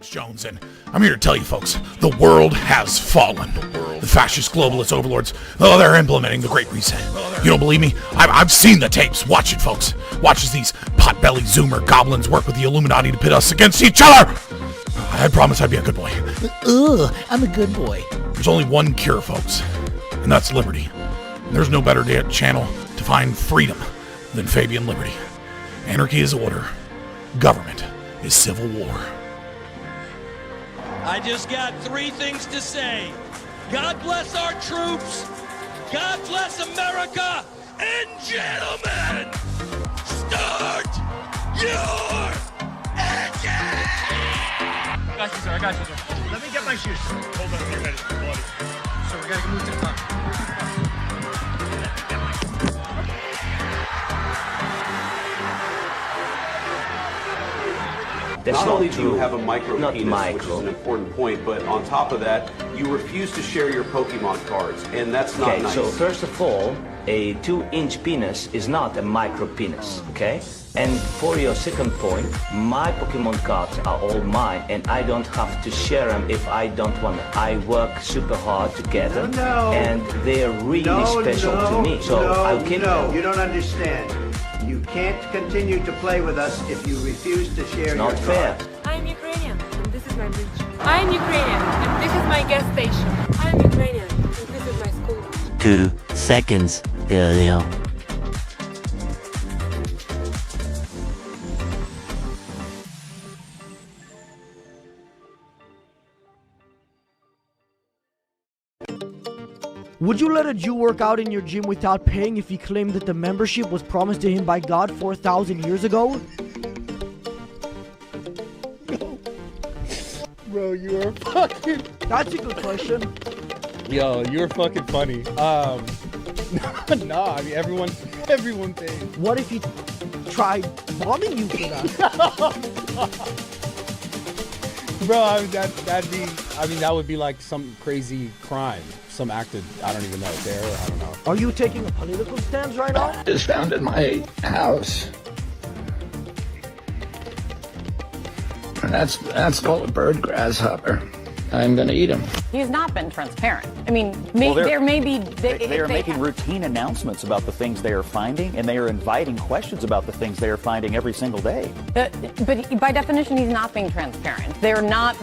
Alex Jones, and I'm here to tell you folks, the world has fallen. The fascist globalist overlords, they're implementing the Great Reset. You don't believe me? I've seen the tapes. Watch it, folks. Watch as these pot-bellied Zoomer goblins work with the Illuminati to pit us against each other. I promise I'd be a good boy. Ugh, I'm a good boy. There's only one cure, folks, and that's liberty. And there's no better channel to find freedom than Fabian Liberty. Anarchy is order. Government is civil war. I just got 3 things to say. God bless our troops. God bless America. And gentlemen, start your engine! I got you, sir. I got you, sir. Let me get my shoes. Hold on, you're ready. So we gotta move to the front. That's not only do you have a micro penis, which is an important point, but on top of that, you refuse to share your Pokemon cards, and that's not nice. So first of all, a 2-inch penis is not a micro penis, okay? And for your second point, my Pokemon cards are all mine, and I don't have to share them if I don't want to. I work super hard to get them, and they're really special to me, so I'll keep them. No, you don't understand. You can't continue to play with us if you refuse to share your Not fair. I'm Ukrainian, and this is my bridge. I'm Ukrainian, and this is my gas station. I'm Ukrainian, and this is my school. 2 seconds earlier. Would you let a Jew work out in your gym without paying if he claimed that the membership was promised to him by God 4,000 years ago? Bro, you are fucking... That's a good question. Yo, you're fucking funny. No, I mean, everyone pays. What if he tried bombing you for that? Bro, I mean, that would be like some crazy crime. Some acted, I don't even know, there, I don't know. Are you taking a political stance right now? It's found in my house. And that's called a bird grasshopper. I'm gonna eat him. He's not been transparent. I mean, there may be... They are making routine announcements about the things they are finding, and they are inviting questions about the things they are finding every single day. But by definition, he's not being transparent. They're not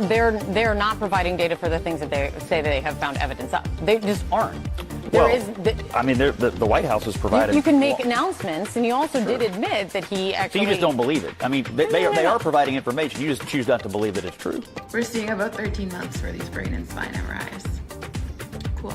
providing data for the things that they say they have found evidence of. They just aren't. The White House has provided... You can make announcements, and you also did admit that he actually... So you just don't believe it. I mean, they are providing information. You just choose not to believe that it's true. We're seeing about 13 months for these brain and spine MRIs. Cool.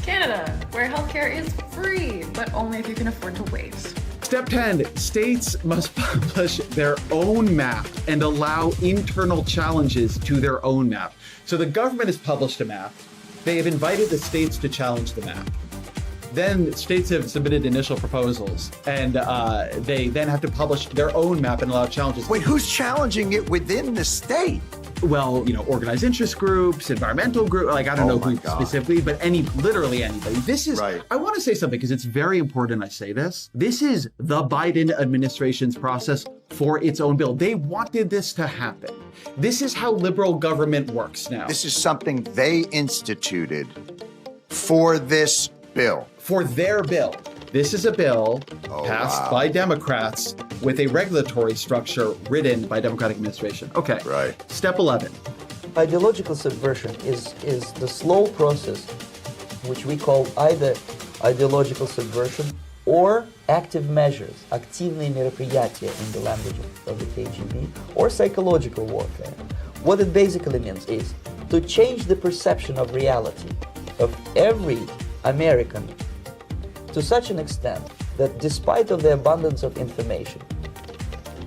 Canada, where healthcare is free, but only if you can afford to wait. Step 10, states must publish their own map and allow internal challenges to their own map. So the government has published a map. They have invited the states to challenge the map. Then states have submitted initial proposals, and they then have to publish their own map and allow challenges. Wait, who's challenging it within the state? Well, organized interest groups, environmental groups, I don't know who specifically, but literally anybody. This is, right. I want to say something because it's very important I say this. This is the Biden administration's process for its own bill. They wanted this to happen. This is how liberal government works now. This is something they instituted for this bill. For their bill. This is a bill passed by Democrats with a regulatory structure written by Democratic administration. Okay. Right. Step 11. Ideological subversion is the slow process which we call either ideological subversion or active measures, активные мероприятия in the language of the KGB, or psychological warfare. What it basically means is to change the perception of reality of every American to such an extent that despite of the abundance of information,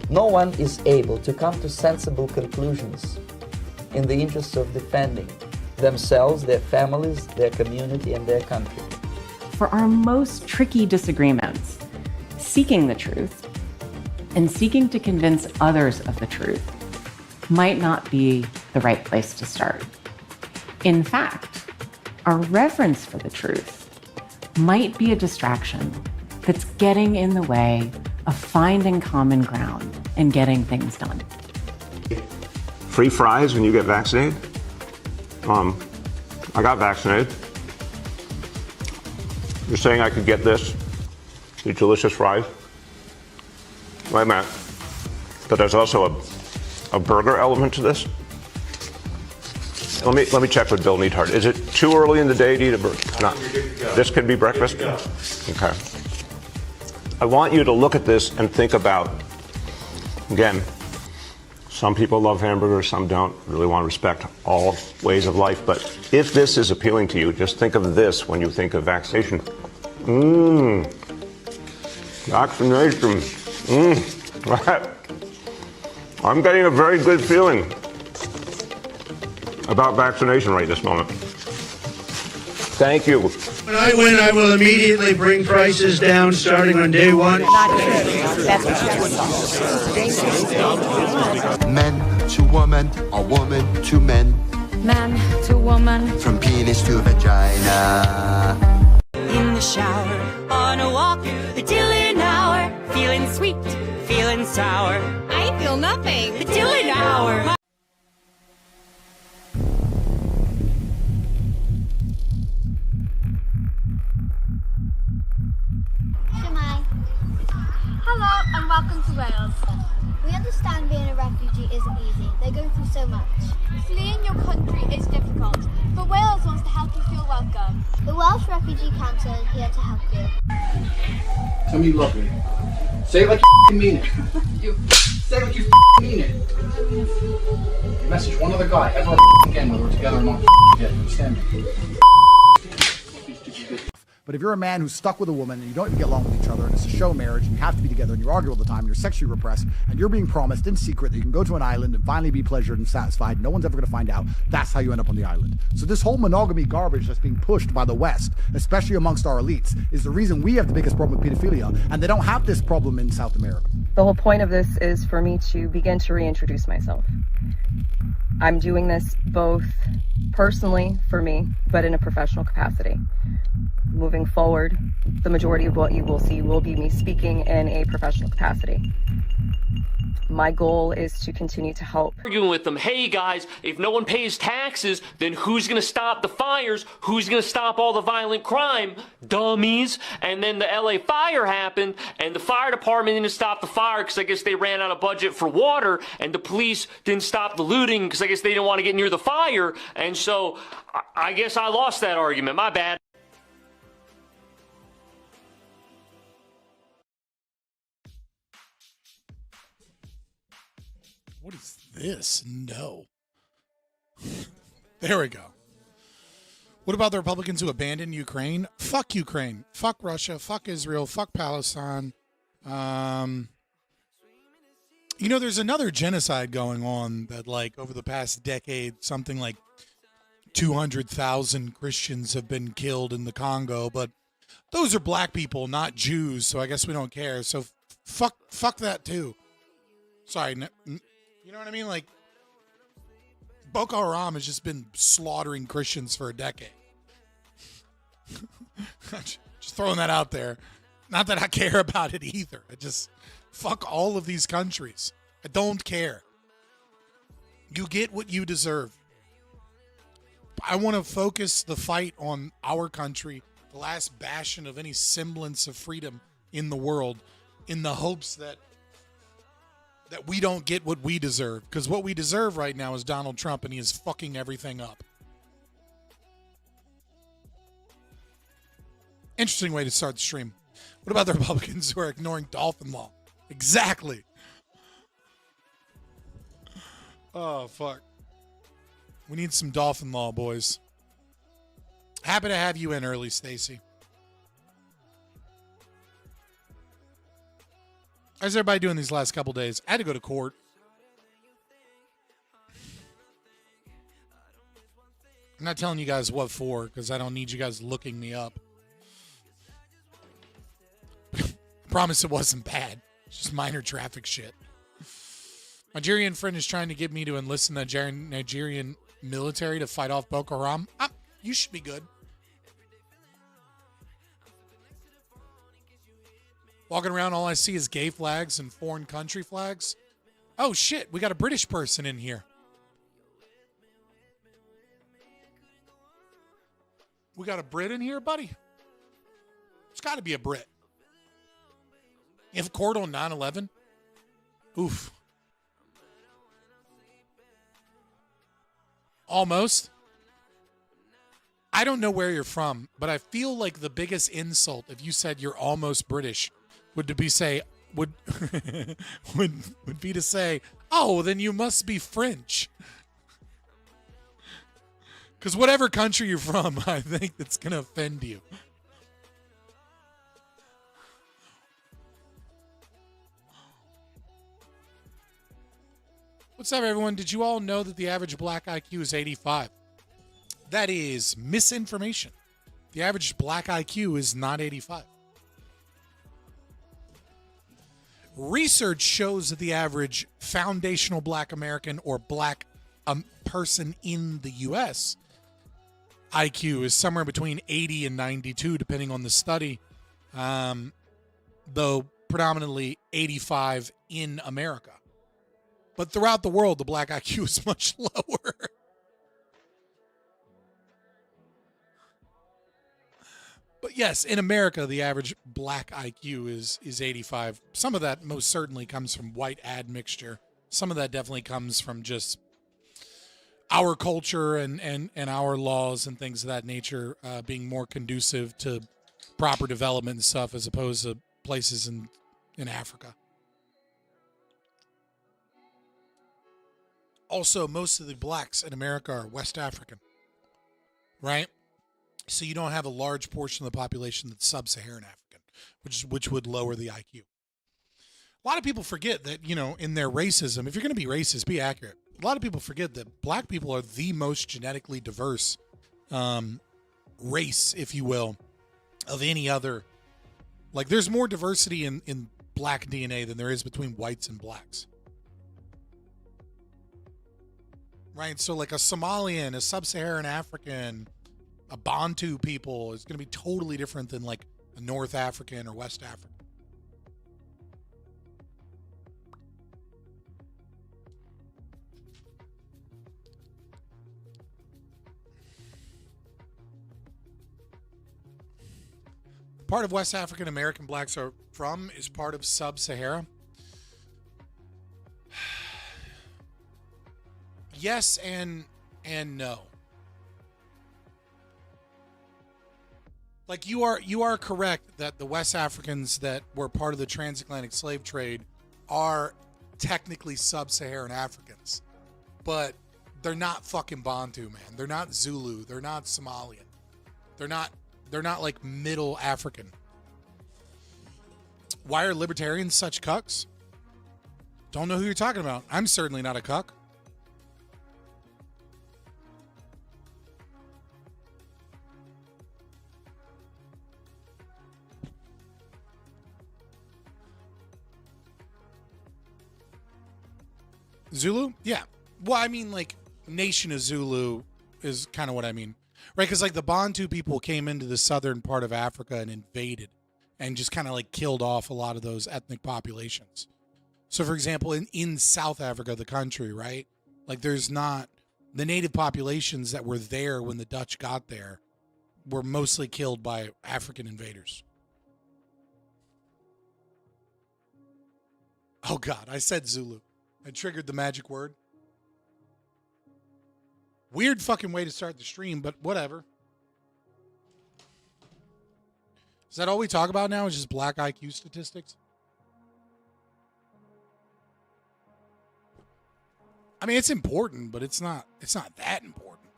no one is able to come to sensible conclusions in the interests of defending themselves, their families, their community, and their country. For our most tricky disagreements, seeking the truth and seeking to convince others of the truth might not be the right place to start. In fact, our reverence for the truth might be a distraction that's getting in the way of finding common ground and getting things done. free fries when you get vaccinated? I got vaccinated. You're saying I could get this? These delicious fries? Wait a minute. But there's also a burger element to this? Let me check with Bill Neathart. Is it too early in the day to eat a burger? No. This could be breakfast? Okay. I want you to look at this and think about, again, some people love hamburgers, some don't. Really want to respect all ways of life. But if this is appealing to you, just think of this when you think of vaccination. Vaccination. I'm getting a very good feeling about vaccination right this moment. Thank you. When I win, I will immediately bring prices down starting on day one. Men to woman, or woman to men. Man to woman. From penis to vagina. In the shower, on a walk, the Dylan hour. Feeling sweet, feeling sour. I feel nothing. The Dylan hour. Hello and welcome to Wales. We understand being a refugee isn't easy. They go through so much. Fleeing your country is difficult, but Wales wants to help you feel welcome. The Welsh Refugee Council is here to help you. Tell me you love me. Say it like you mean it. Say it like you mean it. You message one other guy ever again, whether we're together or not. You understand me? But if you're a man who's stuck with a woman and you don't even get along with each other and it's a show marriage and you have to be together and you argue all the time and you're sexually repressed and you're being promised in secret that you can go to an island and finally be pleasured and satisfied, no one's ever going to find out, that's how you end up on the island. So this whole monogamy garbage that's being pushed by the West, especially amongst our elites, is the reason we have the biggest problem with pedophilia, and they don't have this problem in South America. The whole point of this is for me to begin to reintroduce myself. I'm doing this both personally for me, but in a professional capacity. Moving forward, the majority of what you will see will be me speaking in a professional capacity. My goal is to continue to help. Arguing with them, hey guys, if no one pays taxes, then who's going to stop the fires? Who's going to stop all the violent crime? Dummies. And then the LA fire happened, and the fire department didn't stop the fire because I guess they ran out of budget for water, and the police didn't stop the looting because I guess they didn't want to get near the fire, and so I guess I lost that argument. My bad. What is this? No. There we go. What about the Republicans who abandoned Ukraine? Fuck Ukraine. Fuck Russia. Fuck Israel. Fuck Palestine. You know, there's another genocide going on that, like, over the past decade, something like 200,000 Christians have been killed in the Congo, but those are black people, not Jews, so I guess we don't care. So fuck that too. Sorry, you know what I mean? Like, Boko Haram has just been slaughtering Christians for a decade. Just throwing that out there. Not that I care about it either. I just, fuck all of these countries. I don't care. You get what you deserve. I want to focus the fight on our country, the last bastion of any semblance of freedom in the world, in the hopes that we don't get what we deserve. Because what we deserve right now is Donald Trump, and he is fucking everything up. Interesting way to start the stream. What about the Republicans who are ignoring dolphin law? Exactly. Oh, fuck. We need some dolphin law, boys. Happy to have you in early, Stacy. How's everybody doing these last couple days? I had to go to court. I'm not telling you guys what for, because I don't need you guys looking me up. I promise it wasn't bad. It's just minor traffic shit. My Nigerian friend is trying to get me to enlist in the Nigerian military to fight off Boko Haram. You should be good. Walking around, all I see is gay flags and foreign country flags. Oh, shit. We got a British person in here. We got a Brit in here, buddy? It's got to be a Brit. You have a court on 9/11? Oof. Almost. I don't know where you're from, but I feel like the biggest insult if you said you're almost British would be would be to say, "Oh, then you must be French." Because whatever country you're from, I think that's going to offend you. What's up, everyone? Did you all know that the average black IQ is 85? That is misinformation. The average black IQ is not 85. Research shows that the average foundational black American or black person in the U.S. IQ is somewhere between 80 and 92, depending on the study, though predominantly 85 in America. But throughout the world, the black IQ is much lower. But yes, in America, the average black IQ is 85. Some of that most certainly comes from white admixture. Some of that definitely comes from just our culture and our laws and things of that nature being more conducive to proper development and stuff as opposed to places in Africa. Also, most of the blacks in America are West African, right? So you don't have a large portion of the population that's sub-Saharan African, which would lower the IQ. A lot of people forget that, in their racism, if you're going to be racist, be accurate. A lot of people forget that black people are the most genetically diverse race, if you will, of any other. Like, there's more diversity in black DNA than there is between whites and blacks. Right? So, like, a Somalian, a sub-Saharan African, a Bantu people is going to be totally different than, like, a North African or West African. Part of West African American blacks are from is part of sub-Sahara. Yes and no. Like, you are correct that the West Africans that were part of the transatlantic slave trade are technically sub-Saharan Africans, but they're not fucking Bantu, man. They're not Zulu. They're not Somalian. They're not like middle African. Why are libertarians such cucks? Don't know who you're talking about. I'm certainly not a cuck. Zulu? Yeah. Well, I mean, like, Nation of Zulu is kind of what I mean. Right? Because, like, the Bantu people came into the southern part of Africa and invaded and just kind of, like, killed off a lot of those ethnic populations. So, for example, in South Africa, the country, right? Like, there's not... The native populations that were there when the Dutch got there were mostly killed by African invaders. Oh, God. I said Zulu. I triggered the magic word. Weird fucking way to start the stream, but whatever. Is that all we talk about now? Is just black IQ statistics? I mean, it's important, but it's not that important.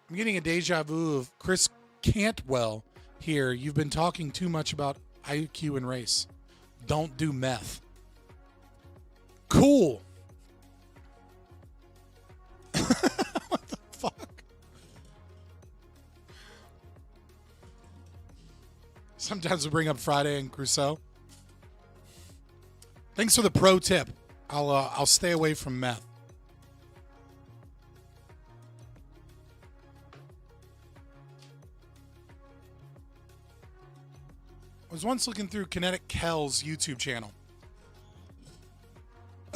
I'm getting a deja vu of Chris Cantwell here. You've been talking too much about IQ and race. Don't do meth. Cool. What the fuck? Sometimes we bring up Friday and Crusoe. Thanks for the pro tip. I'll stay away from meth. I was once looking through Kinetic Kel's YouTube channel.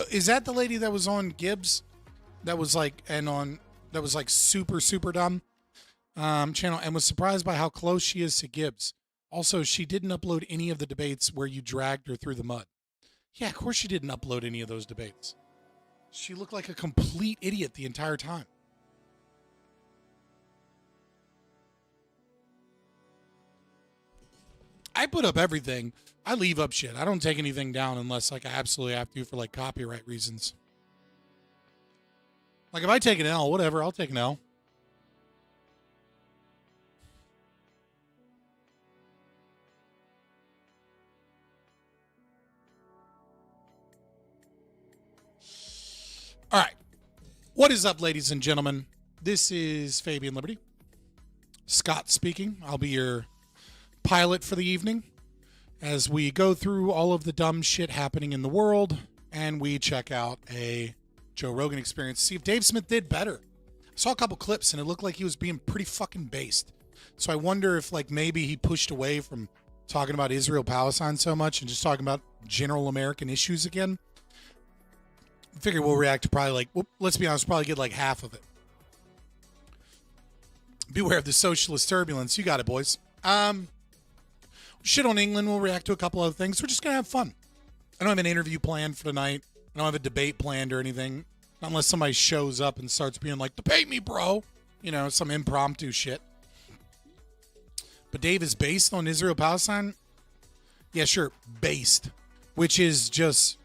Is that the lady that was on Gibbs? That was like, that was like super dumb channel, and was surprised by how close she is to Gibbs. Also, she didn't upload any of the debates where you dragged her through the mud. Yeah, of course she didn't upload any of those debates. She looked like a complete idiot the entire time. I put up everything. I leave up shit. I don't take anything down unless like I absolutely have to for like copyright reasons. Like if I take an L, whatever, I'll take an L. All right. What is up, ladies and gentlemen? This is Fabian Liberty. Scott speaking. I'll be your pilot for the evening as we go through all of the dumb shit happening in the world and we check out a Joe Rogan experience. See if Dave Smith did better. I saw a couple clips and it looked like he was being pretty fucking based. So I wonder if like maybe he pushed away from talking about Israel-Palestine so much and just talking about general American issues again. I figure we'll react to probably like, well, let's be honest, probably get like half of it. Beware of the socialist turbulence. You got it, boys. Shit on England. We'll react to a couple other things. We're just going to have fun. I don't have an interview planned for tonight. I don't have a debate planned or anything. Unless somebody shows up and starts being like, debate me, bro. You know, some impromptu shit. But Dave is based on Israel-Palestine? Yeah, sure. Based. Which is just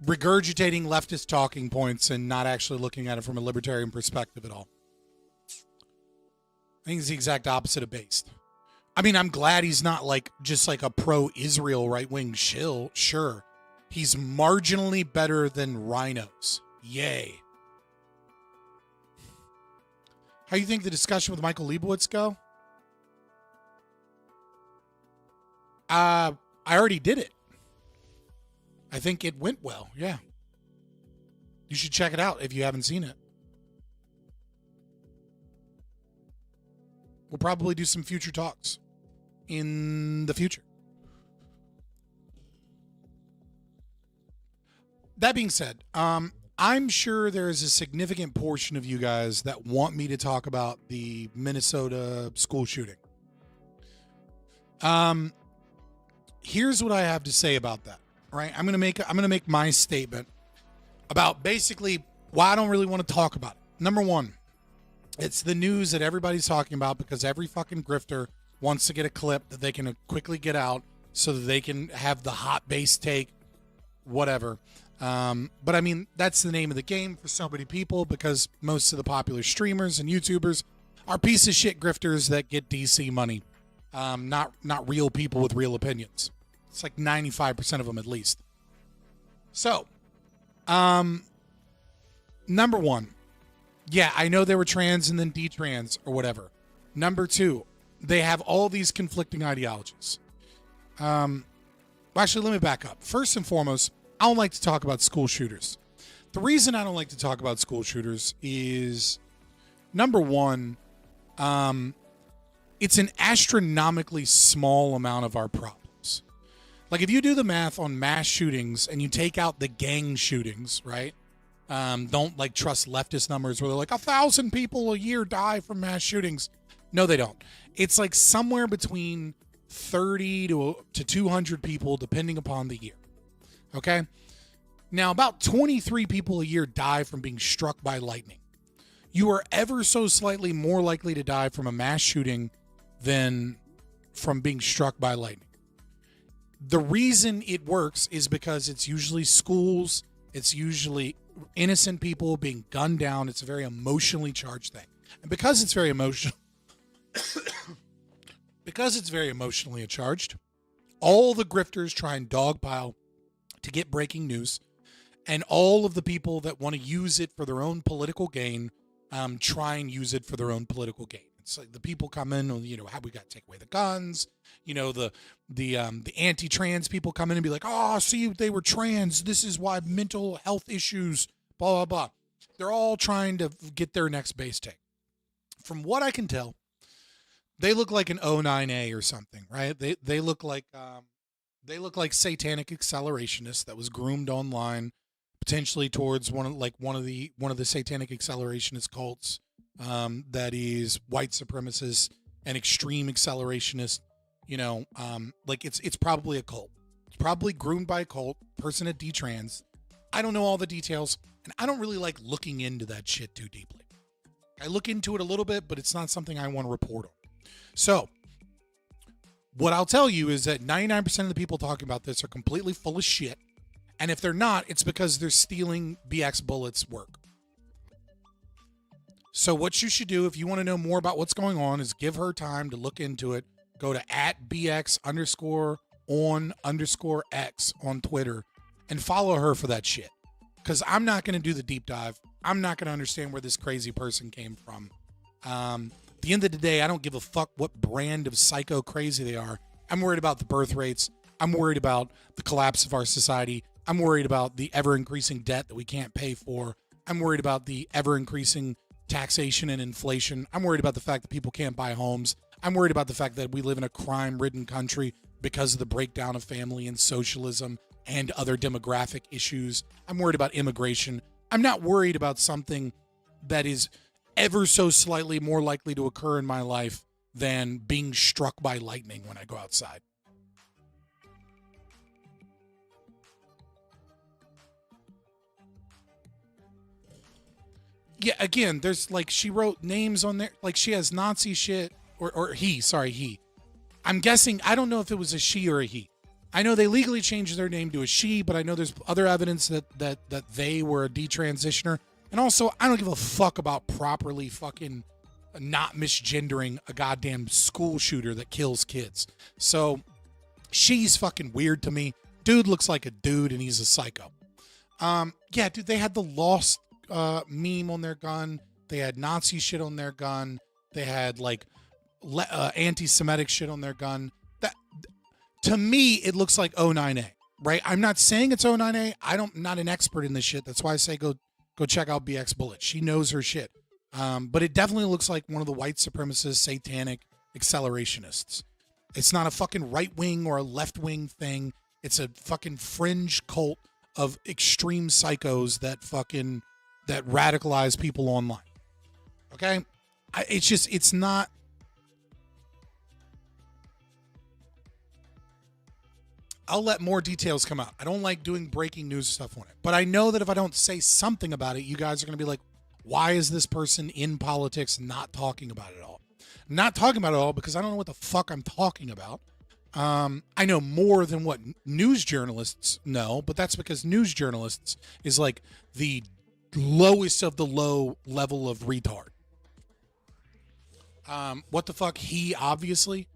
regurgitating leftist talking points and not actually looking at it from a libertarian perspective at all. I think it's the exact opposite of based. I mean, I'm glad he's not like just like a pro-Israel right-wing shill. Sure. He's marginally better than rhinos. Yay. How do you think the discussion with Michael Leibowitz go? I already did it. I think it went well, yeah. You should check it out if you haven't seen it. We'll probably do some future talks in the future. That being said, I'm sure there is a significant portion of you guys that want me to talk about the Minnesota school shooting. Here's what I have to say about that. Right, I'm gonna make my statement about basically why I don't really want to talk about it. Number one, it's the news that everybody's talking about because every fucking grifter wants to get a clip that they can quickly get out so that they can have the hot base take, whatever. But I mean, that's the name of the game for so many people because most of the popular streamers and YouTubers are piece of shit grifters that get DC money, not real people with real opinions. It's like 95% of them at least. So, number one, yeah, I know they were trans and then detrans or whatever. Number two, they have all these conflicting ideologies. Actually, let me back up. First and foremost, I don't like to talk about school shooters. The reason I don't like to talk about school shooters is, number one, it's an astronomically small amount of our problems. Like if you do the math on mass shootings and you take out the gang shootings, right? Don't like trust leftist numbers where they're like 1,000 people a year die from mass shootings. No, they don't. It's like somewhere between 30 to 200 people depending upon the year. Okay? Now, about 23 people a year die from being struck by lightning. You are ever so slightly more likely to die from a mass shooting than from being struck by lightning. The reason it works is because it's usually schools, it's usually innocent people being gunned down. It's a very emotionally charged thing. And because it's very emotional, because it's very emotionally charged, all the grifters try and dogpile to get breaking news, and all of the people that want to use it for their own political gain try and use it for their own political gain. It's like the people come in, you know, how we got to take away the guns. You know, the anti-trans people come in and be like, oh, see, they were trans. This is why mental health issues, blah, blah, blah. They're all trying to get their next base take. From what I can tell, they look like an 09A or something, right? They look like They look like satanic accelerationists that was groomed online, potentially towards one of the satanic accelerationist cults that is white supremacist and extreme accelerationist. Like it's probably a cult. It's probably groomed by a cult, person at D-Trans. I don't know all the details, and I don't really like looking into that shit too deeply. I look into it a little bit, but it's not something I want to report on. So, what I'll tell you is that 99% of the people talking about this are completely full of shit. And if they're not, it's because they're stealing BX Bullet's work. So what you should do if you want to know more about what's going on is give her time to look into it. Go to @BX_on_X on Twitter and follow her for that shit. Because I'm not going to do the deep dive. I'm not going to understand where this crazy person came from. At the end of the day, I don't give a fuck what brand of psycho crazy they are. I'm worried about the birth rates. I'm worried about the collapse of our society. I'm worried about the ever-increasing debt that we can't pay for. I'm worried about the ever-increasing taxation and inflation. I'm worried about the fact that people can't buy homes. I'm worried about the fact that we live in a crime-ridden country because of the breakdown of family and socialism and other demographic issues. I'm worried about immigration. I'm not worried about something that is ever so slightly more likely to occur in my life than being struck by lightning when I go outside. Yeah, again, there's like, she wrote names on there, like she has Nazi shit, or he. I'm guessing, I don't know if it was a she or a he. I know they legally changed their name to a she, but I know there's other evidence that they were a detransitioner. And also, I don't give a fuck about properly fucking not misgendering a goddamn school shooter that kills kids. So, she's fucking weird to me. Dude looks like a dude and he's a psycho. Yeah, dude, they had the Lost meme on their gun. They had Nazi shit on their gun. They had like anti-Semitic shit on their gun. That, to me, it looks like 09A, right? I'm not saying it's 09A. I'm not an expert in this shit. That's why I say go check out BX Bullet. She knows her shit. But it definitely looks like one of the white supremacist satanic accelerationists. It's not a fucking right wing or a left wing thing. It's a fucking fringe cult of extreme psychos that radicalize people online. Okay? It's not. I'll let more details come out. I don't like doing breaking news stuff on it. But I know that if I don't say something about it, you guys are going to be like, why is this person in politics not talking about it all? I'm not talking about it all because I don't know what the fuck I'm talking about. I know more than what news journalists know, but that's because news journalists is like the lowest of the low level of retard. What the fuck? He obviously...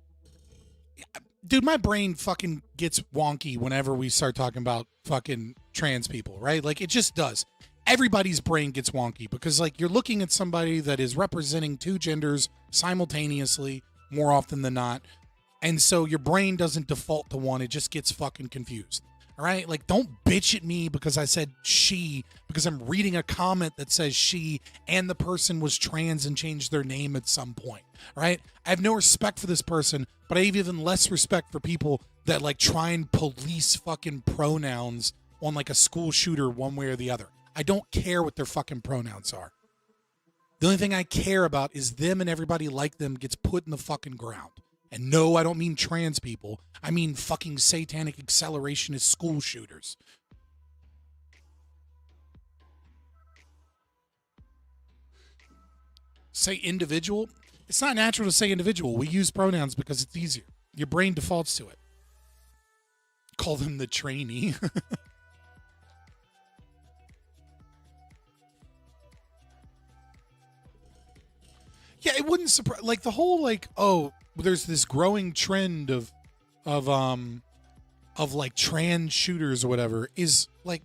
Dude, my brain fucking gets wonky whenever we start talking about fucking trans people, right? Like, it just does. Everybody's brain gets wonky because, like, you're looking at somebody that is representing two genders simultaneously more often than not. And so your brain doesn't default to one. It just gets fucking confused. All right? Like, don't bitch at me because I said she, because I'm reading a comment that says she and the person was trans and changed their name at some point. All right? I have no respect for this person, but I have even less respect for people that, like, try and police fucking pronouns on, like, a school shooter one way or the other. I don't care what their fucking pronouns are. The only thing I care about is them and everybody like them gets put in the fucking ground. And no, I don't mean trans people. I mean fucking satanic accelerationist school shooters. Say individual? It's not natural to say individual. We use pronouns because it's easier. Your brain defaults to it. Call them the trainee. Yeah, it wouldn't surprise, like, the whole, like, oh, there's this growing trend of like trans shooters or whatever is like,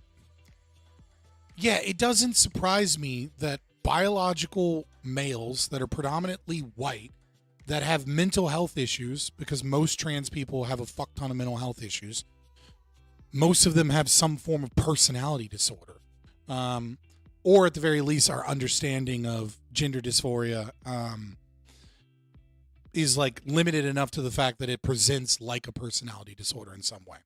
yeah, it doesn't surprise me that biological males that are predominantly white that have mental health issues, because most trans people have a fuck ton of mental health issues. Most of them have some form of personality disorder. Or at the very least, our understanding of gender dysphoria is like limited enough to the fact that it presents like a personality disorder in some way.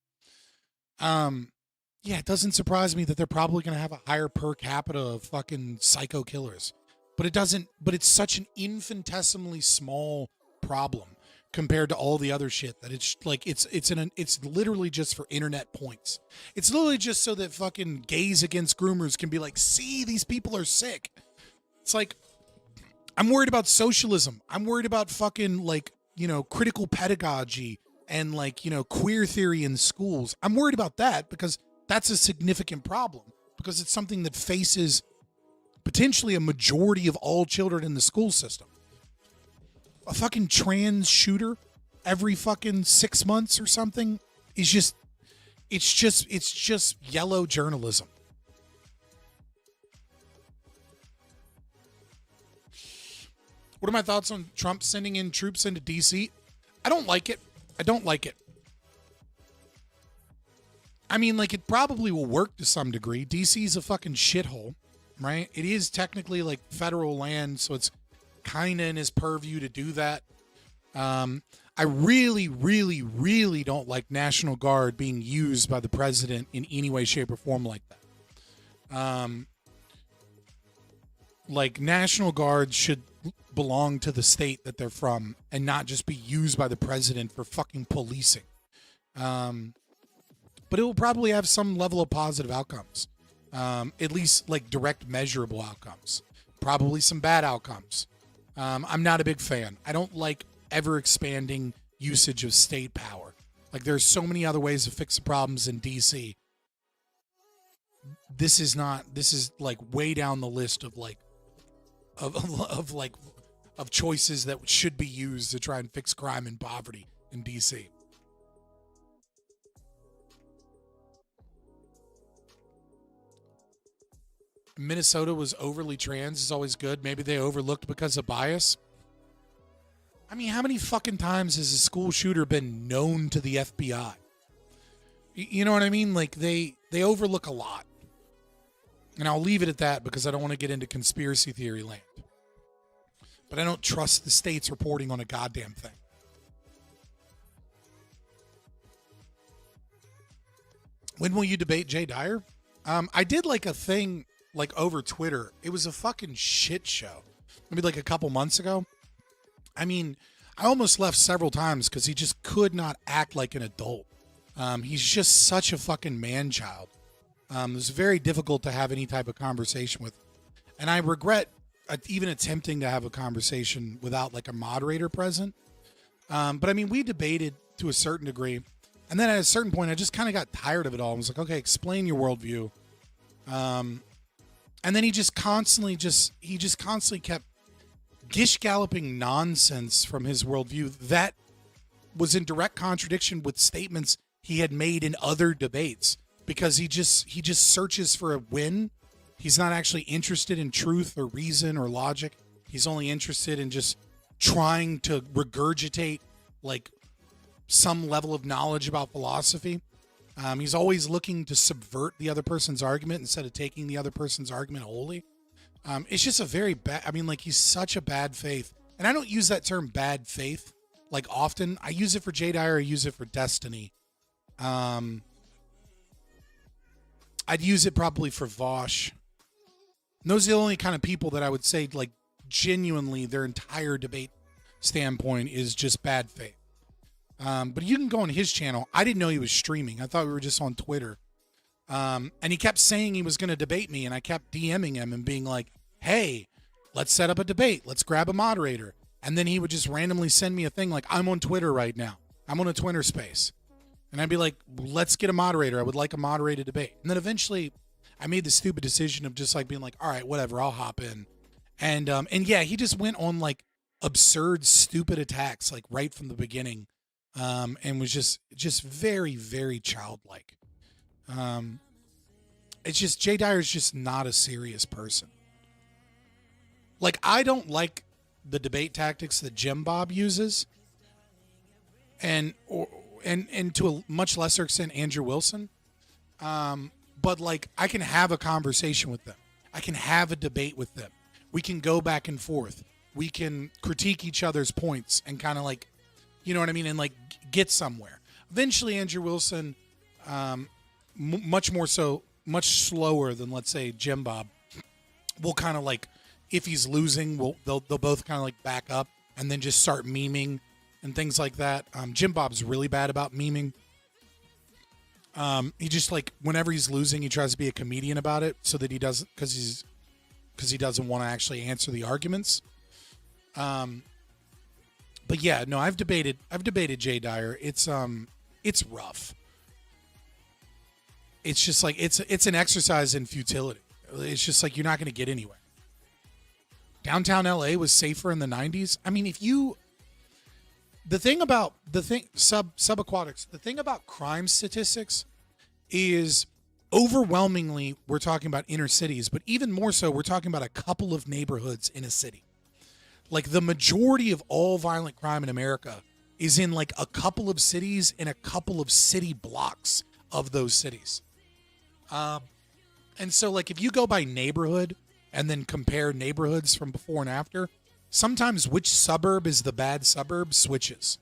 Yeah, it doesn't surprise me that they're probably going to have a higher per capita of fucking psycho killers. But it's such an infinitesimally small problem compared to all the other shit that it's like it's literally just for internet points. It's literally just so that fucking gays against groomers can be like, see, these people are sick. It's like, I'm worried about socialism. I'm worried about fucking like, critical pedagogy and like, queer theory in schools. I'm worried about that because that's a significant problem, because it's something that faces potentially a majority of all children in the school system. A fucking trans shooter every fucking 6 months or something is just, it's just yellow journalism. What are my thoughts on Trump sending in troops into DC? I don't like it. I mean, like, it probably will work to some degree. DC's a fucking shithole, right? It is technically like federal land, so it's kind of in his purview to do that. I really, really, really don't like National Guard being used by the president in any way, shape, or form like that. Like, National Guard should belong to the state that they're from and not just be used by the president for fucking policing. But it will probably have some level of positive outcomes. At least like direct measurable outcomes. Probably some bad outcomes. I'm not a big fan. I don't like ever expanding usage of state power. Like, there's so many other ways to fix the problems in DC. This is like way down the list of like of choices that should be used to try and fix crime and poverty in DC. Minnesota was overly trans is always good. Maybe they overlooked because of bias. I mean, how many fucking times has a school shooter been known to the FBI? You know what I mean? Like, they overlook a lot. And I'll leave it at that because I don't want to get into conspiracy theory land. But I don't trust the states reporting on a goddamn thing. When will you debate Jay Dyer? I did like a thing like over Twitter. It was a fucking shit show. Maybe like a couple months ago. I mean, I almost left several times because he just could not act like an adult. He's just such a fucking man-child. It was very difficult to have any type of conversation with. And I regret even attempting to have a conversation without like a moderator present. But I mean, we debated to a certain degree. And then at a certain point, I just kind of got tired of it all. I was like, okay, explain your worldview. And then he just constantly kept gish galloping nonsense from his worldview that was in direct contradiction with statements he had made in other debates, because he just searches for a win. He's not actually interested in truth or reason or logic. He's only interested in just trying to regurgitate like some level of knowledge about philosophy. He's always looking to subvert the other person's argument instead of taking the other person's argument wholly. It's just a very bad, I mean, like, he's such a bad faith. And I don't use that term bad faith like often. I use it for Jay Dyer. I use it for Destiny. I'd use it probably for Vosh. And those are the only kind of people that I would say, like, genuinely their entire debate standpoint is just bad faith. But you can go on his channel. I didn't know he was streaming. I thought we were just on Twitter. And he kept saying he was going to debate me, and I kept DMing him and being like, hey, let's set up a debate. Let's grab a moderator. And then he would just randomly send me a thing like, I'm on Twitter right now. I'm on a Twitter space. And I'd be like, let's get a moderator. I would like a moderated debate. And then eventually I made the stupid decision of just like being like, all right, whatever, I'll hop in. And yeah, he just went on like absurd, stupid attacks, like right from the beginning. And was just very, very childlike. It's just, Jay Dyer's just not a serious person. Like, I don't like the debate tactics that Jim Bob uses, and to a much lesser extent Andrew Wilson. But like, I can have a conversation with them. I can have a debate with them. We can go back and forth. We can critique each other's points and kind of like, you know what I mean, and like get somewhere. Eventually, Andrew Wilson much more so, much slower than, let's say, Jim Bob, will kind of like, if he's losing, they'll both kind of like back up and then just start memeing and things like that. Jim Bob's really bad about memeing. He just like, whenever he's losing, he tries to be a comedian about it so that he doesn't, because he doesn't want to actually answer the arguments. But yeah, no, I've debated Jay Dyer. It's rough. It's just like, it's an exercise in futility. It's just like, you're not going to get anywhere. Downtown LA was safer in the 90s. I mean, subaquatics, the thing about crime statistics is overwhelmingly we're talking about inner cities, but even more so, we're talking about a couple of neighborhoods in a city. Like, the majority of all violent crime in America is in like a couple of cities and a couple of city blocks of those cities. And so, like, if you go by neighborhood and then compare neighborhoods from before and after, sometimes which suburb is the bad suburb switches,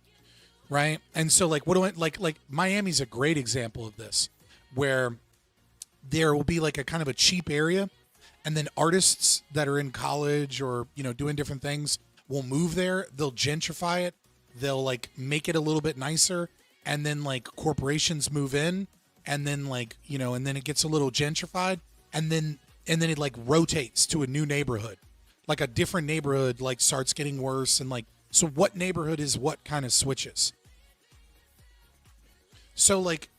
right? And so, like, like Miami's a great example of this, where there will be like a kind of a cheap area, and then artists that are in college or, you know, doing different things will move there. They'll gentrify it. They'll like make it a little bit nicer, and then like corporations move in, and then like, you know, and then it gets a little gentrified, and then it like rotates to a new neighborhood. Like a different neighborhood like starts getting worse, and like, so what neighborhood is what kind of switches? So like,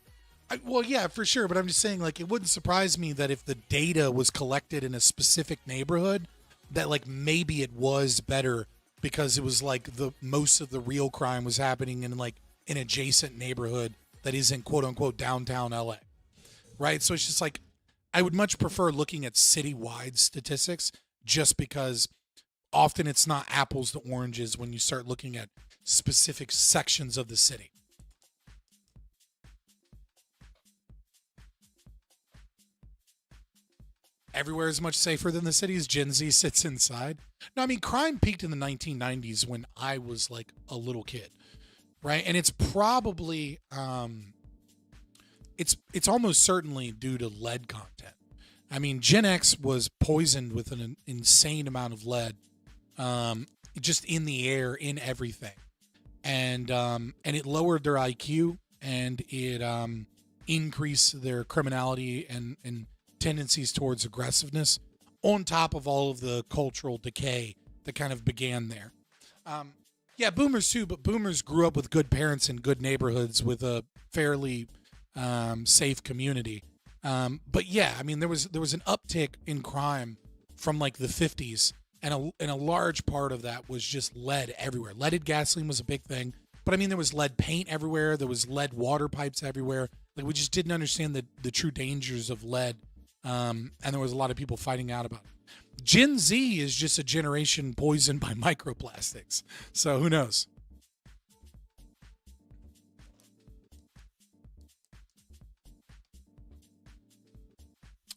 well, yeah, for sure. But I'm just saying, like, it wouldn't surprise me that if the data was collected in a specific neighborhood, that like maybe it was better because it was like the most of the real crime was happening in like an adjacent neighborhood that isn't quote unquote downtown LA. Right. So it's just like, I would much prefer looking at citywide statistics, just because often it's not apples to oranges when you start looking at specific sections of the city. Everywhere is much safer than the cities. Gen Z sits inside. No, I mean, crime peaked in the 1990s when I was like a little kid, right? And it's probably, it's almost certainly due to lead content. I mean, Gen X was poisoned with an insane amount of lead, just in the air, in everything. And it lowered their IQ, and it increased their criminality and tendencies towards aggressiveness, on top of all of the cultural decay that kind of began there. Yeah, boomers too, but boomers grew up with good parents in good neighborhoods with a fairly safe community. But yeah, I mean, there was an uptick in crime from like the 50s, and a large part of that was just lead everywhere. Leaded gasoline was a big thing, but I mean, there was lead paint everywhere. There was lead water pipes everywhere. Like, we just didn't understand the true dangers of lead. And there was a lot of people fighting out about it. Gen Z is just a generation poisoned by microplastics. So who knows?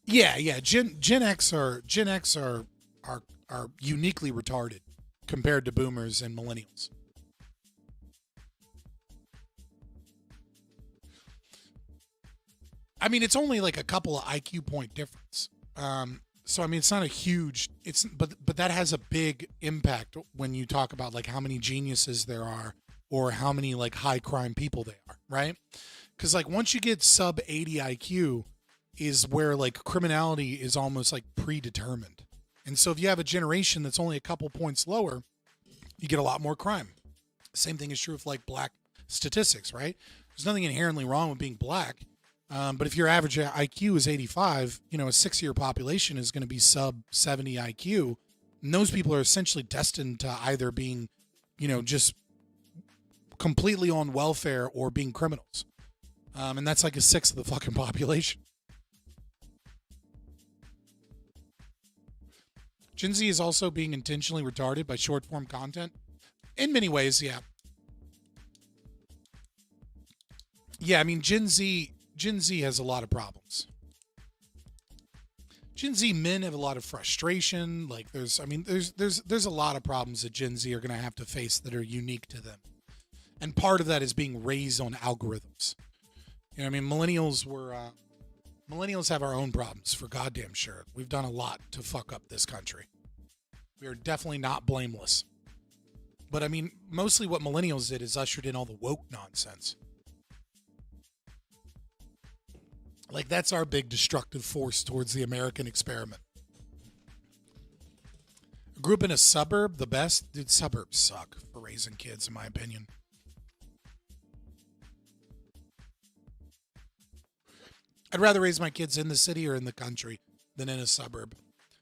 Yeah. Gen X are uniquely retarded compared to boomers and millennials. I mean, it's only like a couple of IQ point difference. So I mean, it's not a huge. But that has a big impact when you talk about like how many geniuses there are, or how many like high crime people they are, right? Because like once you get sub 80 IQ, is where like criminality is almost like predetermined. And so if you have a generation that's only a couple points lower, you get a lot more crime. Same thing is true of like black statistics, right? There's nothing inherently wrong with being black. But if your average IQ is 85, you know, a 6-year population is going to be sub 70 IQ. And those people are essentially destined to either being, you know, just completely on welfare or being criminals. And that's like a sixth of the fucking population. Gen Z is also being intentionally retarded by short form content. In many ways, yeah. Yeah, I mean, Gen Z has a lot of problems. Gen Z men have a lot of frustration. Like there's a lot of problems that Gen Z are going to have to face that are unique to them. And part of that is being raised on algorithms. You know, I mean, millennials were Millennials have our own problems, for goddamn sure. We've done a lot to fuck up this country. We are definitely not blameless. But I mean, mostly what millennials did is ushered in all the woke nonsense. Like, that's our big destructive force towards the American experiment. I grew up in a suburb, the best. Dude, suburbs suck for raising kids, in my opinion. I'd rather raise my kids in the city or in the country than in a suburb.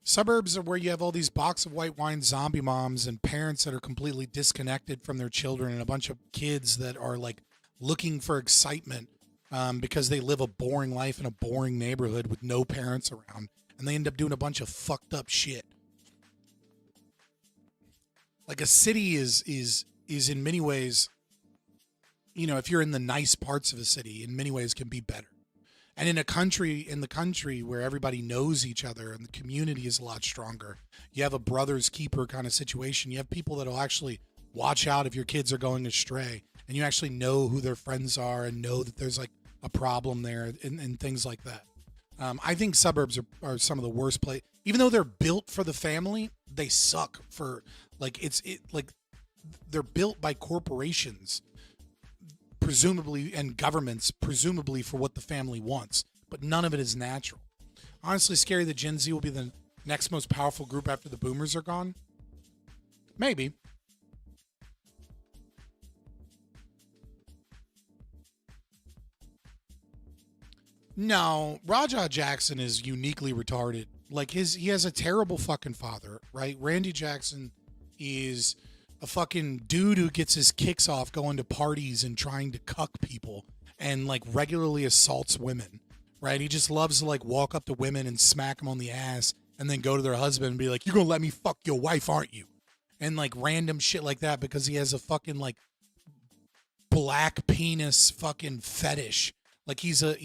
Suburbs are where you have all these box of white wine zombie moms and parents that are completely disconnected from their children and a bunch of kids that are like looking for excitement because they live a boring life in a boring neighborhood with no parents around, and they end up doing a bunch of fucked up shit. Like, a city is in many ways, you know, if you're in the nice parts of a city, in many ways can be better. And in the country where everybody knows each other and the community is a lot stronger, you have a brother's keeper kind of situation. You have people that will actually watch out if your kids are going astray, and you actually know who their friends are and know that there's like a problem there and things like that. I think suburbs are some of the worst place. Even though they're built for the family, they suck for like they're built by corporations, presumably, and governments, presumably for what the family wants, but none of it is natural. Honestly, scary that Gen Z will be the next most powerful group after the boomers are gone. Maybe. No, Raja Jackson is uniquely retarded. Like, he has a terrible fucking father, right? Randy Jackson is a fucking dude who gets his kicks off going to parties and trying to cuck people and like regularly assaults women, right? He just loves to like walk up to women and smack them on the ass and then go to their husband and be like, "You're gonna let me fuck your wife, aren't you?" And like random shit like that because he has a fucking like black penis fucking fetish. Like he's like,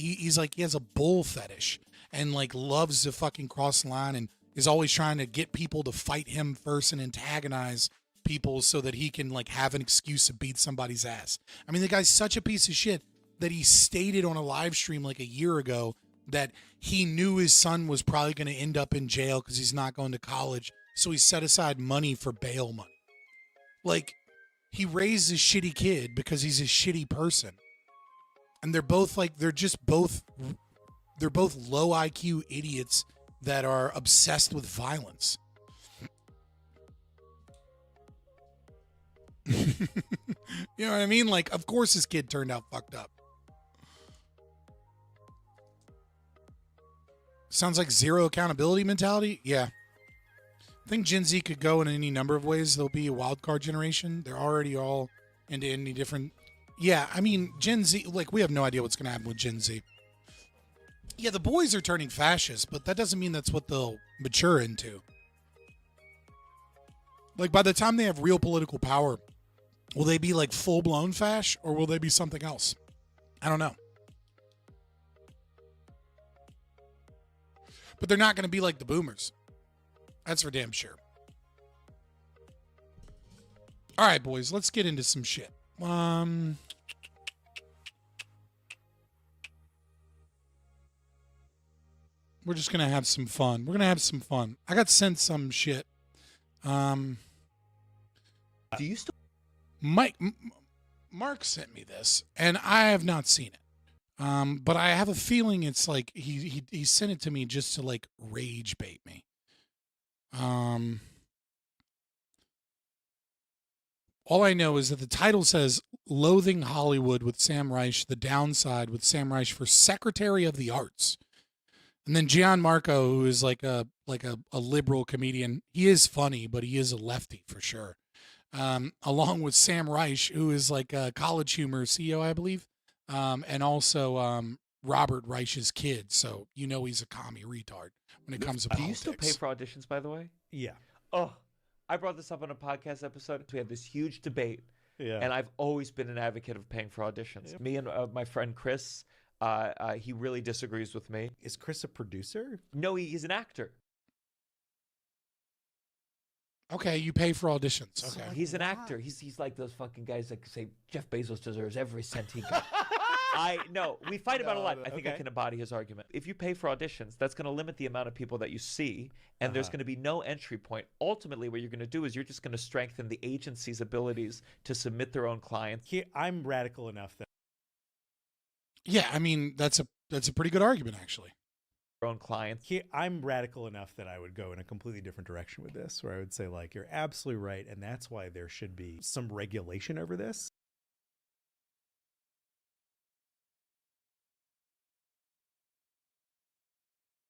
he has a bull fetish and like loves to fucking cross the line and is always trying to get people to fight him first and antagonize people so that he can like have an excuse to beat somebody's ass. I mean, the guy's such a piece of shit that he stated on a live stream like a year ago that he knew his son was probably going to end up in jail because he's not going to college. So he set aside money for bail money. Like, he raised his shitty kid because he's a shitty person. And they're both like, they're both low IQ idiots that are obsessed with violence. You know what I mean? Like, of course his kid turned out fucked up. Sounds like zero accountability mentality. Yeah. I think Gen Z could go in any number of ways. They'll be a wild card generation. They're already all into any different. Yeah, I mean, Gen Z, like, we have no idea what's going to happen with Gen Z. Yeah, the boys are turning fascist, but that doesn't mean that's what they'll mature into. Like, by the time they have real political power, will they be like full-blown fash, or will they be something else? I don't know. But they're not going to be like the boomers. That's for damn sure. All right, boys, let's get into some shit. We're just going to have some fun. We're going to have some fun. I got sent some shit. Do you still... Mark sent me this, and I have not seen it. But I have a feeling it's like he sent it to me just to like rage bait me. All I know is that the title says "Loathing Hollywood with Sam Reich: The Downside with Sam Reich for Secretary of the Arts." And then Gianmarco, who is like a liberal comedian, he is funny, but he is a lefty for sure. Along with Sam Reich, who is like a College Humor CEO, I believe, and also Robert Reich's kid. So you know he's a commie retard when it comes to politics. Do you still pay for auditions, by the way? Yeah. Oh, I brought this up on a podcast episode. We had this huge debate, and I've always been an advocate of paying for auditions. Me and my friend Chris, he really disagrees with me. Is Chris a producer? No, he's an actor. Okay, you pay for auditions. Okay. He's an actor. He's like those fucking guys that say Jeff Bezos deserves every cent he got. We fight about a lot. No, I think I okay. can embody his argument. If you pay for auditions, that's going to limit the amount of people that you see, and there's going to be no entry point. Ultimately, what you're going to do is you're just going to strengthen the agency's abilities to submit their own clients. I'm radical enough that. Yeah, I mean that's a pretty good argument actually. Own clients. I'm radical enough that I would go in a completely different direction with this, where I would say, like, you're absolutely right, and that's why there should be some regulation over this.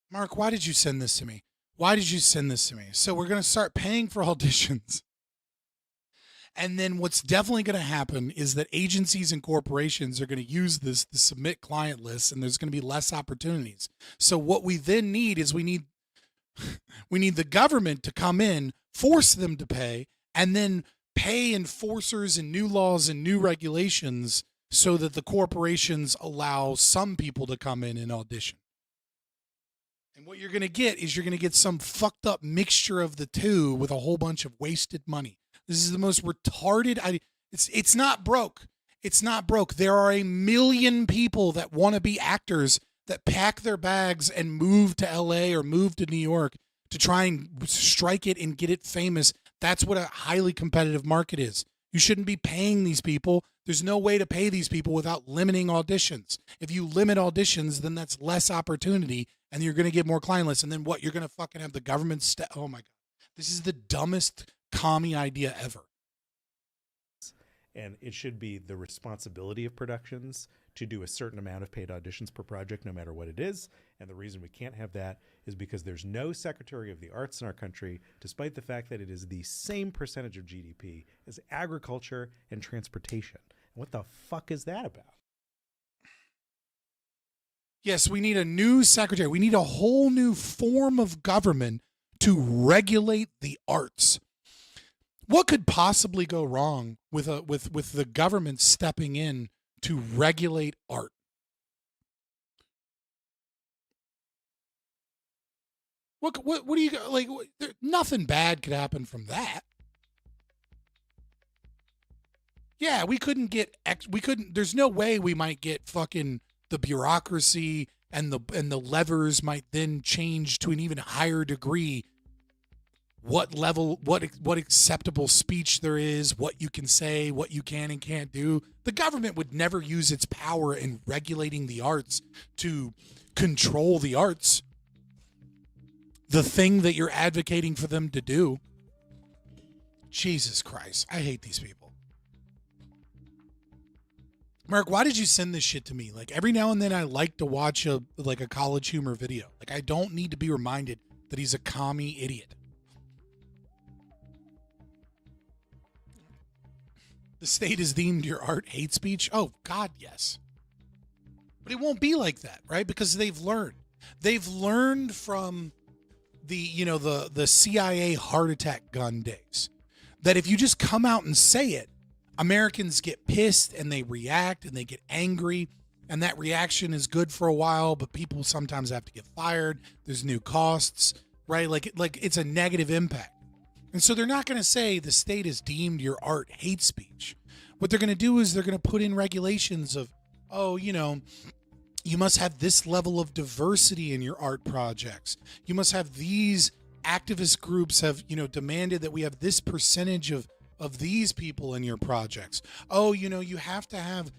Mark, why did you send this to me? Why did you send this to me? So we're going to start paying for auditions. And then what's definitely going to happen is that agencies and corporations are going to use this to submit client lists, and there's going to be less opportunities. So what we then need is we need the government to come in, force them to pay, and then pay enforcers and new laws and new regulations so that the corporations allow some people to come in and audition. And what you're going to get is you're going to get some fucked up mixture of the two with a whole bunch of wasted money. This is the most retarded. It's not broke. It's not broke. There are 1 million people that want to be actors that pack their bags and move to LA or move to New York to try and strike it and get it famous. That's what a highly competitive market is. You shouldn't be paying these people. There's no way to pay these people without limiting auditions. If you limit auditions, then that's less opportunity, and you're going to get more client lists. And then what? You're going to fucking have the government oh my God. This is the dumbest commie idea ever. And it should be the responsibility of productions to do a certain amount of paid auditions per project, no matter what it is. And the reason we can't have that is because there's no Secretary of the Arts in our country, despite the fact that it is the same percentage of GDP as agriculture and transportation. And what the fuck is that about? Yes, we need a new secretary. We need a whole new form of government to regulate the arts. What could possibly go wrong with the government stepping in to regulate art? What do you like? Nothing bad could happen from that. Yeah, we couldn't. There's no way we might get fucking the bureaucracy and the levers might then change to an even higher degree. What level, what acceptable speech there is, what you can say, what you can and can't do. The government would never use its power in regulating the arts to control the arts. The thing that you're advocating for them to do. Jesus Christ, I hate these people. Mark, why did you send this shit to me? Like every now and then I like to watch a college humor video. Like I don't need to be reminded that he's a commie idiot. The state is deemed your art hate speech? Oh, God, yes. But it won't be like that, right? Because they've learned. They've learned from the CIA heart attack gun days that if you just come out and say it, Americans get pissed and they react and they get angry, and that reaction is good for a while, but people sometimes have to get fired. There's new costs, right? Like it's a negative impact. And so they're not going to say the state has deemed your art hate speech. What they're going to do is they're going to put in regulations of, you must have this level of diversity in your art projects. You must have these activist groups have, demanded that we have this percentage of these people in your projects. Oh, you have to have,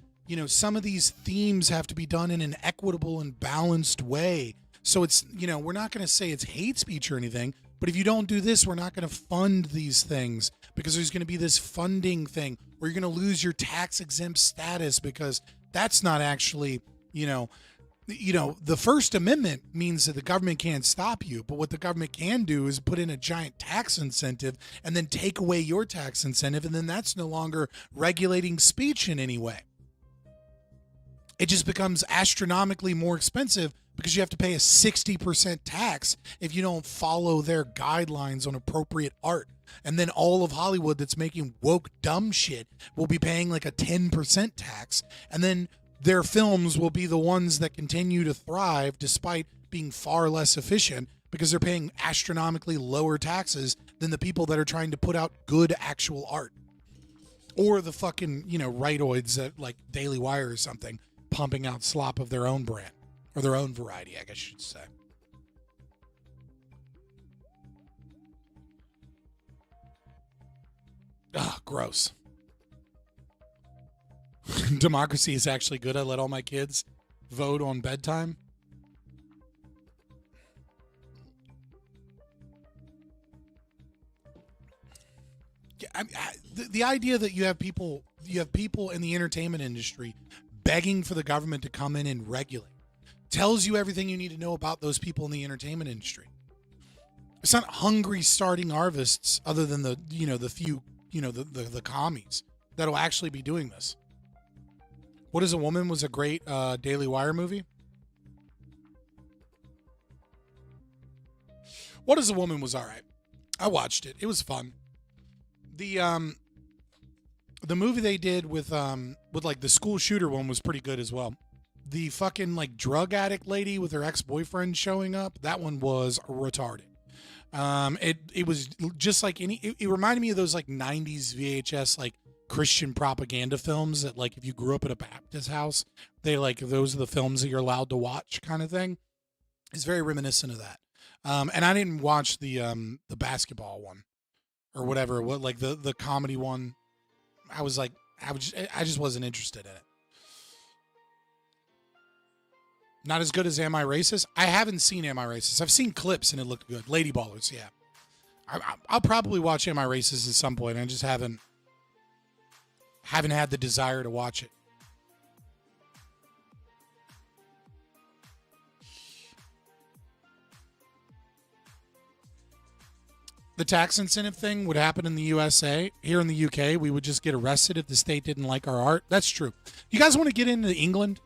some of these themes have to be done in an equitable and balanced way. So it's, we're not going to say it's hate speech or anything. But if you don't do this, we're not going to fund these things because there's going to be this funding thing where you're going to lose your tax exempt status because that's not actually, the First Amendment means that the government can't stop you. But what the government can do is put in a giant tax incentive and then take away your tax incentive. And then that's no longer regulating speech in any way. It just becomes astronomically more expensive because you have to pay a 60% tax if you don't follow their guidelines on appropriate art. And then all of Hollywood that's making woke dumb shit will be paying like a 10% tax. And then their films will be the ones that continue to thrive despite being far less efficient because they're paying astronomically lower taxes than the people that are trying to put out good actual art. Or the fucking, rightoids at like Daily Wire or something pumping out slop of their own brand, or their own variety, I guess you should say. Ugh, gross. Democracy is actually good. I let all my kids vote on bedtime. The idea that you have people in the entertainment industry begging for the government to come in and regulate tells you everything you need to know about those people in the entertainment industry. It's not hungry starting harvests, other than the few the commies that'll actually be doing this. What is a Woman was a great Daily Wire movie. What is a Woman was all right. I watched it. It was fun. The movie they did with like the school shooter one was pretty good as well. The fucking like drug addict lady with her ex-boyfriend showing up, that one was retarded. It was just like it reminded me of those like 90s VHS like Christian propaganda films that like if you grew up in a Baptist house, they like those are the films that you're allowed to watch kind of thing. It's very reminiscent of that. And I didn't watch the basketball one or whatever, what like the comedy one. I just wasn't interested in it. Not as good as Am I Racist? I haven't seen Am I Racist. I've seen clips and it looked good. Lady Ballers, yeah. I'll probably watch Am I Racist at some point. I just haven't had the desire to watch it. The tax incentive thing would happen in the USA. Here in the UK, we would just get arrested if the state didn't like our art. That's true. You guys want to get into England?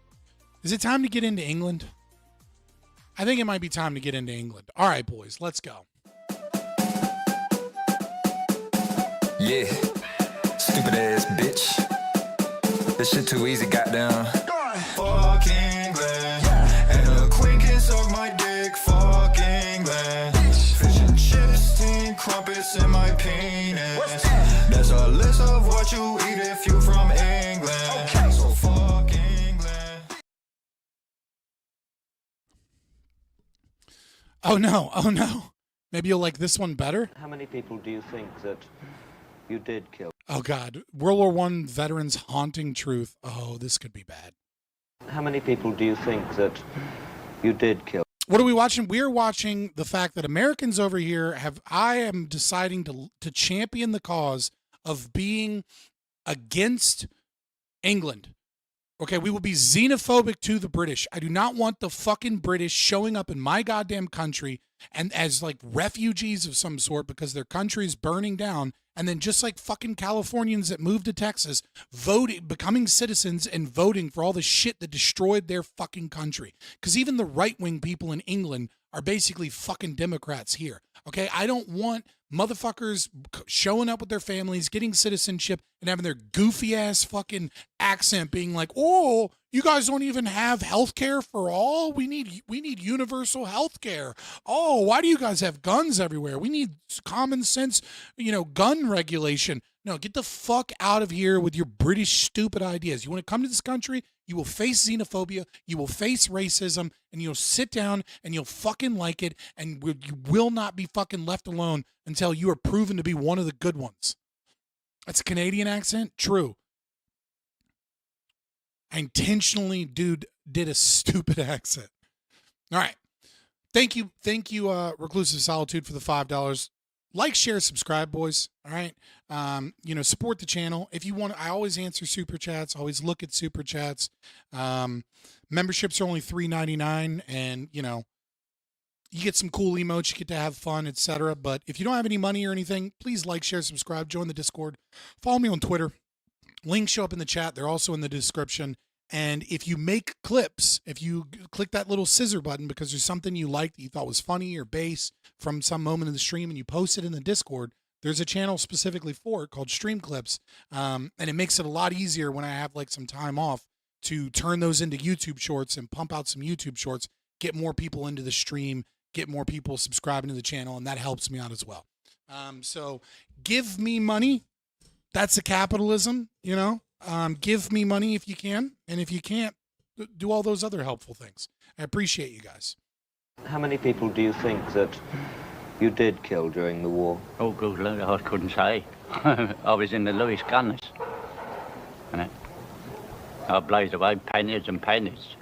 Is it time to get into England? I think it might be time to get into England. All right, boys, let's go. Yeah, stupid ass bitch. This shit too easy, goddamn. Fuck England, and a queen can suck my dick. Fuck England. Fish and chips, teen crumpets in my penis. There's a list of what you eat if you from England. So fuck England. Oh no. Maybe you'll like this one better. How many people do you think that you did kill? Oh God, World War I veterans haunting truth. Oh, this could be bad. How many people do you think that you did kill? What are we watching? We're watching the fact that Americans over here I am deciding to champion the cause of being against England. Okay, we will be xenophobic to the British. I do not want the fucking British showing up in my goddamn country and as like refugees of some sort because their country is burning down. And then just like fucking Californians that moved to Texas, becoming citizens and voting for all the shit that destroyed their fucking country. Because even the right-wing people in England are basically fucking Democrats here. Okay, I don't want motherfuckers showing up with their families, getting citizenship, and having their goofy-ass fucking accent being like, oh, you guys don't even have health care for all? We need universal health care. Oh, why do you guys have guns everywhere? We need common sense, gun regulation. No, get the fuck out of here with your British stupid ideas. You want to come to this country, you will face xenophobia, you will face racism, and you'll sit down and you'll fucking like it, and you will not be fucking left alone until you are proven to be one of the good ones. That's a Canadian accent? True. I intentionally, did a stupid accent. All right. Thank you, Reclusive Solitude, for the $5. Like, share, subscribe, boys. All right. Support the channel. If you want, I always answer super chats. Always look at super chats. Memberships are only $3.99, and you get some cool emotes. You get to have fun, etc. But if you don't have any money or anything, please like, share, subscribe, join the Discord, follow me on Twitter. Links show up in the chat. They're also in the description. And if you make clips, if you click that little scissor button because there's something you liked that you thought was funny or base from some moment in the stream and you post it in the Discord, there's a channel specifically for it called Stream Clips. And it makes it a lot easier when I have like some time off to turn those into YouTube shorts and pump out some YouTube shorts, get more people into the stream, get more people subscribing to the channel, and that helps me out as well. So give me money. That's a capitalism, Give me money if you can. And if you can't, do all those other helpful things. I appreciate you guys. How many people do you think that you did kill during the war? Oh, good Lord, I couldn't say. I was in the Lewis Gunners. And I blazed away pennies and pennies.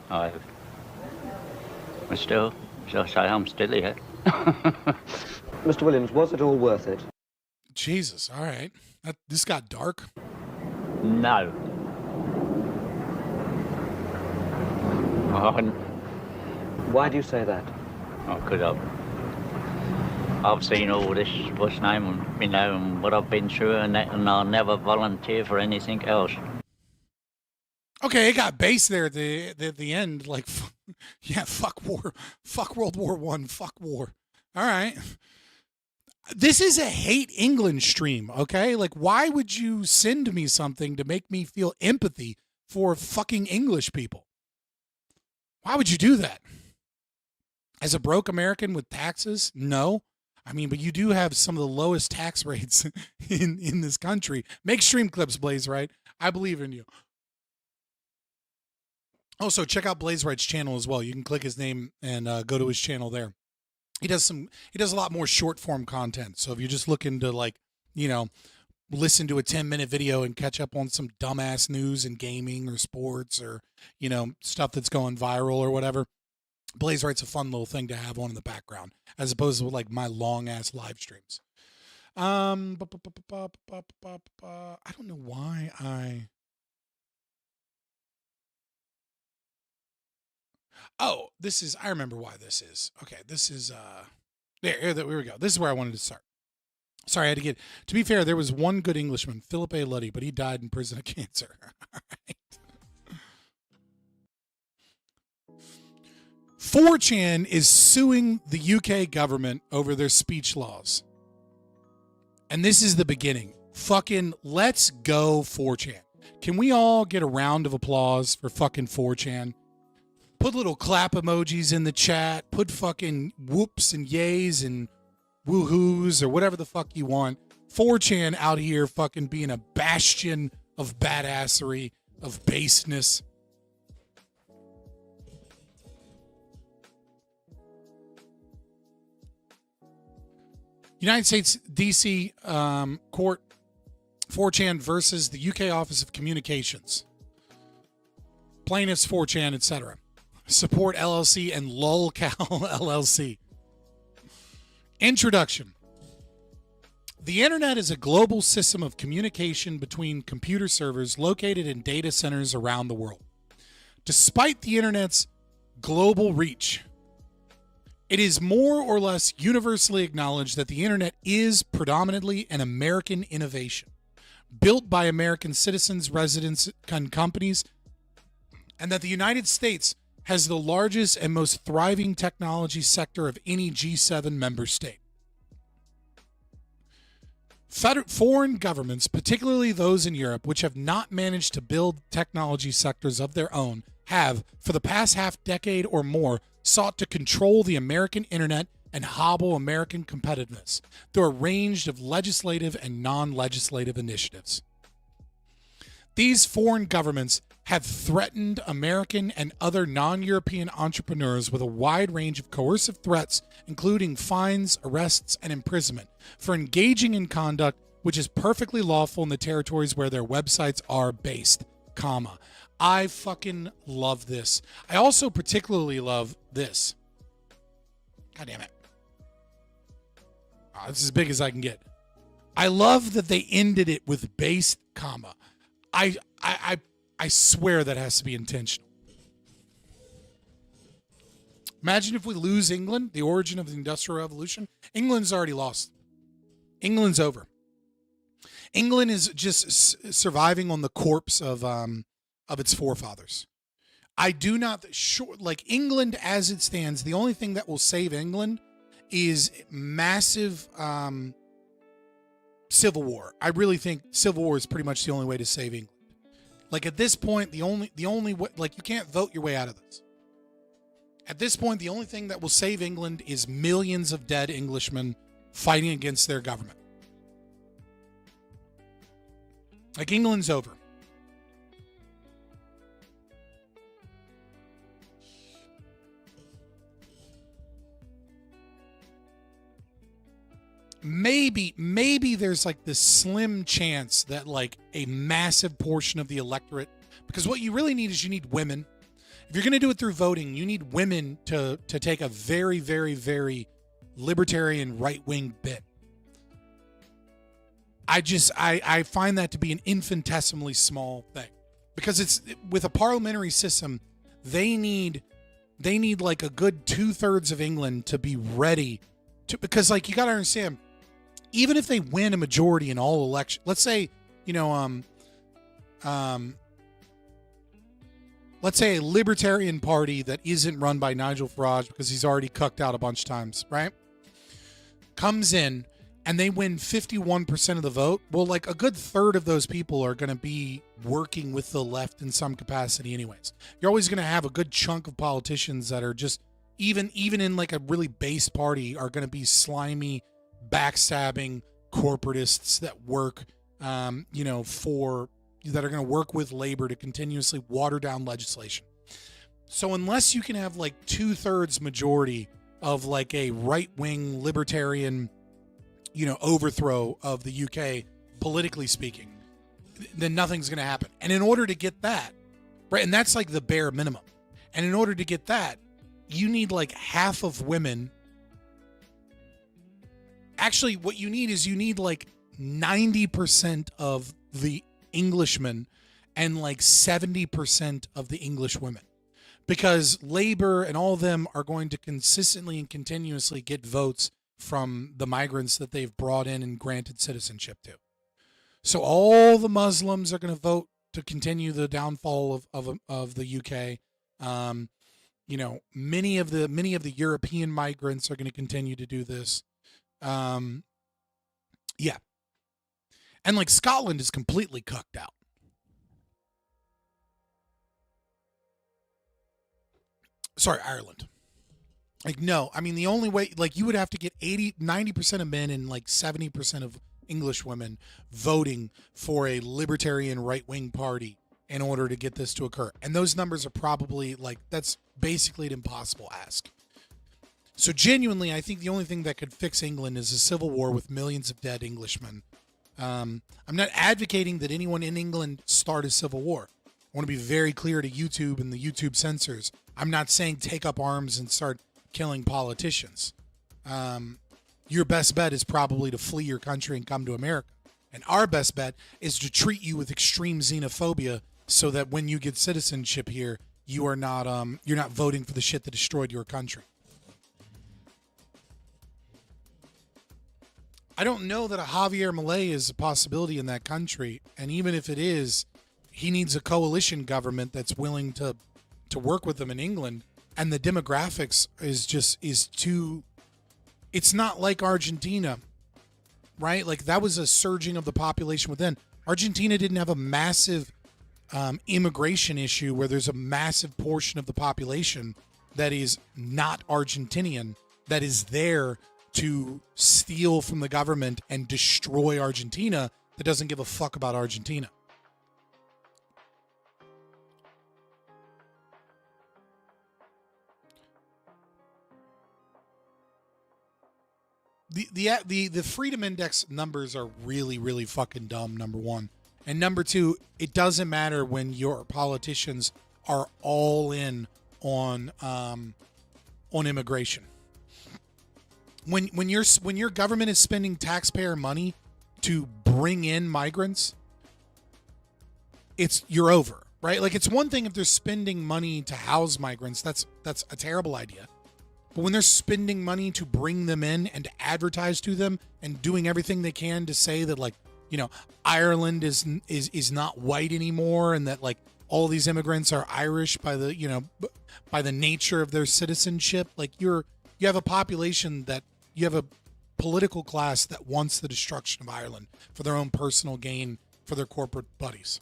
But still, as I say, I'm still here. Mr. Williams, was it all worth it? Jesus, all right. This got dark. No. Why do you say that? Oh, because I've seen all this, what's name, and what I've been through, and I'll never volunteer for anything else. Okay, it got base there at the end. Like, yeah, fuck war, fuck World War I, fuck war. All right. This is a hate England stream, okay? Like, why would you send me something to make me feel empathy for fucking English people? Why would you do that? As a broke American with taxes? No. I mean, but you do have some of the lowest tax rates in this country. Make stream clips, Blaze Right. I believe in you. Also, check out Blaze Right's channel as well. You can click his name and go to his channel there. He does a lot more short form content. So if you're just looking to, like, listen to a 10-minute video and catch up on some dumbass news and gaming or sports or, stuff that's going viral or whatever, Blaze Right's a fun little thing to have on in the background, as opposed to like my long ass live streams. I don't know why I remember why this is. Okay, this is here we go. This is where I wanted to start. Sorry, I had to be fair, there was one good Englishman, Philip A. Luddy, but he died in prison of cancer. All right. 4chan is suing the UK government over their speech laws. And this is the beginning. Fucking let's go 4chan. Can we all get a round of applause for fucking 4chan? Put little clap emojis in the chat. Put fucking whoops and yays and woohoos or whatever the fuck you want. 4chan out here fucking being a bastion of badassery, of baseness. United States D.C. Court, 4chan versus the UK Office of Communications. Plaintiffs, 4chan, etc. Support LLC and LOLCAL LLC. Introduction. The internet is a global system of communication between computer servers located in data centers around the world. Despite the internet's global reach, it is more or less universally acknowledged that the internet is predominantly an American innovation, built by American citizens, residents, and companies, and that the United States has the largest and most thriving technology sector of any G7 member state. Foreign governments, particularly those in Europe, which have not managed to build technology sectors of their own, have, for the past half decade or more, sought to control the American internet and hobble American competitiveness through a range of legislative and non-legislative initiatives. These foreign governments have threatened American and other non-European entrepreneurs with a wide range of coercive threats, including fines, arrests, and imprisonment, for engaging in conduct which is perfectly lawful in the territories where their websites are based, comma. I fucking love this. I also particularly love this. God damn it. Oh, this is as big as I can get. I love that they ended it with based, comma. I swear that has to be intentional. Imagine if we lose England, the origin of the Industrial Revolution. England's already lost. England's over. England is just surviving on the corpse of its forefathers. I do not like England as it stands. The only thing that will save England is massive civil war. I really think civil war is pretty much the only way to save England. Like at this point, the only way, like you can't vote your way out of this. At this point, the only thing that will save England is millions of dead Englishmen fighting against their government. Like England's over. maybe there's like this slim chance that like a massive portion of the electorate, because what you really need is you need women. If you're going to do it through voting, you need women to take a very, very, very libertarian right-wing bit. I find that to be an infinitesimally small thing, because it's with a parliamentary system, they need like a good 2/3 of England to be ready to, because like you got to understand, even if they win a majority in all elections, let's say, let's say a libertarian party that isn't run by Nigel Farage because he's already cucked out a bunch of times, right? Comes in and they win 51% of the vote. Well, like a good third of those people are going to be working with the left in some capacity anyways. You're always going to have a good chunk of politicians that are just, even in like a really base party, are going to be slimy, backstabbing corporatists that work, that are going to work with labor to continuously water down legislation. So unless you can have like 2/3 majority of like a right-wing libertarian, overthrow of the UK, politically speaking, then nothing's going to happen. And in order to get that, right, and that's like the bare minimum. And in order to get that, you need like half of women. Actually, what you need is like 90% of the Englishmen and like 70% of the English women, because labor and all of them are going to consistently and continuously get votes from the migrants that they've brought in and granted citizenship to. So all the Muslims are going to vote to continue the downfall of the UK. Many of the European migrants are going to continue to do this. Yeah. And like Scotland is completely cucked out. Sorry, Ireland. Like, no, I mean, the only way, like, you would have to get 90% of men and like 70% of English women voting for a libertarian right-wing party in order to get this to occur. And those numbers are probably like, that's basically an impossible ask. So genuinely, I think the only thing that could fix England is a civil war with millions of dead Englishmen. I'm not advocating that anyone in England start a civil war. I want to be very clear to YouTube and the YouTube censors. I'm not saying take up arms and start killing politicians. Your best bet is probably to flee your country and come to America. And our best bet is to treat you with extreme xenophobia so that when you get citizenship here, you are not you're not voting for the shit that destroyed your country. I don't know that a Javier Milei is a possibility in that country. And even if it is, he needs a coalition government that's willing to work with them in England. And the demographics is too, it's not like Argentina, right? Like that was a surging of the population within. Argentina didn't have a massive immigration issue where there's a massive portion of the population that is not Argentinian, that is there to steal from the government and destroy Argentina, that doesn't give a fuck about Argentina. The freedom index numbers are really, really fucking dumb, number one. And number two, it doesn't matter when your politicians are all in on immigration. When your government is spending taxpayer money to bring in migrants, you're over, right? Like, it's one thing if they're spending money to house migrants, that's a terrible idea. But when they're spending money to bring them in and to advertise to them and doing everything they can to say that, like, Ireland is not white anymore, and that like all these immigrants are Irish by the nature of their citizenship, like you have a population that you have a political class that wants the destruction of Ireland for their own personal gain, for their corporate buddies.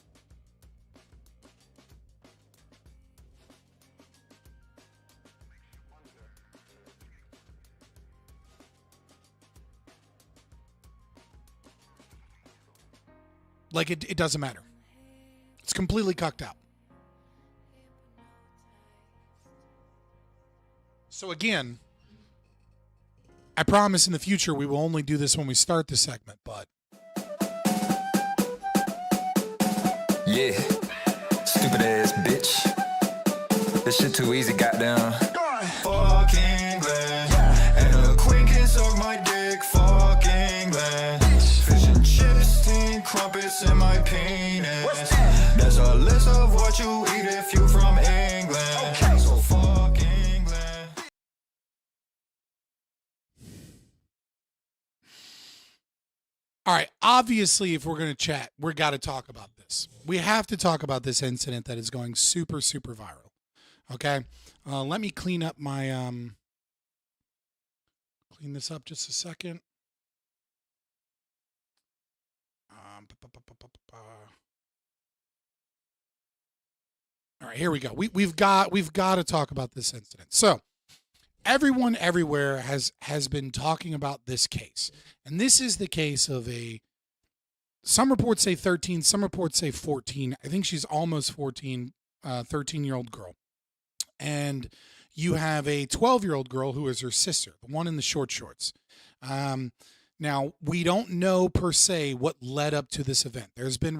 Like, it doesn't matter. It's completely cucked out. So again, I promise in the future we will only do this when we start the segment, but. Yeah, stupid ass bitch. This shit too easy, goddamn. Fuck England, and the queen can suck my dick. Fuck England, fish and chips, teen crumpets in my penis. That's a list of what you eat if you from England. So fuck England. All right, obviously, if we're going to chat, we got to talk about this. We have to talk about this incident that is going super, super viral. Okay? Let me clean up my, clean this up just a second. All right, here we go. We've got to talk about this incident. So, everyone everywhere has been talking about this case. And this is the case of some reports say 13, some reports say 14. I think she's almost 14, 13-year-old girl. And you have a 12-year-old girl who is her sister, the one in the short shorts. Now, we don't know per se what led up to this event. There's been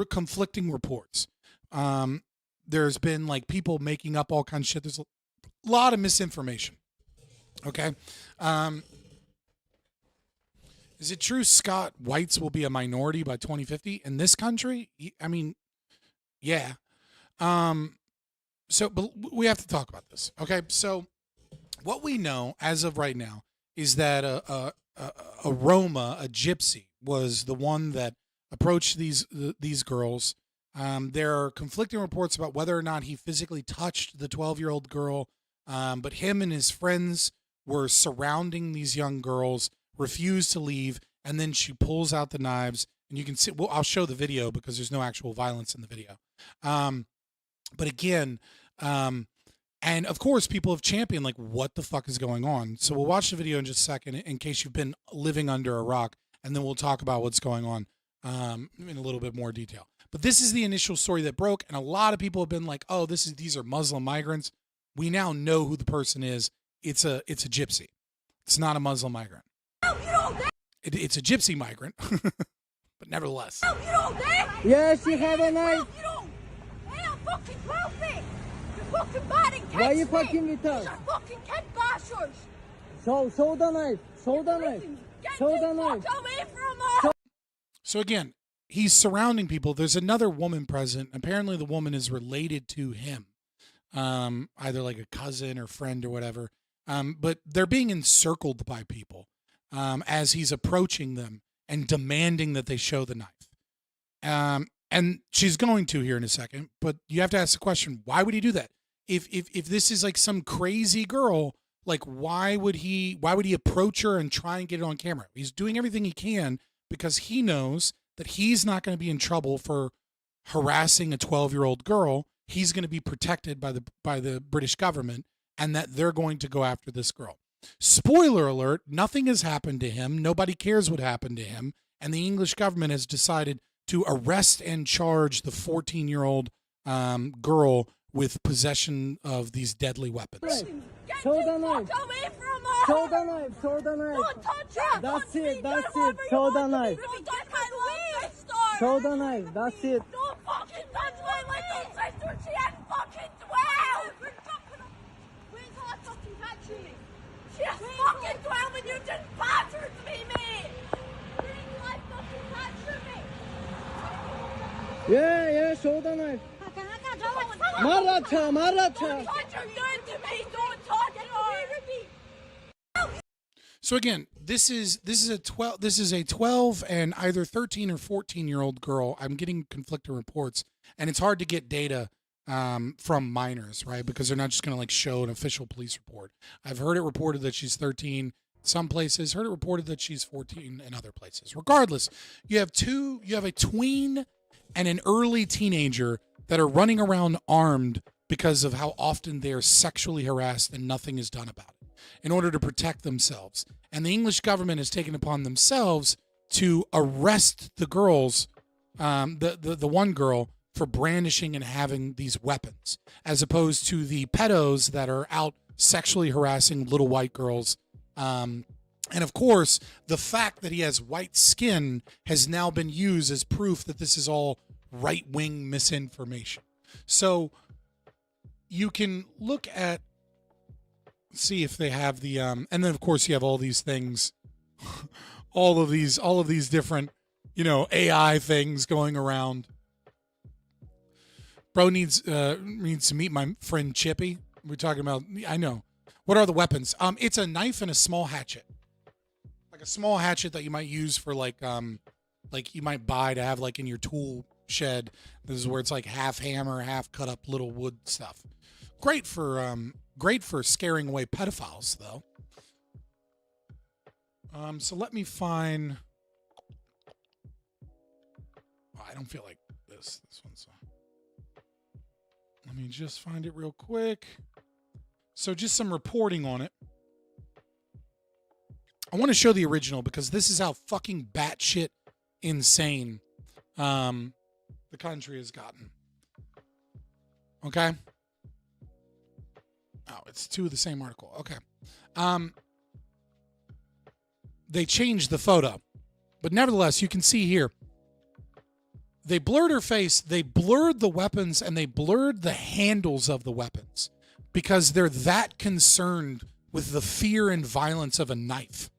conflicting reports. There's been like people making up all kinds of shit. There's a lot of misinformation. Okay. Is it true Scott whites will be a minority by 2050 in this country? I mean, yeah. So, but we have to talk about this. Okay. So what we know as of right now is that a Roma, a gypsy, was the one that approached these girls. There are conflicting reports about whether or not he physically touched the 12-year-old girl, but him and his friends were surrounding these young girls, refused to leave, and then she pulls out the knives, and you can see, well, I'll show the video because there's no actual violence in the video. But again, and of course, people have championed, like, what the fuck is going on? So we'll watch the video in just a second in case you've been living under a rock, and then we'll talk about what's going on in a little bit more detail. But this is the initial story that broke, and a lot of people have been like, oh, these are Muslim migrants. We now know who the person is. It's a gypsy. It's not a Muslim migrant. It's a gypsy migrant, but nevertheless. Yes, you have a knife. Hey, I'm fucking 12 feet. You're fucking bad and Why are you fucking with us? You're fucking kid bashers. Show the knife. Show the knife. Show the knife. Away from us. So again, he's surrounding people. There's another woman present. Apparently the woman is related to him, either like a cousin or friend or whatever. But they're being encircled by people as he's approaching them and demanding that they show the knife. And she's going to here in a second, but you have to ask the question, why would he do that? If this is like some crazy girl, like why would he approach her and try and get it on camera? He's doing everything he can because he knows that he's not going to be in trouble for harassing a 12-year-old girl. He's going to be protected by the British government, and that they're going to go after this girl. Spoiler alert, nothing has happened to him. Nobody cares what happened to him. And the English government has decided to arrest and charge the 14-year-old girl with possession of these deadly weapons. Show the knife. Away from us. Show the knife. Show the knife. Don't touch her. That's it. That's it. Show the knife. Show the knife. That's it. Don't fucking touch my little sister. She ain't fucking 12. Where's her fucking touching me? She's fucking 12 and you just battered me, mate. Where's her fucking touching me? Yeah, show the knife. Maratha. Don't touch her, doing to me. Don't touch her. So again, this is a 12 and either 13 or 14-year-old girl. I'm getting conflicting reports, and it's hard to get data from minors, right? Because they're not just going to like show an official police report. I've heard it reported that she's 13 some places, heard it reported that she's 14 in other places. Regardless, you have a tween and an early teenager that are running around armed because of how often they are sexually harassed and nothing is done about it in order to protect themselves. And the English government has taken upon themselves to arrest the girls, the one girl, for brandishing and having these weapons, as opposed to the pedos that are out sexually harassing little white girls And of course, the fact that he has white skin has now been used as proof that this is all right-wing misinformation. So you can look at, see if they have the, and then of course you have all these things, all of these different, AI things going around. Bro needs to meet my friend Chippy. We're talking about, I know. What are the weapons? It's a knife and a small hatchet. Like a small hatchet that you might use for like you might buy to have like in your tool shed. This is where it's like half hammer, half cut up little wood stuff. Great for scaring away pedophiles though. So let me find. Oh, I don't feel like this. This one's. Let me just find it real quick. So just some reporting on it. I want to show the original because this is how fucking batshit insane the country has gotten. Okay? Oh, it's two of the same article. Okay. They changed the photo. But nevertheless, you can see here, they blurred her face, they blurred the weapons, and they blurred the handles of the weapons because they're that concerned with the fear and violence of a knife.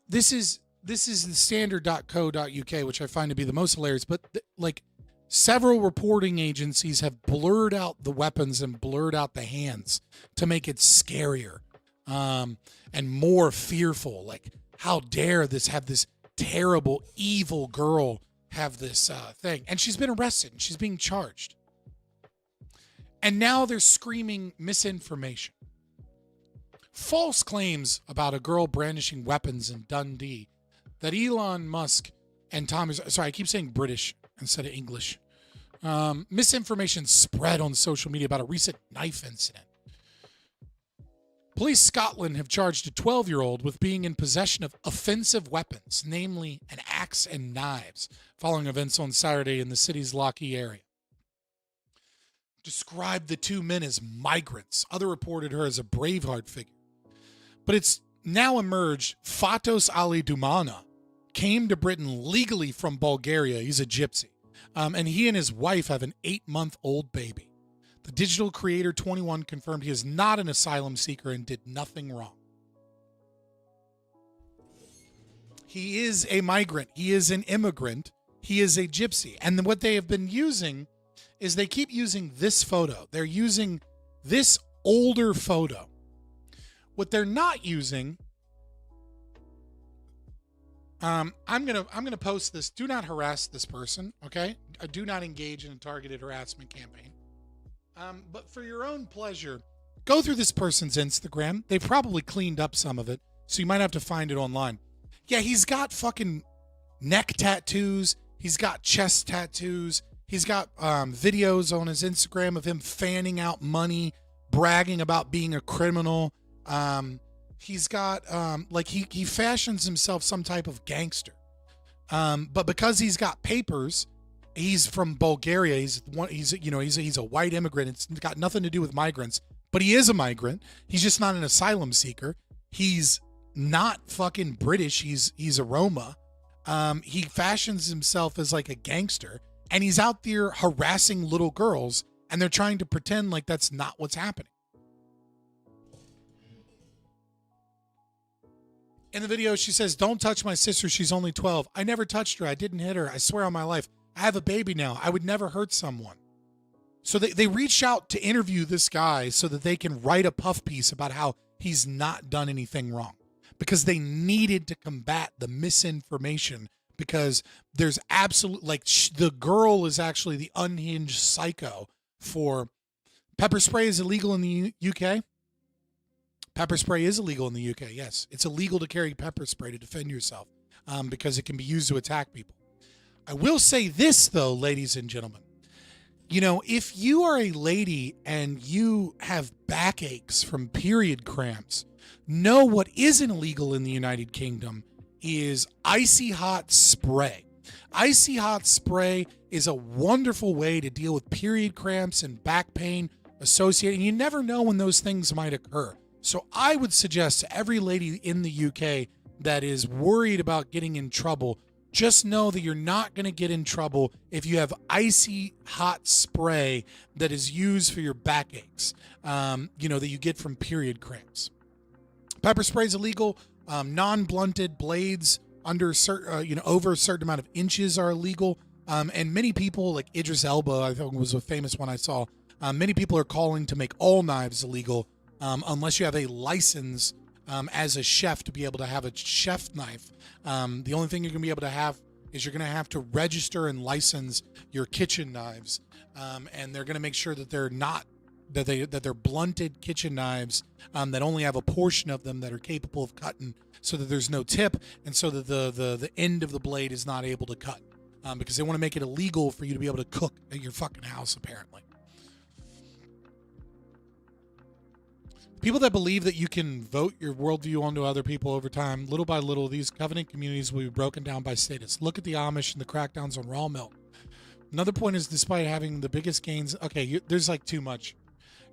This is the standard.co.uk, which I find to be the most hilarious, but several reporting agencies have blurred out the weapons and blurred out the hands to make it scarier and more fearful. Like, how dare this have this terrible, evil girl have this thing? And she's been arrested and she's being charged. And now they're screaming misinformation. False claims about a girl brandishing weapons in Dundee that Elon Musk and I keep saying British instead of English. Misinformation spread on social media about a recent knife incident. Police Scotland have charged a 12-year-old with being in possession of offensive weapons, namely an axe and knives, following events on Saturday in the city's Lockheed area. Described the two men as migrants. Other reported her as a Braveheart figure. But it's now emerged Fatos Ali Dumana came to Britain legally from Bulgaria. He's a gypsy. And he and his wife have an 8-month-old baby. The digital creator, 21, confirmed he is not an asylum seeker and did nothing wrong. He is a migrant. He is an immigrant. He is a gypsy. And what they have been using is they keep using this photo. They're using this older photo. What they're not using, I'm gonna post this. Do not harass this person, okay? Do not engage in a targeted harassment campaign. But for your own pleasure, go through this person's Instagram. They've probably cleaned up some of it, so you might have to find it online. Yeah, he's got fucking neck tattoos. He's got chest tattoos. He's got videos on his Instagram of him fanning out money, bragging about being a criminal. He's got he fashions himself some type of gangster. But because he's got papers, he's from Bulgaria. He's a white immigrant. It's got nothing to do with migrants, but he is a migrant. He's just not an asylum seeker. He's not fucking British. He's a Roma. He fashions himself as like a gangster, and he's out there harassing little girls, and they're trying to pretend like that's not what's happening. In the video, she says, "Don't touch my sister. She's only 12. I never touched her. I didn't hit her. I swear on my life. I have a baby now. I would never hurt someone." So they reach out to interview this guy so that they can write a puff piece about how he's not done anything wrong, because they needed to combat the misinformation, because there's the girl is actually the unhinged psycho. For pepper spray is illegal in the UK. Pepper spray is illegal in the UK, yes. It's illegal to carry pepper spray to defend yourself because it can be used to attack people. I will say this, though, ladies and gentlemen. If you are a lady and you have backaches from period cramps, know what isn't illegal in the United Kingdom is icy hot spray. Icy hot spray is a wonderful way to deal with period cramps and back pain associated. You never know when those things might occur. So I would suggest to every lady in the UK that is worried about getting in trouble, just know that you're not going to get in trouble if you have icy hot spray that is used for your backaches, that you get from period cramps. Pepper spray is illegal. Non-blunted blades over a certain amount of inches are illegal. And many people, like Idris Elba, I think was a famous one I saw. Many people are calling to make all knives illegal unless you have a license as a chef to be able to have a chef knife. The only thing you're going to be able to have is you're going to have to register and license your kitchen knives. And they're going to make sure that they're not that they're blunted kitchen knives that only have a portion of them that are capable of cutting, so that there's no tip, and so that the end of the blade is not able to cut, because they want to make it illegal for you to be able to cook at your fucking house, apparently. People that believe that you can vote your worldview onto other people over time, little by little, these covenant communities will be broken down by status. Look at the Amish and the crackdowns on raw milk. Another point is, despite having the biggest gains, there's like too much.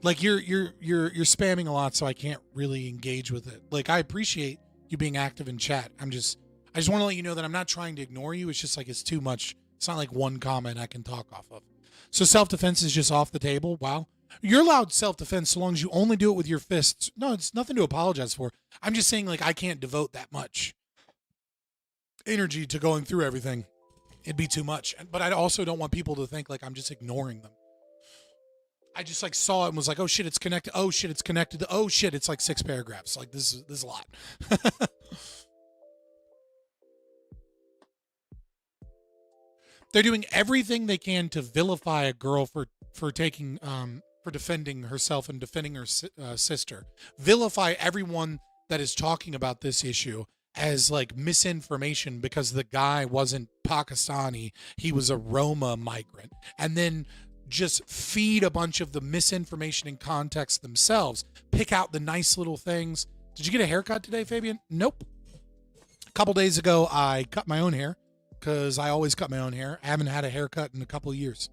Like you're spamming a lot, so I can't really engage with it. Like, I appreciate you being active in chat. I just want to let you know that I'm not trying to ignore you. It's just like it's too much. It's not like one comment I can talk off of. So self-defense is just off the table. Wow. You're allowed self-defense so long as you only do it with your fists. No, it's nothing to apologize for. I'm just saying, like, I can't devote that much energy to going through everything. It'd be too much. But I also don't want people to think like I'm just ignoring them. I just like saw it and was like, oh shit, it's connected. Oh shit, it's connected. Oh shit, it's like 6 paragraphs. Like this is a lot. They're doing everything they can to vilify a girl for taking for defending herself and defending her sister. Vilify everyone that is talking about this issue as like misinformation because the guy wasn't Pakistani, he was a Roma migrant, and then just feed a bunch of the misinformation in context themselves. Pick out the nice little things. Did you get a haircut today, Fabian? Nope. A couple days ago, I cut my own hair because I always cut my own hair. I haven't had a haircut in a couple of years.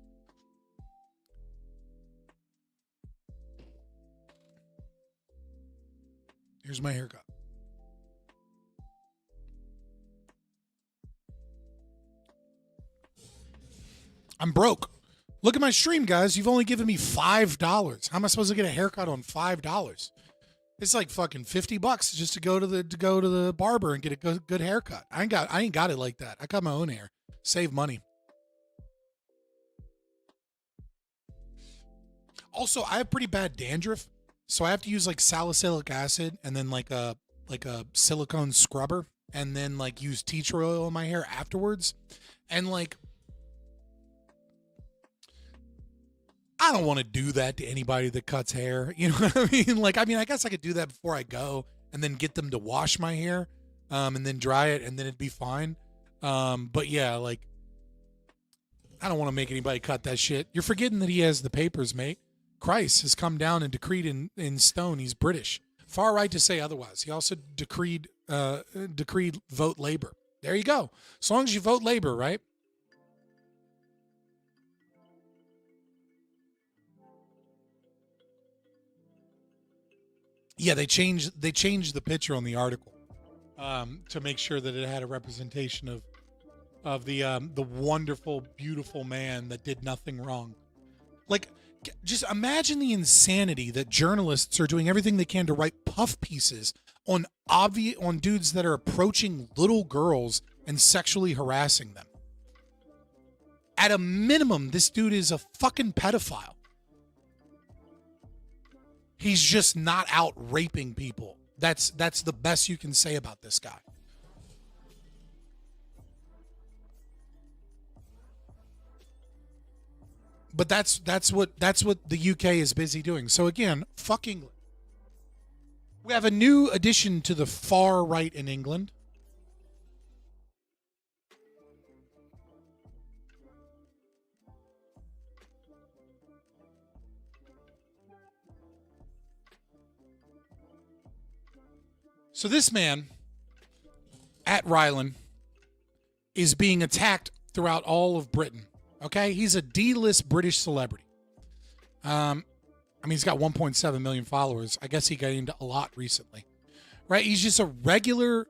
Here's my haircut. I'm broke. Look at my stream, guys. You've only given me $5. How am I supposed to get a haircut on $5? It's like fucking $50 just to go to the barber and get a good haircut. I ain't got it like that. I cut my own hair. Save money. Also, I have pretty bad dandruff, so I have to use like salicylic acid and then like a silicone scrubber, and then like use tea tree oil in my hair afterwards. And like, I don't want to do that to anybody that cuts hair. You know what I mean? Like, I guess I could do that before I go and then get them to wash my hair, and then dry it, and then it'd be fine. But yeah, like, I don't want to make anybody cut that shit. You're forgetting that he has the papers, mate. Christ has come down and decreed in stone he's British. Far right to say otherwise. He also decreed vote labor. There you go. As long as you vote labor, right? Yeah, they changed the picture on the article to make sure that it had a representation of the wonderful, beautiful man that did nothing wrong. Like, just imagine the insanity that journalists are doing everything they can to write puff pieces on dudes that are approaching little girls and sexually harassing them. At a minimum, this dude is a fucking pedophile. He's just not out raping people. That's the best you can say about this guy. But that's what the UK is busy doing. So again, fuck England. We have a new addition to the far right in England. So this man, at Rylan, is being attacked throughout all of Britain. Okay, he's a D-list British celebrity. I mean, he's got 1.7 million followers. I guess he gained a lot recently, right? He's just a regular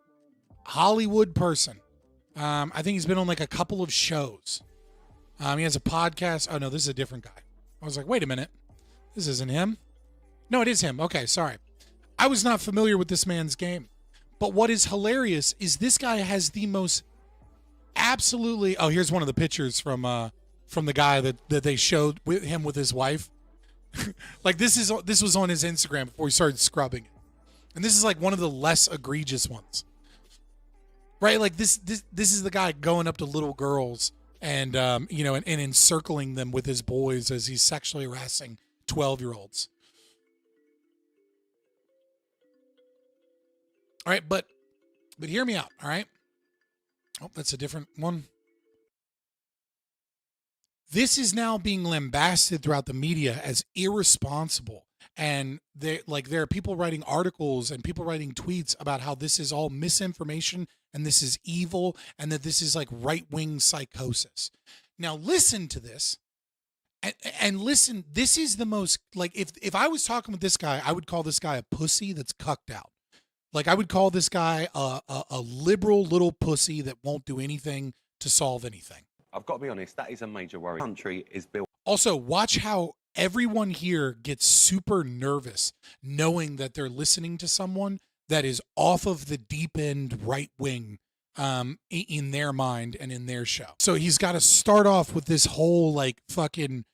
Hollywood person. I think he's been on like a couple of shows. He has a podcast. Oh no, this is a different guy. I was like, wait a minute, this isn't him. No, it is him. Okay, sorry. I was not familiar with this man's game. But what is hilarious is this guy has the most absolutely. Oh, here's one of the pictures from the guy that they showed with him with his wife. Like this was on his Instagram before he started scrubbing it, and this is like one of the less egregious ones, right? Like this is the guy going up to little girls and and encircling them with his boys as he's sexually harassing 12-year-olds. All right, but hear me out, all right? Oh, that's a different one. This is now being lambasted throughout the media as irresponsible. And there are people writing articles and people writing tweets about how this is all misinformation and this is evil and that this is like right-wing psychosis. Now listen to this and listen, this is the most, like if I was talking with this guy, I would call this guy a pussy that's cucked out. Like I would call this guy a liberal little pussy that won't do anything to solve anything. I've got to be honest, that is a major worry. The country is built. Also, watch how everyone here gets super nervous knowing that they're listening to someone that is off of the deep end right wing in their mind and in their show. So he's got to start off with this whole like fucking,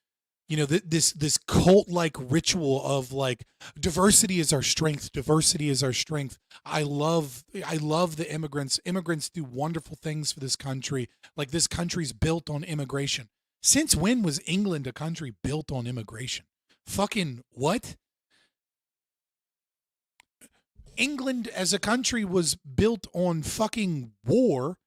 this cult-like ritual of like diversity is our strength. Diversity is our strength. I love the immigrants. Immigrants do wonderful things for this country. Like this country's built on immigration. Since when was England a country built on immigration? Fucking what? England as a country was built on fucking war,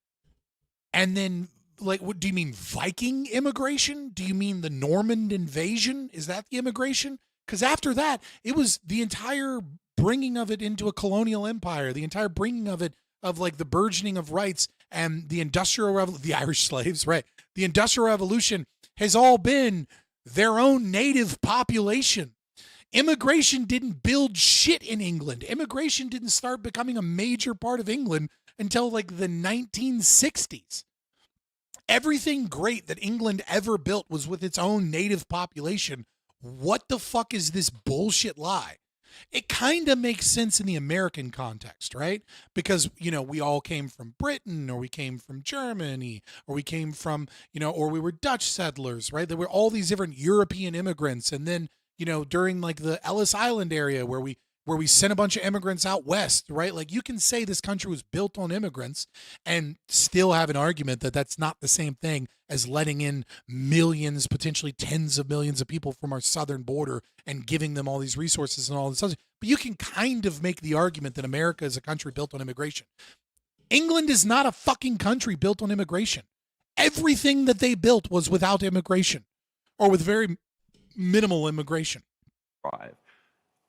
and then like, what do you mean, Viking immigration? Do you mean the Norman invasion? Is that the immigration? Because after that, it was the entire bringing of it into a colonial empire, the entire bringing of it, of like the burgeoning of rights and the Industrial Revolution, the Irish slaves, right? The Industrial Revolution has all been their own native population. Immigration didn't build shit in England. Immigration didn't start becoming a major part of England until like the 1960s. Everything great that England ever built was with its own native population. What the fuck is this bullshit lie? It kind of makes sense in the American context, right? Because, we all came from Britain, or we came from Germany, or we came from, or we were Dutch settlers, right? There were all these different European immigrants. And then, during like the Ellis Island area where we sent a bunch of immigrants out west, right? Like you can say this country was built on immigrants and still have an argument that that's not the same thing as letting in millions, potentially tens of millions of people from our southern border and giving them all these resources and all this stuff. But you can kind of make the argument that America is a country built on immigration. England is not a fucking country built on immigration. Everything that they built was without immigration or with very minimal immigration. Right.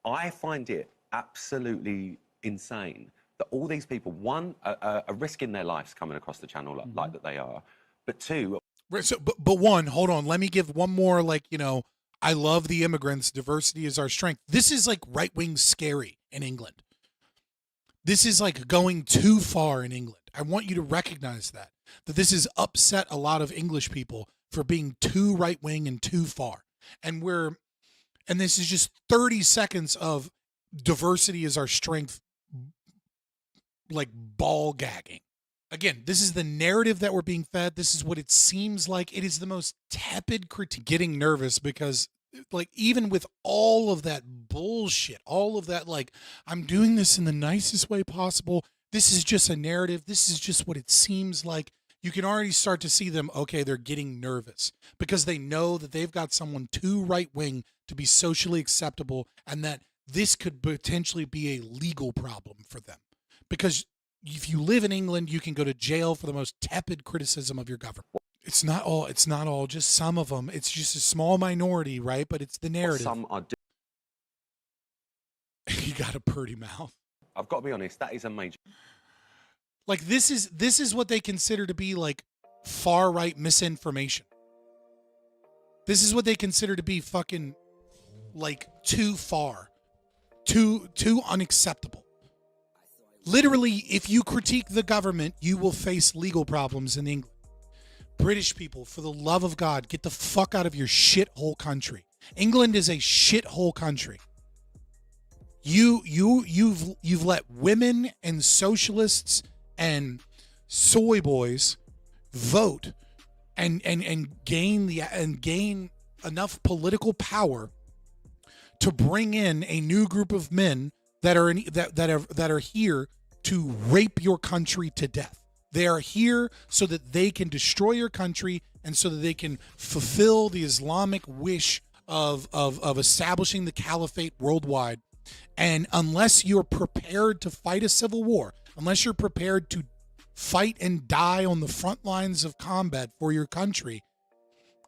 I find it absolutely insane that all these people, one, are risking their lives coming across the channel like that they are, but two... So, but one, hold on, let me give one more, I love the immigrants, diversity is our strength. This is like right-wing scary in England. This is like going too far in England. I want you to recognize that this has upset a lot of English people for being too right-wing and too far. And this is just 30 seconds of diversity is our strength, like ball gagging. Again, this is the narrative that we're being fed. This is what it seems like. It is the most tepid critique. Getting nervous because, like, even with all of that bullshit, all of that, like, I'm doing this in the nicest way possible. This is just a narrative. This is just what it seems like. You can already start to see them, okay, they're getting nervous because they know that they've got someone too right-wing to be socially acceptable and that this could potentially be a legal problem for them. Because if you live in England, you can go to jail for the most tepid criticism of your government. It's not all, just some of them. It's just a small minority, right? But it's the narrative. Some are... You got a pretty mouth. I've got to be honest, that is a major... Like this is what they consider to be like far right misinformation. This is what they consider to be fucking like too far, too unacceptable. Literally, if you critique the government, you will face legal problems in England. British people, for the love of God, get the fuck out of your shithole country. England is a shithole country. You've let women and socialists and soy boys vote and gain enough political power to bring in a new group of men that are here to rape your country to death. They are here so that they can destroy your country and so that they can fulfill the Islamic wish of establishing the caliphate worldwide. And unless you're prepared to fight a civil war, unless you're prepared to fight and die on the front lines of combat for your country,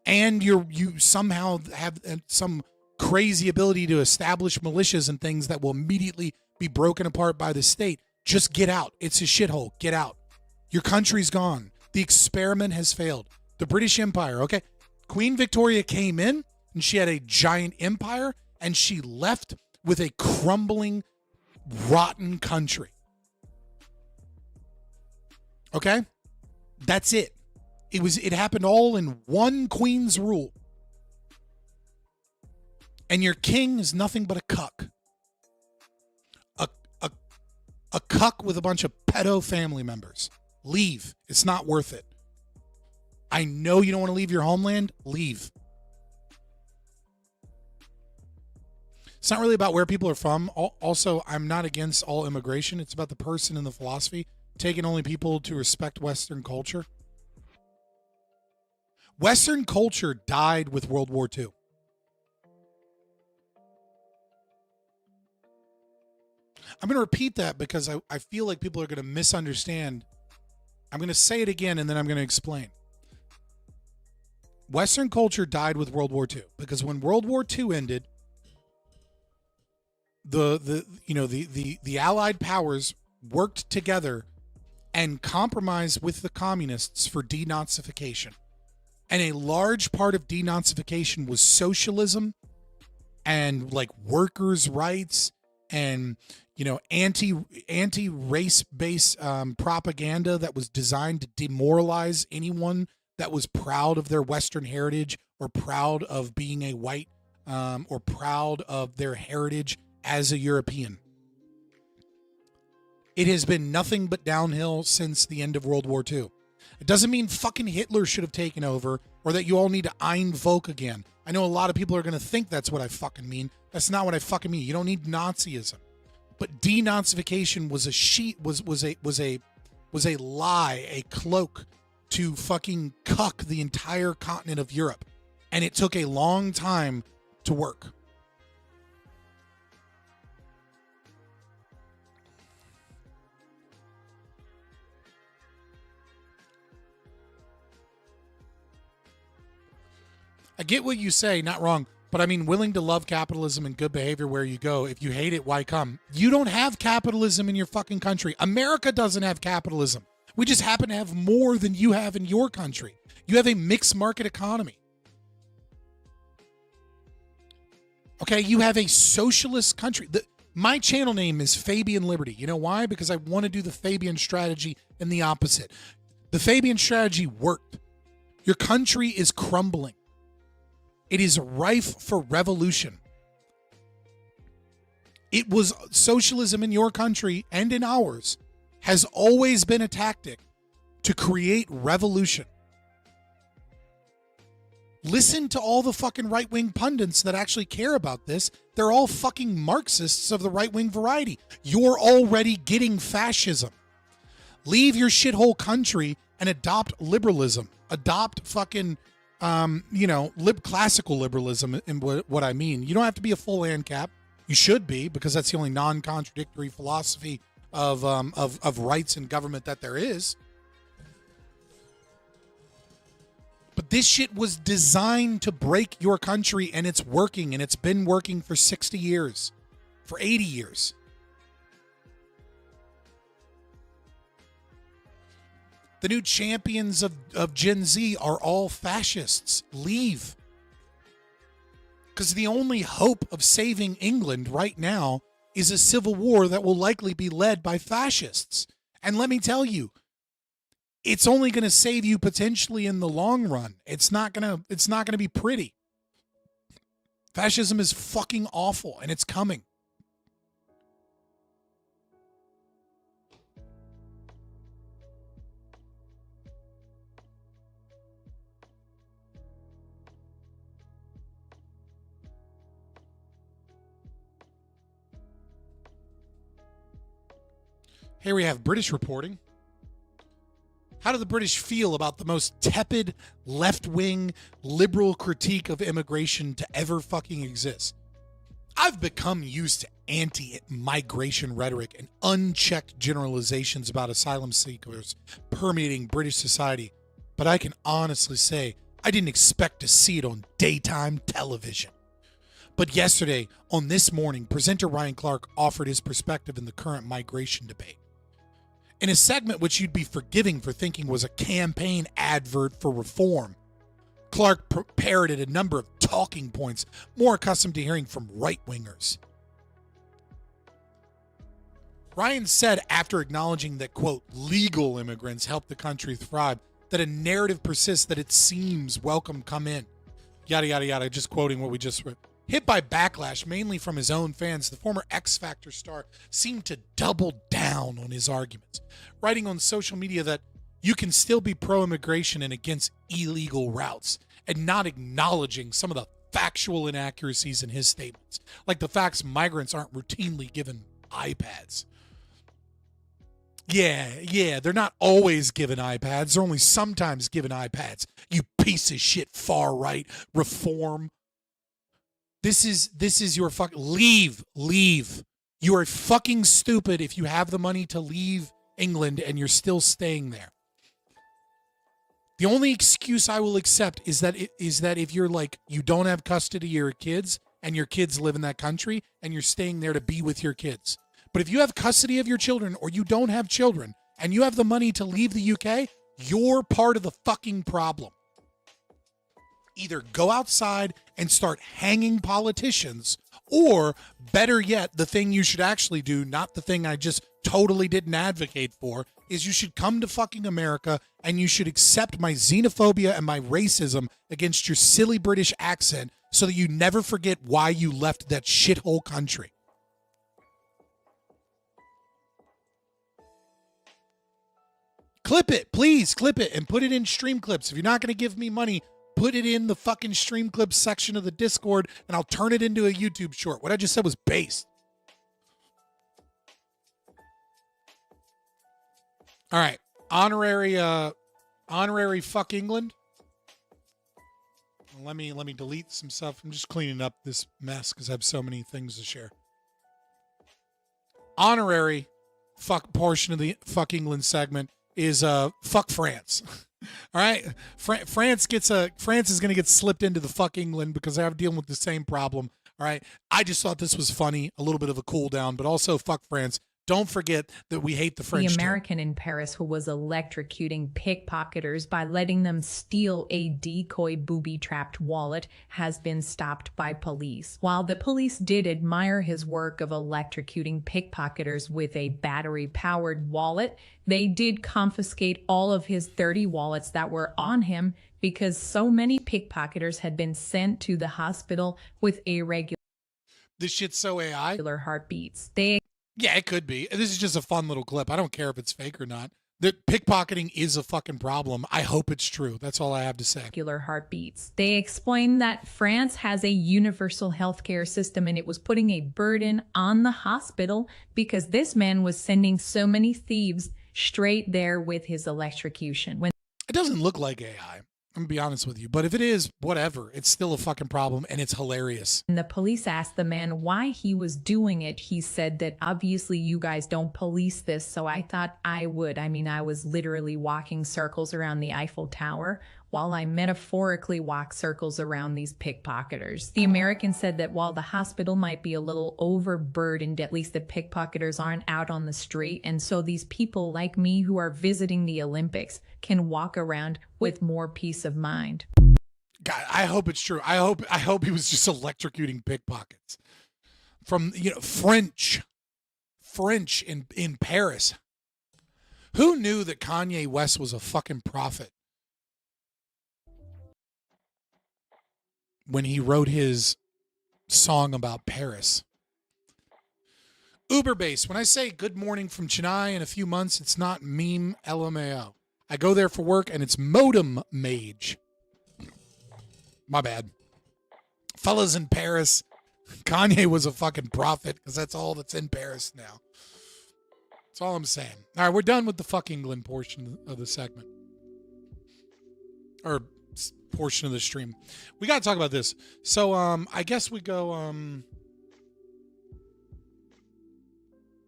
and you somehow have some crazy ability to establish militias and things that will immediately be broken apart by the state, just get out. It's a shithole. Get out. Your country's gone. The experiment has failed. The British Empire, okay? Queen Victoria came in and she had a giant empire and she left with a crumbling, rotten country. Okay? That's it. It happened all in one queen's rule. And your king is nothing but a cuck. A cuck with a bunch of pedo family members. Leave. It's not worth it. I know you don't want to leave your homeland. Leave. It's not really about where people are from. Also, I'm not against all immigration. It's about the person and the philosophy. Taking only people to respect Western culture. Western culture died with World War II. I'm going to repeat that because I feel like people are going to misunderstand. I'm going to say it again and then I'm going to explain. Western culture died with World War II because when World War II ended, the Allied powers worked together and compromised with the communists for denazification. And a large part of denazification was socialism and like workers' rights and anti-race based propaganda that was designed to demoralize anyone that was proud of their Western heritage or proud of being a white or proud of their heritage as a European. It has been nothing but downhill since the end of World War II. It doesn't mean fucking Hitler should have taken over or that you all need to Ein Volk again. I know a lot of people are going to think that's what I fucking mean. That's not what I fucking mean. You don't need Nazism. But denazification was a lie, a cloak to fucking cuck the entire continent of Europe. And it took a long time to work. I get what you say, not wrong, but I mean willing to love capitalism and good behavior where you go. If you hate it, why come? You don't have capitalism in your fucking country. America doesn't have capitalism. We just happen to have more than you have in your country. You have a mixed market economy. Okay, you have a socialist country. My channel name is Fabian Liberty. You know why? Because I want to do the Fabian strategy and the opposite. The Fabian strategy worked. Your country is crumbling. It is rife for revolution. It was socialism in your country and in ours has always been a tactic to create revolution. Listen to all the fucking right-wing pundits that actually care about this. They're all fucking Marxists of the right-wing variety. You're already getting fascism. Leave your shithole country and adopt liberalism. Adopt fucking classical liberalism in what I mean. You don't have to be a full ANCAP. You should be, because that's the only non-contradictory philosophy of rights and government that there is. But this shit was designed to break your country, and it's working, and it's been working for 60 years, for 80 years. The new champions of Gen Z are all fascists. Leave. Because the only hope of saving England right now is a civil war that will likely be led by fascists. And let me tell you, it's only going to save you potentially in the long run. It's not going to be pretty. Fascism is fucking awful, and it's coming. Here we have British reporting. How do the British feel about the most tepid, left-wing, liberal critique of immigration to ever fucking exist? I've become used to anti-migration rhetoric and unchecked generalizations about asylum seekers permeating British society, but I can honestly say I didn't expect to see it on daytime television. But yesterday, on This Morning, presenter Ryan Clark offered his perspective in the current migration debate. In a segment which you'd be forgiving for thinking was a campaign advert for reform, Clark parroted a number of talking points more accustomed to hearing from right-wingers. Ryan said, after acknowledging that, quote, legal immigrants help the country thrive, that a narrative persists that it seems welcome come in. Yada, yada, yada, just quoting what we just read. Hit by backlash, mainly from his own fans, the former X Factor star seemed to double down on his arguments, writing on social media that you can still be pro-immigration and against illegal routes, and not acknowledging some of the factual inaccuracies in his statements, like the facts migrants aren't routinely given iPads. Yeah, they're not always given iPads. They're only sometimes given iPads. You piece of shit far-right reform. This is your fuck. Leave. You are fucking stupid if you have the money to leave England and you're still staying there. The only excuse I will accept is that if you're like, you don't have custody of your kids and your kids live in that country and you're staying there to be with your kids. But if you have custody of your children or you don't have children and you have the money to leave the UK, you're part of the fucking problem. Either go outside and start hanging politicians, or better yet, the thing you should actually do, not the thing I just totally didn't advocate for, is you should come to fucking America and you should accept my xenophobia and my racism against your silly British accent so that you never forget why you left that shithole country. Clip it, please clip it and put it in stream clips. If you're not going to give me money, put it in the fucking stream clips section of the Discord and I'll turn it into a YouTube short. What I just said was based. All right. Honorary fuck England. Let me delete some stuff. I'm just cleaning up this mess because I have so many things to share. Honorary fuck portion of the fuck England segment is fuck France. All right, France is going to get slipped into the fuck England because they're dealing with the same problem. All right, I just thought this was funny, a little bit of a cool down, but also fuck France. Don't forget that we hate the French. The American in Paris who was electrocuting pickpocketers by letting them steal a decoy booby-trapped wallet has been stopped by police. While the police did admire his work of electrocuting pickpocketers with a battery-powered wallet, they did confiscate all of his 30 wallets that were on him because so many pickpocketers had been sent to the hospital with irregular This shit's so AI. heartbeats. Yeah, it could be. This is just a fun little clip. I don't care if it's fake or not. The pickpocketing is a fucking problem. I hope it's true. That's all I have to say. Heartbeats. They explained that France has a universal healthcare system and it was putting a burden on the hospital because this man was sending so many thieves straight there with his electrocution. It doesn't look like AI. I'm gonna be honest with you. But if it is, whatever. It's still a fucking problem and it's hilarious. When the police asked the man why he was doing it, he said that obviously you guys don't police this, so I thought I would. I mean, I was literally walking circles around the Eiffel Tower while I metaphorically walk circles around these pickpocketers. The American said that while the hospital might be a little overburdened, at least the pickpocketers aren't out on the street, and so these people like me who are visiting the Olympics can walk around with more peace of mind. God, I hope it's true. I hope he was just electrocuting pickpockets from French in Paris. Who knew that Kanye West was a fucking prophet when he wrote his song about Paris? Uberbase. When I say good morning from Chennai in a few months, it's not meme LMAO. I go there for work and it's modem mage. My bad. Fellas in Paris, Kanye was a fucking prophet because that's all that's in Paris now. That's all I'm saying. All right, we're done with the fuck England portion of the segment. Or portion of the stream. We got to talk about this. So I guess we go...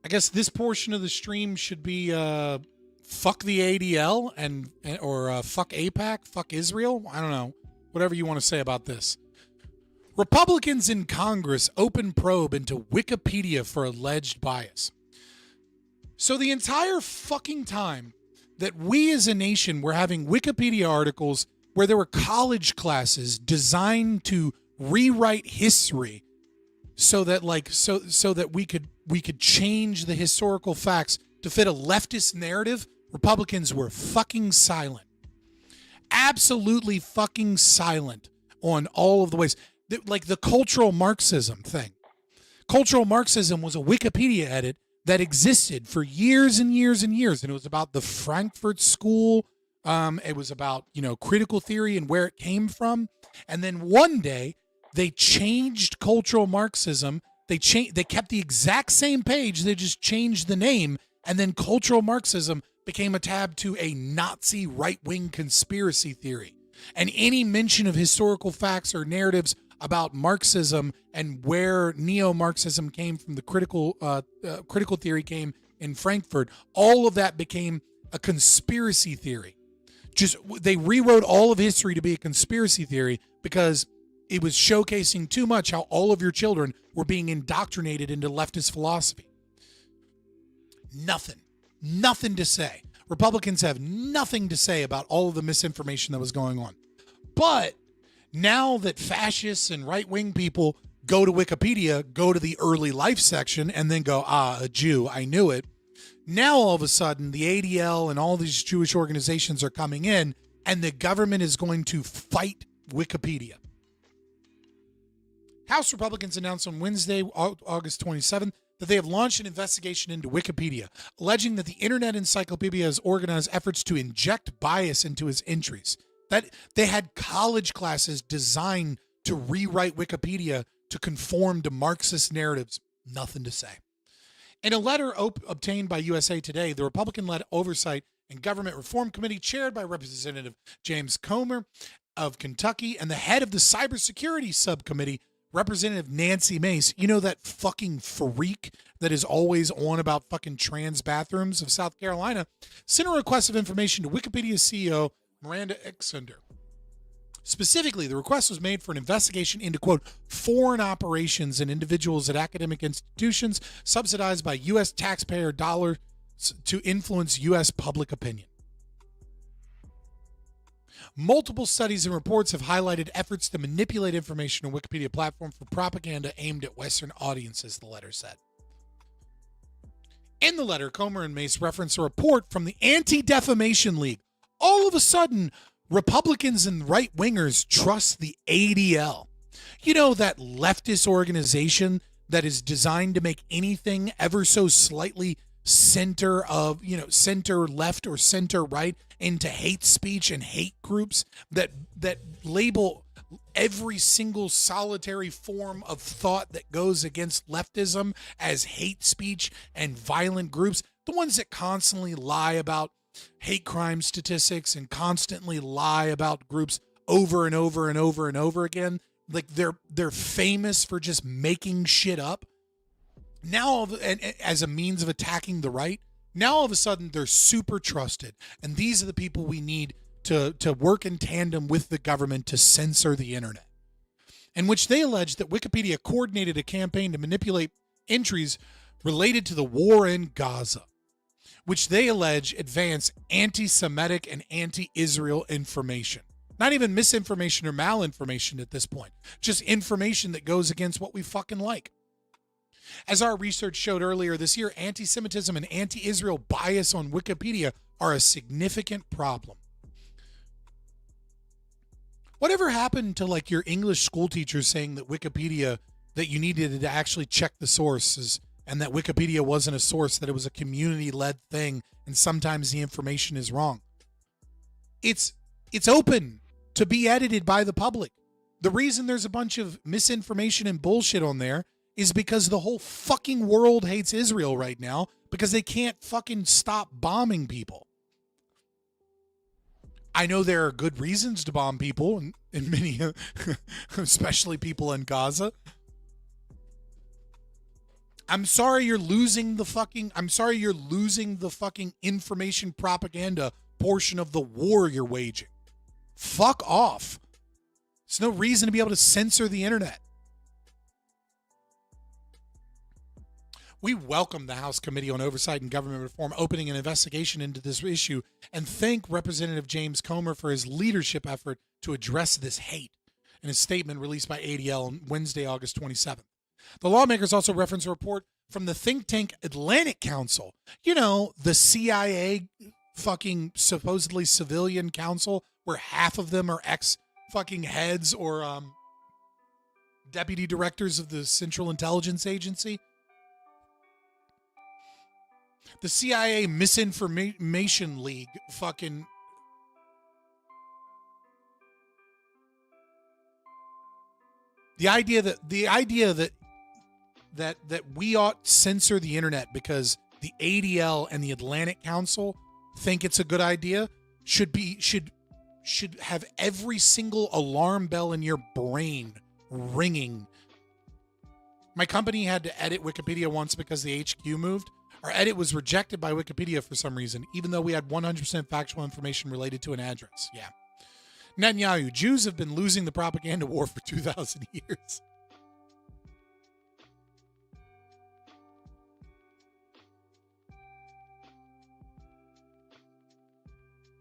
I guess this portion of the stream should be fuck the ADL or fuck AIPAC, fuck Israel. I don't know. Whatever you want to say about this. Republicans in Congress open probe into Wikipedia for alleged bias. So the entire fucking time that we as a nation were having Wikipedia articles where there were college classes designed to rewrite history so that so that we could change the historical facts to fit a leftist narrative, Republicans were fucking silent. Absolutely fucking silent on all of the ways. Like the cultural Marxism thing. Cultural Marxism was a Wikipedia edit that existed for years and years and years. And it was about the Frankfurt School. It was about, critical theory and where it came from. And then one day they changed cultural Marxism. They kept the exact same page. They just changed the name. And then cultural Marxism became a tab to a Nazi right-wing conspiracy theory. And any mention of historical facts or narratives about Marxism and where neo-Marxism came from, the critical theory came in Frankfurt, all of that became a conspiracy theory. They rewrote all of history to be a conspiracy theory because it was showcasing too much how all of your children were being indoctrinated into leftist philosophy. Nothing to say. Republicans have nothing to say about all of the misinformation that was going on. But now that fascists and right-wing people go to Wikipedia, go to the early life section, and then go, a Jew, I knew it. Now all of a sudden, the ADL and all these Jewish organizations are coming in, and the government is going to fight Wikipedia. House Republicans announced on Wednesday, August 27th, that they have launched an investigation into Wikipedia, alleging that the Internet Encyclopedia has organized efforts to inject bias into its entries. That they had college classes designed to rewrite Wikipedia to conform to Marxist narratives. Nothing to say. In a letter obtained by USA Today, the Republican-led Oversight and Government Reform Committee, chaired by Representative James Comer of Kentucky, and the head of the Cybersecurity Subcommittee, Representative Nancy Mace, that fucking freak that is always on about fucking trans bathrooms of South Carolina, sent a request of information to Wikipedia CEO Miranda Exender. Specifically, the request was made for an investigation into, quote, foreign operations and individuals at academic institutions subsidized by U.S. taxpayer dollars to influence U.S. public opinion. Multiple studies and reports have highlighted efforts to manipulate information on Wikipedia platform for propaganda aimed at Western audiences, the letter said. In the letter, Comer and Mace reference a report from the Anti-Defamation League. All of a sudden, Republicans and right-wingers trust the ADL. That leftist organization that is designed to make anything ever so slightly center left or center right into hate speech and hate groups that label every single solitary form of thought that goes against leftism as hate speech and violent groups, the ones that constantly lie about hate crime statistics and constantly lie about groups over and over and over and over again. Like they're famous for just making shit up. Now, and as a means of attacking the right, now all of a sudden they're super trusted. And these are the people we need to work in tandem with the government to censor the internet, in which they allege that Wikipedia coordinated a campaign to manipulate entries related to the war in Gaza, which they allege advance anti-Semitic and anti-Israel information. Not even misinformation or malinformation at this point, just information that goes against what we fucking like. As our research showed earlier this year, anti-Semitism and anti-Israel bias on Wikipedia are a significant problem. Whatever happened to like your English school teachers saying that Wikipedia, that you needed to actually check the sources and that Wikipedia wasn't a source, that it was a community-led thing and sometimes the information is wrong? It's open to be edited by the public. The reason there's a bunch of misinformation and bullshit on there is because the whole fucking world hates Israel right now because they can't fucking stop bombing people. I know there are good reasons to bomb people, and many, especially people in Gaza. I'm sorry you're losing the fucking information propaganda portion of the war you're waging. Fuck off. There's no reason to be able to censor the internet. We welcome the House Committee on Oversight and Government Reform opening an investigation into this issue and thank Representative James Comer for his leadership effort to address this hate in a statement released by ADL on Wednesday, August 27th. The lawmakers also reference a report from the think tank Atlantic Council. You know, the CIA fucking supposedly civilian council where half of them are ex-fucking heads or deputy directors of the Central Intelligence Agency. The CIA Misinformation League fucking... The idea that we ought to censor the internet because the ADL and the Atlantic Council think it's a good idea should have every single alarm bell in your brain ringing. My company had to edit Wikipedia once because the HQ moved. Our edit was rejected by Wikipedia for some reason, even though we had 100% factual information related to an address. Yeah. Netanyahu, Jews have been losing the propaganda war for 2,000 years.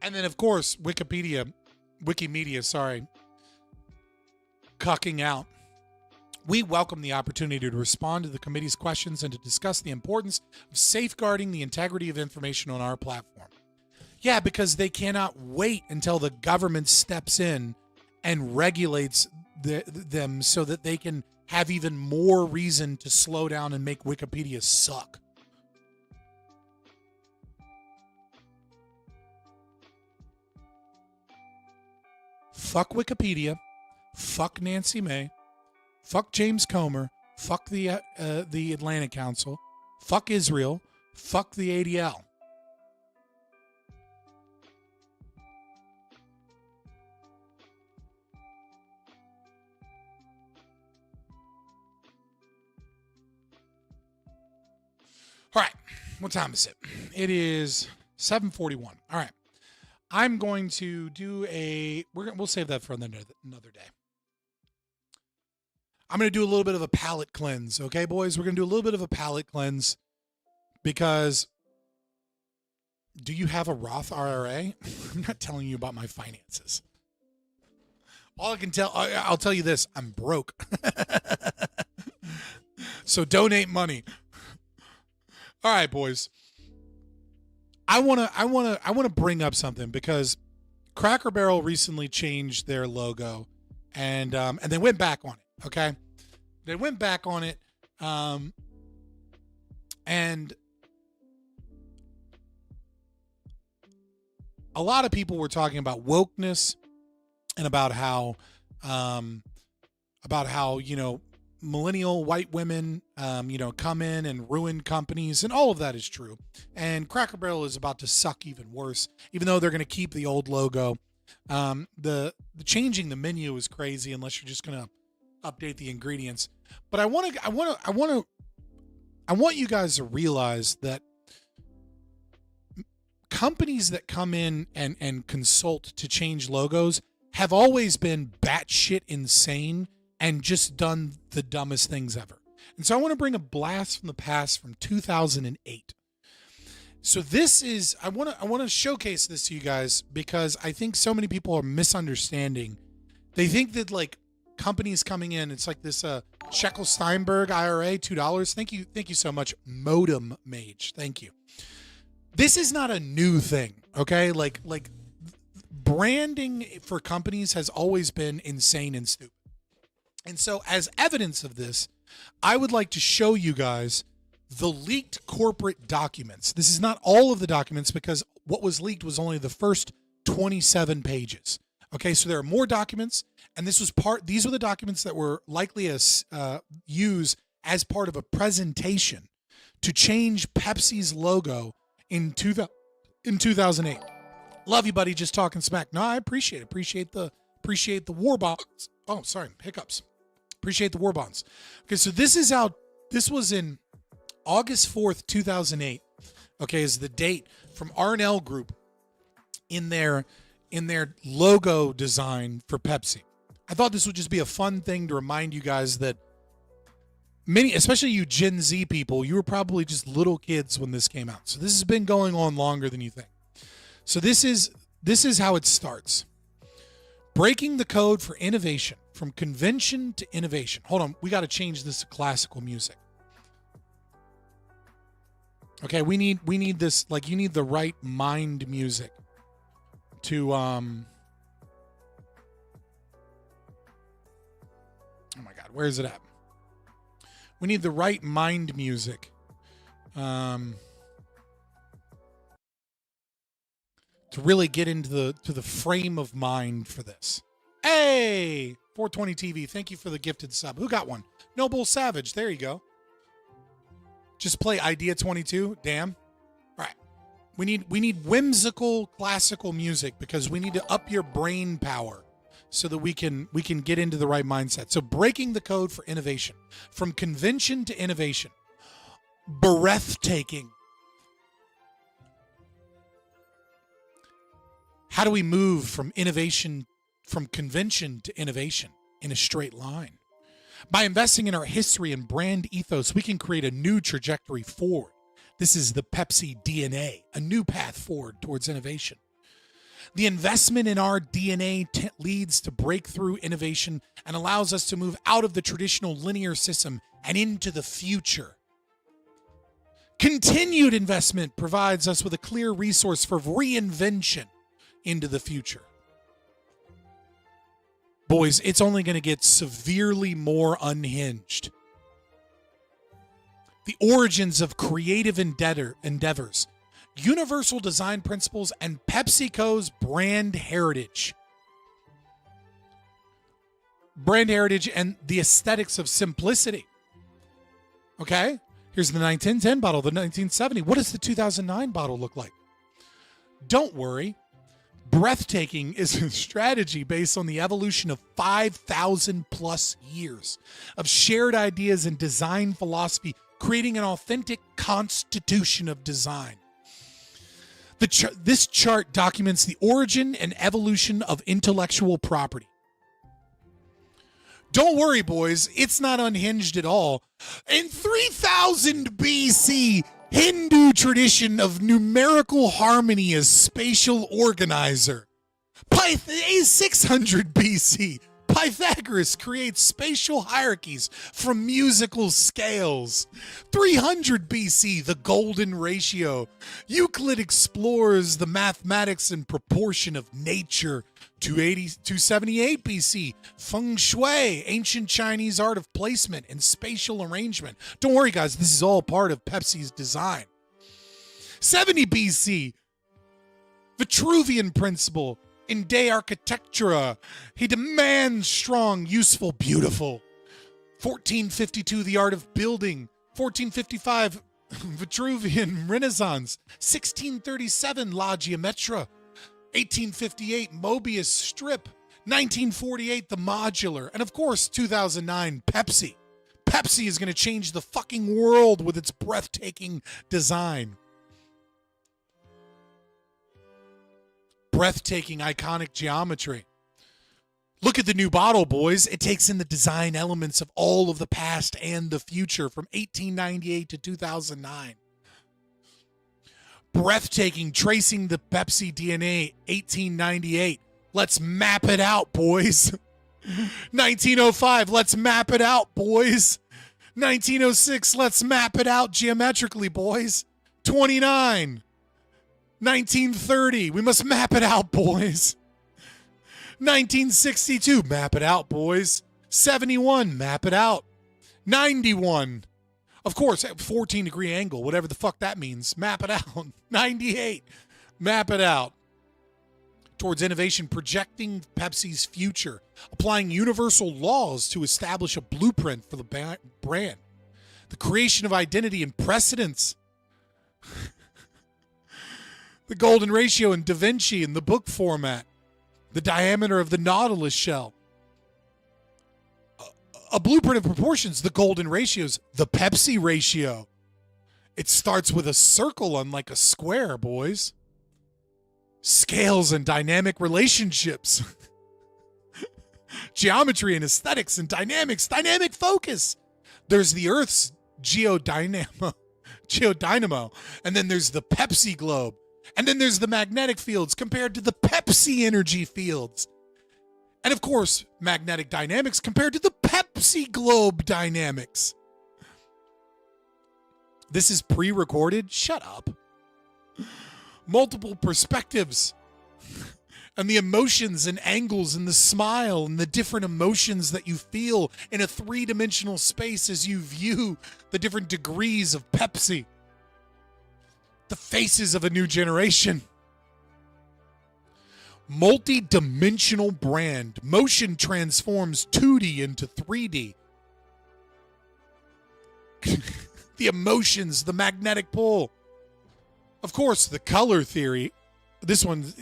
And then, of course, Wikimedia, cucking out. We welcome the opportunity to respond to the committee's questions and to discuss the importance of safeguarding the integrity of information on our platform. Yeah, because they cannot wait until the government steps in and regulates them so that they can have even more reason to slow down and make Wikipedia suck. Fuck Wikipedia. Fuck Nancy May. Fuck James Comer. Fuck the Atlantic Council. Fuck Israel. Fuck the ADL. All right. What time is it? It is 7:41. All right. I'm going to do we'll save that for another day. I'm going to do a little bit of a palate cleanse. Okay, boys? We're going to do a little bit of a palate cleanse because do you have a Roth IRA? I'm not telling you about my finances. All I can I'll tell you this, I'm broke. So donate money. All right, boys. I want to bring up something because Cracker Barrel recently changed their logo and they went back on it. Okay. They went back on it. And a lot of people were talking about wokeness and about how, millennial white women, come in and ruin companies, and all of that is true. And Cracker Barrel is about to suck even worse, even though they're going to keep the old logo. The changing the menu is crazy unless you're just going to update the ingredients. But I want you guys to realize that companies that come in and consult to change logos have always been batshit insane and just done the dumbest things ever. And so I want to bring a blast from the past from 2008. So this is, I want to showcase this to you guys because I think so many people are misunderstanding. They think that like companies coming in, it's like this Shekel Steinberg IRA, $2. Thank you so much, Modem Mage. Thank you. This is not a new thing, okay? Like branding for companies has always been insane and stupid. And so as evidence of this, I would like to show you guys the leaked corporate documents. This is not all of the documents because what was leaked was only the first 27 pages. Okay, so there are more documents, and these were the documents that were likely used as part of a presentation to change Pepsi's logo in 2008. Love you, buddy. Just talking smack. No, I appreciate it. Appreciate the war bonds. Oh, sorry, hiccups. Appreciate the war bonds. Okay, so this was in August 4th, 2008. Okay, is the date from R&L Group in their logo design for Pepsi. I thought this would just be a fun thing to remind you guys that many, especially you Gen Z people, you were probably just little kids when this came out. So this has been going on longer than you think. So this is how it starts. Breaking the code for innovation, from convention to innovation. Hold on, we got to change this to classical music. Okay, we need this, like, you need the right mind music to oh my god, where is it at? We need the right mind music to really get into the frame of mind for this. Hey, 420 TV, thank you for the gifted sub. Who got one? Noble Savage, there you go. Just play Idea 22. Damn. All right. We need whimsical classical music because we need to up your brain power so that we can get into the right mindset. So breaking the code for innovation, from convention to innovation. Breathtaking. How do we move from convention to innovation in a straight line? By investing in our history and brand ethos, we can create a new trajectory forward. This is the Pepsi DNA, a new path forward towards innovation. The investment in our DNA leads to breakthrough innovation and allows us to move out of the traditional linear system and into the future. Continued investment provides us with a clear resource for reinvention into the future. Boys, it's only going to get severely more unhinged. The origins of creative endeavors, universal design principles, and PepsiCo's brand heritage. Brand heritage and the aesthetics of simplicity. Okay? Here's the 1910 bottle, the 1970. What does the 2009 bottle look like? Don't worry. Breathtaking is a strategy based on the evolution of 5,000 plus years of shared ideas and design philosophy, creating an authentic constitution of design. This chart documents the origin and evolution of intellectual property. Don't worry, boys, it's not unhinged at all. In 3000 BC, Hindu tradition of numerical harmony as spatial organizer. 600 BC, Pythagoras creates spatial hierarchies from musical scales. 300 BC, the golden ratio. Euclid explores the mathematics and proportion of nature. 278 BC, Feng Shui, ancient Chinese art of placement and spatial arrangement. Don't worry, guys, this is all part of Pepsi's design. 70 BC, Vitruvian principle in De Architectura. He demands strong, useful, beautiful. 1452, the art of building. 1455, Vitruvian Renaissance. 1637, La Geometra. 1858, Mobius strip. 1948, the modular. And of course, 2009, Pepsi. Pepsi is going to change the fucking world with its breathtaking design. breathtaking, iconic geometry. Look at the new bottle, boys. It takes in the design elements of all of the past and the future from 1898 to 2009. Breathtaking, tracing the Pepsi DNA, 1898. Let's map it out, boys. 1905, let's map it out, boys. 1906, let's map it out geometrically, boys. 29. 1930, we must map it out, boys. 1962, map it out, boys. 71, map it out. 91, of course, at 14-degree angle, whatever the fuck that means, map it out. 98, map it out. Towards innovation, projecting Pepsi's future, applying universal laws to establish a blueprint for the brand, the creation of identity and precedence, the golden ratio in Da Vinci in the book format, the diameter of the Nautilus shell, a blueprint of proportions, the golden ratios, the Pepsi ratio. It starts with a circle unlike a square, boys. Scales and dynamic relationships. Geometry and aesthetics and dynamics, dynamic focus. There's the Earth's geodynamo, and then there's the Pepsi globe, and then there's the magnetic fields compared to the Pepsi energy fields. And of course, magnetic dynamics compared to the Pepsi globe dynamics. This is pre-recorded? Shut up. Multiple perspectives and the emotions and angles and the smile and the different emotions that you feel in a three-dimensional space as you view the different degrees of Pepsi. The faces of a new generation. Multi-dimensional brand. Motion transforms 2D into 3D. The emotions, the magnetic pull. Of course, the color theory. This one,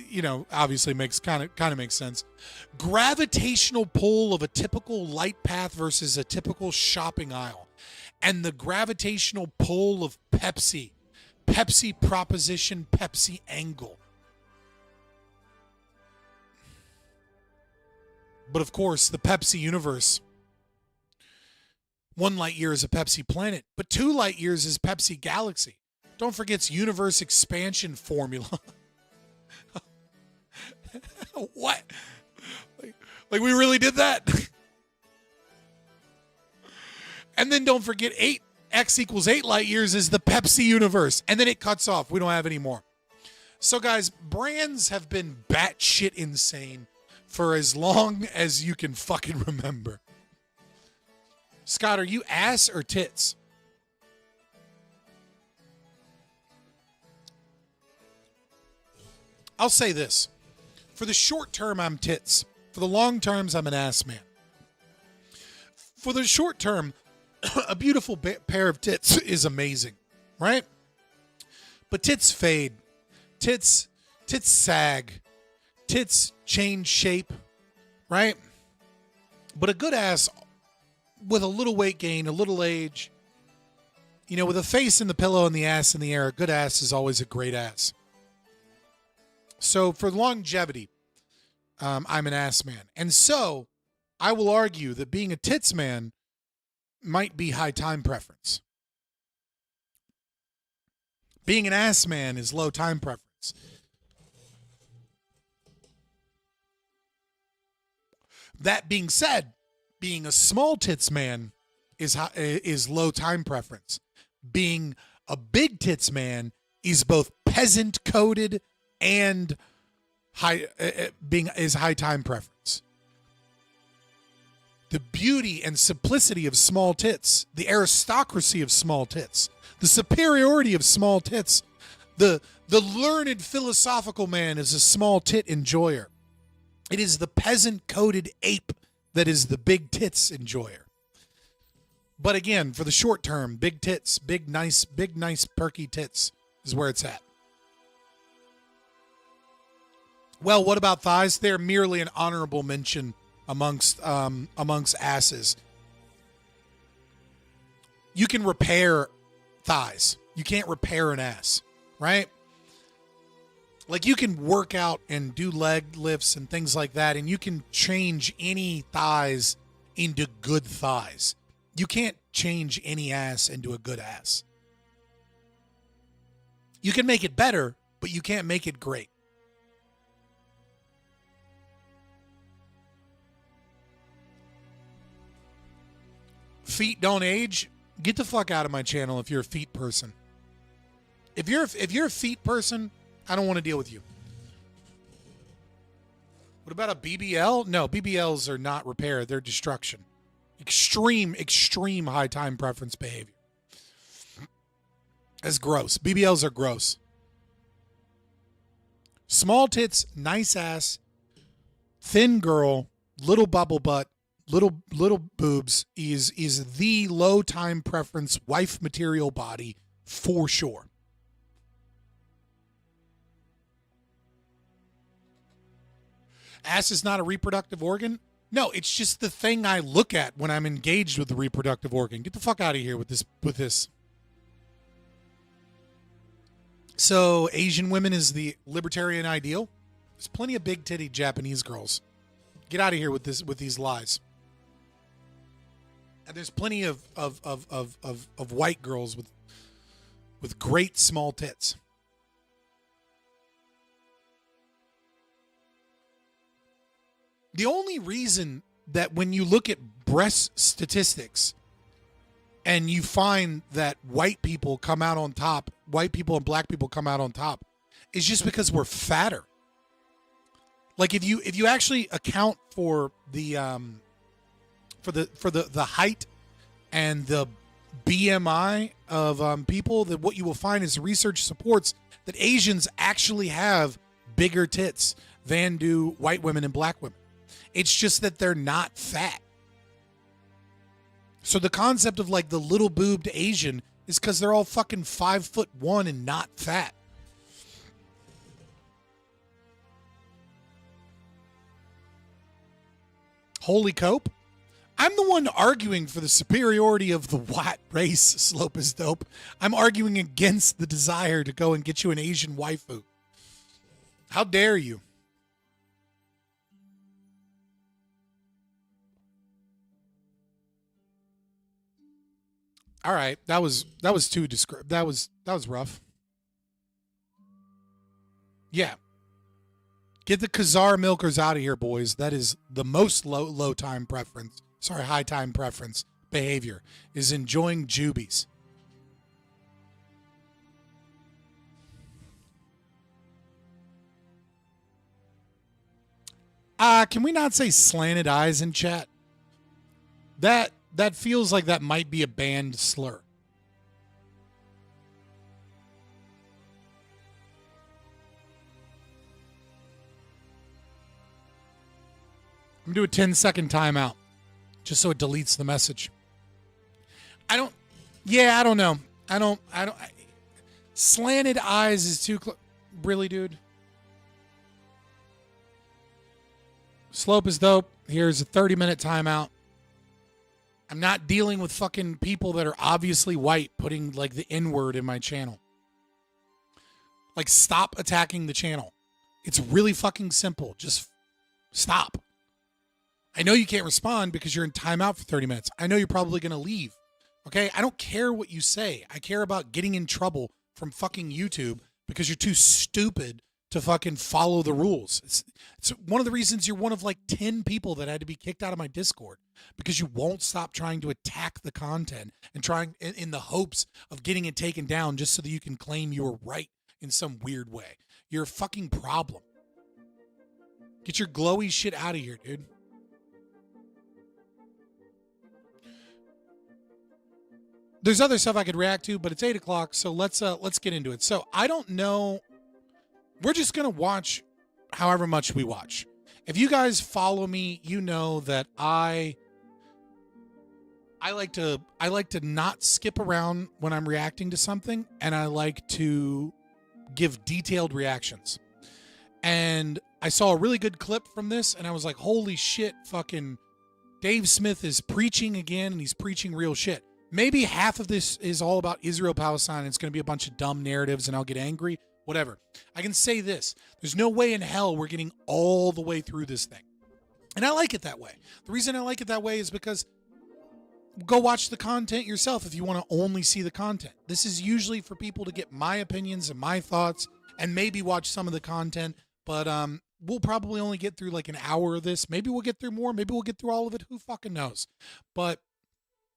obviously kind of makes sense. Gravitational pull of a typical light path versus a typical shopping aisle. And the gravitational pull of Pepsi. Pepsi proposition, Pepsi angle. But of course, the Pepsi universe. 1 light year is a Pepsi planet, but 2 light years is Pepsi galaxy. Don't forget its universe expansion formula. What? Like we really did that? And then don't forget x equals 8 light years is the Pepsi universe. And then it cuts off. We don't have any more. So guys, brands have been batshit insane for as long as you can fucking remember. Scott, are you ass or tits? I'll say this. For the short term, I'm tits. For the long terms, I'm an ass man. For the short term, a beautiful pair of tits is amazing, right? But tits fade. Tits sag. Tits change shape, right? But a good ass with a little weight gain, a little age, with a face in the pillow and the ass in the air, a good ass is always a great ass. So for longevity, I'm an ass man. And so I will argue that being a tits man might be high time preference. Being an ass man is low time preference. That being said, being a small tits man is low time preference. Being a big tits man is both peasant coded and high time preference. The beauty and simplicity of small tits, the aristocracy of small tits, the superiority of small tits, the learned philosophical man is a small tit enjoyer. It is the peasant coded ape that is the big tits enjoyer. But again, for the short term, big tits, big nice perky tits is where it's at. Well, what about thighs? They're merely an honorable mention amongst asses. You can repair thighs. You can't repair an ass, right? Like, you can work out and do leg lifts and things like that, and you can change any thighs into good thighs. You can't change any ass into a good ass. You can make it better, but you can't make it great. Feet don't age. Get the fuck out of my channel if you're a feet person. If you're a feet person, I don't want to deal with you. What about a BBL? No, BBLs are not repair. They're destruction. Extreme high time preference behavior. That's gross. BBLs are gross. Small tits, nice ass, thin girl, little bubble butt, little boobs is the low time preference wife material body for sure. Ass is not a reproductive organ? No, it's just the thing I look at when I'm engaged with the reproductive organ. Get the fuck out of here with this. So, Asian women is the libertarian ideal? There's plenty of big titty Japanese girls. Get out of here with these lies. And there's plenty of white girls with great small tits. The only reason that when you look at breast statistics and you find that white people come out on top, white people and black people come out on top, is just because we're fatter. Like, if you actually account for the height and the BMI of people, that what you will find is research supports that Asians actually have bigger tits than do white women and black women. It's just that they're not fat. So the concept of like the little boobed Asian is because they're all fucking 5'1" and not fat. Holy cope. I'm the one arguing for the superiority of the white race. Slope is dope. I'm arguing against the desire to go and get you an Asian waifu. How dare you? All right, that was too descriptive. That was rough. Yeah. Get the Khazar milkers out of here, boys. That is the most high time preference behavior, is enjoying jubies. Can we not say slanted eyes in chat? That feels like that might be a banned slur. I'm going to do a 10-second timeout just so it deletes the message. I don't know. Slanted eyes is too really, dude. Slope is dope. Here's a 30-minute timeout. I'm not dealing with fucking people that are obviously white putting like the N-word in my channel. Like, stop attacking the channel. It's really fucking simple. Just stop. I know you can't respond because you're in timeout for 30 minutes. I know you're probably going to leave. Okay? I don't care what you say. I care about getting in trouble from fucking YouTube because you're too stupid to fucking follow the rules. It's one of the reasons you're one of like 10 people that had to be kicked out of my Discord, because you won't stop trying to attack the content and trying in the hopes of getting it taken down just so that you can claim you were right in some weird way. You're a fucking problem. Get your glowy shit out of here, dude. There's other stuff I could react to, but it's 8 o'clock, so let's get into it. So I don't know. We're just gonna watch however much we watch. If you guys follow me, you know that I like to not skip around when I'm reacting to something, and I like to give detailed reactions. And I saw a really good clip from this, and I was like, holy shit, fucking Dave Smith is preaching again, and he's preaching real shit. Maybe half of this is all about Israel-Palestine, and it's going to be a bunch of dumb narratives, and I'll get angry. whatever. I can say this. There's no way in hell we're getting all the way through this thing. And I like it that way. The reason I like it that way is because go watch the content yourself if you want to only see the content. This is usually for people to get my opinions and my thoughts and maybe watch some of the content, but we'll probably only get through like an hour of this. Maybe we'll get through more. Maybe we'll get through all of it. Who fucking knows? But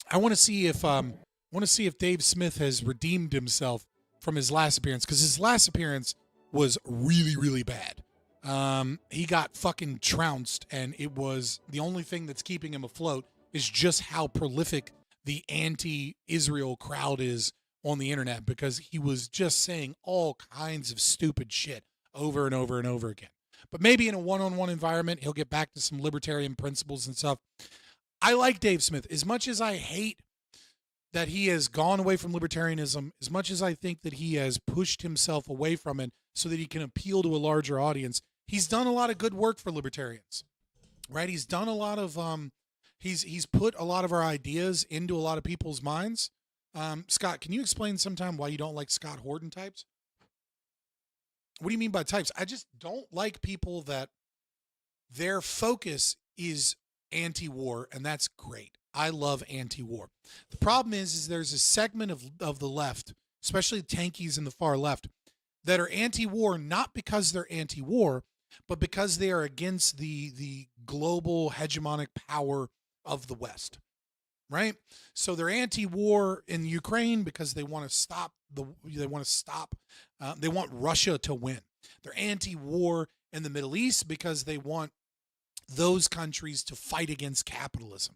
I want to see if Dave Smith has redeemed himself from his last appearance, because his last appearance was really, really bad. He got fucking trounced, and it was the only thing that's keeping him afloat is just how prolific the anti-Israel crowd is on the internet, because he was just saying all kinds of stupid shit over and over and over again. But maybe in a one-on-one environment, he'll get back to some libertarian principles and stuff. I like Dave Smith. As much as I hate that he has gone away from libertarianism, as much as I think that he has pushed himself away from it so that he can appeal to a larger audience, he's done a lot of good work for libertarians, right? He's done a lot of, he's put a lot of our ideas into a lot of people's minds. Scott, can you explain sometime why you don't like Scott Horton types? What do you mean by types? I just don't like people that their focus is anti-war, and that's great. I love anti-war. The problem is there's a segment of the left, especially tankies in the far left, that are anti-war not because they're anti-war, but because they are against the global hegemonic power of the West, right? So they're anti-war in Ukraine because they want to stop they want Russia to win. They're anti-war in the Middle East because they want those countries to fight against capitalism.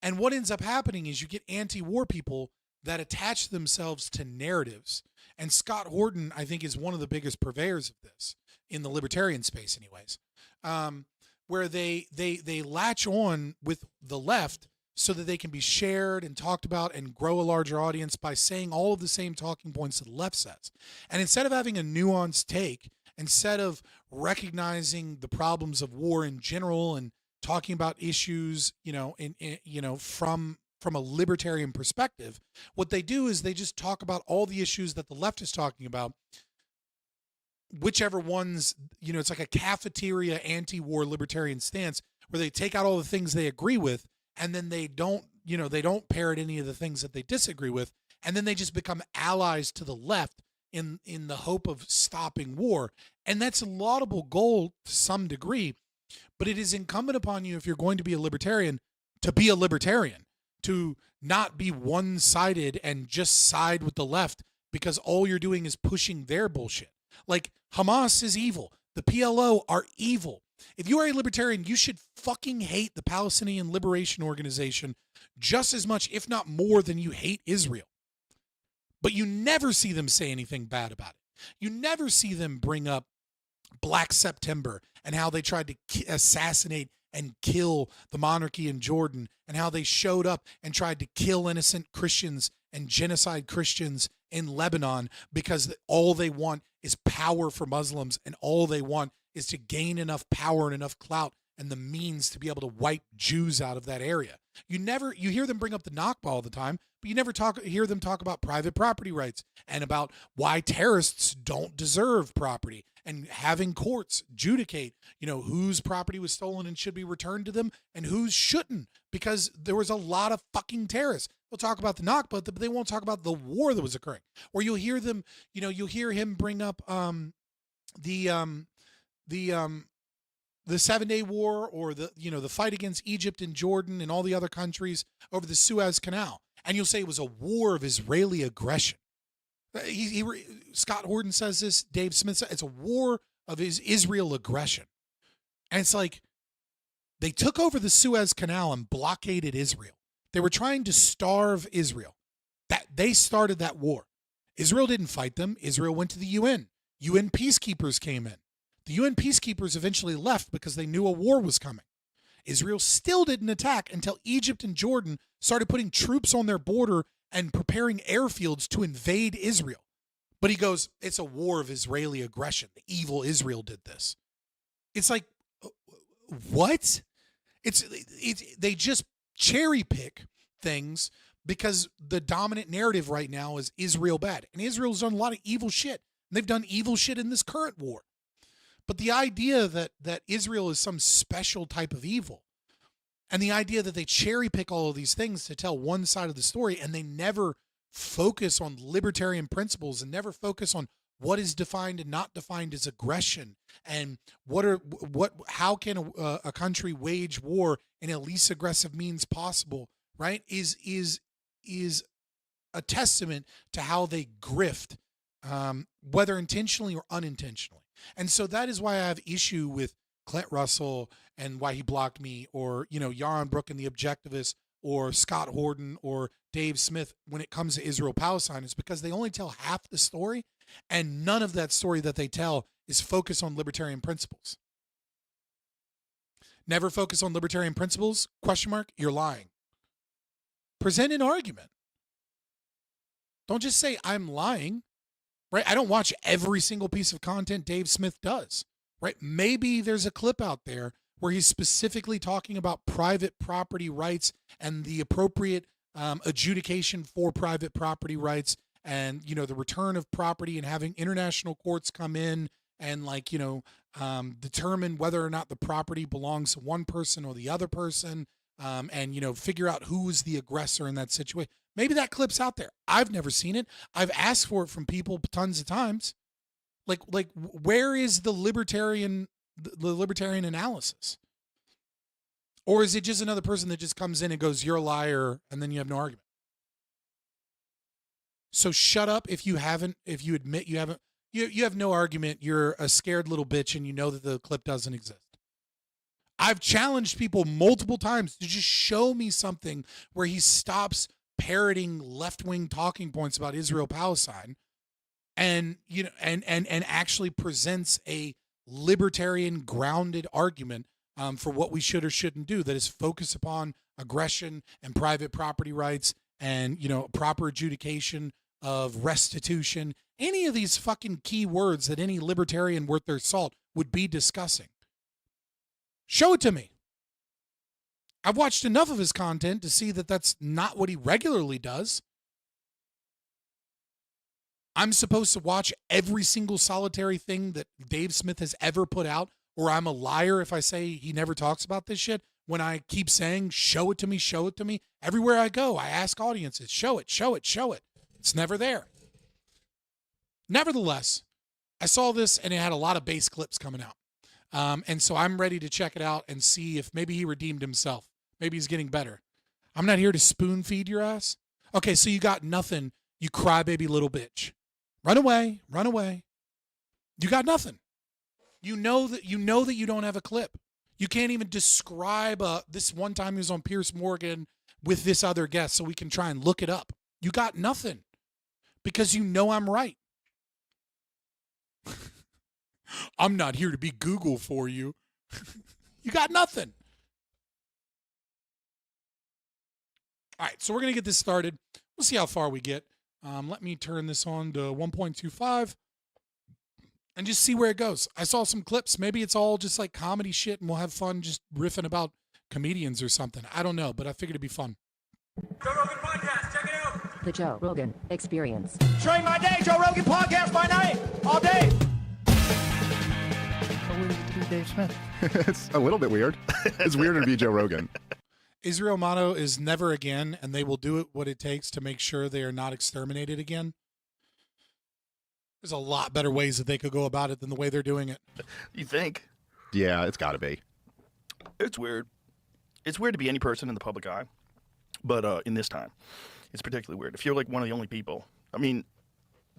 And what ends up happening is you get anti-war people that attach themselves to narratives. And Scott Horton, I think, is one of the biggest purveyors of this in the libertarian space anyways, where they latch on with the left so that they can be shared and talked about and grow a larger audience by saying all of the same talking points that the left says. And instead of having a nuanced take, instead of recognizing the problems of war in general and talking about issues, from a libertarian perspective, what they do is they just talk about all the issues that the left is talking about, whichever ones, it's like a cafeteria anti-war libertarian stance where they take out all the things they agree with, and then they don't parrot any of the things that they disagree with, and then they just become allies to the left in the hope of stopping war. And that's a laudable goal to some degree, but it is incumbent upon you, if you're going to be a libertarian, to be a libertarian, to not be one-sided and just side with the left because all you're doing is pushing their bullshit. Like, Hamas is evil. The PLO are evil. If you are a libertarian, you should fucking hate the Palestinian Liberation Organization just as much, if not more, than you hate Israel. But you never see them say anything bad about it. You never see them bring up Black September and how they tried to assassinate and kill the monarchy in Jordan, and how they showed up and tried to kill innocent Christians and genocide Christians in Lebanon because all they want is power for Muslims, and all they want is to gain enough power and enough clout and the means to be able to wipe Jews out of that area. You hear them bring up the Nakba all the time, but you never hear them talk about private property rights and about why terrorists don't deserve property, and having courts adjudicate, whose property was stolen and should be returned to them and whose shouldn't, because there was a lot of fucking terrorists. They'll talk about the Nakba, but they won't talk about the war that was occurring. Or you'll hear them, you'll hear him bring up the 7-Day War, or the fight against Egypt and Jordan and all the other countries over the Suez Canal, and you'll say it was a war of Israeli aggression. Scott Horton says this. Dave Smith says it's a war of Israel aggression, and it's like they took over the Suez Canal and blockaded Israel. They were trying to starve Israel. That they started that war. Israel didn't fight them. Israel went to the UN. UN peacekeepers came in. The UN peacekeepers eventually left because they knew a war was coming. Israel still didn't attack until Egypt and Jordan started putting troops on their border and preparing airfields to invade Israel. But he goes, it's a war of Israeli aggression. The evil Israel did this. It's like, what? They just cherry pick things because the dominant narrative right now is Israel bad. And Israel's done a lot of evil shit. They've done evil shit in this current war. But the idea that Israel is some special type of evil, and the idea that they cherry pick all of these things to tell one side of the story, and they never focus on libertarian principles and never focus on what is defined and not defined as aggression, and how can a country wage war in a least aggressive means possible, right? Is a testament to how they grift, whether intentionally or unintentionally. And so that is why I have issue with Clint Russell and why he blocked me, or, Yaron Brook and the Objectivists, or Scott Horton or Dave Smith when it comes to Israel Palestine, is because they only tell half the story, and none of that story that they tell is focused on libertarian principles. Never focus on libertarian principles? ? You're lying. Present an argument. Don't just say I'm lying, right? I don't watch every single piece of content Dave Smith does, right? Maybe there's a clip out there where he's specifically talking about private property rights and the appropriate adjudication for private property rights, and, the return of property, and having international courts come in and determine whether or not the property belongs to one person or the other person, and, figure out who's the aggressor in that situation. Maybe that clip's out there. I've never seen it. I've asked for it from people tons of times. Like where is the libertarian analysis? Or is it just another person that just comes in and goes, you're a liar, and then you have no argument? So shut up if you admit you haven't, you have no argument, you're a scared little bitch, and you know that the clip doesn't exist. I've challenged people multiple times to just show me something where he stops parroting left-wing talking points about Israel Palestine, and and actually presents a libertarian grounded argument for what we should or shouldn't do, that is focused upon aggression and private property rights, and proper adjudication of restitution, any of these fucking key words that any libertarian worth their salt would be discussing. Show it to me. I've watched enough of his content to see that that's not what he regularly does. I'm supposed to watch every single solitary thing that Dave Smith has ever put out, or I'm a liar if I say he never talks about this shit, when I keep saying, show it to me, show it to me. Everywhere I go, I ask audiences, show it, show it, show it. It's never there. Nevertheless, I saw this and it had a lot of bass clips coming out. And so I'm ready to check it out and see if maybe he redeemed himself. Maybe he's getting better. I'm not here to spoon feed your ass. Okay, so you got nothing, you crybaby little bitch. Run away, run away. You got nothing. You know that you don't have a clip. You can't even describe this one time he was on Piers Morgan with this other guest so we can try and look it up. You got nothing because you know I'm right. I'm not here to be Google for you. You got nothing. All right, so we're going to get this started. We'll see how far we get. Let me turn this on to 1.25 and just see where it goes. I saw some clips. Maybe it's all just like comedy shit and we'll have fun just riffing about comedians or something. I don't know, but I figured it'd be fun. Joe Rogan Podcast, check it out. The Joe Rogan Experience. Train my day, Joe Rogan Podcast by night, all day. Dave Smith. It's a little bit weird. It's weirder to be Joe Rogan. Israel motto is never again, and they will do it what it takes to make sure they are not exterminated again. There's a lot better ways that they could go about it than the way they're doing it. You think? Yeah, it's got to be. It's weird. It's weird to be any person in the public eye, but in this time, it's particularly weird. If you're like one of the only people, I mean,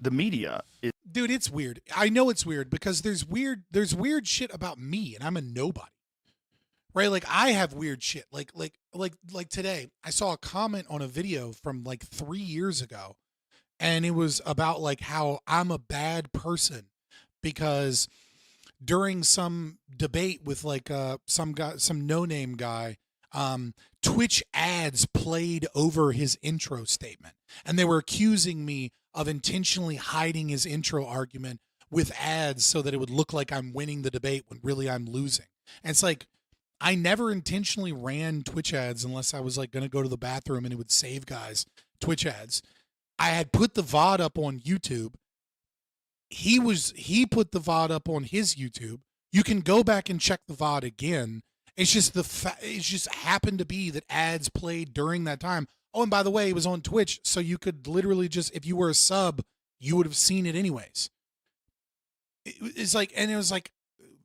the media is... Dude, it's weird. I know it's weird because there's weird shit about me, and I'm a nobody. Right? Like, I have weird shit. Like today, I saw a comment on a video from like 3 years ago, and it was about like how I'm a bad person because during some debate with like some no-name guy, Twitch ads played over his intro statement, and they were accusing me of intentionally hiding his intro argument with ads so that it would look like I'm winning the debate when really I'm losing. And it's like, I never intentionally ran Twitch ads unless I was like going to go to the bathroom and it would save guys Twitch ads. I had put the VOD up on YouTube he put the VOD up on his YouTube. You can go back and check the VOD again. It's just it just happened to be that ads played during that time. Oh, and by the way, it was on Twitch, so you could literally just, if you were a sub, you would have seen it anyways. It's like, and it was like,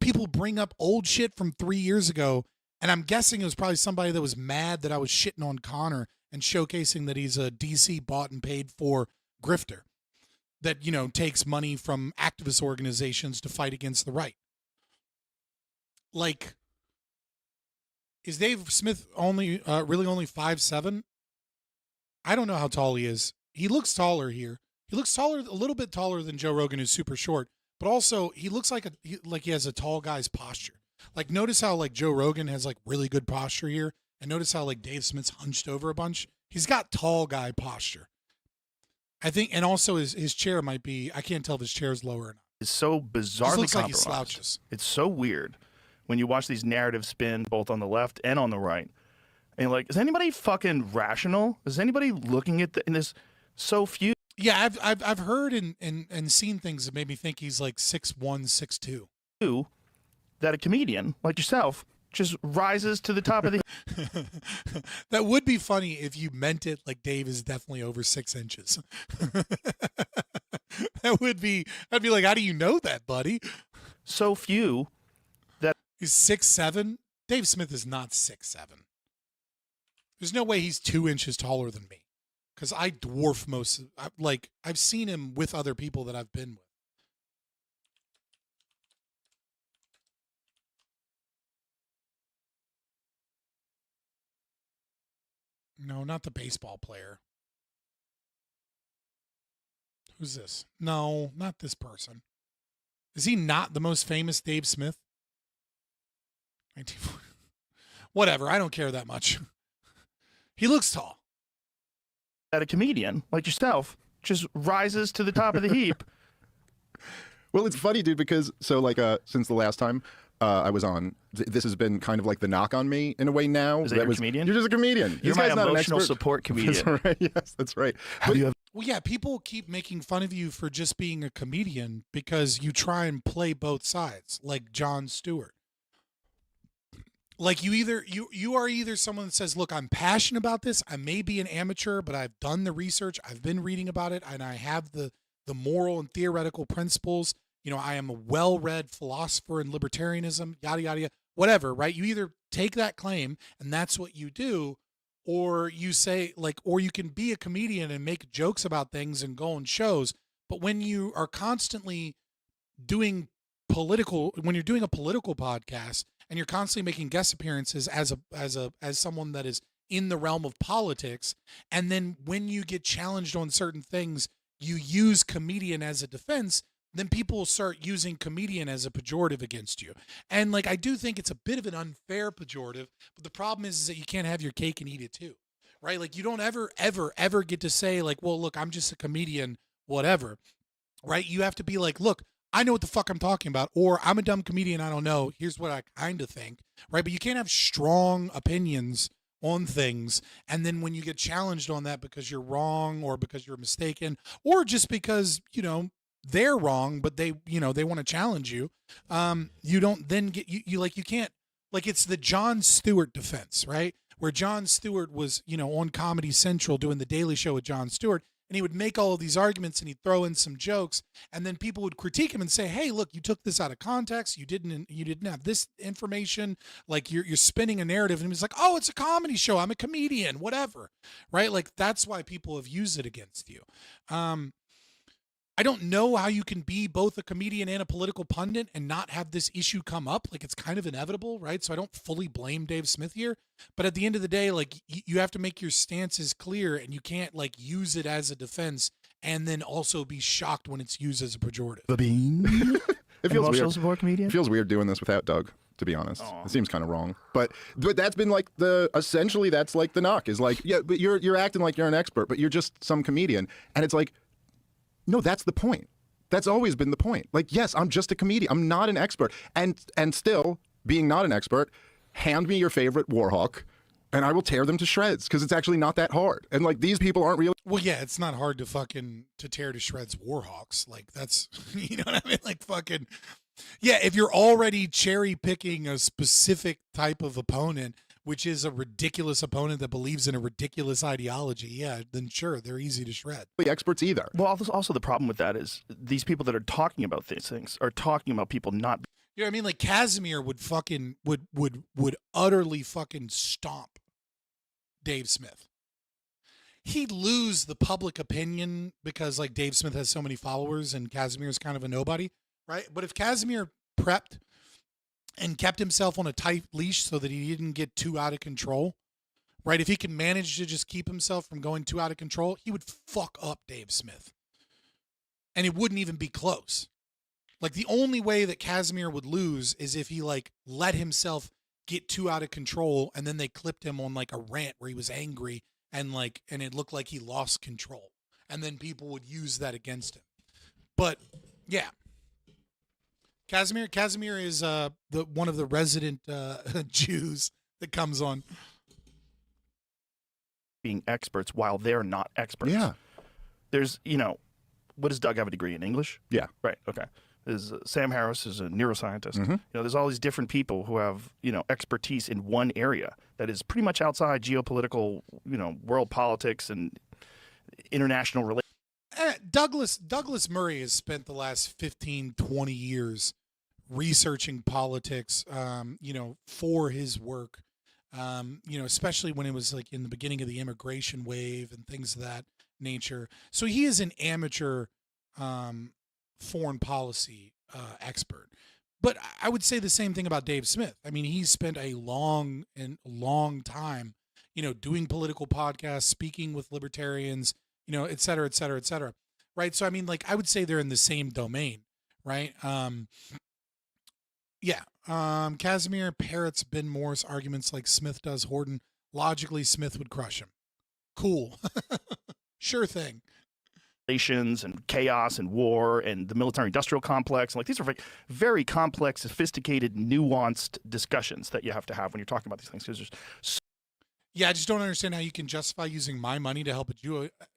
people bring up old shit from 3 years ago, and I'm guessing it was probably somebody that was mad that I was shitting on Connor and showcasing that he's a DC bought and paid for grifter that, you know, takes money from activist organizations to fight against the right. Like, is Dave Smith only really only 5'7"? I don't know how tall he is. He looks taller here. He looks taller, a little bit taller than Joe Rogan, who's super short. But also, he looks like he has a tall guy's posture. Like, notice how like Joe Rogan has like really good posture here, and notice how like Dave Smith's hunched over a bunch. He's got tall guy posture. I think, and also his chair might be. I can't tell if his chair is lower or not. It's so bizarrely He looks like he compromised. slouches. It's so weird when you watch these narratives spin both on the left and on the right. And you're like, is anybody fucking rational? Is anybody looking at in this so few? Yeah, I've heard and seen things that made me think he's like 6'1", 6'2". That a comedian like yourself just rises to the top of the. That would be funny if you meant it like Dave is definitely over 6 inches. That would be. I'd be like, how do you know that, buddy? So few that he's 6'7". Dave Smith is not 6'7". There's no way he's 2 inches taller than me, because I dwarf most. Like, I've seen him with other people that I've been with. No, not the baseball player. Who's this? No, not this person. Is he not the most famous Dave Smith? 1940. Whatever, I don't care that much. He looks tall. That a comedian like yourself just rises to the top of the heap. Well, it's funny, dude, because since the last time I was on, this has been kind of like the knock on me in a way now. Is that a comedian? You're just a comedian. You're This my guy's not an emotional expert. support comedian. That's right. Yes, that's right. Well, yeah, people keep making fun of you for just being a comedian because you try and play both sides, like Jon Stewart. Like, you are either someone that says, look, I'm passionate about this. I may be an amateur, but I've done the research. I've been reading about it, and I have the moral and theoretical principles. You know, I am a well-read philosopher in libertarianism, yada, yada, yada, whatever, right? You either take that claim and that's what you do, or you say, like, or you can be a comedian and make jokes about things and go on shows. But when you are constantly doing when you're doing a political podcast and you're constantly making guest appearances as someone that is in the realm of politics, and then when you get challenged on certain things, you use comedian as a defense, then people will start using comedian as a pejorative against you. And like, I do think it's a bit of an unfair pejorative, but the problem is that you can't have your cake and eat it too, right? Like, you don't ever get to say like, well, look, I'm just a comedian, whatever, right? You have to be like, look, I know what the fuck I'm talking about, or I'm a dumb comedian, I don't know. Here's what I kind of think, right? But you can't have strong opinions on things, and then when you get challenged on that because you're wrong or because you're mistaken or just because, you know, they're wrong, but they want to challenge you, you don't then get, you can't, like, it's the Jon Stewart defense, right? Where Jon Stewart was, you know, on Comedy Central doing the Daily Show with Jon Stewart, and he would make all of these arguments and he'd throw in some jokes, and then people would critique him and say, hey, look, you took this out of context, you didn't have this information, like you're spinning a narrative. And he was like, oh, it's a comedy show, I'm a comedian, whatever, right? Like, that's why people have used it against you. I don't know how you can be both a comedian and a political pundit and not have this issue come up. Like, it's kind of inevitable, right? So I don't fully blame Dave Smith here, but at the end of the day, like, you have to make your stances clear, and you can't like use it as a defense and then also be shocked when it's used as a pejorative. It feels Emotional weird. support comedian? It feels weird doing this without Doug, to be honest. It seems kind of wrong. But that's been like essentially that's like the knock is like, yeah, but you're acting like you're an expert, but you're just some comedian. And it's like, no, that's the point. That's always been the point. Like, yes, I'm just a comedian. I'm not an expert. And still, being not an expert, hand me your favorite Warhawk, and I will tear them to shreds because it's actually not that hard. And like these people aren't really. Well, yeah, it's not hard to tear to shreds Warhawks. Like that's, you know what I mean? Like fucking, yeah. If you're already cherry picking a specific type of opponent, which is a ridiculous opponent that believes in a ridiculous ideology, yeah, then sure, they're easy to shred. Experts either. Well, also the problem with that is these people that are talking about these things are talking about people not. You know what I mean? Like Casimir would fucking would utterly fucking stomp Dave Smith. He'd lose the public opinion because like Dave Smith has so many followers and Casimir is kind of a nobody, right? But if Casimir prepped and kept himself on a tight leash so that he didn't get too out of control, right? If he could manage to just keep himself from going too out of control, he would fuck up Dave Smith. And it wouldn't even be close. Like the only way that Casimir would lose is if he like let himself get too out of control and then they clipped him on like a rant where he was angry and it looked like he lost control. And then people would use that against him. But yeah. Casimir is one of the resident Jews that comes on. Being experts while they're not experts. Yeah. There's, what does Doug have a degree in English? Yeah. Right. Okay. There's Sam Harris is a neuroscientist. There's all these different people who have, expertise in one area that is pretty much outside geopolitical, world politics and international relations. Douglas Murray has spent the last 15, 20 years researching politics, for his work, especially when it was like in the beginning of the immigration wave and things of that nature. So he is an amateur foreign policy expert. But I would say the same thing about Dave Smith. I mean, he's spent a long time, doing political podcasts, speaking with libertarians, et cetera, et cetera, et cetera. Right. So, I mean, like, I would say they're in the same domain. Right. Casimir parrots Ben Morris arguments like Smith does Horton. Logically, Smith would crush him. Cool. Sure thing. And chaos and war and the military-industrial complex. And like these are very complex, sophisticated, nuanced discussions that you have to have when you're talking about these things. Because there's yeah, I just don't understand how you can justify using my money to help a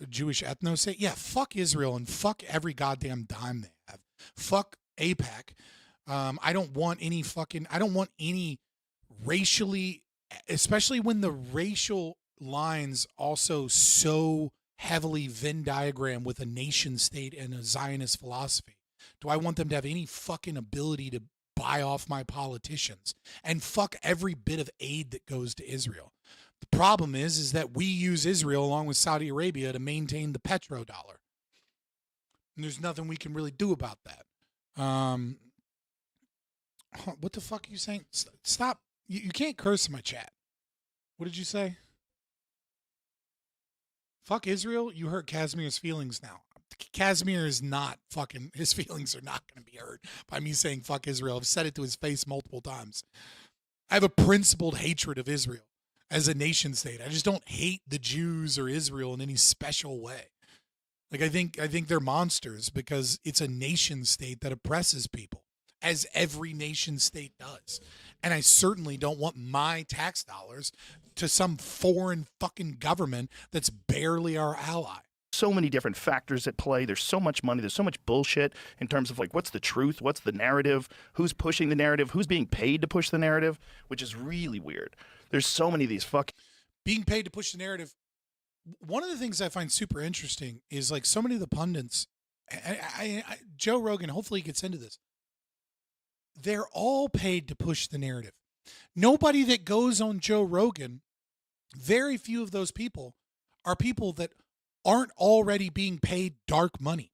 Jewish ethno state. Yeah, fuck Israel and fuck every goddamn dime they have. Fuck AIPAC. I don't want any racially, especially when the racial lines also so heavily Venn diagram with a nation state and a Zionist philosophy. Do I want them to have any fucking ability to buy off my politicians? And fuck every bit of aid that goes to Israel. The problem is that we use Israel along with Saudi Arabia to maintain the petrodollar. And there's nothing we can really do about that. What the fuck are you saying? Stop. You can't curse in my chat. What did you say? Fuck Israel? You hurt Casimir's feelings now. Casimir is not fucking, his feelings are not going to be hurt by me saying fuck Israel. I've said it to his face multiple times. I have a principled hatred of Israel as a nation state. I just don't hate the Jews or Israel in any special way. Like I think they're monsters because it's a nation state that oppresses people, as every nation state does. And I certainly don't want my tax dollars to some foreign fucking government that's barely our ally. So many different factors at play. There's so much money. There's so much bullshit in terms of like, what's the truth? What's the narrative? Who's pushing the narrative? Who's being paid to push the narrative? Which is really weird. There's so many of these being paid to push the narrative. One of the things I find super interesting is like so many of the pundits, Joe Rogan, hopefully he gets into this. They're all paid to push the narrative. Nobody that goes on Joe Rogan, very few of those people are people that aren't already being paid dark money.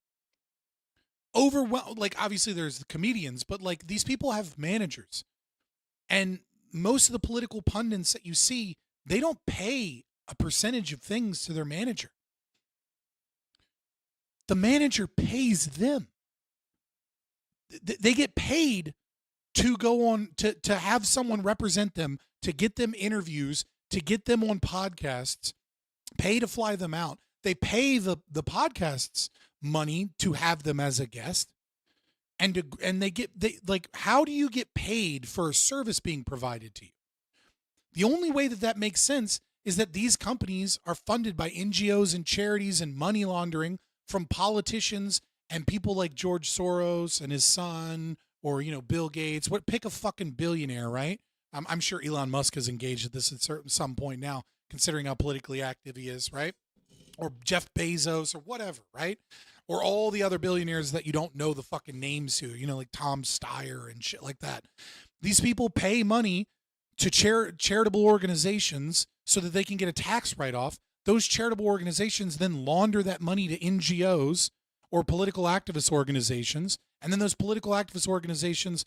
Like obviously there's the comedians, but like these people have managers. And most of the political pundits that you see, they don't pay a percentage of things to their manager. The manager pays them. They get paid to go on to have someone represent them, to get them interviews, to get them on podcasts, pay to fly them out. They pay the podcasts money to have them as a guest. And how do you get paid for a service being provided to you? The only way that makes sense is that these companies are funded by NGOs and charities and money laundering from politicians and people like George Soros and his son, or, Bill Gates. Pick a fucking billionaire, right? I'm sure Elon Musk is engaged at this at some point now, considering how politically active he is, right? Or Jeff Bezos or whatever, right? Or all the other billionaires that you don't know the fucking names to, like Tom Steyer and shit like that. These people pay money to charitable organizations so that they can get a tax write-off. Those charitable organizations then launder that money to NGOs or political activist organizations, and then those political activist organizations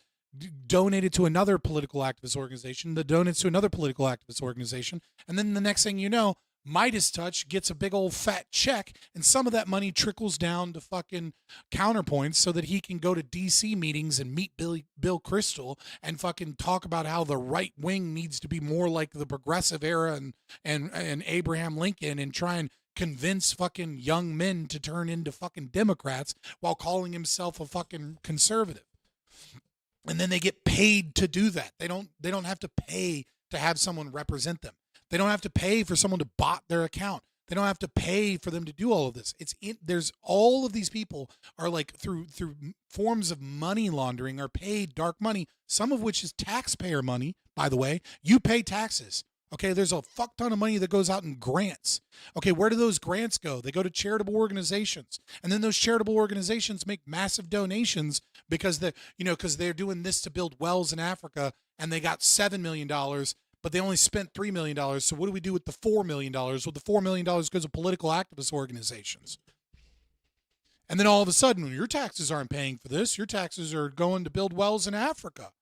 donate it to another political activist organization that donates to another political activist organization, and then the next thing you know, Midas Touch gets a big old fat check, and some of that money trickles down to fucking Counterpoints so that he can go to DC meetings and meet Bill Kristol and fucking talk about how the right wing needs to be more like the progressive era and Abraham Lincoln, and try and convince fucking young men to turn into fucking Democrats while calling himself a fucking conservative. And then they get paid to do that. They don't have to pay to have someone represent them. They don't have to pay for someone to bot their account. They don't have to pay for them to do all of this. There's all of these people are like through forms of money laundering are paid dark money, some of which is taxpayer money, by the way. You pay taxes. Okay, there's a fuck ton of money that goes out in grants. Okay, where do those grants go? They go to charitable organizations. And then those charitable organizations make massive donations because they're doing this to build wells in Africa, and they got $7 million, but they only spent $3 million. So what do we do with the $4 million? Well, the $4 million goes to political activist organizations. And then all of a sudden, your taxes aren't paying for this. Your taxes are going to build wells in Africa.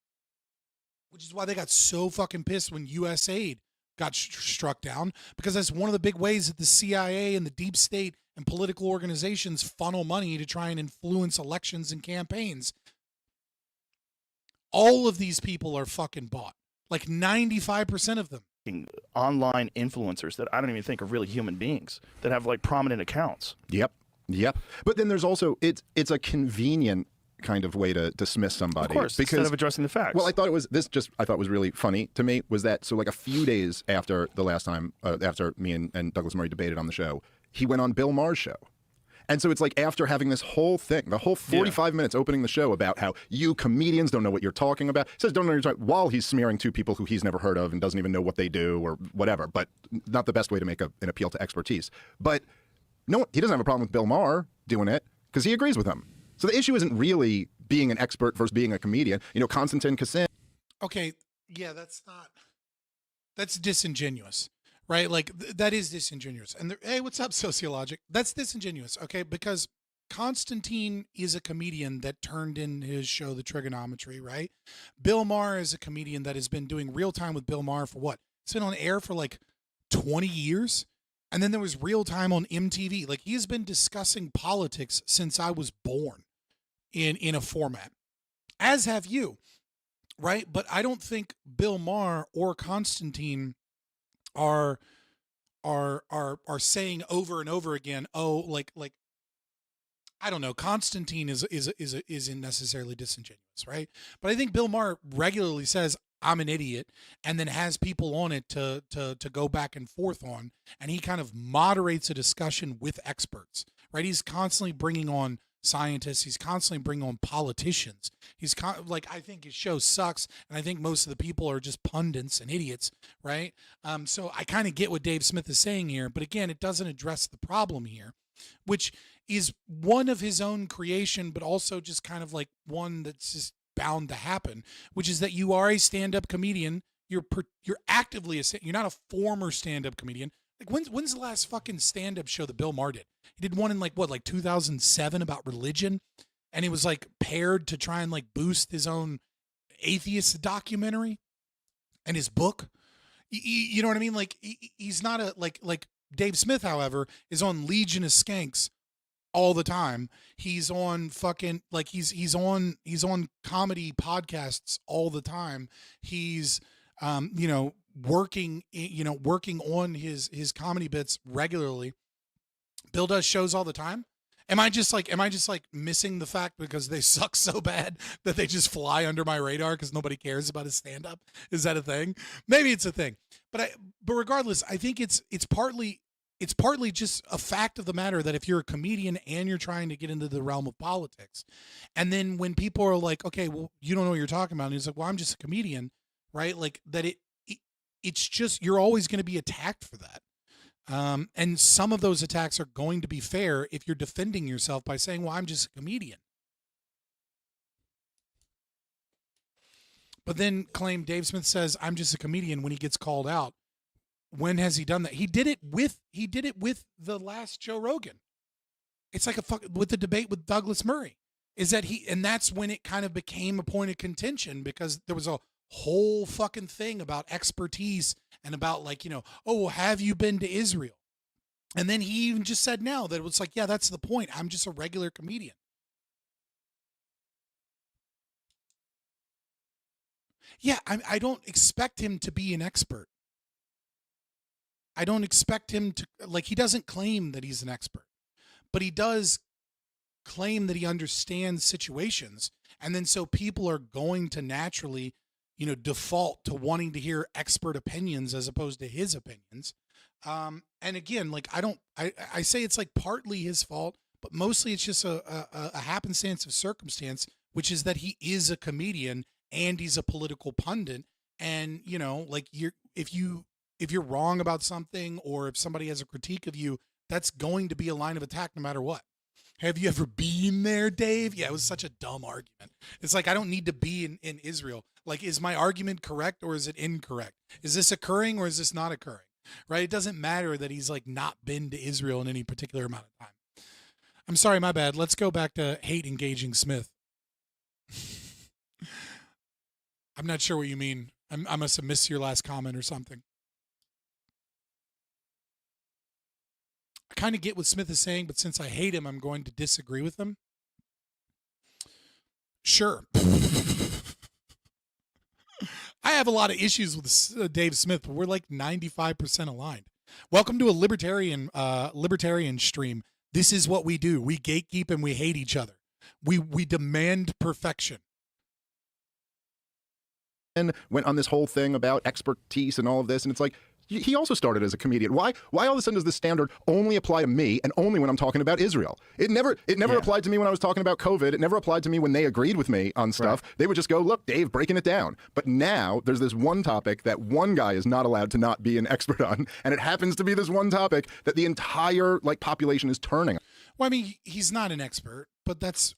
Which is why they got so fucking pissed when USAID got struck down, because that's one of the big ways that the CIA and the deep state and political organizations funnel money to try and influence elections and campaigns. All of these people are fucking bought. Like 95% of them. Online influencers that I don't even think are really human beings that have like prominent accounts. Yep. But then there's also, it's a convenient kind of way to dismiss somebody. Of course, instead of addressing the facts. Well, I thought was really funny to me was that, so like a few days after the last time, after me and Douglas Murray debated on the show, he went on Bill Maher's show. And so it's like after having this whole thing, the whole 45 minutes opening the show about how you comedians don't know what you're talking about, says don't know what you're talking, while he's smearing two people who he's never heard of and doesn't even know what they do or whatever, but not the best way to make an appeal to expertise. But no, he doesn't have a problem with Bill Maher doing it because he agrees with him. So the issue isn't really being an expert versus being a comedian. Konstantin Kassin. Okay, yeah, that's disingenuous. Right? Like, that is disingenuous. And hey, what's up, Sociologic? That's disingenuous, okay? Because Constantine is a comedian that turned in his show, The Trigonometry, right? Bill Maher is a comedian that has been doing Real Time with Bill Maher for what? It's been on air for like 20 years. And then there was Real Time on MTV. Like, he has been discussing politics since I was born in a format, as have you, right? But I don't think Bill Maher or Constantine are saying over and over again, oh, like I don't know, Constantine isn't necessarily disingenuous, right? But I think Bill Maher regularly says I'm an idiot, and then has people on it to go back and forth on, and he kind of moderates a discussion with experts, right? He's constantly bringing on scientists. He's constantly bringing on politicians. I think his show sucks, and I think most of the people are just pundits and idiots, right? So I kind of get what Dave Smith is saying here, but again, it doesn't address the problem here, which is one of his own creation, but also just kind of like one that's just bound to happen, which is that you are a stand-up comedian. You're actively you're not a former stand-up comedian. Like when's the last fucking stand-up show that Bill Maher did? He did one in like 2007 about religion, and it was like paired to try and like boost his own atheist documentary and his book. You know what I mean? Like he's not a like Dave Smith, however, is on Legion of Skanks all the time. He's on fucking like he's on comedy podcasts all the time. He's working on his comedy bits regularly. Bill does shows all the time, Am I just like missing the fact because they suck so bad that they just fly under my radar because nobody cares about his stand up? Is that a thing? Maybe it's a thing. But regardless, I think it's partly just a fact of the matter that if you're a comedian and you're trying to get into the realm of politics, and then when people are like, okay, well, you don't know what you're talking about, and he's like, well, I'm just a comedian, right? Like that it's just, you're always going to be attacked for that. And some of those attacks are going to be fair if you're defending yourself by saying, well, I'm just a comedian. But then Dave Smith says, I'm just a comedian when he gets called out. When has he done that? He did it with the last Joe Rogan. It's like with the debate with Douglas Murray. And that's when it kind of became a point of contention, because there was a whole fucking thing about expertise and about like, oh, have you been to Israel? And then he even just said now that it was like, yeah, that's the point. I'm just a regular comedian. Yeah, I don't expect him to be an expert. I don't expect him to, like, he doesn't claim that he's an expert, but he does claim that he understands situations. And then so people are going to naturally, default to wanting to hear expert opinions as opposed to his opinions. And again, like, I say it's like partly his fault, but mostly it's just a happenstance of circumstance, which is that he is a comedian and he's a political pundit. And, like if you're wrong about something, or if somebody has a critique of you, that's going to be a line of attack no matter what. Have you ever been there, Dave? Yeah, it was such a dumb argument. It's like, I don't need to be in Israel. Like, is my argument correct or is it incorrect? Is this occurring or is this not occurring? Right? It doesn't matter that he's like not been to Israel in any particular amount of time. I'm sorry, my bad. Let's go back to hate engaging Smith. I'm not sure what you mean. I must have missed your last comment or something. I kind of get what Smith is saying, but since I hate him, I'm going to disagree with him. Sure. I have a lot of issues with Dave Smith, but we're like 95% aligned. Welcome to a libertarian stream. This is what we do. We gatekeep and we hate each other. We demand perfection. And went on this whole thing about expertise and all of this, and it's like, he also started as a comedian. Why all of a sudden does this standard only apply to me and only when I'm talking about Israel? It never applied to me when I was talking about COVID. It never applied to me when they agreed with me on stuff. Right. They would just go, look, Dave, breaking it down. But now there's this one topic that one guy is not allowed to not be an expert on, and it happens to be this one topic that the entire population is turning. Well, I mean, he's not an expert, but that's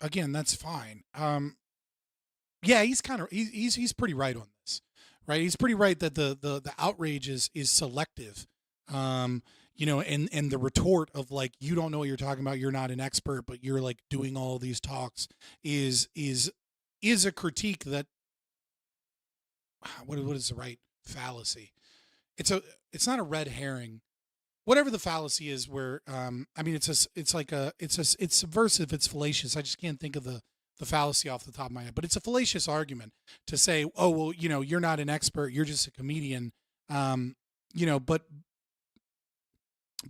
fine. Yeah, he's pretty right on this. Right, he's pretty right that the outrage is selective, and the retort of like, you don't know what you're talking about, you're not an expert, but you're like doing all these talks is a critique that what is the right fallacy? It's not a red herring, whatever the fallacy is. Where it's subversive, it's fallacious. I just can't think of the fallacy off the top of my head, but it's a fallacious argument to say, oh, well, you're not an expert, you're just a comedian. But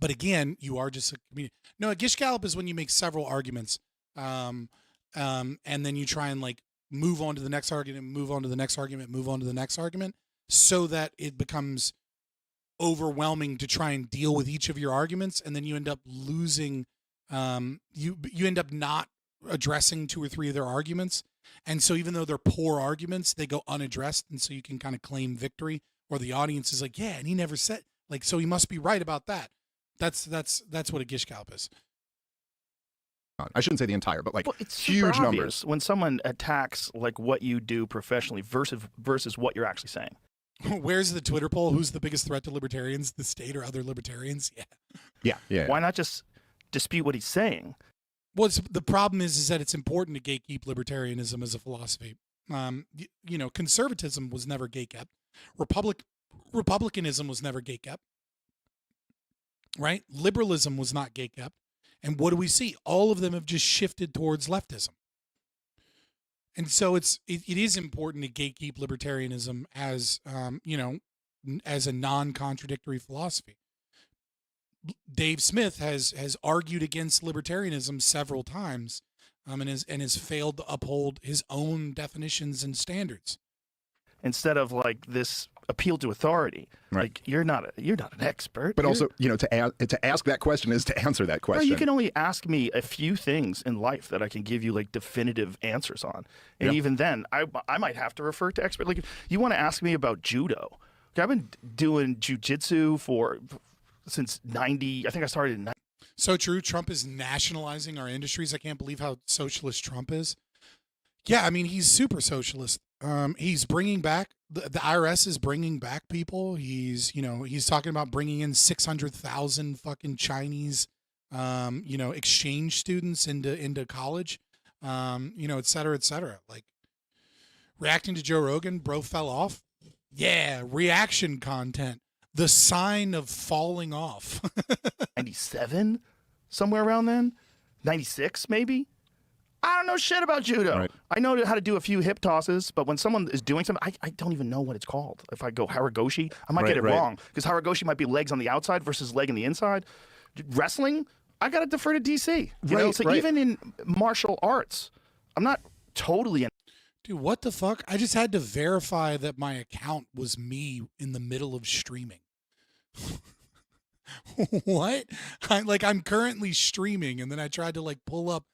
again, you are just a comedian. No, a gish gallop is when you make several arguments, and then you try and like move on to the next argument, move on to the next argument, move on to the next argument, so that it becomes overwhelming to try and deal with each of your arguments, and then you end up losing. You end up not addressing two or three of their arguments, and so even though they're poor arguments, they go unaddressed, and so you can kind of claim victory, or the audience is like, yeah, and he never said, like, so he must be right about that. That's what a gish gallop is. I shouldn't say the entire, but like, it's huge numbers when someone attacks like what you do professionally versus what you're actually saying. Where's the Twitter poll? Who's the biggest threat to libertarians, the state or other libertarians? Yeah. Why not just dispute what he's saying? Well, the problem is that it's important to gatekeep libertarianism as a philosophy. Conservatism was never gatekept. Republicanism was never gatekept. Right? Liberalism was not gatekept. And what do we see? All of them have just shifted towards leftism. And so it is important to gatekeep libertarianism as as a non-contradictory philosophy. Dave Smith has argued against libertarianism several times, and has failed to uphold his own definitions and standards. Instead of like this appeal to authority, like you're not an expert. But also, to ask that question is to answer that question. Bro, you can only ask me a few things in life that I can give you like definitive answers on, and even then, I might have to refer to expert. Like, you want to ask me about judo? Okay, I've been doing jujitsu since '90. I think I started in '90. So true. Trump is nationalizing our industries. I can't believe how socialist Trump is. Yeah, I mean, he's super socialist. He's bringing back the IRS is bringing back people. He's talking about bringing in 600,000 fucking Chinese, exchange students into college, et cetera, et cetera. Like, reacting to Joe Rogan, bro fell off. Yeah, reaction content. The sign of falling off. 97, somewhere around then, 96 maybe. I don't know shit about judo. Right. I know how to do a few hip tosses, but when someone is doing something, I don't even know what it's called. If I go haragoshi, I might get it wrong, because haragoshi might be legs on the outside versus leg on the inside. Wrestling, I got to defer to DC. You know? So even in martial arts, I'm not totally. Dude, what the fuck? I just had to verify that my account was me in the middle of streaming. What? I'm currently streaming, and then I tried to like pull up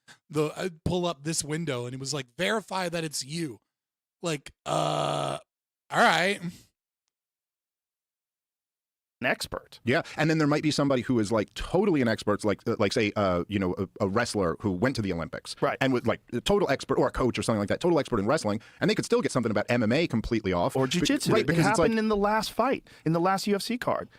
this window, and it was like, verify that it's you. Like, all right. An expert. Yeah, and then there might be somebody who is like totally an expert, like say a wrestler who went to the Olympics, right, and was like a total expert, or a coach or something like that, total expert in wrestling, and they could still get something about MMA completely off, or jiu-jitsu. Right, it because happened it's like, in the last fight, in the last UFC card.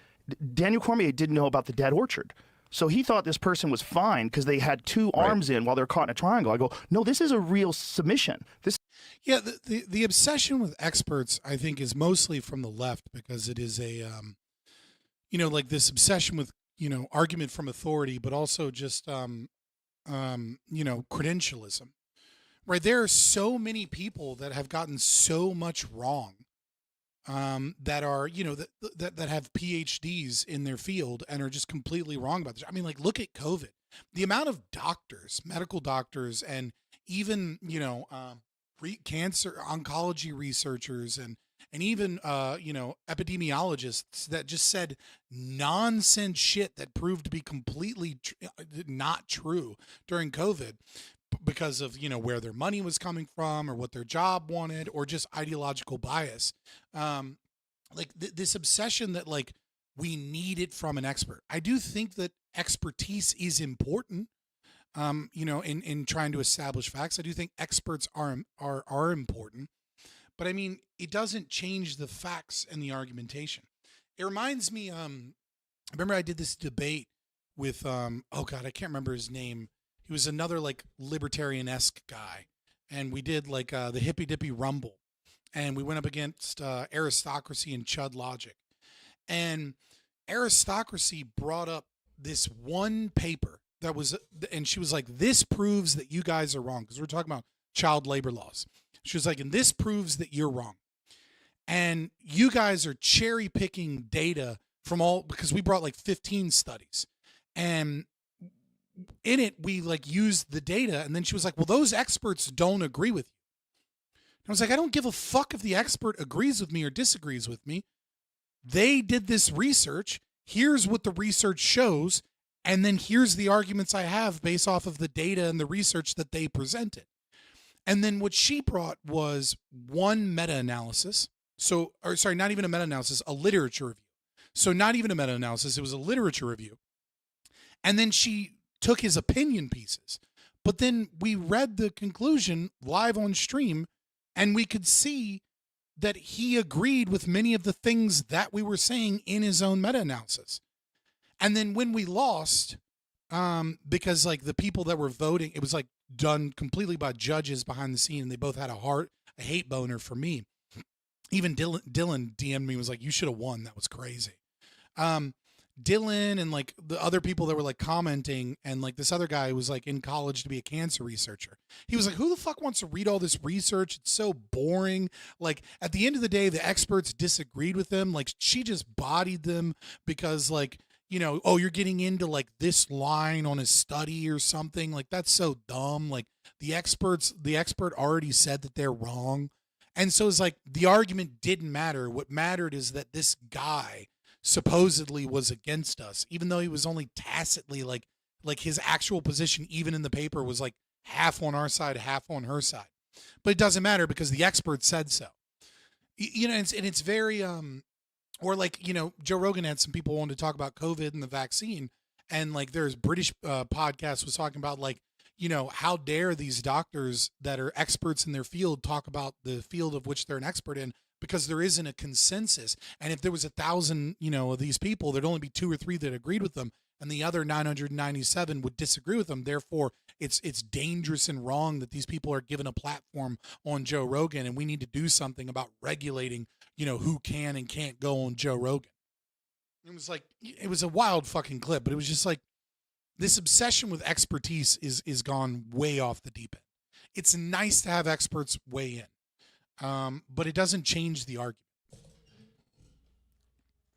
Daniel Cormier didn't know about the dead orchard. So he thought this person was fine because they had two arms in while they're caught in a triangle. I go, no, this is a real submission. Yeah, the obsession with experts, I think, is mostly from the left, because it is a, like this obsession with, argument from authority, but also just, credentialism, right? There are so many people that have gotten so much wrong, that are, that have PhDs in their field and are just completely wrong about this. I mean, like, look at COVID. The amount of doctors, medical doctors, and even, cancer oncology researchers and even, epidemiologists that just said nonsense shit that proved to be completely not true during COVID, because of, where their money was coming from, or what their job wanted, or just ideological bias. This obsession that like we need it from an expert. I do think that expertise is important, in trying to establish facts. I do think experts are important, but I mean, it doesn't change the facts and the argumentation. It reminds me, I remember I did this debate with, oh God, I can't remember his name. He was another like libertarian-esque guy, and we did like the Hippy Dippy Rumble, and we went up against Aristocracy and Chud Logic, and Aristocracy brought up this one paper that was, and she was like, "This proves that you guys are wrong," because we're talking about child labor laws. She was like, "And this proves that you're wrong, and you guys are cherry picking data from all," because we brought like 15 studies, and in it, we like used the data. And then she was like, well, those experts don't agree with you. And I was like, I don't give a fuck if the expert agrees with me or disagrees with me. They did this research. Here's what the research shows. And then here's the arguments I have based off of the data and the research that they presented. And then what she brought was one meta-analysis. Not even a meta-analysis, a literature review. So not even a meta-analysis, it was a literature review. And then she took his opinion pieces, but then we read the conclusion live on stream, and we could see that he agreed with many of the things that we were saying in his own meta-analysis. And then when we lost, because like the people that were voting, it was like done completely by judges behind the scene, and they both had a hate boner for me. Even Dylan DM'd me, was like, you should have won. That was crazy. Dylan and like the other people that were like commenting, and like this other guy who was like in college to be a cancer researcher. He was like, who the fuck wants to read all this research? It's so boring. Like at the end of the day, the experts disagreed with them. Like she just bodied them because like, oh, you're getting into like this line on a study or something. Like, that's so dumb. Like, the expert already said that they're wrong. And so it's like the argument didn't matter. What mattered is that this guy supposedly was against us, even though he was only tacitly like his actual position, even in the paper, was like half on our side, half on her side. But it doesn't matter because the expert said so. And it's very, or like, Joe Rogan had some people wanting to talk about COVID and the vaccine. And like there's British podcast was talking about like, how dare these doctors that are experts in their field talk about the field of which they're an expert in, because there isn't a consensus. And if there was 1,000, of these people, there'd only be 2 or 3 that agreed with them, and the other 997 would disagree with them. Therefore, it's dangerous and wrong that these people are given a platform on Joe Rogan, and we need to do something about regulating, who can and can't go on Joe Rogan. It was a wild fucking clip, but it was just like, this obsession with expertise is gone way off the deep end. It's nice to have experts weigh in, but it doesn't change the argument.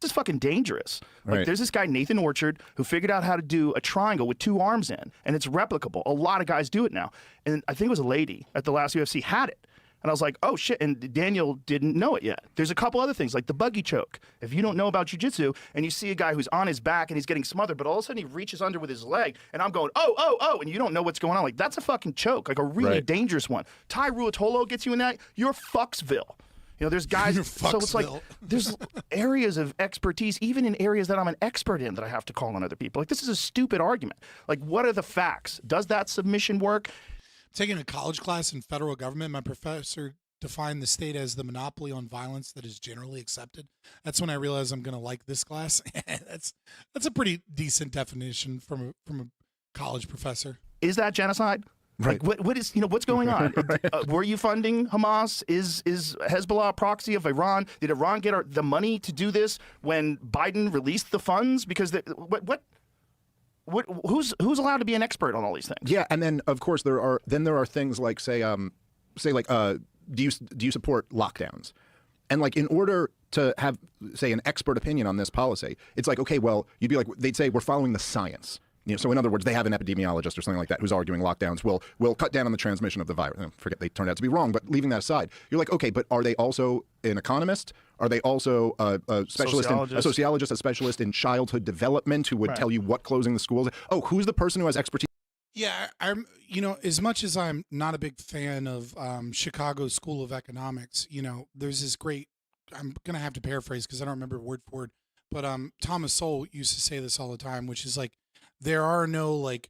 This is fucking dangerous. Like, Right. there's this guy, Nathan Orchard, who figured out how to do a triangle with 2 arms in, and it's replicable. A lot of guys do it now. And I think it was a lady at the last UFC had it. And I was like, oh shit, and Daniel didn't know it yet. There's a couple other things, like the buggy choke. If you don't know about jiu-jitsu, and you see a guy who's on his back and he's getting smothered, but all of a sudden he reaches under with his leg, and I'm going, oh, and you don't know what's going on. Like, that's a fucking choke, like a really dangerous one. Ty Ruotolo gets you in that, you're Fucksville. There's guys, so it's like, there's areas of expertise, even in areas that I'm an expert in, that I have to call on other people. Like, this is a stupid argument. Like, what are the facts? Does that submission work? Taking a college class in federal government, my professor defined the state as the monopoly on violence that is generally accepted. That's when I realized I'm going to like this class. That's a pretty decent definition from a college professor. Is that genocide? Right. Like, what is, what's going on? Were you funding Hamas? Is Hezbollah a proxy of Iran? Did Iran get the money to do this when Biden released the funds? Because who's allowed to be an expert on all these things? Yeah, and then of course there are things like do you support lockdowns? And like, in order to have, say, an expert opinion on this policy, it's like, okay, well, you'd be like, they'd say we're following the science. So in other words, they have an epidemiologist or something like that who's arguing lockdowns will cut down on the transmission of the virus. Forget they turned out to be wrong, but leaving that aside, you're like, okay, but are they also an economist? Are they also a specialist, a sociologist, a specialist in childhood development who would tell you what closing the schools? Oh, who's the person who has expertise? Yeah, I'm. As much as I'm not a big fan of Chicago School of Economics, there's this great. I'm gonna have to paraphrase because I don't remember word for word, but Thomas Sowell used to say this all the time, which is like, there are no like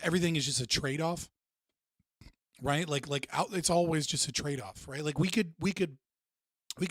everything is just a trade-off, right? It's always just a trade-off, right? Like we could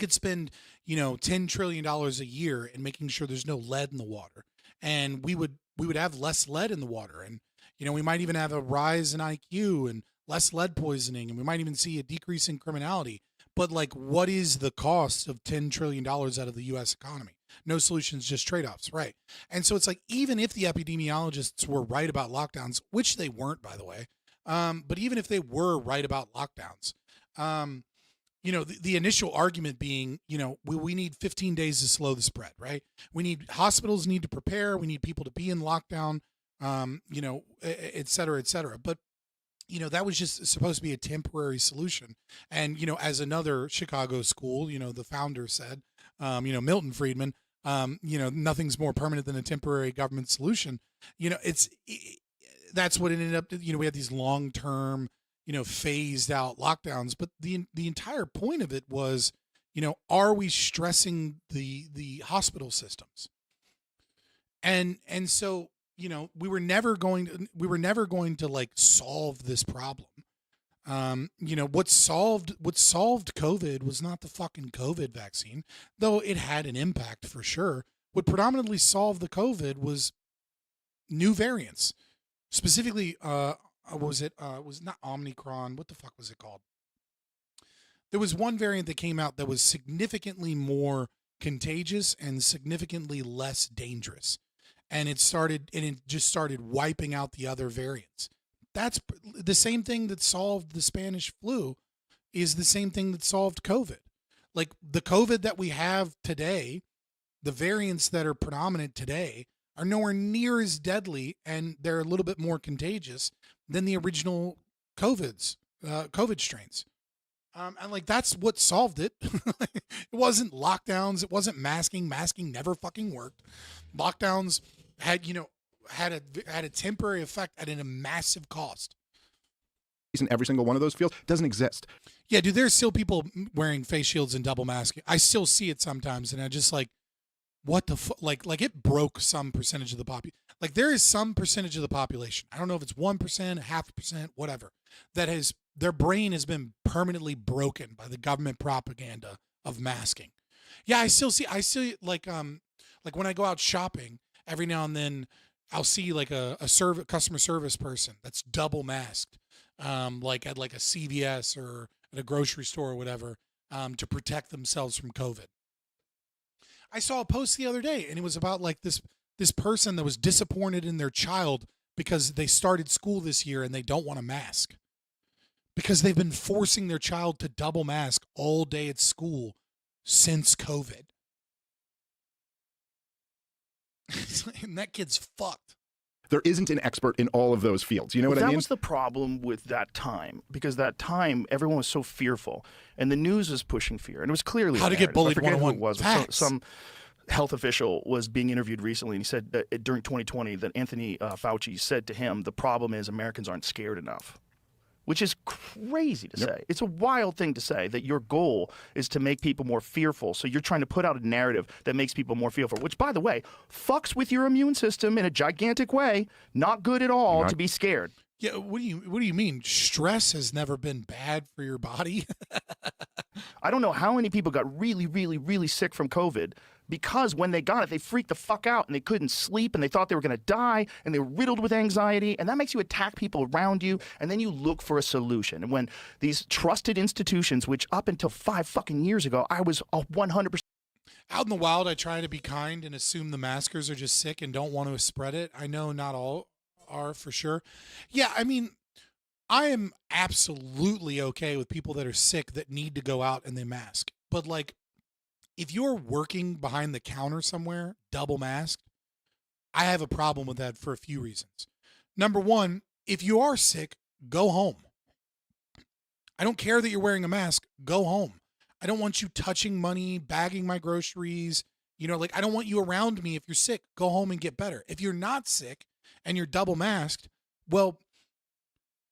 spend $10 trillion a year in making sure there's no lead in the water, and we would have less lead in the water, and we might even have a rise in IQ and less lead poisoning, and we might even see a decrease in criminality. But like, what is the cost of $10 trillion out of the U.S. economy? No solutions, just trade-offs, right? And so it's like, even if the epidemiologists were right about lockdowns, which they weren't, by the way, but even if they were right about lockdowns, the initial argument being, we need 15 days to slow the spread, right? Hospitals need to prepare. We need people to be in lockdown, et cetera, et cetera. But that was just supposed to be a temporary solution. And, as another Chicago school, the founder said, Milton Friedman, nothing's more permanent than a temporary government solution. That's what it ended up, we had these long-term, phased out lockdowns. But the entire point of it was, are we stressing the hospital systems? And so, we were never going to like solve this problem. What solved COVID was not the fucking COVID vaccine, though it had an impact for sure. What predominantly solved the COVID was new variants, specifically, was not Omicron. What the fuck was it called? There was one variant that came out that was significantly more contagious and significantly less dangerous. And it just started wiping out the other variants. That's the same thing that solved the Spanish flu is the same thing that solved COVID. Like, the COVID that we have today, the variants that are predominant today are nowhere near as deadly, and they're a little bit more contagious than the original COVID strains. And like that's what solved it. It wasn't lockdowns. It wasn't masking. Masking never fucking worked. Lockdowns had a temporary effect at a massive cost. In every single one of those fields doesn't exist. Yeah, dude, there's still people wearing face shields and double masking. I still see it sometimes, and I just like, what the fuck? Like it broke some percentage of the population. Like there is some percentage of the population. I don't know if it's 1%, 0.5%, whatever, that has their brain has been permanently broken by the government propaganda of masking. Yeah, I still like when I go out shopping, every now and then I'll see like a customer service person that's double masked, like at like a CVS or at a grocery store or whatever, to protect themselves from COVID. I saw a post the other day, and it was about like this person that was disappointed in their child because they started school this year and they don't want a mask because they've been forcing their child to double mask all day at school since COVID. And that kid's fucked. There isn't an expert in all of those fields. You know what I mean? That was the problem with that time, because that time everyone was so fearful, and the news was pushing fear, and it was clearly how to get bullied. I forget who 101 it was. But some health official was being interviewed recently, and he said that during 2020 that Anthony Fauci said to him, the problem is Americans aren't scared enough. Which is crazy to say. It's a wild thing to say, that your goal is to make people more fearful. So you're trying to put out a narrative that makes people more fearful, which, by the way, fucks with your immune system in a gigantic way. Not good at all to be scared. Yeah, what do you mean? Stress has never been bad for your body? I don't know how many people got really, really, really sick from COVID because when they got it, they freaked the fuck out and they couldn't sleep and they thought they were going to die and they were riddled with anxiety, and that makes you attack people around you, and then you look for a solution. And when these trusted institutions, which up until 5 fucking years ago, I was 100%. Out in the wild, I try to be kind and assume the maskers are just sick and don't want to spread it. I know not all are, for sure. Yeah, I mean, I am absolutely okay with people that are sick that need to go out and they mask. But like, if you're working behind the counter somewhere, double masked, I have a problem with that for a few reasons. Number one, if you are sick, go home. I don't care that you're wearing a mask, go home. I don't want you touching money, bagging my groceries. You know, like I don't want you around me if you're sick. Go home and get better. If you're not sick and you're double masked, well,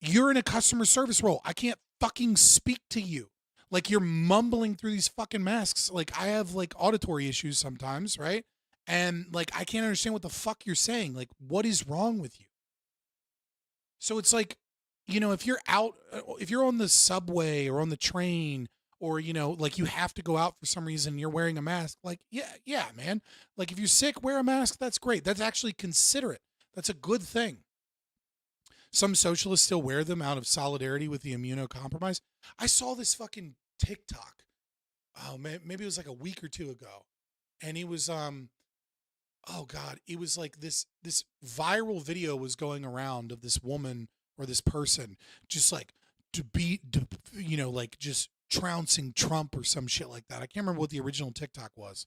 you're in a customer service role. I can't fucking speak to you. Like you're mumbling through these fucking masks. Like I have like auditory issues sometimes, right? And like I can't understand what the fuck you're saying. Like what is wrong with you? So it's like, you know, if you're on the subway or on the train, or, you know, like you have to go out for some reason and you're wearing a mask, like, yeah, man. Like if you're sick, wear a mask. That's great. That's actually considerate. That's a good thing. Some socialists still wear them out of solidarity with the immunocompromised. I saw this fucking TikTok. Oh, man, maybe it was like a week or two ago. And it was, oh God, it was like this viral video was going around of this woman or this person just like you know, like just trouncing Trump or some shit like that. I can't remember what the original TikTok was.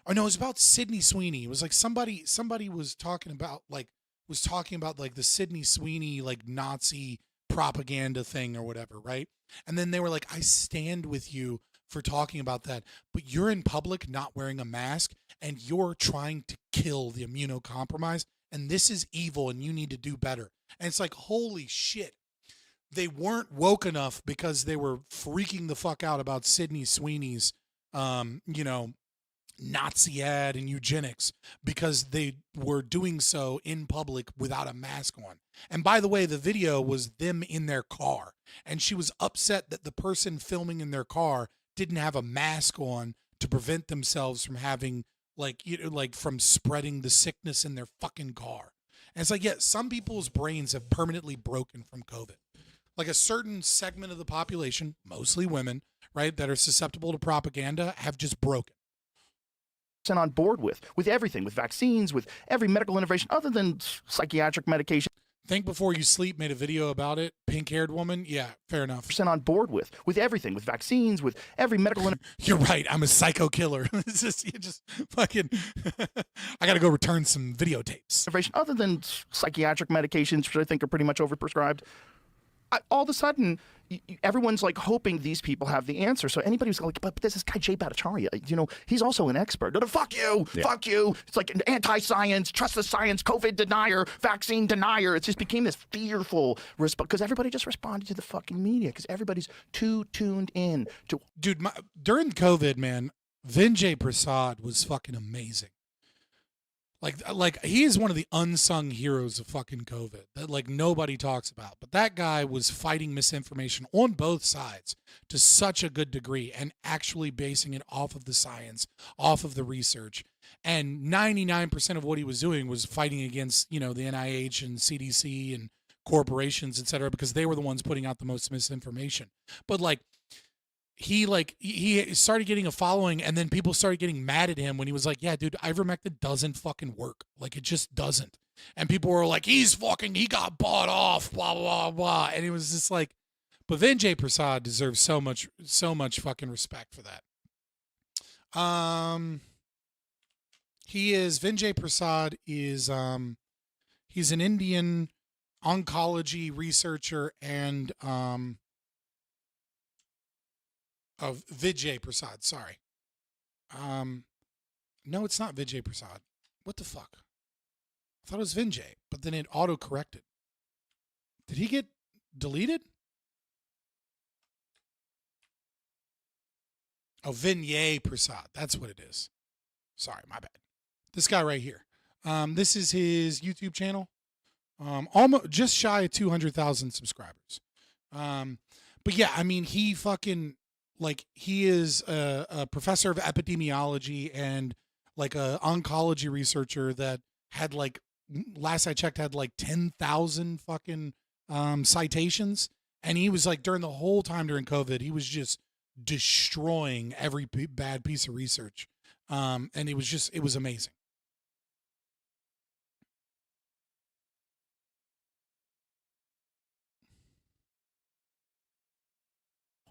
Oh no, it was about Sydney Sweeney. It was like somebody was talking about like the Sydney Sweeney like Nazi propaganda thing or whatever, right? And then they were like, I stand with you for talking about that, but you're in public not wearing a mask and you're trying to kill the immunocompromised, and this is evil and you need to do better. And it's like, holy shit. They weren't woke enough because they were freaking the fuck out about Sydney Sweeney's, you know, Nazi ad and eugenics, because they were doing so in public without a mask on. And by the way, the video was them in their car, and she was upset that the person filming in their car didn't have a mask on to prevent themselves from having from spreading the sickness in their fucking car. And it's like, yeah, some people's brains have permanently broken from COVID. Like a certain segment of the population, mostly women, right, that are susceptible to propaganda have just broken. On board with everything, with vaccines, with every medical innovation other than psychiatric medication. Think Before You Sleep made a video about it. Pink-haired woman. Yeah, fair enough. % on board with everything, with vaccines, with every medical. You're right. I'm a psycho killer. It's just, you just fucking. I got to go return some videotapes. Other than psychiatric medications, which I think are pretty much overprescribed, all of a sudden, everyone's like hoping these people have the answer. So anybody who's like, but there's this guy Jay Bhattacharya, he's also an expert. No, fuck you, fuck you. It's like an anti-science, trust the science, COVID denier, vaccine denier. It just became this fearful response because everybody just responded to the fucking media because everybody's too tuned in to. Dude, during COVID, man, Vijay Prasad was fucking amazing. Like he is one of the unsung heroes of fucking COVID that like nobody talks about. But that guy was fighting misinformation on both sides to such a good degree and actually basing it off of the science, off of the research. And 99% of what he was doing was fighting against, the NIH and CDC and corporations, et cetera, because they were the ones putting out the most misinformation. But he started getting a following, and then people started getting mad at him when he was like, yeah, dude, ivermectin doesn't fucking work. Like, it just doesn't. And people were like, he got bought off, blah, blah, blah. And it was just like, but Vijay Prasad deserves so much fucking respect for that. Vijay Prasad is, he's an Indian oncology researcher and, of Vijay Prasad, sorry. No, it's not Vijay Prasad. What the fuck? I thought it was Vijay, but then it auto-corrected. Did he get deleted? Oh, Vijay Prasad. That's what it is. Sorry, my bad. This guy right here. This is his YouTube channel. Almost just shy of 200,000 subscribers. But yeah, I mean, he fucking... he is a professor of epidemiology and a oncology researcher that had last I checked had 10,000 fucking citations. And he was during the whole time during COVID, he was just destroying every bad piece of research. And it was amazing.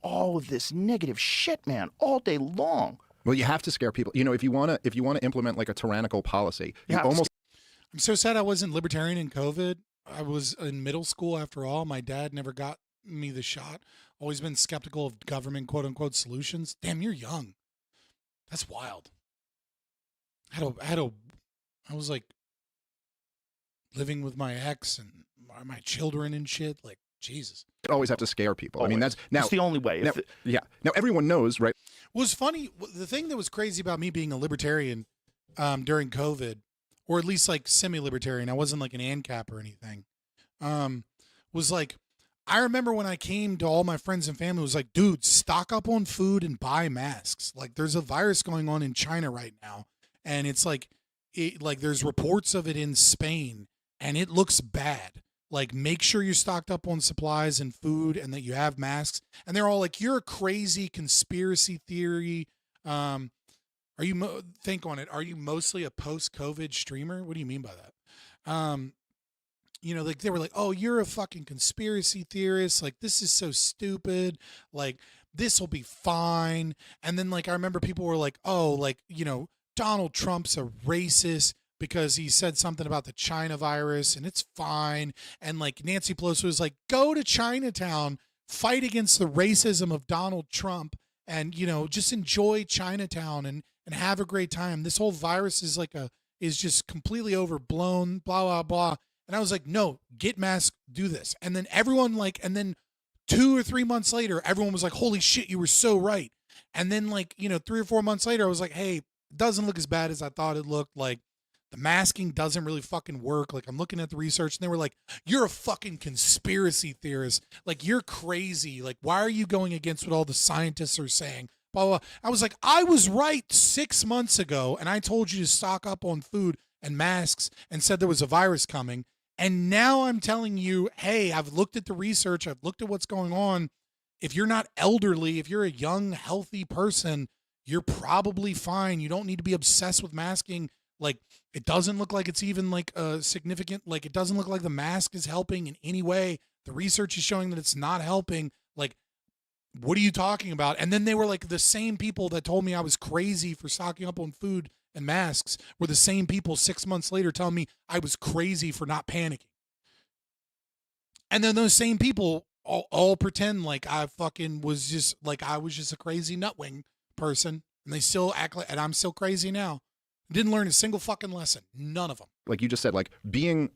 All of this negative shit, man, all day long. Well, you have to scare people. If you want to implement a tyrannical policy, you almost. I'm so sad I wasn't libertarian in COVID. I was in middle school after all. My dad never got me the shot. Always been skeptical of government quote unquote solutions. Damn, you're young. That's wild. I was living with my ex and my children and shit. Jesus. Always have to scare people. Always. I mean, that's the only way. Now everyone knows, right? Was funny. The thing that was crazy about me being a libertarian during COVID, or at least semi-libertarian, I wasn't an ANCAP or anything, was I remember when I came to all my friends and family, it was dude, stock up on food and buy masks. There's a virus going on in China right now. And it's there's reports of it in Spain and it looks bad. Make sure you're stocked up on supplies and food and that you have masks. And they're all you're a crazy conspiracy theory. Are you think on it? Are you mostly a post-COVID streamer? What do you mean by that? They were oh, you're a fucking conspiracy theorist. This is so stupid. This will be fine. And then I remember people were oh, Donald Trump's a racist because he said something about the China virus and it's fine. And Nancy Pelosi was go to Chinatown, fight against the racism of Donald Trump and, just enjoy Chinatown and have a great time. This whole virus is is just completely overblown, blah, blah, blah. And I was no, get masked, do this. And then everyone and then 2 or 3 months later, everyone was holy shit, you were so right. And then 3 or 4 months later, I was hey, it doesn't look as bad as I thought it looked. The masking doesn't really fucking work. I'm looking at the research and they were you're a fucking conspiracy theorist. You're crazy. Why are you going against what all the scientists are saying? Blah, blah. I was I was right 6 months ago and I told you to stock up on food and masks and said there was a virus coming. And now I'm telling you, hey, I've looked at the research. I've looked at what's going on. If you're not elderly, if you're a young, healthy person, you're probably fine. You don't need to be obsessed with masking Like, it doesn't look like it's even like significant. Like, it doesn't look like the mask is helping in any way. The research is showing that it's not helping. Like, what are you talking about? And then they were like, the same people that told me I was crazy for stocking up on food and masks were the same people 6 months later telling me I was crazy for not panicking. And then those same people all pretend like I fucking was just like, I was just a crazy nutwing person. And they still act like, and I'm still crazy now. Didn't learn a single fucking lesson. None of them. Like you just said, like being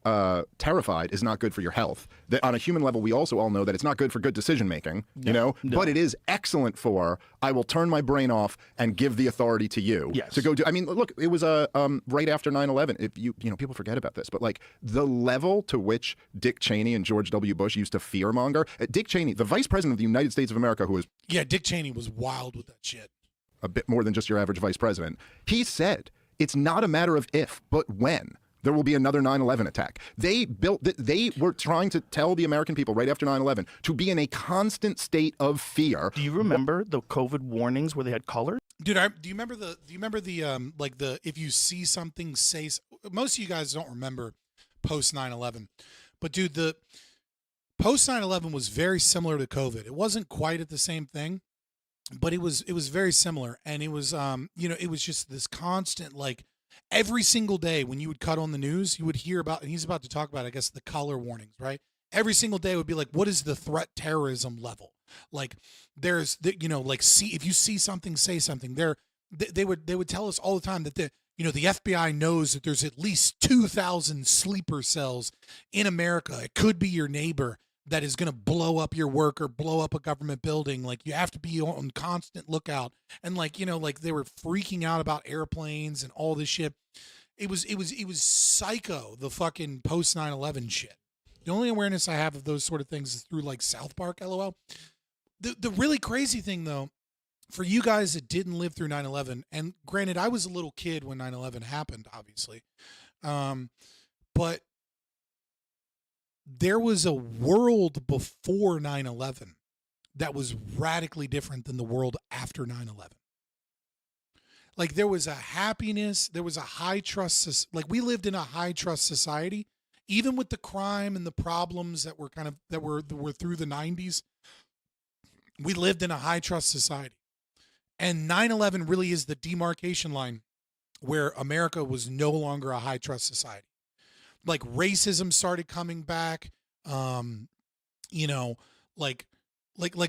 terrified is not good for your health. That on a human level, we also all know that it's not good for good decision making, you know, but it is excellent for, I will turn my brain off and give the authority to you to go do. I mean, look, it was right after 9/11. If you know, people forget about this, but like the level to which Dick Cheney and George W. Bush used to fearmonger. Dick Cheney, the vice president of the United States of America, who was Dick Cheney was wild with that shit. A bit more than just your average vice president. He said, it's not a matter of if, but when there will be another 9/11 attack. They were trying to tell the American people right after 9/11 to be in a constant state of fear. Do you remember the COVID warnings where they had colors? Dude, do you remember the like the, if you see something, say, most of you guys don't remember post 9/11, but dude, the post 9/11 was very similar to COVID. It wasn't quite at the same thing, but it was very similar. And it was, it was just this constant, like every single day when you would cut on the news, you would hear about, and he's about to talk about, I guess, the color warnings, right? Every single day would be like, what is the threat terrorism level? Like there's, like, see, if you see something, say something. They would tell us all the time that the FBI knows that there's at least 2,000 sleeper cells in America. It could be your neighbor that is going to blow up your work or blow up a government building. Like, you have to be on constant lookout. And like they were freaking out about airplanes and all this shit. It was psycho, the fucking post 9/11 shit. The only awareness I have of those sort of things is through like South Park, LOL. The really crazy thing though, for you guys that didn't live through 9/11, and granted, I was a little kid when 9/11 happened, obviously. But there was a world before 9/11 that was radically different than the world after 9/11. Like, there was a happiness, there was a high trust, like we lived in a high trust society, even with the crime and the problems that were that were through the 90s. We lived in a high trust society. And 9/11 really is the demarcation line where America was no longer a high trust society. Like, racism started coming back, like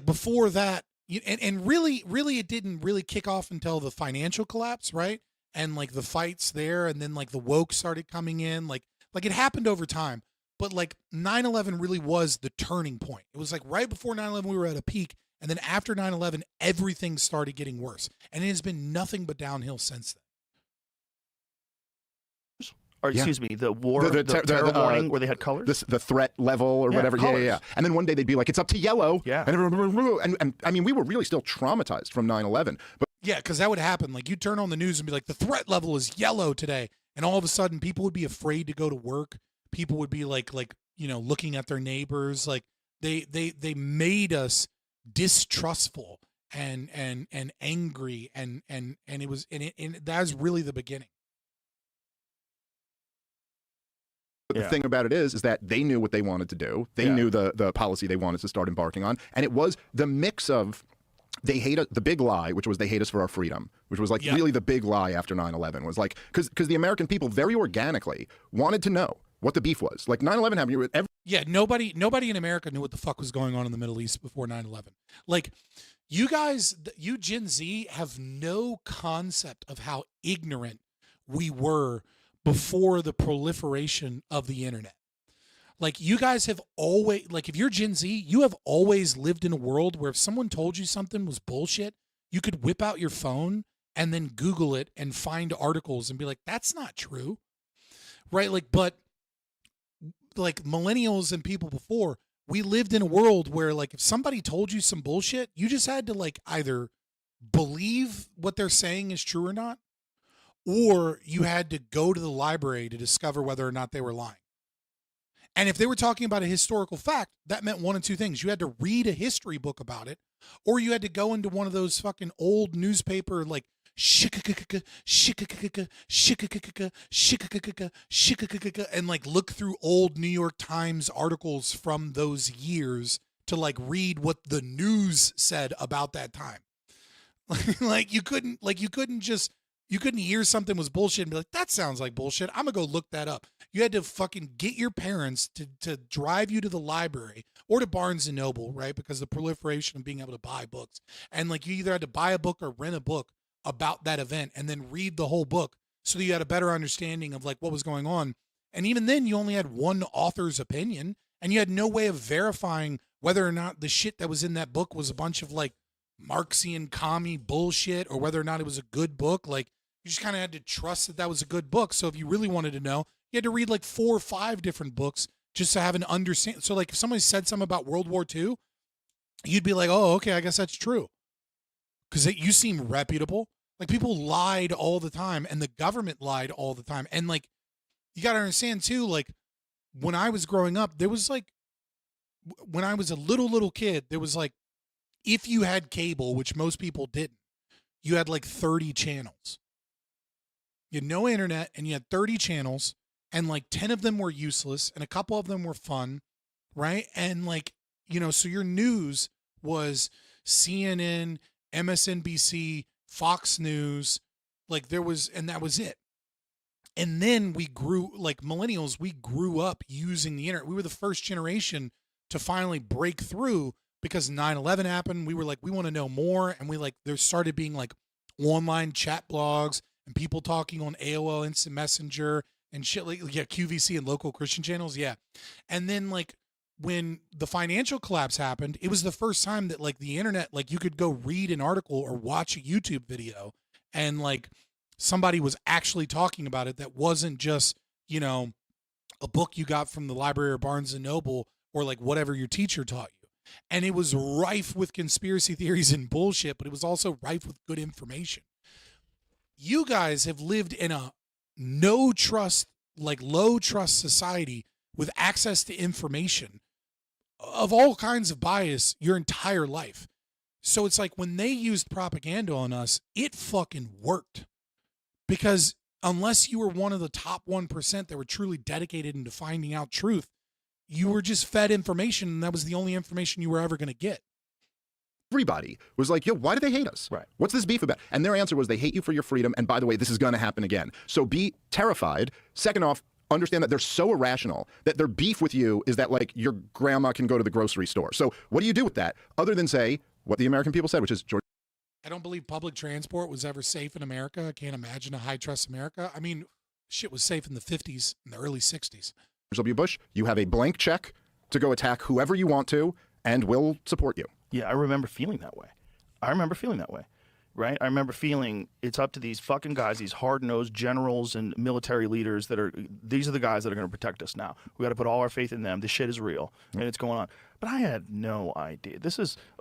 before that, and really it didn't really kick off until the financial collapse, right? And like the fights there, and then like the woke started coming in, like it happened over time. But like 9/11 really was the turning point. It was like right before 9/11 we were at a peak, and then after 9/11 everything started getting worse, and it has been nothing but downhill since then. Or excuse me, the terror warning where they had colors? The threat level or whatever. Colors. Yeah. And then one day they'd be like, it's up to yellow. Yeah. And I mean, we were really still traumatized from 9/11. But yeah, because that would happen. Like, you turn on the news and be like, the threat level is yellow today. And all of a sudden people would be afraid to go to work. People would be like, looking at their neighbors. Like they made us distrustful and angry. And it was, and that was really the beginning. the thing about it is that they knew what they wanted to do. They knew the policy they wanted to start embarking on. And it was the mix of, they hate us, the big lie, which was they hate us for our freedom, which was like really the big lie after 9/11 was like, because the American people very organically wanted to know what the beef was. Like 9/11 happened. Nobody in America knew what the fuck was going on in the Middle East before 9/11. Like, you guys, you Gen Z have no concept of how ignorant we were before the proliferation of the internet. Like, you guys have always, like, if you're Gen Z, you have always lived in a world where if someone told you something was bullshit, you could whip out your phone and then Google it and find articles and be like, that's not true. Right? Like, but like millennials and people before, we lived in a world where, like, if somebody told you some bullshit, you just had to, like, either believe what they're saying is true or not, or you had to go to the library to discover whether or not they were lying. And if they were talking about a historical fact, that meant one of two things. You had to read a history book about it, or you had to go into one of those fucking old newspaper, like, and like look through old New York Times articles from those years to like read what the news said about that time. Like you couldn't hear something was bullshit and be like, that sounds like bullshit, I'm gonna go look that up. You had to fucking get your parents to drive you to the library or to Barnes and Noble, right? Because the proliferation of being able to buy books. And like you either had to buy a book or rent a book about that event and then read the whole book so that you had a better understanding of like what was going on. And even then you only had one author's opinion and you had no way of verifying whether or not the shit that was in that book was a bunch of like Marxian commie bullshit or whether or not it was a good book. Like you just kind of had to trust that that was a good book. So if you really wanted to know, you had to read like 4 or 5 different books just to have an understanding. So like if somebody said something about World War II, you'd be like, oh, okay, I guess that's true. Because you seem reputable. Like people lied all the time and the government lied all the time. And like, you got to understand too, like when I was growing up, there was like, when I was a little kid, there was like, if you had cable, which most people didn't, you had like 30 channels. You had no internet and you had 30 channels and like 10 of them were useless and a couple of them were fun, right? And like, you know, so your news was CNN, MSNBC, Fox News, like there was, and that was it. And then we grew, like millennials, we grew up using the internet. We were the first generation to finally break through because 9/11 happened. We were like, we want to know more. And we like, there started being like online chat blogs and people talking on AOL Instant Messenger and shit like, yeah, QVC and local Christian channels. Yeah. And then like when the financial collapse happened, it was the first time that like the internet, like you could go read an article or watch a YouTube video and like somebody was actually talking about it. That wasn't just, you know, a book you got from the library or Barnes and Noble or like whatever your teacher taught you. And it was rife with conspiracy theories and bullshit, but it was also rife with good information. You guys have lived in a no trust, like low trust society with access to information of all kinds of bias your entire life. So it's like when they used propaganda on us, it fucking worked. Because unless you were one of the top 1% that were truly dedicated into finding out truth, you were just fed information and that was the only information you were ever going to get. Everybody was like, yo, why do they hate us? Right. What's this beef about? And their answer was they hate you for your freedom. And by the way, this is going to happen again. So be terrified. Second off, understand that they're so irrational that their beef with you is that like your grandma can go to the grocery store. So what do you do with that? Other than say what the American people said, which is George. I don't believe public transport was ever safe in America. I can't imagine a high trust America. I mean, shit was safe in the 50s and the early 60s. W. Bush, you have a blank check to go attack whoever you want to, and we'll support you. Yeah, I remember feeling that way. Right? I remember feeling it's up to these fucking guys, these hard-nosed generals and military leaders these are the guys that are going to protect us now. We got to put all our faith in them. This shit is real, and it's going on. But I had no idea.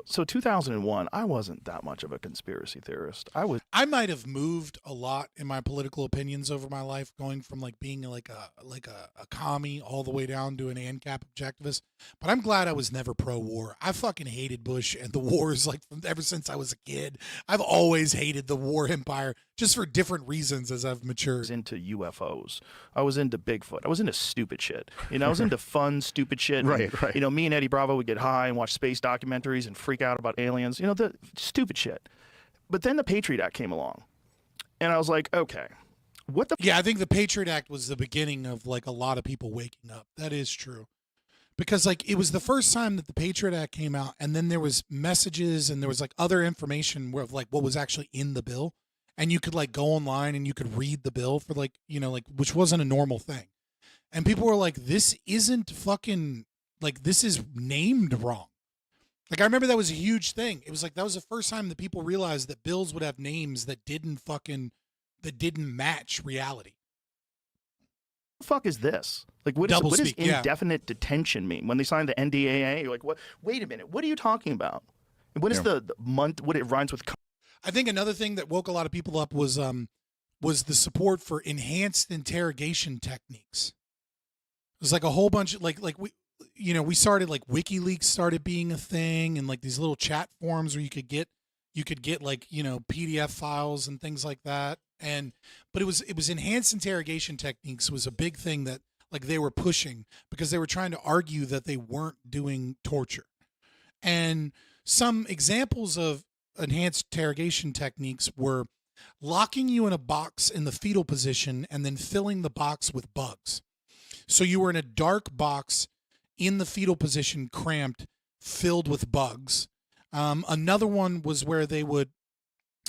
So 2001, I wasn't that much of a conspiracy theorist. I might have moved a lot in my political opinions over my life, going from like being like a commie all the way down to an ANCAP objectivist. But I'm glad I was never pro-war. I fucking hated Bush and the wars like ever since I was a kid. I've always hated the war empire, just for different reasons as I've matured. I was into UFOs. I was into Bigfoot. I was into stupid shit. You know, I was into fun, stupid shit. Right. You know, me and Eddie Bravo would get high and watch space documentaries and freak out about aliens. You know, the stupid shit. But then the Patriot Act came along. And I was like, okay, what the... Yeah, I think the Patriot Act was the beginning of like a lot of people waking up. That is true. Because like it was the first time that the Patriot Act came out, and then there was messages and there was like other information of like what was actually in the bill. And you could like go online and you could read the bill for like, you know, like, which wasn't a normal thing. And people were like, this isn't fucking, like, this is named wrong. Like, I remember that was a huge thing. It was like, that was the first time that people realized that bills would have names that didn't match reality. What the fuck is this? Like, what does indefinite detention mean? When they signed the NDAA, you're like, what? Wait a minute. What are you talking about? What is the month, what it rhymes with? I think another thing that woke a lot of people up was the support for enhanced interrogation techniques. It was like a whole bunch of we started like WikiLeaks started being a thing, and like these little chat forums where you could get You could get like, you know, PDF files and things like that. But it was enhanced interrogation techniques was a big thing that like they were pushing because they were trying to argue that they weren't doing torture. And some examples of enhanced interrogation techniques were locking you in a box in the fetal position and then filling the box with bugs. So you were in a dark box in the fetal position, cramped, filled with bugs. Another one was where they would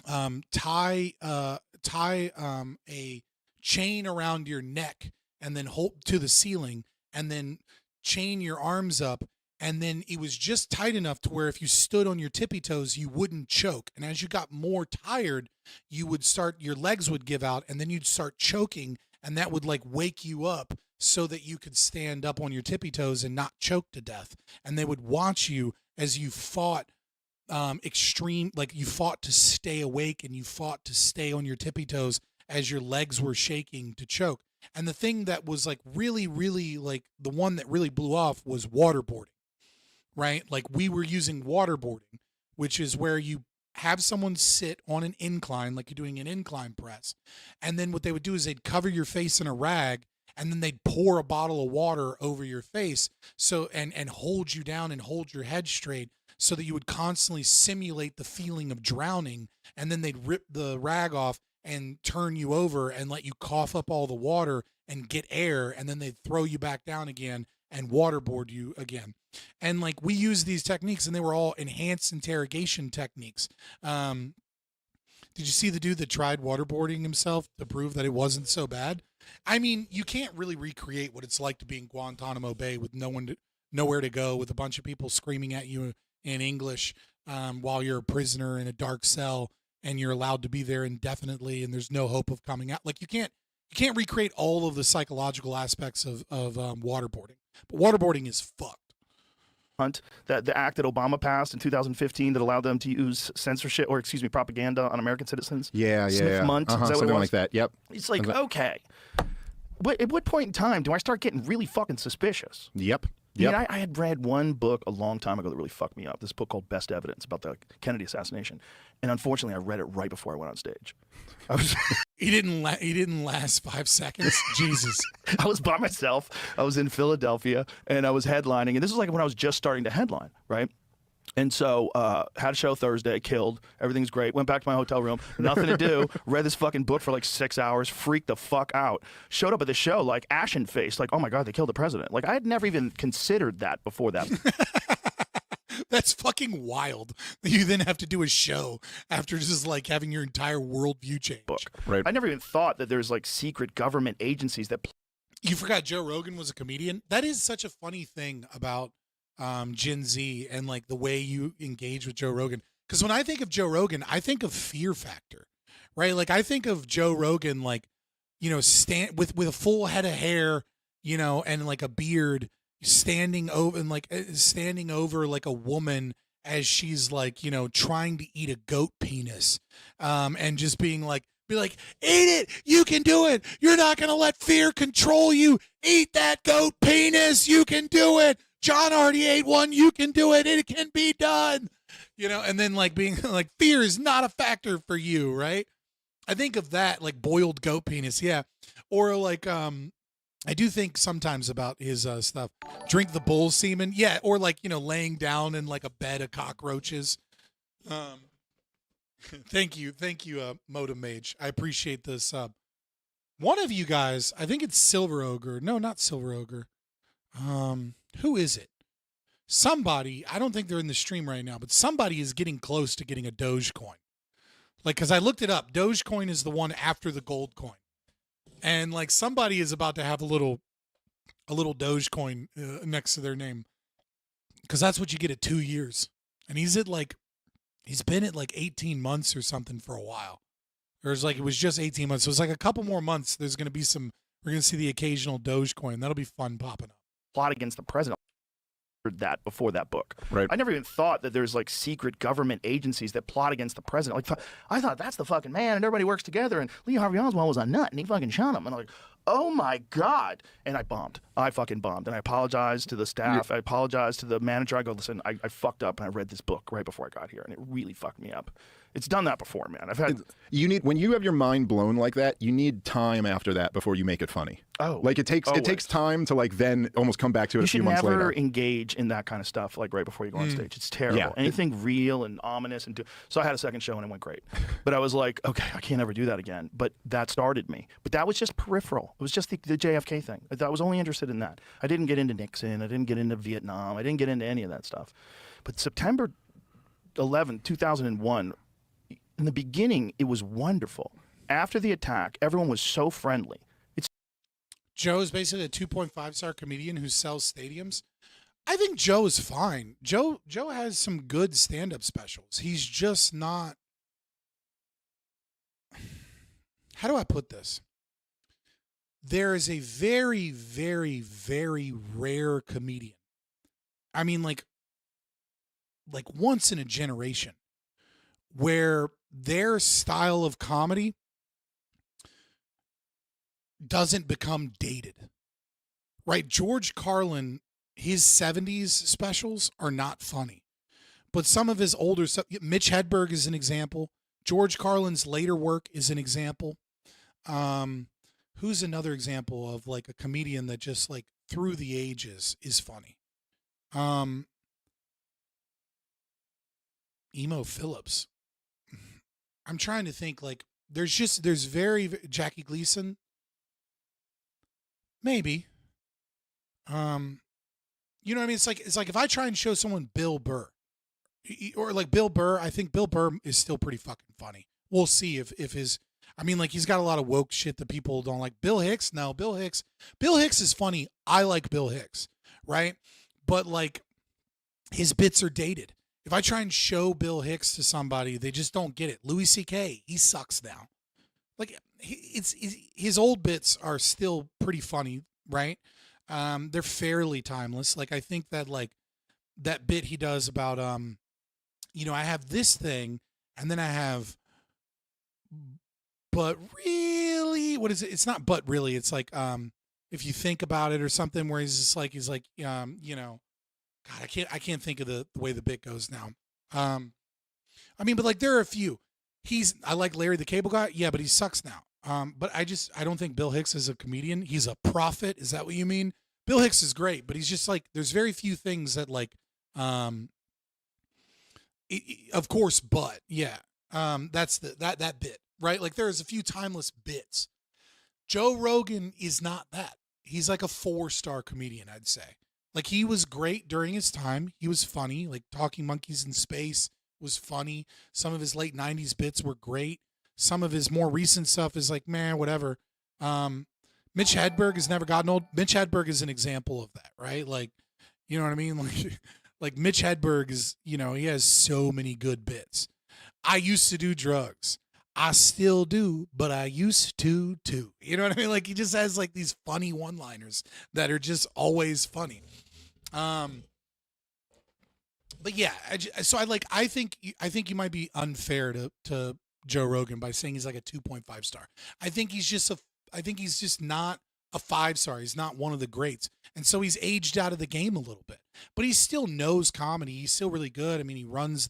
tie a chain around your neck and then hold to the ceiling and then chain your arms up. And then it was just tight enough to where if you stood on your tippy toes, you wouldn't choke. And as you got more tired, your legs would give out and then you'd start choking, and that would like wake you up so that you could stand up on your tippy toes and not choke to death. And they would watch you as you fought you fought to stay awake and you fought to stay on your tippy toes as your legs were shaking to choke. And the thing that was like really, really like the one that really blew off was waterboarding. Right? Like we were using waterboarding, which is where you have someone sit on an incline, like you're doing an incline press. And then what they would do is they'd cover your face in a rag and then they'd pour a bottle of water over your face. And hold you down and hold your head straight so that you would constantly simulate the feeling of drowning. And then they'd rip the rag off and turn you over and let you cough up all the water and get air. And then they'd throw you back down again and waterboard you again. And like we used these techniques and they were all enhanced interrogation techniques. Did you see the dude that tried waterboarding himself to prove that it wasn't so bad? I mean, you can't really recreate what it's like to be in Guantanamo Bay with nowhere to go, with a bunch of people screaming at you in English while you're a prisoner in a dark cell and you're allowed to be there indefinitely and there's no hope of coming out. Like you can't recreate all of the psychological aspects of waterboarding. But waterboarding is fucked. That the act that Obama passed in 2015 that allowed them to use censorship or propaganda on American citizens. Yeah. Is that something what it was? like that. Yep. It's like, okay, but at what point in time do I start getting really fucking suspicious? Yep. I mean, I had read one book a long time ago that really fucked me up. This book called Best Evidence about the Kennedy assassination, and unfortunately, I read it right before I went on stage. He didn't last 5 seconds. Jesus. I was by myself. I was in Philadelphia, and I was headlining. And this was like when I was just starting to headline, right? And so had a show Thursday, killed. Everything's great. Went back to my hotel room. Nothing to do. Read this fucking book for like 6 hours. Freaked the fuck out. Showed up at the show like ashen-faced. Like, oh my God, they killed the president. Like, I had never even considered that before that. That's fucking wild. You then have to do a show after just like having your entire worldview change. Right. I never even thought that there's like secret government agencies that. You forgot Joe Rogan was a comedian? That is such a funny thing about Gen Z and like the way you engage with Joe Rogan. Because when I think of Joe Rogan, I think of Fear Factor, right? Like I think of Joe Rogan like, you know, stand with a full head of hair, you know, and like a beard, standing over like a woman as she's like, you know, trying to eat a goat penis, and just be like, eat it, you can do it, you're not gonna let fear control you, eat that goat penis, you can do it, John already ate one, you can do it, it can be done, you know, and then like being like, fear is not a factor for you, right? I think of that, like boiled goat penis, yeah, or like I do think sometimes about his stuff. Drink the bull semen. Yeah, or like, you know, laying down in like a bed of cockroaches. Thank you, Modem Mage. I appreciate the sub. One of you guys, I think it's Silver Ogre. No, not Silver Ogre. Who is it? Somebody, I don't think they're in the stream right now, but somebody is getting close to getting a Dogecoin. Like, because I looked it up. Dogecoin is the one after the gold coin. And like somebody is about to have a little Dogecoin next to their name, because that's what you get at 2 years. And he's been at like 18 months or something for a while. Or it's like it was just 18 months. So it's like a couple more months. We're going to see the occasional Dogecoin. That'll be fun popping up. Plot against the president. That before that book. Right. I never even thought that there's like secret government agencies that plot against the president. Like I thought that's the fucking man and everybody works together and Lee Harvey Oswald was a nut and he fucking shot him. And I'm like, oh my God. And I bombed. I fucking bombed. And I apologized to the staff. I apologized to the manager. I go, listen, I fucked up and I read this book right before I got here and it really fucked me up. It's done that before, man. I've had. When you have your mind blown like that, you need time after that before you make it funny. Oh, like it takes time to like then almost come back to it a few months later. You should never engage in that kind of stuff like right before you go on stage. It's terrible. Yeah. Anything real and ominous so I had a second show and it went great. But I was like, okay, I can't ever do that again. But that started me. But that was just peripheral. It was just the JFK thing. I was only interested in that. I didn't get into Nixon. I didn't get into Vietnam. I didn't get into any of that stuff. But September 11, 2001. In the beginning, it was wonderful. After the attack, everyone was so friendly. Joe is basically a 2.5-star comedian who sells stadiums. I think Joe is fine. Joe has some good stand-up specials. He's just not. How do I put this? There is a very, very, very rare comedian. I mean, like once in a generation, where their style of comedy doesn't become dated, right? George Carlin, his 70s specials are not funny, but some of his older stuff, Mitch Hedberg is an example. George Carlin's later work is an example. Who's another example of like a comedian that just like through the ages is funny? Emo Phillips. I'm trying to think, like, there's Jackie Gleason. Maybe. You know what I mean? It's like if I try and show someone Bill Burr, or like Bill Burr, I think Bill Burr is still pretty fucking funny. We'll see if his, I mean, like, he's got a lot of woke shit that people don't like. Bill Hicks? No, Bill Hicks is funny. I like Bill Hicks, right? But like, his bits are dated. If I try and show Bill Hicks to somebody, they just don't get it. Louis C.K., he sucks now. Like, his old bits are still pretty funny, right? They're fairly timeless. Like, I think that, like, that bit he does about, I have this thing, and then I have, but really, what is it? It's not but really. It's like, if you think about it or something, where he's like, God, I can't think of the way the bit goes now. I mean, but like, there are a few. I like Larry the Cable Guy. Yeah, but he sucks now. But I don't think Bill Hicks is a comedian. He's a prophet. Is that what you mean? Bill Hicks is great, but he's just like, there's very few things that like, of course, but yeah, that's that bit, right? Like, there's a few timeless bits. Joe Rogan is not that. He's like a 4-star comedian, I'd say. Like, he was great during his time. He was funny. Like, Talking Monkeys in Space was funny. Some of his late 90s bits were great. Some of his more recent stuff is like, man, whatever. Mitch Hedberg has never gotten old. Mitch Hedberg is an example of that, right? Like, you know what I mean? Like Mitch Hedberg is, he has so many good bits. I used to do drugs. I still do, but I used to too. You know what I mean? Like, he just has like these funny one-liners that are just always funny. But yeah, I think you might be unfair to Joe Rogan by saying he's like a 2.5 star. I think he's just not a 5-star. He's not one of the greats. And so he's aged out of the game a little bit, but he still knows comedy. He's still really good. I mean, he runs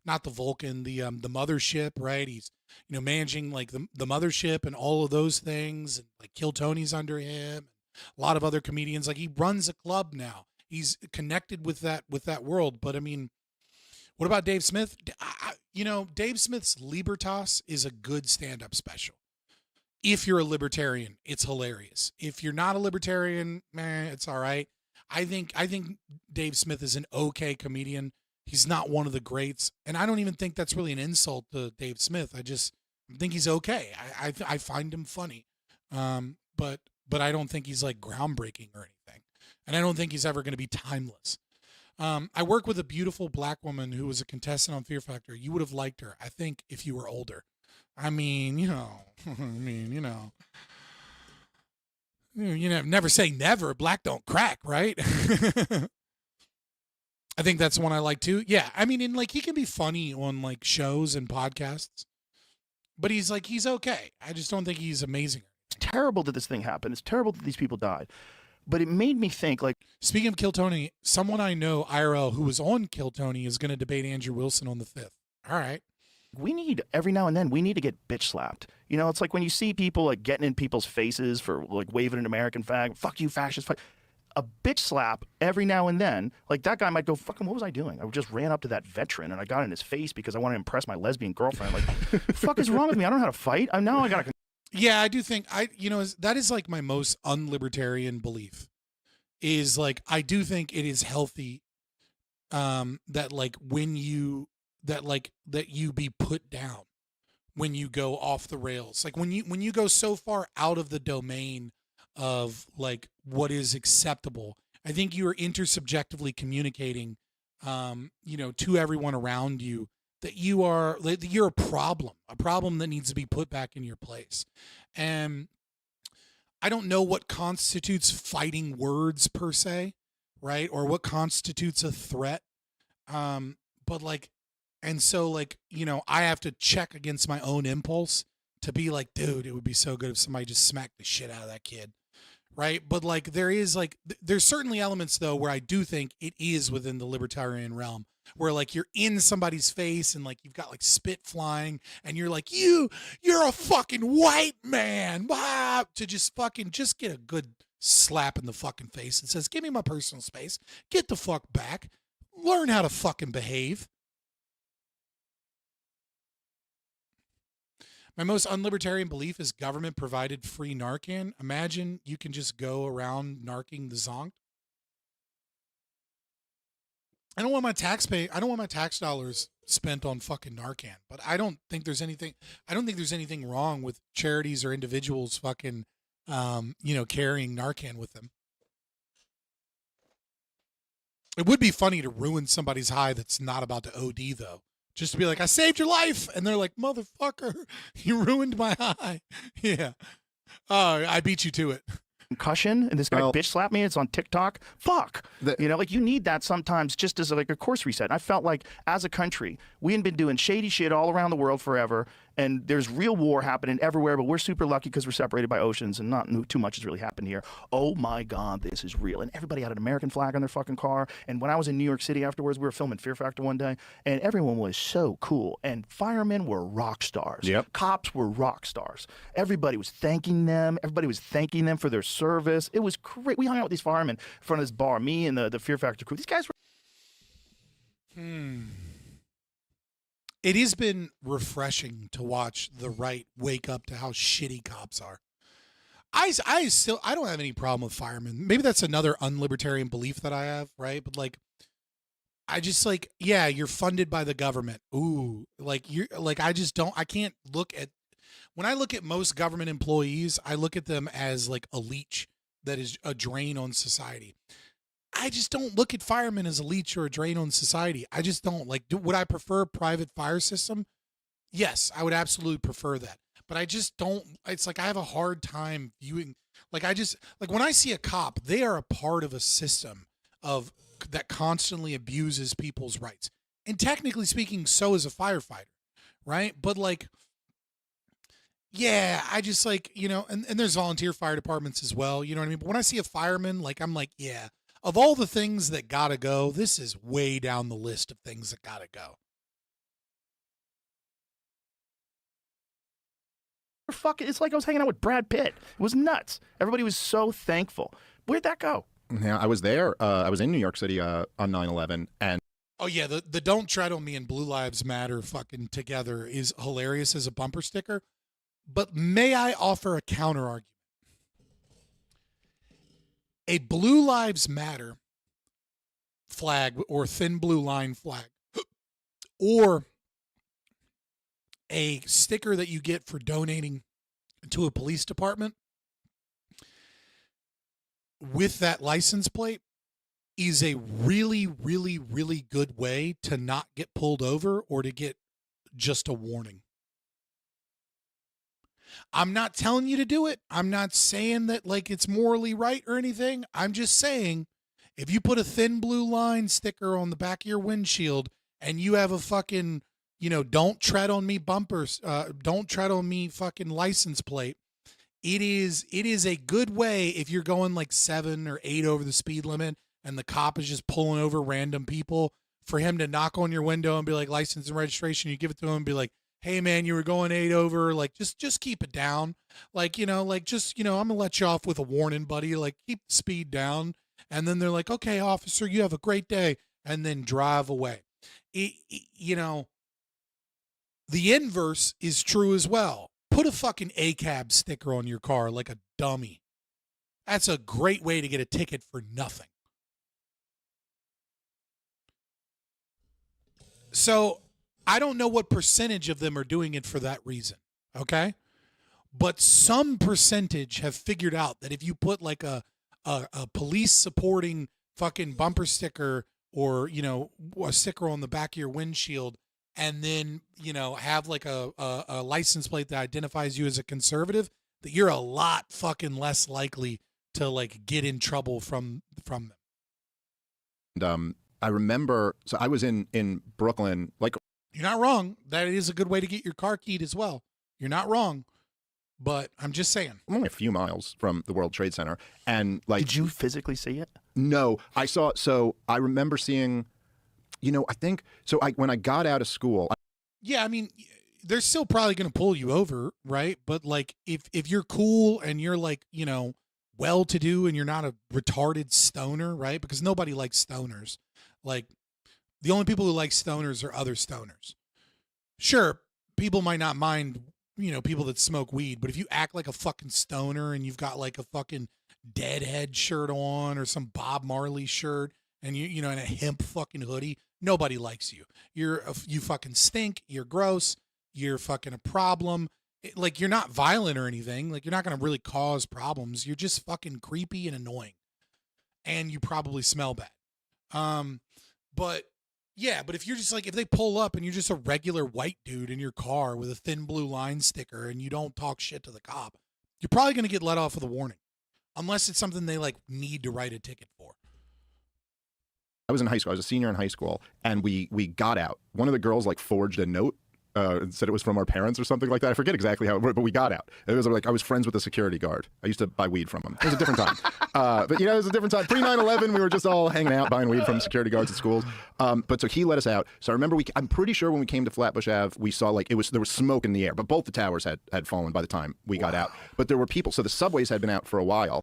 not the Vulcan, the mothership, right? He's, managing like the mothership and all of those things, and like Kill Tony's under him. A lot of other comedians, like, he runs a club now. He's connected with that world. But I mean, what about Dave Smith? Dave Smith's Libertas is a good stand-up special. If you're a libertarian, it's hilarious. If you're not a libertarian, it's all right. I think Dave Smith is an okay comedian. He's not one of the greats, and I don't even think that's really an insult to Dave Smith. I just think he's okay. I find him funny, but I don't think he's like groundbreaking or anything, and I don't think he's ever going to be timeless. I work with a beautiful black woman who was a contestant on Fear Factor. You would have liked her, I think, if you were older. I mean, never say never. Black don't crack, right? I think that's one I like too. Yeah, I mean, and like, he can be funny on like shows and podcasts, but he's okay. I just don't think he's amazing. terrible that this thing happened. It's terrible that these people died. But it made me think, like, speaking of Kill Tony, someone I know IRL who was on Kill Tony is going to debate Andrew Wilson on the 5th. All right. We need, every now and then, we need to get bitch slapped. You know, it's like when you see people like getting in people's faces for like waving an American flag, fuck you, fascist, fuck. A bitch slap every now and then, like that guy might go, fucking, what was I doing? I just ran up to that veteran and I got in his face because I want to impress my lesbian girlfriend. Like, fuck is wrong with me? I don't know how to fight. I gotta. Yeah, I do think that is like my most unlibertarian belief. Is like I do think it is healthy, that like when you that you be put down when you go off the rails. Like when you go so far out of the domain of like what is acceptable, I think you are intersubjectively communicating, to everyone around you that you're a problem that needs to be put back in your place. And I don't know what constitutes fighting words per se, right? Or what constitutes a threat. But like, and so like, I have to check against my own impulse to be like, dude, it would be so good if somebody just smacked the shit out of that kid. Right. But like, there's certainly elements though, where I do think it is within the libertarian realm where like you're in somebody's face and like you've got like spit flying and you're like, you're a fucking white man, to just get a good slap in the fucking face and says, give me my personal space, get the fuck back, learn how to fucking behave. My most unlibertarian belief is government provided free Narcan. Imagine you can just go around narking the zonked. I don't want my tax dollars spent on fucking Narcan, but I don't think there's anything wrong with charities or individuals fucking, carrying Narcan with them. It would be funny to ruin somebody's high that's not about to OD though. Just to be like, I saved your life. And they're like, motherfucker, you ruined my high. Yeah. Oh, I beat you to it. Concussion, and this guy bitch slapped me. It's on TikTok. Fuck. Like you need that sometimes just as like a course reset. And I felt like as a country, we had been doing shady shit all around the world forever. And there's real war happening everywhere, but we're super lucky because we're separated by oceans and not too much has really happened here. Oh my God, this is real. And everybody had an American flag on their fucking car. And when I was in New York City afterwards, we were filming Fear Factor one day, and everyone was so cool. And firemen were rock stars. Yep. Cops were rock stars. Everybody was thanking them. Everybody was thanking them for their service. It was great. We hung out with these firemen in front of this bar, me and the Fear Factor crew. These guys were... It has been refreshing to watch the right wake up to how shitty cops are. I don't have any problem with firemen. Maybe that's another unlibertarian belief that I have, right? But like, I just like, yeah, you're funded by the government. Ooh, like I can't look at, when I look at most government employees, I look at them as like a leech that is a drain on society. I just don't look at firemen as a leech or a drain on society. I just don't. Like, would I prefer a private fire system? Yes, I would absolutely prefer that. But I just don't. It's like I have a hard time viewing. Like when I see a cop, they are a part of a system that constantly abuses people's rights. And technically speaking, so is a firefighter, right? But like, yeah, I just like, and there's volunteer fire departments as well. You know what I mean? But when I see a fireman, like, I'm like, yeah. Of all the things that gotta go, this is way down the list of things that gotta go. It's like I was hanging out with Brad Pitt. It was nuts. Everybody was so thankful. Where'd that go? Yeah, I was there. I was in New York City on 9/11, and oh yeah, the "Don't Tread on Me" and "Blue Lives Matter" fucking together is hilarious as a bumper sticker. But may I offer a counter argument? A Blue Lives Matter flag or thin blue line flag, or a sticker that you get for donating to a police department with that license plate is a really, really, really good way to not get pulled over or to get just a warning. I'm not telling you to do it. I'm not saying that like it's morally right or anything. I'm just saying if you put a thin blue line sticker on the back of your windshield and you have a fucking, don't tread on me bumpers, don't tread on me fucking license plate, it is a good way if you're going like 7 or 8 over the speed limit and the cop is just pulling over random people, for him to knock on your window and be like, license and registration. You give it to him and be like, hey man, you were going 8 over. Like, just keep it down. Like, I'm gonna let you off with a warning, buddy. Like, keep the speed down. And then they're like, okay, officer, you have a great day. And then drive away. The inverse is true as well. Put a fucking ACAB sticker on your car like a dummy. That's a great way to get a ticket for nothing. So I don't know what percentage of them are doing it for that reason, okay? But some percentage have figured out that if you put like a police supporting fucking bumper sticker or, a sticker on the back of your windshield and then, have like a license plate that identifies you as a conservative, that you're a lot fucking less likely to like get in trouble from them. And I remember, so I was in Brooklyn, like. You're not wrong. That is a good way to get your car keyed as well. You're not wrong. But I'm just saying. I'm only a few miles from the World Trade Center. And like. Did you physically see it? No. I remember seeing, I think, when I got out of school. Yeah, I mean, they're still probably going to pull you over, right? But like, if you're cool and you're like, well-to-do and you're not a retarded stoner, right? Because nobody likes stoners. Like, the only people who like stoners are other stoners. Sure, people might not mind, people that smoke weed, but if you act like a fucking stoner and you've got like a fucking Deadhead shirt on or some Bob Marley shirt and in a hemp fucking hoodie, nobody likes you. You fucking stink. You're gross. You're fucking a problem. Like, you're not violent or anything. Like, you're not going to really cause problems. You're just fucking creepy and annoying. And you probably smell bad. But if you're just like, if they pull up and you're just a regular white dude in your car with a thin blue line sticker and you don't talk shit to the cop, you're probably going to get let off with a warning. Unless it's something they like need to write a ticket for. I was in high school. I was a senior in high school, and we got out. One of the girls like forged a note and said it was from our parents or something like that. I forget exactly how it worked, but we got out. It was like I was friends with the security guard. I used to buy weed from him. It was a different time. But it was a different time. Pre 9/11, we were just all hanging out buying weed from security guards at schools. But so he let us out. So I remember I'm pretty sure when we came to Flatbush Ave, we saw there was smoke in the air, but both the towers had fallen by the time we got out. But there were people. So the subways had been out for a while.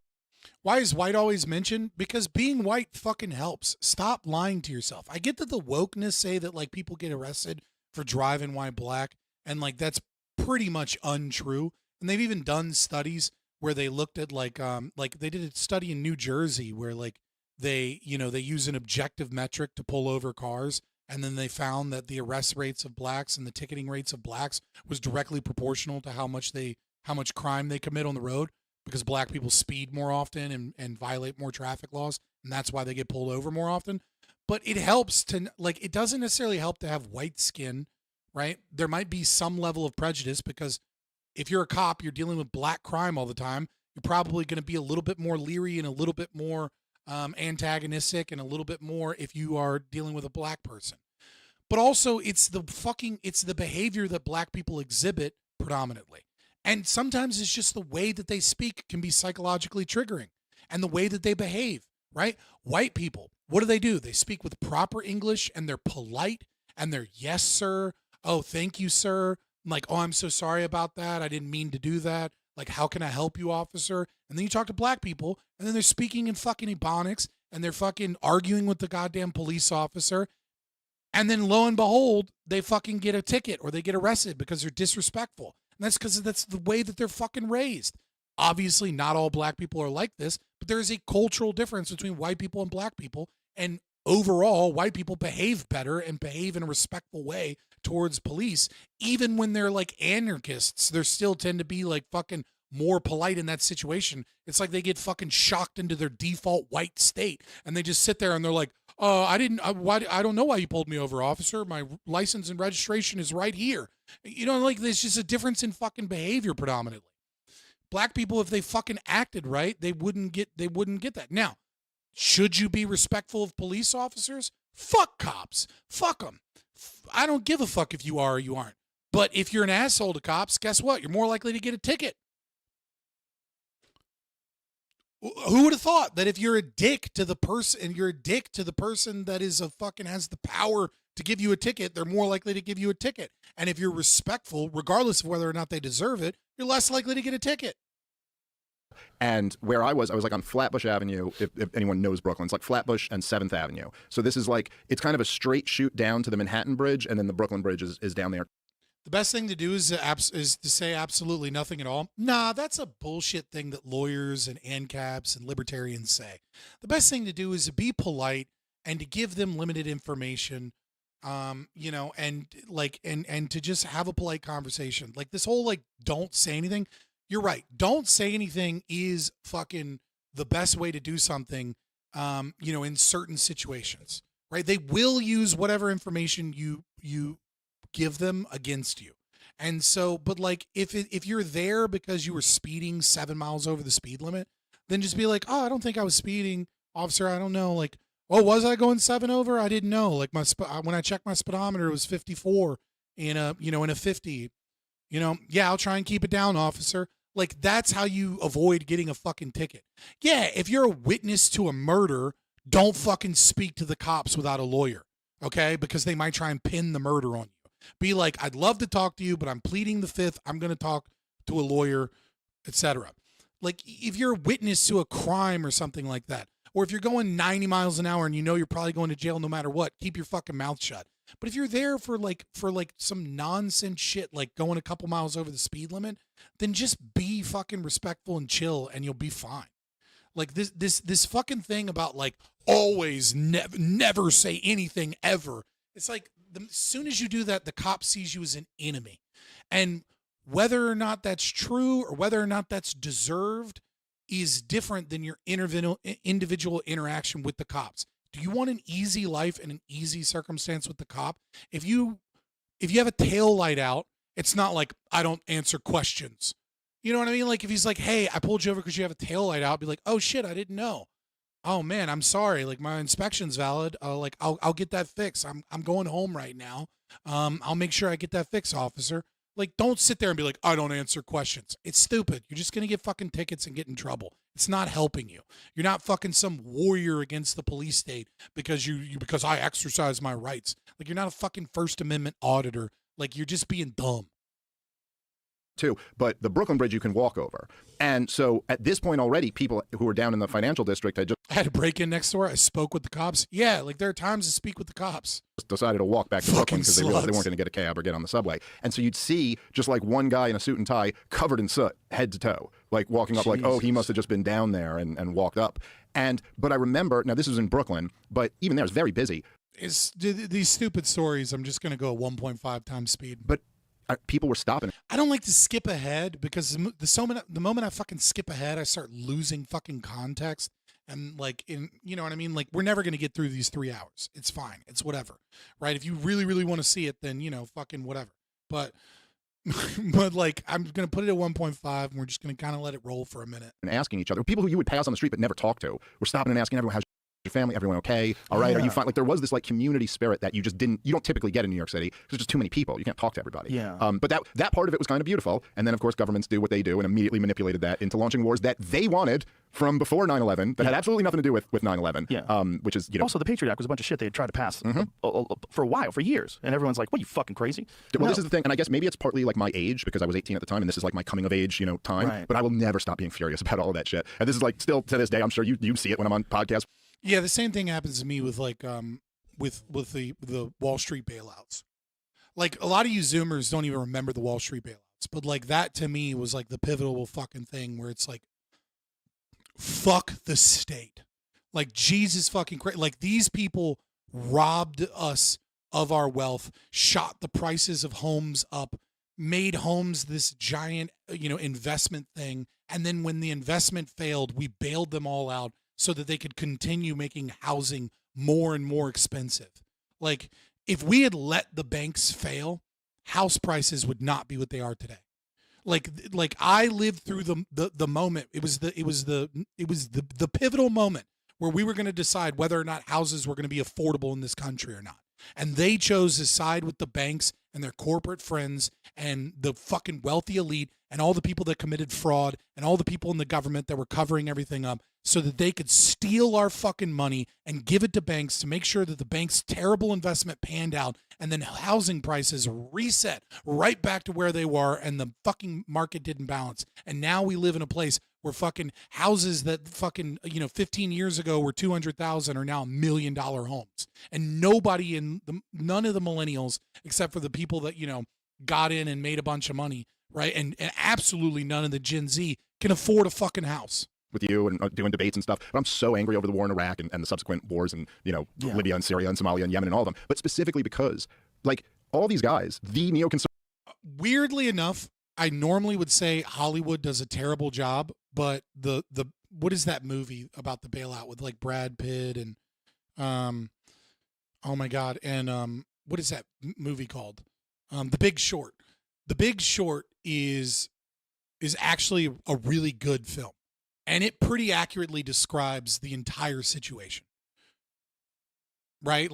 Why is white always mentioned? Because being white fucking helps. Stop lying to yourself. I get that the wokeness say that like people get arrested for driving while black, and like that's pretty much untrue. And they've even done studies where they looked at like they did a study in New Jersey where like they use an objective metric to pull over cars, and then they found that the arrest rates of blacks and the ticketing rates of blacks was directly proportional to how much crime they commit on the road. Because black people speed more often and violate more traffic laws, and that's why they get pulled over more often. But it helps to, like, it doesn't necessarily help to have white skin, right? There might be some level of prejudice because if you're a cop, you're dealing with black crime all the time. You're probably going to be a little bit more leery and a little bit more antagonistic and a little bit more if you are dealing with a black person. But also, it's the behavior that black people exhibit predominantly. And sometimes it's just the way that they speak can be psychologically triggering and the way that they behave, right? White people, what do? They speak with proper English and they're polite and they're, yes, sir. Oh, thank you, sir. I'm like, oh, I'm so sorry about that. I didn't mean to do that. Like, how can I help you, officer? And then you talk to black people and then they're speaking in fucking Ebonics and they're fucking arguing with the goddamn police officer. And then lo and behold, they fucking get a ticket or they get arrested because they're disrespectful. And that's because that's the way that they're fucking raised. Obviously, not all black people are like this, but there is a cultural difference between white people and black people. And overall, white people behave better and behave in a respectful way towards police. Even when they're like anarchists, they still tend to be like fucking more polite in that situation. It's like they get fucking shocked into their default white state. And they just sit there and they're like, I don't know why you pulled me over, officer. My license and registration is right here. Like there's just a difference in fucking behavior predominantly. Black people, if they fucking acted right, they wouldn't get that. Now, should you be respectful of police officers? Fuck cops. Fuck them. I don't give a fuck if you are or you aren't. But if you're an asshole to cops, guess what? You're more likely to get a ticket. Who would have thought that if you're a dick to the person and you're a dick to the person that is a fucking has the power to give you a ticket, they're more likely to give you a ticket. And if you're respectful, regardless of whether or not they deserve it, you're less likely to get a ticket. And where I was like on Flatbush Avenue, if anyone knows Brooklyn, it's like Flatbush and 7th Avenue. So this is like, it's kind of a straight shoot down to the Manhattan Bridge, and then the Brooklyn Bridge is down there. The best thing to do is to say absolutely nothing at all. Nah, that's a bullshit thing that lawyers and ANCAPs and libertarians say. The best thing to do is to be polite and to give them limited information, you know, and like, and to just have a polite conversation. Like this whole, like, don't say anything. You're right. Don't say anything is fucking the best way to do something, you know, in certain situations, right? They will use whatever information you give them against you. And so, but like, if you're there because you were speeding 7 miles over the speed limit, then just be like, oh, I don't think I was speeding, officer. I don't know. Like, oh, was I going 7 over? I didn't know. Like when I checked my speedometer, it was 54 in a 50, you know, yeah, I'll try and keep it down, officer. Like, that's how you avoid getting a fucking ticket. Yeah. If you're a witness to a murder, don't fucking speak to the cops without a lawyer. Okay. Because they might try and pin the murder on you. Be like, I'd love to talk to you, but I'm pleading the fifth. I'm going to talk to a lawyer, etc. Like, if you're a witness to a crime or something like that, or if you're going 90 miles an hour and you know you're probably going to jail no matter what, keep your fucking mouth shut. But if you're there for some nonsense shit, like going a couple miles over the speed limit, then just be fucking respectful and chill, and you'll be fine. Like this fucking thing about like always never say anything ever. It's like, as soon as you do that, the cop sees you as an enemy. And whether or not that's true or whether or not that's deserved is different than your individual interaction with the cops. Do you want an easy life and an easy circumstance with the cop? If you have a tail light out, it's not like, I don't answer questions. You know what I mean? Like, if he's like, hey, I pulled you over because you have a tail light out, be like, oh shit, I didn't know. Oh man, I'm sorry. Like, my inspection's valid. Like, I'll get that fixed. I'm going home right now. I'll make sure I get that fixed, officer. Like, don't sit there and be like, I don't answer questions. It's stupid. You're just gonna get fucking tickets and get in trouble. It's not helping you. You're not fucking some warrior against the police state because because I exercise my rights. Like, you're not a fucking First Amendment auditor. Like, you're just being dumb. Too, but the Brooklyn Bridge you can walk over. And so at this point already, people who were down in the financial district had just I had to break in next door. I spoke with the cops. Yeah, like, there are times to speak with the cops. Decided to walk back to Brooklyn because they realized they weren't going to get a cab or get on the subway. And so you'd see just like one guy in a suit and tie covered in soot, head to toe, like walking up like, oh, he must have just been down there and walked up. But I remember, now this was in Brooklyn, but even there it was very busy. These stupid stories, I'm just going to go at 1.5 times speed. But people were stopping. I don't like to skip ahead because the moment I fucking skip ahead, I start losing fucking context. And like, you know what I mean? Like, we're never going to get through these 3 hours. It's fine. It's whatever. Right? If you really, really want to see it, then, you know, fucking whatever. But like, I'm going to put it at 1.5 and we're just going to kind of let it roll for a minute. And asking each other, people who you would pass on the street but never talk to, were stopping and asking everyone, how's your family? Everyone okay? All right. Yeah. Are you fine? Like, there was this like community spirit that you don't typically get in New York City because there's just too many people. You can't talk to everybody. Yeah. But that part of it was kind of beautiful. And then of course governments do what they do and immediately manipulated that into launching wars that they wanted from before 9/11 that had absolutely nothing to do with 9/11. Yeah. Which is, you know. Also, the Patriot Act was a bunch of shit they had tried to pass for a while, for years. And everyone's like, what, you fucking crazy? Well, this is the thing. And I guess maybe it's partly like my age because I was 18 at the time and this is like my coming of age, you know, time. Right. But I will never stop being furious about all of that shit. And this is like still to this day, I'm sure you see it when I'm on podcasts. Yeah, the same thing happens to me with like with the Wall Street bailouts. Like, a lot of you Zoomers don't even remember the Wall Street bailouts, but like that to me was like the pivotal fucking thing where it's like, fuck the state. Like, Jesus fucking Christ. Like, these people robbed us of our wealth, shot the prices of homes up, made homes this giant, you know, investment thing. And then when the investment failed, we bailed them all out so that they could continue making housing more and more expensive. Like, if we had let the banks fail, house prices would not be what they are today. Like I lived through the moment. It was the pivotal moment where we were going to decide whether or not houses were going to be affordable in this country or not. And they chose to side with the banks and their corporate friends and the fucking wealthy elite and all the people that committed fraud and all the people in the government that were covering everything up so that they could steal our fucking money and give it to banks to make sure that the bank's terrible investment panned out, and then housing prices reset right back to where they were and the fucking market didn't balance. And now we live in a place where fucking houses that fucking, 15 years ago were 200,000 are now $1 million homes. And none of the millennials, except for the people that, got in and made a bunch of money, right? And absolutely none of the Gen Z can afford a fucking house. With you and doing debates and stuff. But I'm so angry over the war in Iraq and the subsequent wars in, Libya and Syria and Somalia and Yemen and all of them. But specifically because, all these guys, the neoconservatives. Weirdly enough, I normally would say Hollywood does a terrible job, but the what is that movie about the bailout with Brad Pitt and oh my God, and what is that movie called? The Big Short. The Big Short is actually a really good film, and it pretty accurately describes the entire situation. Right?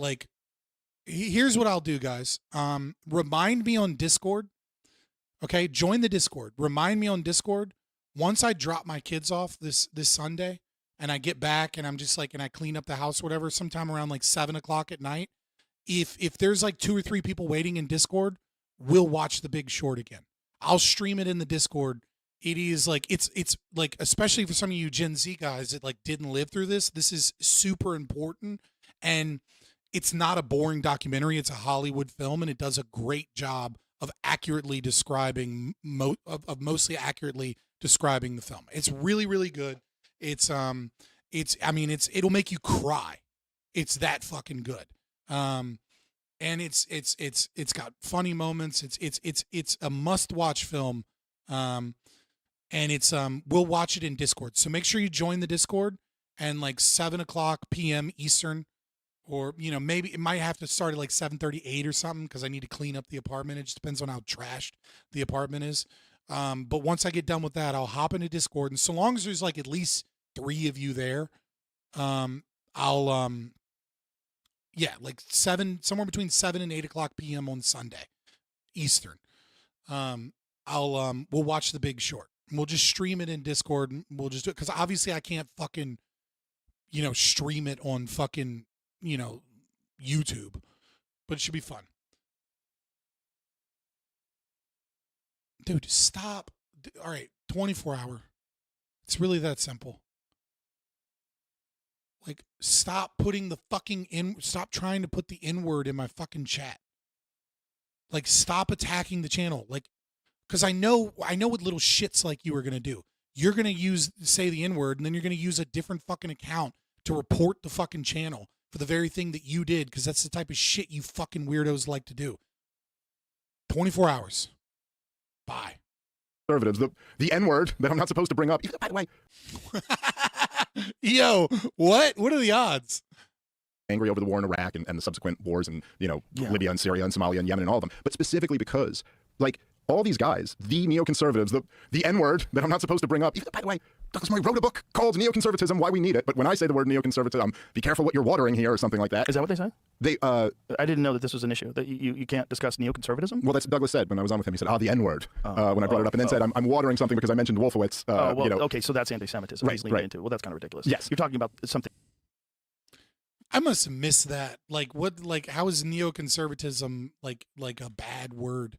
Here's what I'll do, guys. Remind me on Discord. Okay, join the Discord. Remind me on Discord. Once I drop my kids off this Sunday and I get back and I'm just and I clean up the house or whatever, sometime around 7 o'clock at night, if there's 2 or 3 people waiting in Discord, we'll watch The Big Short again. I'll stream it in the Discord. It is it's especially for some of you Gen Z guys that didn't live through this is super important. And it's not a boring documentary. It's a Hollywood film, and it does a great job of accurately describing mostly accurately describing the film. It's really, really good. It'll make you cry. It's that fucking good. And it's got funny moments. It's a must-watch film. And we'll watch it in Discord. So make sure you join the Discord, and 7 o'clock p.m. Eastern. Or, maybe it might have to start at 7:38 or something because I need to clean up the apartment. It just depends on how trashed the apartment is. But once I get done with that, I'll hop into Discord. And so long as there's at least 3 of you there, I'll, somewhere between 7 and 8 o'clock p.m. on Sunday, Eastern. We'll watch The Big Short. We'll just stream it in Discord. And we'll just do it because obviously I can't fucking, stream it on fucking, YouTube, but it should be fun. Dude, stop. All right, 24-hour. It's really that simple. Stop putting the fucking stop trying to put the N-word in my fucking chat. Stop attacking the channel. Because I know what little shits like you are going to do. You're going to say the N-word, and then you're going to use a different fucking account to report the fucking channel for the very thing that you did, because that's the type of shit you fucking weirdos like to do. 24 hours. Bye. Conservatives, the N-word that I'm not supposed to bring up. By the way. Yo, what? What are the odds? Angry over the war in Iraq and the subsequent wars in, Libya and Syria and Somalia and Yemen and all of them. But specifically because, all these guys, the neoconservatives, the N-word that I'm not supposed to bring up. By the way, Douglas Murray wrote a book called Neoconservatism, Why We Need It. But when I say the word neoconservatism, be careful what you're watering here or something like that. Is that what they say? I didn't know that this was an issue, that you can't discuss neoconservatism? Well, that's what Douglas said when I was on with him. He said, the N-word, when I brought it up. And then said, I'm watering something because I mentioned Wolfowitz. Okay, so that's anti-Semitism. Right, He's leaning right. into. Well, that's kind of ridiculous. Yes. You're talking about something. I must have missed that. How is neoconservatism like a bad word?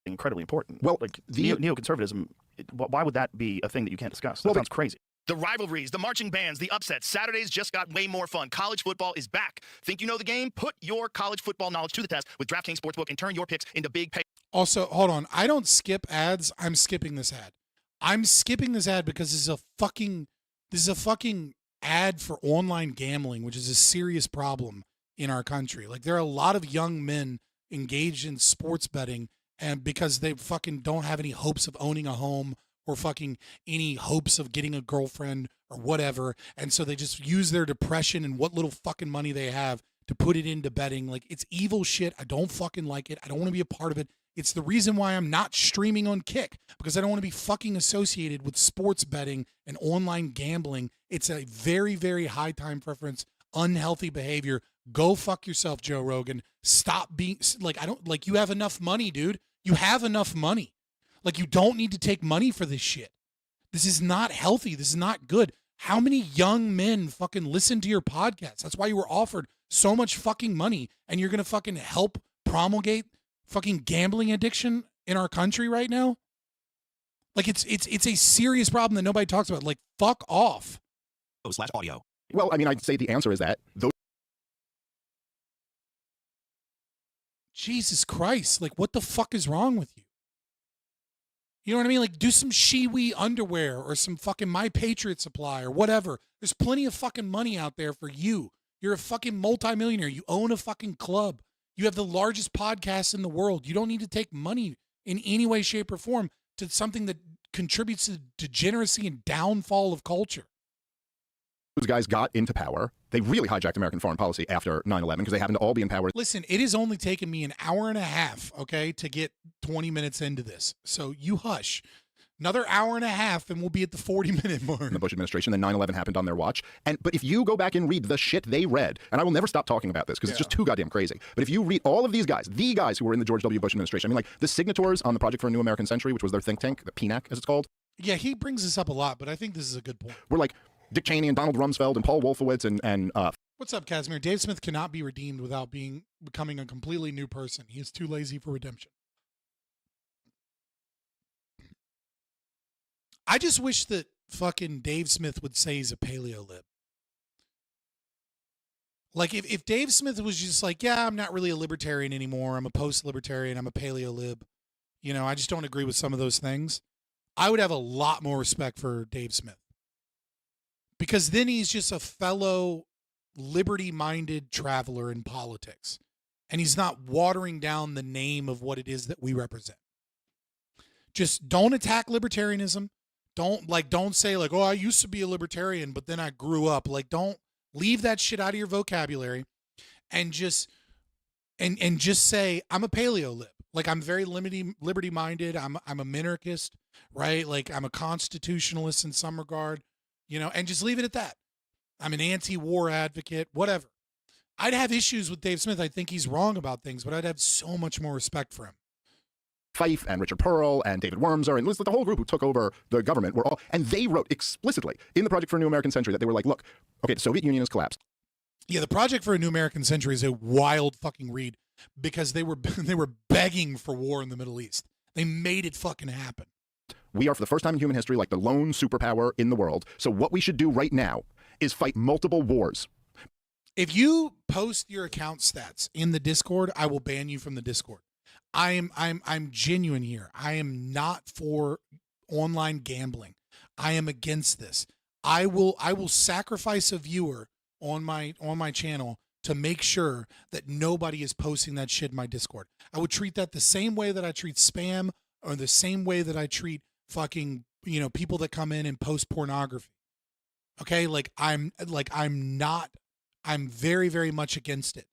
Incredibly important. Well, neoconservatism, why would that be a thing that you can't discuss? That sounds crazy. The rivalries, the marching bands, the upsets. Saturdays just got way more fun. College football is back. Think you know the game? Put your college football knowledge to the test with DraftKings Sportsbook and turn your picks into big pay. Also, hold on. I don't skip ads. I'm skipping this ad. I'm skipping this ad because this is a fucking ad for online gambling, which is a serious problem in our country. There are a lot of young men engaged in sports betting, and because they fucking don't have any hopes of owning a home or fucking any hopes of getting a girlfriend or whatever. And so they just use their depression and what little fucking money they have to put it into betting. It's evil shit. I don't fucking like it. I don't want to be a part of it. It's the reason why I'm not streaming on Kick, because I don't want to be fucking associated with sports betting and online gambling. It's a very, very high time preference, unhealthy behavior. Go fuck yourself, Joe Rogan. Stop being you have enough money, dude. You have enough money. Like, you don't need to take money for this shit. This is not healthy. This is not good. How many young men fucking listen to your podcast? That's why you were offered so much fucking money, and you're going to fucking help promulgate fucking gambling addiction in our country right now? Like, it's a serious problem that nobody talks about. Like, fuck off. /audio. Well, I mean, I'd say the answer is that those. Jesus Christ. Like, what the fuck is wrong with you? You know what I mean? Like, do some Shiwi underwear or some fucking My Patriot Supply or whatever. There's plenty of fucking money out there for you. You're a fucking multimillionaire. You own a fucking club. You have the largest podcast in the world. You don't need to take money in any way, shape, or form to something that contributes to the degeneracy and downfall of culture. Those guys got into power. They really hijacked American foreign policy after 9/11 because they happened to all be in power. Listen, it has only taken me an hour and a half, okay, to get 20 minutes into this. So you hush. Another hour and a half and we'll be at the 40-minute mark. In the Bush administration, then 9/11 happened on their watch. But if you go back and read the shit they read, and I will never stop talking about this because it's just too goddamn crazy. But if you read all of these guys, the guys who were in the George W. Bush administration, I mean, like the signatories on the Project for a New American Century, which was their think tank, the PNAC as it's called. Yeah, he brings this up a lot, but I think this is a good point. We're like Dick Cheney and Donald Rumsfeld and Paul Wolfowitz and What's up, Casimir? Dave Smith cannot be redeemed without becoming a completely new person. He is too lazy for redemption. I just wish that fucking Dave Smith would say he's a paleolib. Like, if Dave Smith was just like, yeah, I'm not really a libertarian anymore. I'm a post-libertarian. I'm a paleolib. You know, I just don't agree with some of those things. I would have a lot more respect for Dave Smith. Because then he's just a fellow liberty-minded traveler in politics. And he's not watering down the name of what it is that we represent. Just don't attack libertarianism. Don't say like, oh, I used to be a libertarian, but then I grew up. Like, don't leave that shit out of your vocabulary and just say, I'm a paleolib. Like, I'm very liberty-minded. I'm a minarchist, right? Like, I'm a constitutionalist in some regard, you know, and just leave it at that. I'm an anti-war advocate, whatever. I'd have issues with Dave Smith. I think he's wrong about things, but I'd have so much more respect for him. Fife and Richard Pearl and David Wormser and the whole group who took over the government were all, and they wrote explicitly in the Project for a New American Century that they were like, look, okay, the Soviet Union has collapsed. Yeah, the Project for a New American Century is a wild fucking read because they were begging for war in the Middle East. They made it fucking happen. We are, for the first time in human history, like the lone superpower in the world. So what we should do right now is fight multiple wars. If you post your account stats in the Discord, I will ban you from the Discord. I'm genuine here. I am not for online gambling. I am against this. I will sacrifice a viewer on my channel to make sure that nobody is posting that shit in my Discord. I would treat that the same way that I treat spam or the same way that I treat fucking, you know, people that come in and post pornography. Okay? I'm very, very much against it.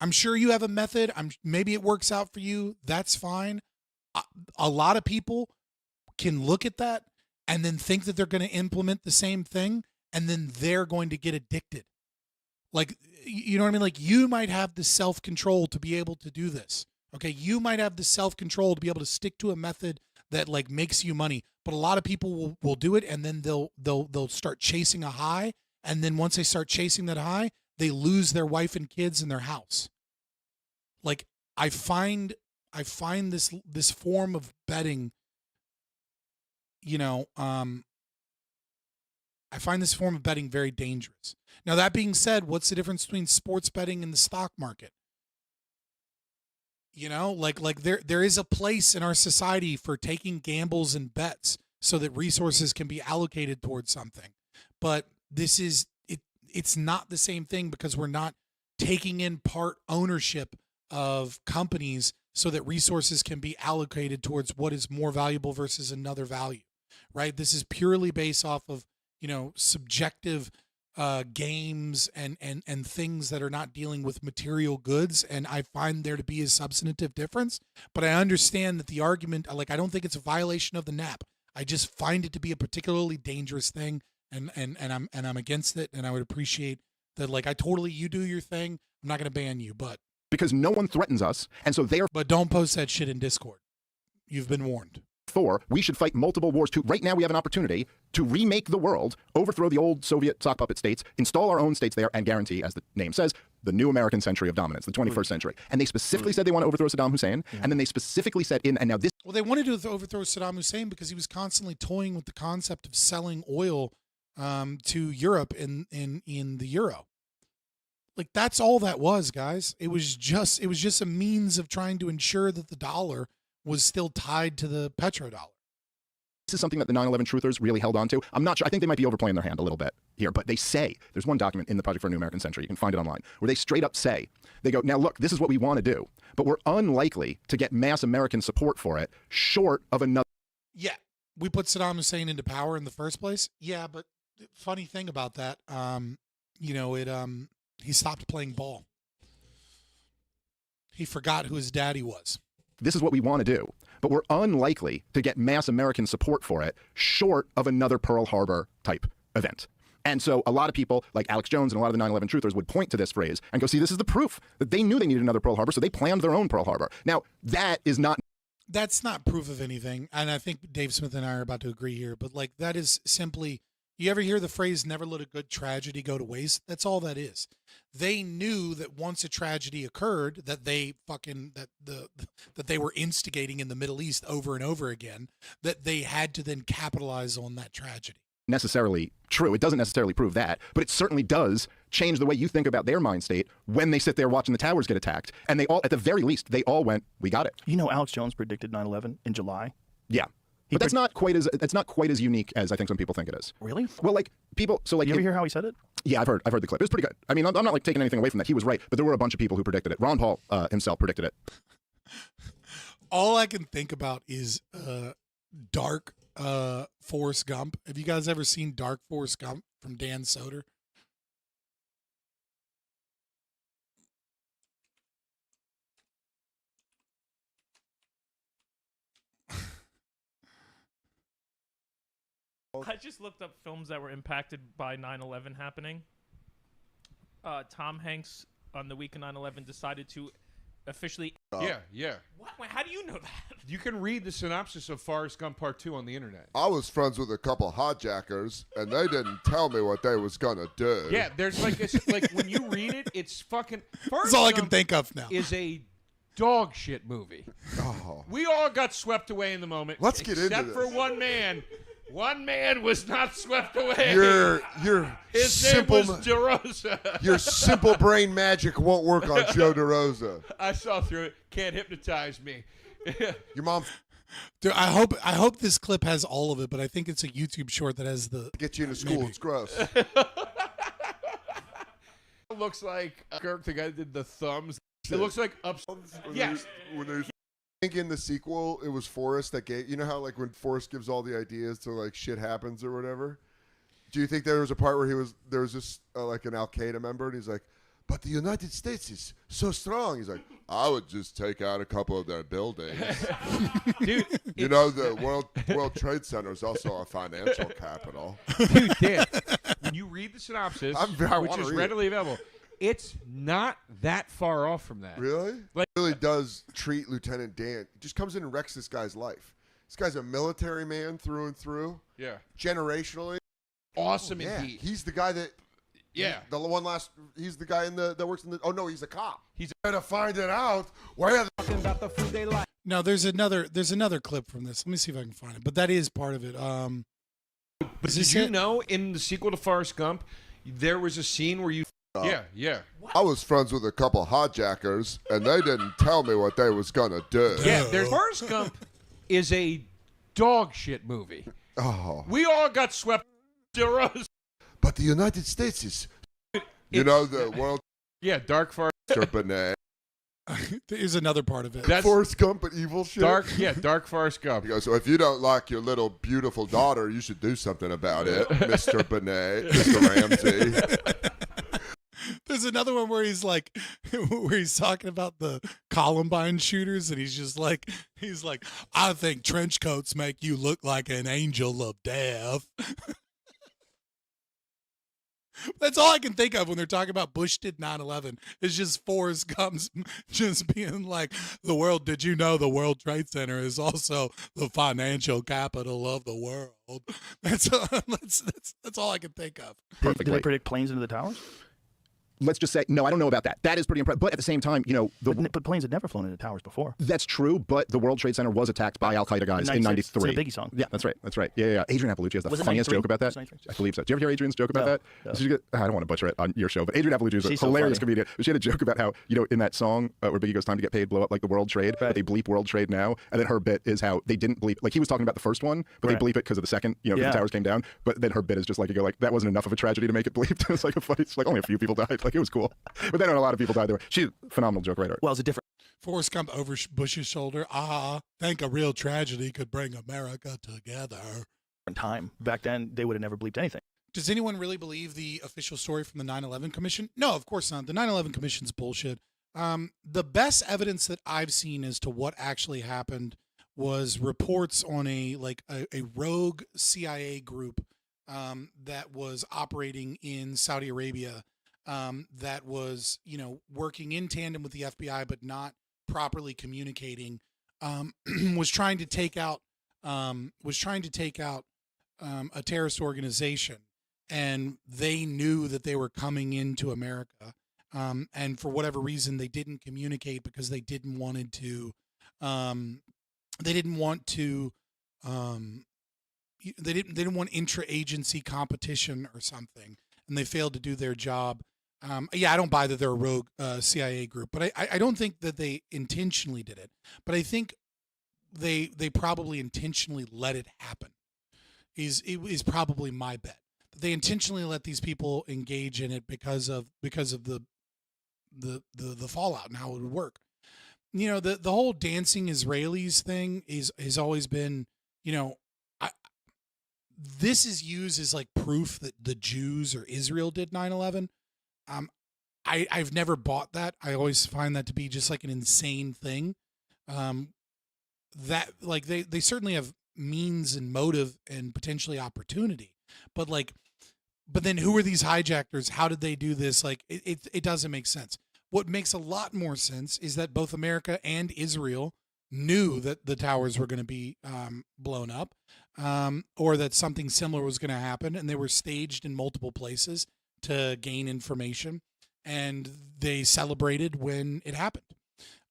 I'm sure you have a method. Maybe it works out for you. That's fine. A lot of people can look at that and then think that they're going to implement the same thing, and then they're going to get addicted. Like, you know what I mean? Like, you might have the self-control to be able to do this. Okay, you might have the self-control to be able to stick to a method that like makes you money. But a lot of people will do it, and then they'll start chasing a high, and then once they start chasing that high, they lose their wife and kids and their house. Like, I find this form of betting, you know, I find this form of betting very dangerous. Now, that being said, what's the difference between sports betting and the stock market? You know, like there is a place in our society for taking gambles and bets so that resources can be allocated towards something. But it's not the same thing because we're not taking in part ownership of companies so that resources can be allocated towards what is more valuable versus another value, right? This is purely based off of, you know, subjective games and things that are not dealing with material goods. And I find there to be a substantive difference, but I understand that the argument, like, I don't think it's a violation of the NAP. I just find it to be a particularly dangerous thing. And I'm against it. And I would appreciate that. Like, you do your thing. I'm not going to ban you, but because no one threatens us. And so but don't post that shit in Discord. You've been warned. Therefore, we should fight multiple wars too. Right now, we have an opportunity to remake the world, overthrow the old Soviet sock puppet states, install our own states there, and guarantee, as the name says, the new American century of dominance, the 21st century. And they specifically said they want to overthrow Saddam Hussein, and then they specifically said and now this. Well, they wanted to overthrow Saddam Hussein because he was constantly toying with the concept of selling oil to Europe in the euro. Like, that's all that was, guys. It was just a means of trying to ensure that the dollar was still tied to the petrodollar. This is something that the 9/11 truthers really held on to. I'm not sure. I think they might be overplaying their hand a little bit here, but they say, there's one document in the Project for a New American Century, you can find it online, where they straight up say, they go, now look, this is what we want to do, but we're unlikely to get mass American support for it short of another. Yeah, we put Saddam Hussein into power in the first place. Yeah, but the funny thing about that, he stopped playing ball. He forgot who his daddy was. This is what we want to do, but we're unlikely to get mass American support for it short of another Pearl Harbor type event. And so a lot of people like Alex Jones and a lot of the 9/11 truthers would point to this phrase and go, see, this is the proof that they knew they needed another Pearl Harbor, so they planned their own Pearl Harbor. Now, that's not proof of anything. And I think Dave Smith and I are about to agree here, but like, that is simply, you ever hear the phrase, never let a good tragedy go to waste? That's all that is. They knew that once a tragedy occurred, that they were instigating in the Middle East over and over again, that they had to then capitalize on that tragedy. necessarily true. It doesn't necessarily prove that, but it certainly does change the way you think about their mind state when they sit there watching the towers get attacked. And they all, at the very least, they all went, we got it. You know, Alex Jones predicted 9/11 in July. Yeah. But that's not quite as unique as I think some people think it is. Really? Well, like people, so like you ever hear how he said it? Yeah, I've heard the clip. It was pretty good. I mean, I'm not like taking anything away from that. He was right, but there were a bunch of people who predicted it. Ron Paul himself predicted it. All I can think about is Dark Forrest Gump. Have you guys ever seen Dark Forrest Gump from Dan Soder? I just looked up films that were impacted by 9/11 happening. Tom Hanks on the week of 9/11 decided to officially... Yeah. What? Wait, how do you know that? You can read the synopsis of Forrest Gump Part 2 on the internet. I was friends with a couple hijackers, and they didn't tell me what they was gonna do. Yeah, there's like this, like when you read it, it's fucking... That's all I can think of now. Is a dog shit movie. Oh. We all got swept away in the moment. Let's get into Except for this. one man. One man was not swept away. His simple, name was DeRosa. Your simple brain magic won't work on Joe DeRosa. I saw through it. Can't hypnotize me. Your mom. Dude, I hope this clip has all of it, but I think it's a YouTube short that has the... Get you into school. Maybe. It's gross. It looks like Kirk, the guy that did the thumbs. It looks like yes. I think in the sequel, it was Forrest that gave. You know how like when Forrest gives all the ideas to like shit happens or whatever. Do you think there was a part where there was just like an Al Qaeda member and he's like, but the United States is so strong. He's like, I would just take out a couple of their buildings. Dude, you know the World Trade Center is also a financial capital. Dude, Dan, when you read the synopsis, I which wanna is read readily it. available, it's not that far off from that. Really? Like, He really does treat Lieutenant Dan. He just comes in and wrecks this guy's life. This guy's a military man through and through. Yeah. Generationally. Awesome yeah. indeed. He's the guy that. Yeah. He's the guy that works in the. Oh no, he's a cop. He's gonna find it out. Where Talking about the food they like. No, there's another clip from this. Let me see if I can find it. But that is part of it. But did you know in the sequel to Forrest Gump, there was a scene where you... Yeah. I was friends with a couple hijackers, and they didn't tell me what they was gonna do. Yeah, there's Forrest Gump is a dog shit movie. Oh. We all got swept. DeRosa. But the United States is. You know the world. Yeah, Dark Forrest. Benet. There's another part of it. That's Forrest Gump, but evil shit. Dark Forrest Gump. He goes, so if you don't like your little beautiful daughter, you should do something about it, Mr. Benet, Mr. Ramsey. There's another one where he's like, where he's talking about the Columbine shooters, and he's like, I think trench coats make you look like an angel of death. That's all I can think of when they're talking about Bush did 9/11. It's just Forrest Gump's just being like, the world, did you know the World Trade Center is also the financial capital of the world? That's all I can think of. Perfectly. Did they predict planes into the towers? Let's just say, no, I don't know about that. That is pretty impressive. But at the same time, but planes had never flown into towers before. That's true, but the World Trade Center was attacked by Al-Qaeda guys in 93. It's a Biggie song. Yeah, that's right. That's right. Yeah. Adrian Appalucci has the Was it funniest 93? joke about that. I believe so. Do you ever hear Adrian's joke about that? No. I don't want to butcher it on your show, but Adrian Appalucci is a She's so hilarious funny. comedian. She had a joke about how, in that song where Biggie goes, time to get paid, blow up like the World Trade, but they bleep World Trade now. And then her bit is how they didn't bleep, like he was talking about the first one, but they bleep it because of the second, because the towers came down. But then her bit is just like, that wasn't enough of a tragedy to make it bleeped. It's like it's like only a few people died. Like it was cool. But then a lot of people died there. She's a phenomenal joke writer. Well, it's a different. Forrest Gump over Bush's shoulder. Think a real tragedy could bring America together. Time. Back then, they would have never bleeped anything. Does anyone really believe the official story from the 9/11 Commission? No, of course not. The 9/11 Commission's bullshit. The best evidence that I've seen as to what actually happened was reports on a rogue CIA group that was operating in Saudi Arabia, that was working in tandem with the FBI but not properly communicating, was trying to take out a terrorist organization, and they knew that they were coming into America, and for whatever reason they didn't communicate because they didn't want intra-agency competition or something, and they failed to do their job. I don't buy that they're a rogue CIA group, but I don't think that they intentionally did it. But I think they probably intentionally let it happen. Is probably my bet. They intentionally let these people engage in it because of the fallout and how it would work. The whole dancing Israelis thing has always been, this is used as like proof that the Jews or Israel did 9/11. I've never bought that. I always find that to be just like an insane thing. That like they certainly have means and motive and potentially opportunity, but then who are these hijackers? How did they do this? Like it doesn't make sense. What makes a lot more sense is that both America and Israel knew that the towers were going to be blown up, or that something similar was going to happen, and they were staged in multiple places to gain information, and they celebrated when it happened.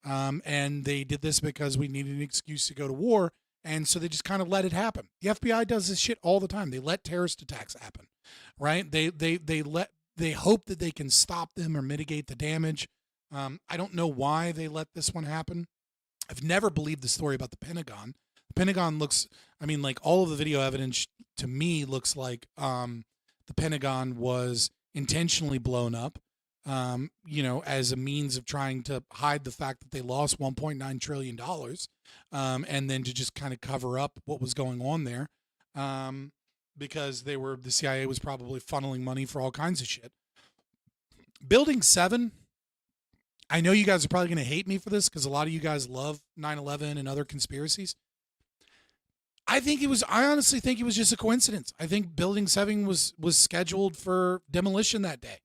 And they did this because we needed an excuse to go to war, and so they just kind of let it happen. The FBI does this shit all the time. They let terrorist attacks happen, right? They hope that they can stop them or mitigate the damage. I don't know why they let this one happen. I've never believed the story about the Pentagon. The Pentagon looks, all of the video evidence to me looks like the Pentagon was intentionally blown up, as a means of trying to hide the fact that they lost $1.9 trillion, and then to just kind of cover up what was going on there, because the CIA was probably funneling money for all kinds of shit. Building 7, I know you guys are probably going to hate me for this because a lot of you guys love 9/11 and other conspiracies. I honestly think it was just a coincidence. I think Building 7 was scheduled for demolition that day.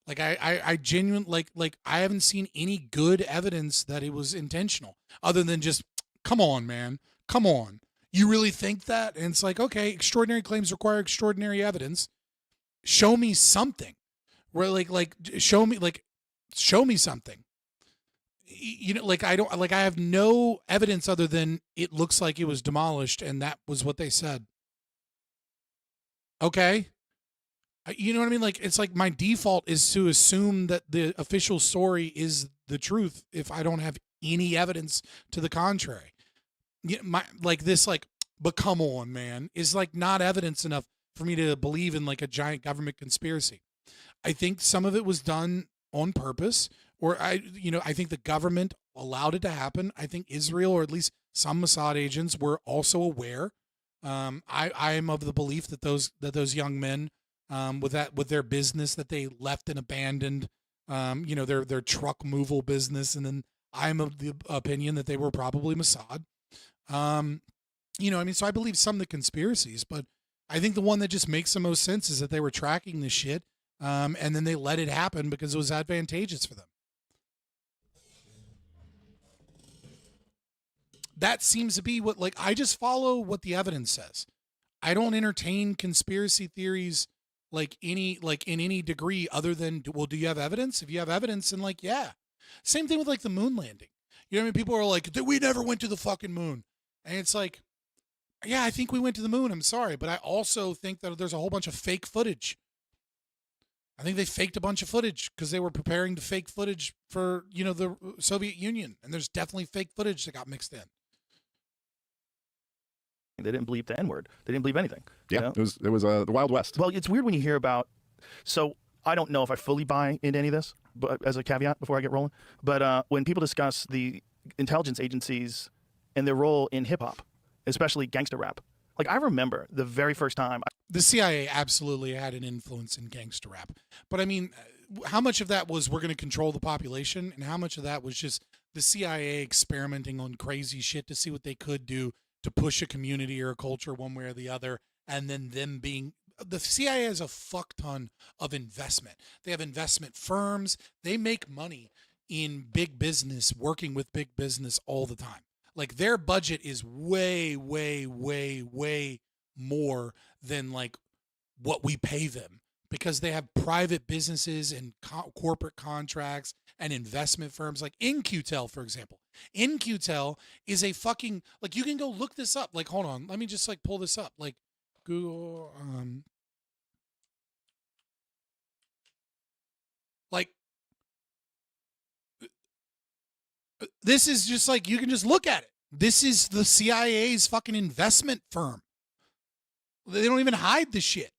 Like I genuinely I haven't seen any good evidence that it was intentional, other than just, come on, man, come on. You really think that? And it's like, okay, extraordinary claims require extraordinary evidence. Show me something. Where show me something. I have no evidence other than it looks like it was demolished, and that was what they said. Okay. You know what I mean? It's like my default is to assume that the official story is the truth if I don't have any evidence to the contrary. But come on, man, is not evidence enough for me to believe in a giant government conspiracy. I think some of it was done on purpose, or I think the government allowed it to happen. I think Israel, or at least some Mossad agents, were also aware. I am of the belief that those young men, with their business that they left and abandoned, their truck moval business, and then I'm of the opinion that they were probably Mossad. So I believe some of the conspiracies, but I think the one that just makes the most sense is that they were tracking this shit. and then they let it happen because it was advantageous for them. That seems to be what, like, I just follow what the evidence says. I don't entertain conspiracy theories like in any degree other than, well, do you have evidence? If you have evidence, then like, yeah. Same thing with like the moon landing. You know what I mean? People are like, we never went to the fucking moon. And it's like, yeah, I think we went to the moon. I'm sorry. But I also think that there's a whole bunch of fake footage. I think they faked a bunch of footage because they were preparing to fake footage for, you know, the Soviet Union. And there's definitely fake footage that got mixed in. They didn't bleep the N-word. They didn't bleep anything. Yeah, you know? it was the Wild West. Well, it's weird when you hear about. So I don't know if I fully buy into any of this, but as a caveat before I get rolling. But when people discuss the intelligence agencies and their role in hip hop, especially gangster rap, like I remember the very first time. The CIA absolutely had an influence in gangster rap, but I mean, how much of that was we're going to control the population, and how much of that was just the CIA experimenting on crazy shit to see what they could do to push a community or a culture one way or the other, and then them being, the CIA has a fuck ton of investment. They have investment firms. They make money in big business, working with big business all the time. Like their budget is way, way, way, way more than like what we pay them, because they have private businesses and corporate contracts and investment firms like In-Q-Tel, for example. In-Q-Tel is a fucking, like, you can go look this up. Like, hold on, let me just like pull this up. Like Google, like this is just like, you can just look at it. This is the CIA's fucking investment firm. They don't even hide the shit.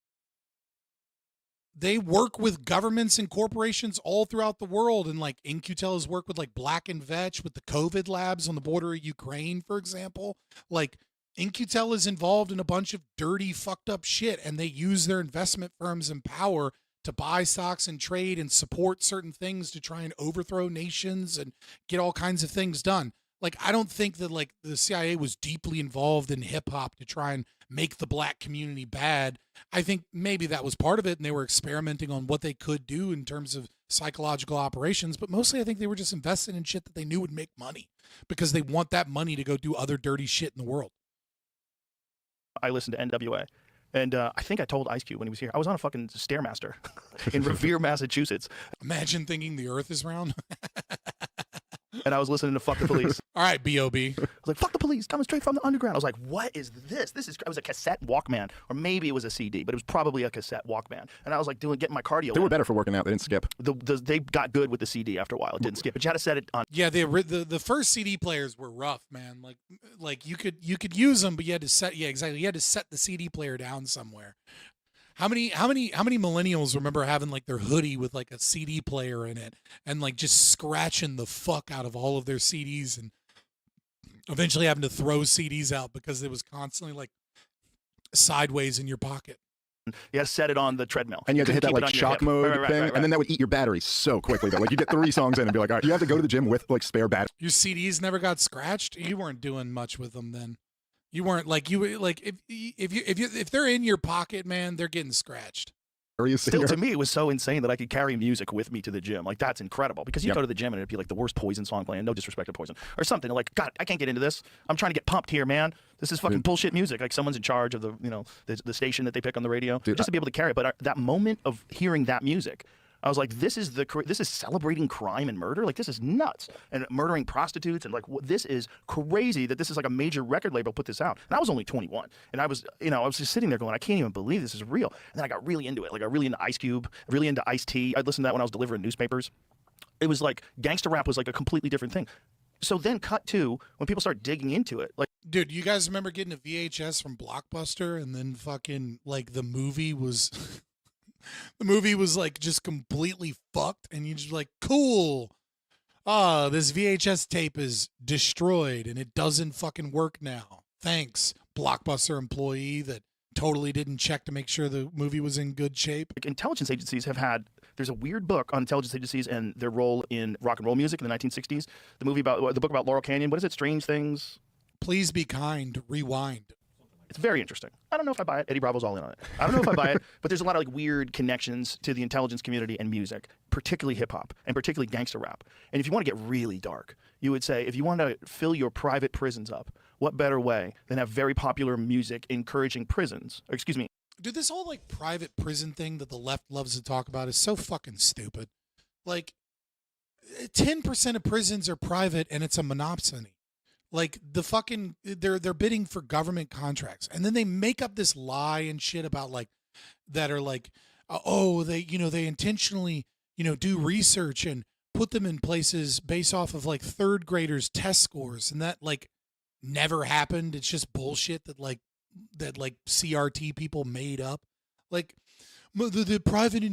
They work with governments and corporations all throughout the world. And like In-Q-Tel has worked with like Black and Vetch with the COVID labs on the border of Ukraine, for example. Like In-Q-Tel is involved in a bunch of dirty, fucked up shit. And they use their investment firms and power to buy stocks and trade and support certain things to try and overthrow nations and get all kinds of things done. Like, I don't think that like the CIA was deeply involved in hip hop to try and make the Black community bad. I think maybe that was part of it, and they were experimenting on what they could do in terms of psychological operations. But mostly I think they were just investing in shit that they knew would make money, because they want that money to go do other dirty shit in the world. I listened to NWA. And I think I told Ice Cube when he was here, I was on a fucking Stairmaster in Revere, Massachusetts. Imagine thinking the earth is round. And I was listening to Fuck the Police. All right, B.O.B. I was like, fuck the police, coming straight from the underground. I was like, what is this? It was a cassette Walkman, or maybe it was a CD, but it was probably a cassette Walkman. And I was like getting my cardio. They were better for working out. They didn't skip. They got good with the CD after a while. It didn't skip, but you had to set it on. Yeah, the first CD players were rough, man. Like you could use them, but you had to set, yeah, exactly. You had to set the CD player down somewhere. How many millennials remember having like their hoodie with like a CD player in it and like just scratching the fuck out of all of their CDs and eventually having to throw CDs out because it was constantly like sideways in your pocket? You had to set it on the treadmill. And you had to hit that like shock mode thing, and then that would eat your battery so quickly that like you get 3 songs in and be like, all right, you have to go to the gym with like spare battery. Your CDs never got scratched? You weren't doing much with them then. You weren't like, you like, if they're in your pocket, man, they're getting scratched. Still, to me, it was so insane that I could carry music with me to the gym. Like, that's incredible, because you go to the gym and it'd be like the worst Poison song playing, no disrespect to Poison, or something. Like, God, I can't get into this. I'm trying to get pumped here, man. This is fucking bullshit music. Like, someone's in charge of the station that they pick on the radio, just to be able to carry it. But that moment of hearing that music, I was like, this is celebrating crime and murder. Like, this is nuts. And murdering prostitutes, and like, this is crazy that this is like a major record label put this out. And I was only 21, and I was just sitting there going, I can't even believe this is real. And then I got really into it. Like, I got really into Ice Cube, really into Ice-T. I'd listen to that when I was delivering newspapers. It was like gangster rap was like a completely different thing. So then cut to when people start digging into it. Like, dude, you guys remember getting a VHS from Blockbuster, and then fucking like the movie was the movie was like just completely fucked, and you just like, cool. This VHS tape is destroyed and it doesn't fucking work now. Thanks, Blockbuster employee that totally didn't check to make sure the movie was in good shape. Like, intelligence agencies have had, there's a weird book on intelligence agencies and their role in rock and roll music in the 1960s. The book about Laurel Canyon. What is it? Strange Things? Please Be Kind. Rewind. It's very interesting. I don't know if I buy it. Eddie Bravo's all in on it. I don't know if I buy it, but there's a lot of like weird connections to the intelligence community and music, particularly hip hop and particularly gangster rap. And if you want to get really dark, you would say if you want to fill your private prisons up, what better way than have very popular music encouraging prisons? Or, excuse me. Dude, this whole like private prison thing that the left loves to talk about is so fucking stupid. Like 10% of prisons are private and it's a monopsony. Like the fucking they're bidding for government contracts, and then they make up this lie and shit about like that are like, oh, they intentionally do research and put them in places based off of like third graders test scores, and that like never happened. It's just bullshit that CRT people made up. Like the private,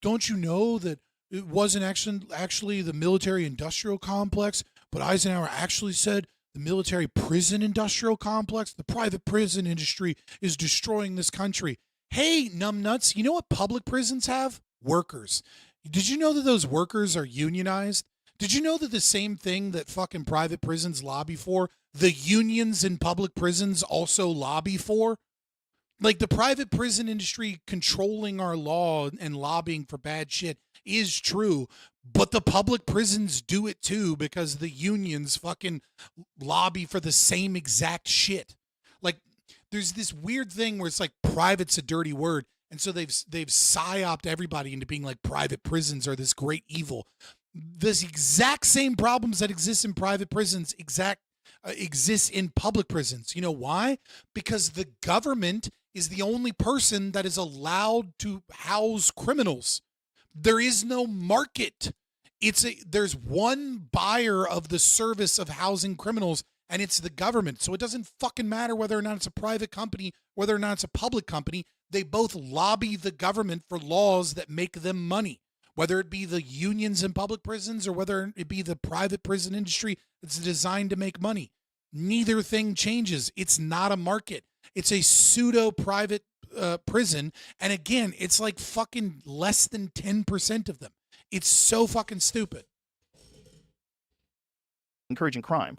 don't you know that it wasn't actually the military industrial complex? But Eisenhower actually said the military prison industrial complex, the private prison industry is destroying this country. Hey, numbnuts, you know what public prisons have? Workers. Did you know that those workers are unionized? Did you know that the same thing that fucking private prisons lobby for, the unions in public prisons also lobby for? Like the private prison industry controlling our law and lobbying for bad shit is true, but the public prisons do it too because the unions fucking lobby for the same exact shit. Like there's this weird thing where it's like private's a dirty word, and so they've psyoped everybody into being like private prisons are this great evil. The exact same problems that exist in private prisons exists in public prisons. You know why? Because the government is the only person that is allowed to house criminals. There is no market. There's one buyer of the service of housing criminals, and it's the government. So it doesn't fucking matter whether or not it's a private company, whether or not it's a public company. They both lobby the government for laws that make them money, whether it be the unions in public prisons or whether it be the private prison industry that's designed to make money. Neither thing changes. It's not a market. It's a pseudo-private prison. And again, it's like fucking less than 10% of them. It's so fucking stupid. Encouraging crime.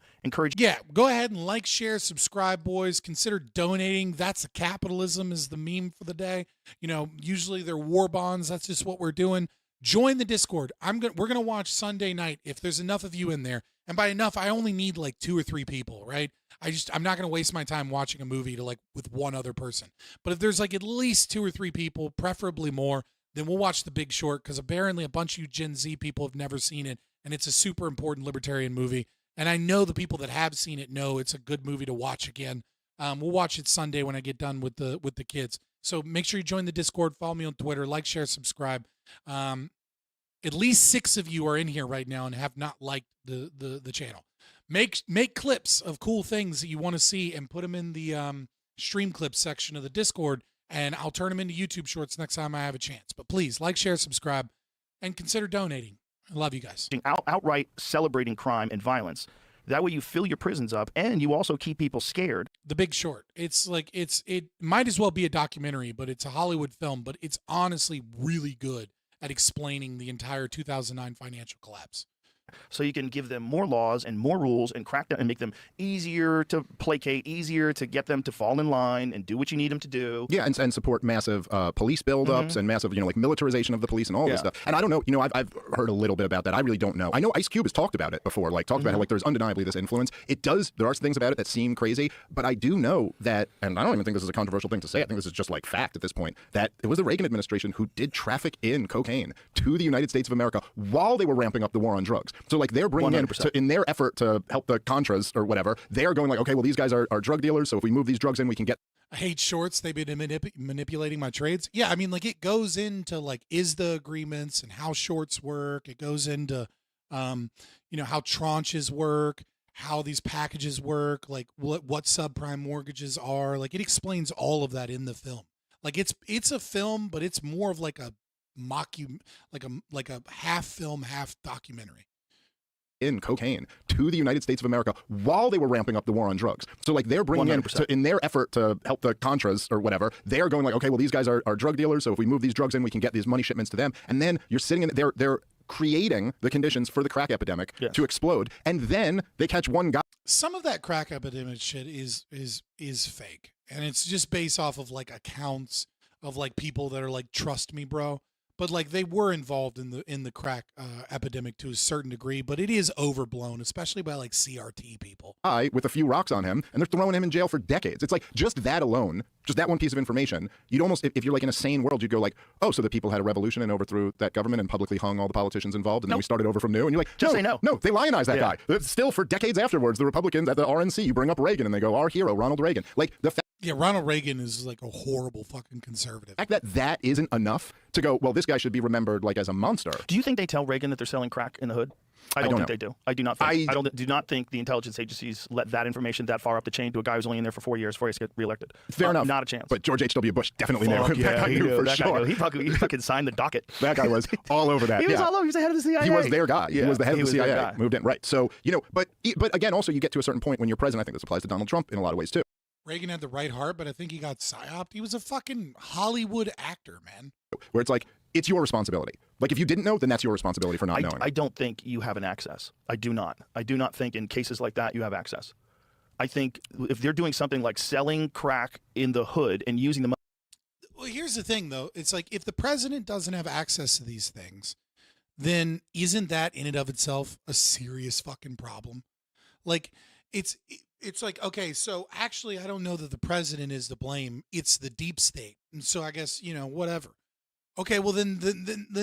Yeah, go ahead and like, share, subscribe, boys. Consider donating. That's capitalism is the meme for the day. Usually they're war bonds. That's just what we're doing. Join the Discord. We're gonna watch Sunday night if there's enough of you in there. And by enough, I only need like 2 or 3 people, right? I'm not gonna waste my time watching a movie with one other person. But if there's like at least 2 or 3 people, preferably more, then we'll watch The Big Short, because apparently a bunch of you Gen Z people have never seen it, and it's a super important libertarian movie. And I know the people that have seen it know it's a good movie to watch again. We'll watch it Sunday when I get done with the kids. So make sure you join the Discord, follow me on Twitter, like, share, subscribe. At least 6 of you are in here right now and have not liked the channel. Make clips of cool things that you want to see and put them in the stream clips section of the Discord, and I'll turn them into YouTube shorts next time I have a chance. But please like, share, subscribe, and consider donating. I love you guys. Outright celebrating crime and violence. That way you fill your prisons up and you also keep people scared. The Big Short. It might as well be a documentary, but it's a Hollywood film, but it's honestly really good at explaining the entire 2009 financial collapse. So you can give them more laws and more rules and crack down and make them easier to placate, easier to get them to fall in line and do what you need them to do. Yeah, and support massive police buildups and massive, like militarization of the police and all this stuff. And I don't know, I've heard a little bit about that. I really don't know. I know Ice Cube has talked about it before, about how there's undeniably this influence. There are things about it that seem crazy, but I do know that, and I don't even think this is a controversial thing to say, I think this is just fact at this point, that it was the Reagan administration who did traffic in cocaine to the United States of America while they were ramping up the war on drugs. So they're bringing 100%. In their effort to help the Contras or whatever, they're going okay, well, these guys are drug dealers, so if we move these drugs in, we can get. I hate shorts. They've been manipulating my trades. Yeah, I mean, it goes into ISDA agreements and how shorts work. It goes into, how tranches work, how these packages work, what subprime mortgages are. It explains all of that in the film. It's a film, but it's more of a half film, half documentary. In cocaine to the United States of America while they were ramping up the war on drugs. So they're bringing 100%. In their effort to help the Contras or whatever, they're going okay, well, these guys are drug dealers, so if we move these drugs in, we can get these money shipments to them. And then you're sitting in they're creating the conditions for the crack epidemic to explode, and then they catch one guy. Some of that crack epidemic shit is fake, and it's just based off of like accounts of like people that are like, trust me, bro. But like they were involved in the crack epidemic to a certain degree, but it is overblown, especially by like CRT people. With a few rocks on him, and they're throwing him in jail for decades. It's like just that alone, just that one piece of information. You'd almost, if you're like in a sane world, you'd go like, oh, so the people had a revolution and overthrew that government and publicly hung all the politicians involved, and then we started over from new. And you're like, Just say no. No, they lionize that guy. Still, for decades afterwards, the Republicans at the RNC, you bring up Reagan, and they go, our hero, Ronald Reagan. Like the fact. Yeah, Ronald Reagan is like a horrible fucking conservative. The fact that isn't enough to go, well, this guy should be remembered like as a monster. Do you think they tell Reagan that they're selling crack in the hood? I don't think know. they do. I do not think. I do not think the intelligence agencies let that information that far up the chain to a guy who's only in there for 4 years before he gets reelected. Fair enough. Not a chance. But George H.W. Bush definitely knew. Fuck yeah, that guy he knew knew. for That guy sure. knew. He fucking signed the docket. That guy was all over that. He was all over. He was the head of the CIA. He was their guy. Yeah, he was the head of the their CIA. guy. Moved in. Right. So, but again, also you get to a certain point when you're president. I think this applies to Donald Trump in a lot of ways too. Reagan had the right heart, but I think he got psyoped. He was a fucking Hollywood actor, man. Where it's like, it's your responsibility. Like, if you didn't know, then that's your responsibility for not knowing. I don't think you have an access. I do not. I do not think in cases like that you have access. I think if they're doing something like selling crack in the hood and using the money. Well, here's the thing, though. It's like if the president doesn't have access to these things, then isn't that in and of itself a serious fucking problem? Like, it's like, okay, so actually I don't know that the president is to blame. It's the deep state. And so I guess, whatever. Okay, well then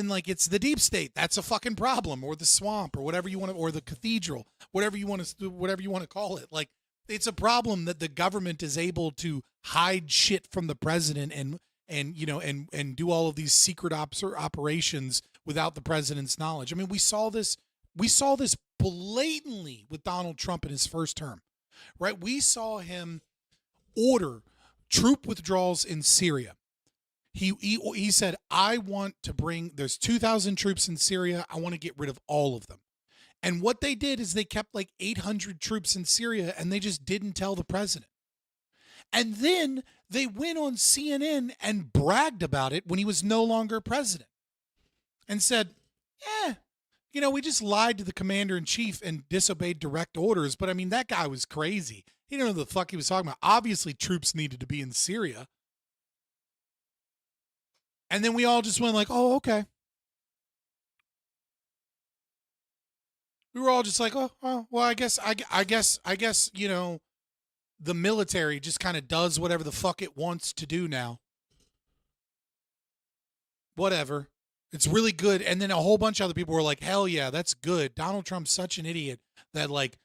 like it's the deep state. That's a fucking problem, or the swamp, or whatever you want to, or the cathedral, whatever you want to call it. Like it's a problem that the government is able to hide shit from the president and do all of these secret operations without the president's knowledge. I mean, we saw this blatantly with Donald Trump in his first term, right? We saw him order troop withdrawals in Syria. He said, I want to there's 2,000 troops in Syria. I want to get rid of all of them. And what they did is they kept like 800 troops in Syria and they just didn't tell the president. And then they went on CNN and bragged about it when he was no longer president and said, we just lied to the commander in chief and disobeyed direct orders. But I mean, that guy was crazy. He didn't know what the fuck he was talking about. Obviously, troops needed to be in Syria. And then we all just went like, oh, okay. We were all just like, oh well, I guess, the military just kind of does whatever the fuck it wants to do now. Whatever. It's really good. And then a whole bunch of other people were like, hell yeah, that's good. Donald Trump's such an idiot that like,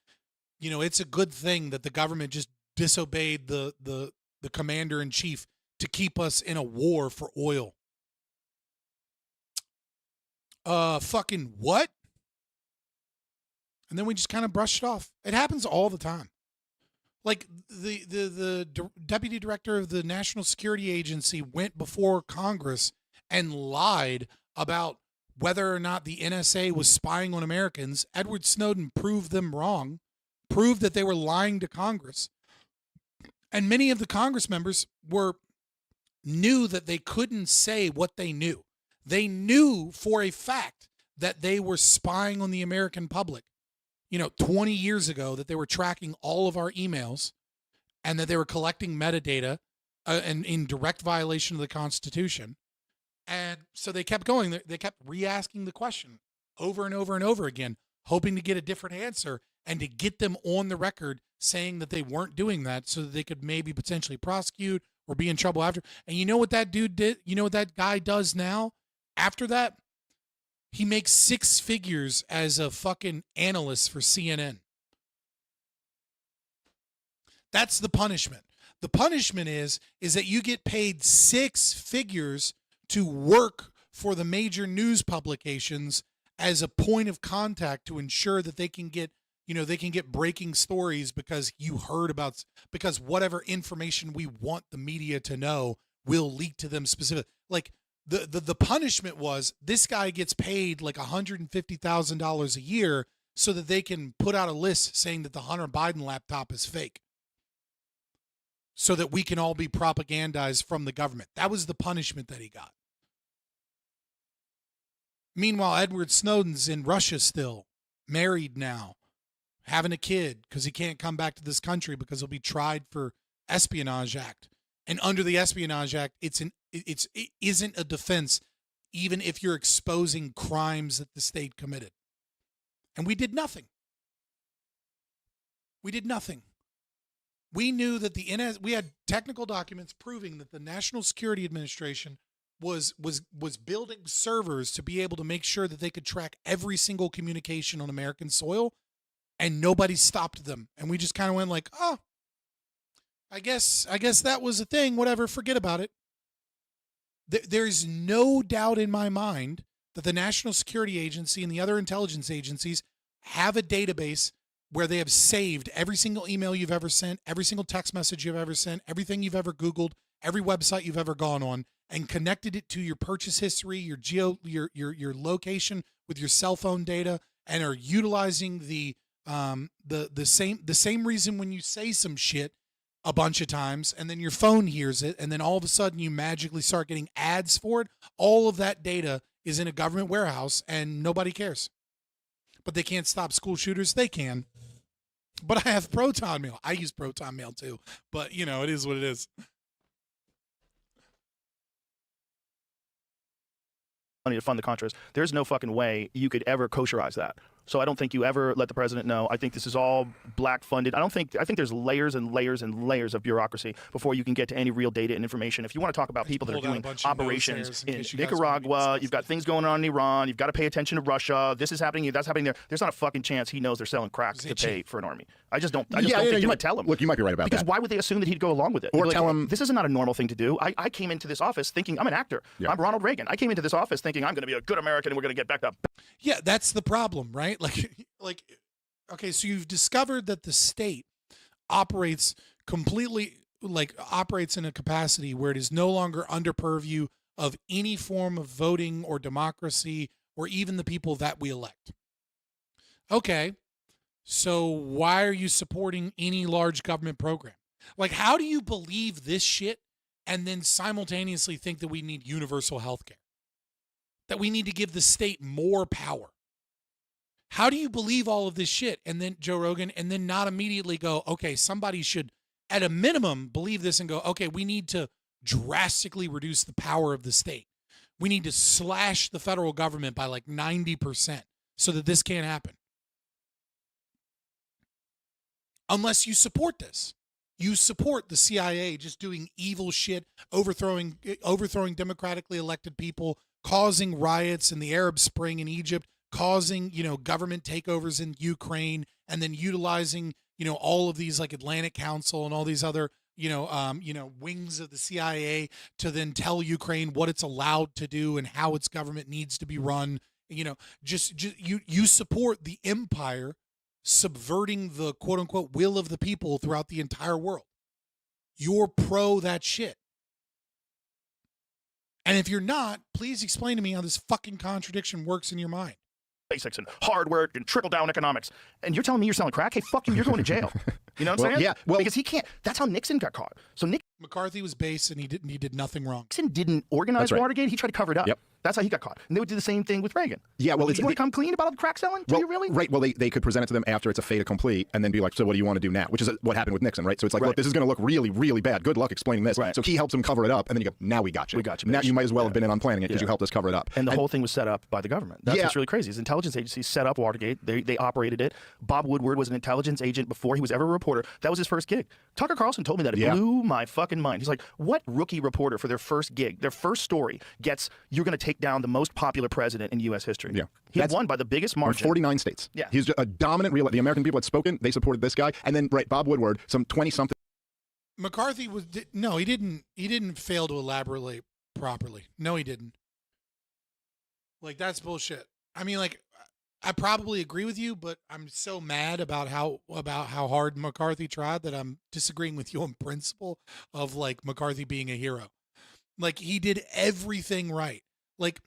it's a good thing that the government just disobeyed the commander in chief to keep us in a war for oil. Fucking what? And then we just kind of brushed it off. It happens all the time. Like the deputy director of the National Security Agency went before Congress and lied about whether or not the NSA was spying on Americans. Edward Snowden proved them wrong, proved that they were lying to Congress. And many of the Congress members knew that they couldn't say what they knew. They knew for a fact that they were spying on the American public, 20 years ago, that they were tracking all of our emails and that they were collecting metadata and in direct violation of the Constitution. And so they kept going. They kept re-asking the question over and over and over again, hoping to get a different answer and to get them on the record saying that they weren't doing that so that they could maybe potentially prosecute or be in trouble after. And you know what that dude did? You know what that guy does now? After that, he makes 6 figures as a fucking analyst for CNN. That's the punishment. The punishment is that you get paid 6 figures to work for the major news publications as a point of contact to ensure that they can get, they can get breaking stories because because whatever information we want the media to know will leak to them specifically. Like, The punishment was this guy gets paid like $150,000 a year so that they can put out a list saying that the Hunter Biden laptop is fake, so that we can all be propagandized from the government. That was the punishment that he got. Meanwhile, Edward Snowden's in Russia still, married now, having a kid because he can't come back to this country because he'll be tried for Espionage Act. And under the Espionage Act, it isn't a defense even if you're exposing crimes that the state committed. And we did nothing. We did nothing. We knew that we had technical documents proving that the National Security Administration was building servers to be able to make sure that they could track every single communication on American soil, and nobody stopped them. And we just kind of went like, oh, I guess that was a thing. Whatever, forget about it. There's no doubt in my mind that the National Security Agency and the other intelligence agencies have a database where they have saved every single email you've ever sent, every single text message you've ever sent, everything you've ever Googled, every website you've ever gone on, and connected it to your purchase history, your location with your cell phone data, and are utilizing the same reason when you say some shit a bunch of times and then your phone hears it and then all of a sudden you magically start getting ads for it. All of that data is in a government warehouse and nobody cares. But they can't stop school shooters. They can. But I have Proton Mail. I use Proton Mail too. But, you know, it is what it is. Money to fund the Contras. There's no fucking way you could ever kosherize that. So I don't think you ever let the president know. I think this is all black funded. I think there's layers and layers and layers of bureaucracy before you can get to any real data and information. If you want to talk about people that are doing operations in Nicaragua, you've got things going on in Iran, you've got to pay attention to Russia, this is happening here, that's happening there. There's not a fucking chance he knows they're selling crack to pay for an army. I just don't think you might tell him. Look, you might be right about because that. Because why would they assume that he'd go along with it? Or tell him this is not a normal thing to do. I came into this office thinking I'm an actor. Yeah. I'm Ronald Reagan. I came into this office thinking I'm going to be a good American and we're going to get back up. Yeah, that's the problem, right? Like, okay, so you've discovered that the state operates in a capacity where it is no longer under purview of any form of voting or democracy or even the people that we elect. Okay, so why are you supporting any large government program? Like, how do you believe this shit and then simultaneously think that we need universal health care? That we need to give the state more power? How do you believe all of this shit and then, Joe Rogan, and then not immediately go, okay, somebody should at a minimum believe this and go, okay, we need to drastically reduce the power of the state. We need to slash the federal government by like 90% so that this can't happen. Unless you support this. You support the CIA just doing evil shit, overthrowing democratically elected people, causing riots in the Arab Spring in Egypt, causing, government takeovers in Ukraine, and then utilizing, all of these like Atlantic Council and all these other, wings of the CIA to then tell Ukraine what it's allowed to do and how its government needs to be run. You support the empire subverting the quote unquote will of the people throughout the entire world. You're pro that shit. And if you're not, please explain to me how this fucking contradiction works in your mind. Basics and hard work and trickle down economics. And you're telling me you're selling crack? Hey, fuck you, you're going to jail. You know what I'm saying? Yeah. Well, because he can't. That's how Nixon got caught. So McCarthy was base and he did nothing wrong. Nixon didn't organize Watergate. He tried to cover it up. Yep. That's how he got caught. And they would do the same thing with Reagan. Yeah, well, you want to come clean about the crack selling? Do you really? Right. Well, they could present it to them after it's a fait accompli and then be like, so what do you want to do now? Which is what happened with Nixon, right? So it's like, look, this is going to look really, really bad. Good luck explaining this. Right. So he helps him cover it up, and then you go, now we got you. We got you. Now you might as well have been in on planning it because you helped us cover it up. And the whole thing was set up by the government. That's what's really crazy. His intelligence agency set up Watergate. They operated it. Bob Woodward was an intelligence agent before he was ever a reporter. That was his first gig. Tucker Carlson told me that. It blew my fucking mind. He's like, what rookie reporter for their first gig, their first story gets, you're going to take down the most popular president in U.S. history? Yeah. He had won by the biggest margin. 49 states. Yeah. He's a dominant real. The American people had spoken. They supported this guy. And then, Bob Woodward, some 20-something. McCarthy he didn't fail to elaborate properly. No, he didn't. Like, that's bullshit. I mean, like, I probably agree with you, but I'm so mad about how hard McCarthy tried that I'm disagreeing with you on principle of like McCarthy being a hero. Like, he did everything right. Like,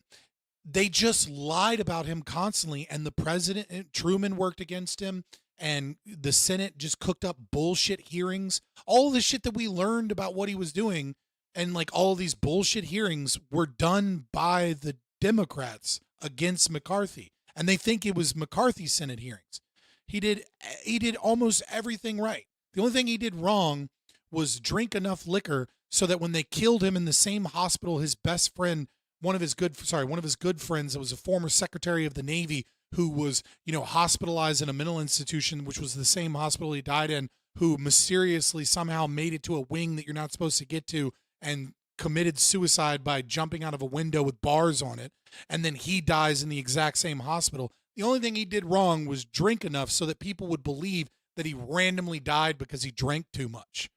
they just lied about him constantly, and the president, Truman, worked against him, and the Senate just cooked up bullshit hearings. All the shit that we learned about what he was doing, and like all of these bullshit hearings were done by the Democrats against McCarthy, and they think it was McCarthy's Senate hearings. He did almost everything right. The only thing he did wrong was drink enough liquor so that when they killed him in the same hospital, his best friend, one of his good friends that was a former Secretary of the Navy who was, hospitalized in a mental institution, which was the same hospital he died in, who mysteriously somehow made it to a wing that you're not supposed to get to and committed suicide by jumping out of a window with bars on it. And then he dies in the exact same hospital. The only thing he did wrong was drink enough so that people would believe that he randomly died because he drank too much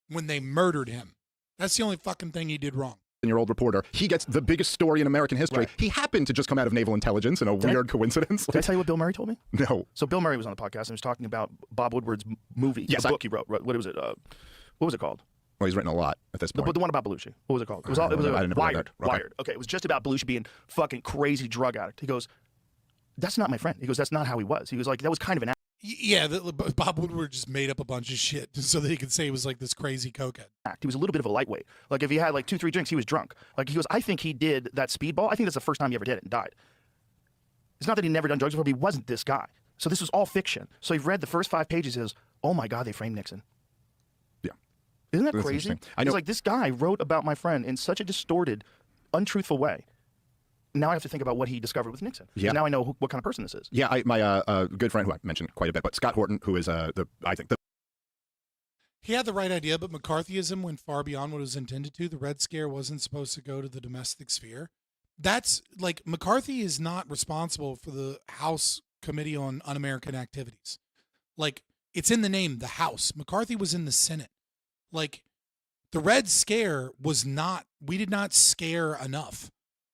when they murdered him. That's the only fucking thing he did wrong. Year-old reporter. He gets the biggest story in American history. Right. He happened to just come out of naval intelligence in a weird coincidence. Did I tell you what Bill Murray told me? No. So Bill Murray was on the podcast and was talking about Bob Woodward's movie, the book he wrote. What was it? What was it called? Well, he's written a lot at this point. The one about Belushi. What was it called? It was Wired. Wired. Okay, it was just about Belushi being fucking crazy drug addict. He goes, "That's not my friend." He goes, "That's not how he was." He was like, "That was kind of an." Yeah, Bob Woodward just made up a bunch of shit so that he could say he was like this crazy cokehead. He was a little bit of a lightweight. Like if he had like 2-3 drinks, he was drunk. Like he goes, I think he did that speedball. I think that's the first time he ever did it and died. It's not that he never done drugs before, but he wasn't this guy. So this was all fiction. So he read the first 5 pages. He goes, oh my God, they framed Nixon. Yeah. Isn't that crazy? I know. He's like, this guy wrote about my friend in such a distorted, untruthful way. Now I have to think about what he discovered with Nixon. Yeah. Now I know what kind of person this is. Yeah, my good friend who I mentioned quite a bit, but Scott Horton, who is he had the right idea, but McCarthyism went far beyond what it was intended to. The Red Scare wasn't supposed to go to the domestic sphere. That's like McCarthy is not responsible for the House Committee on Un-American Activities. Like it's in the name, the House. McCarthy was in the Senate. Like the Red Scare was not. We did not scare enough.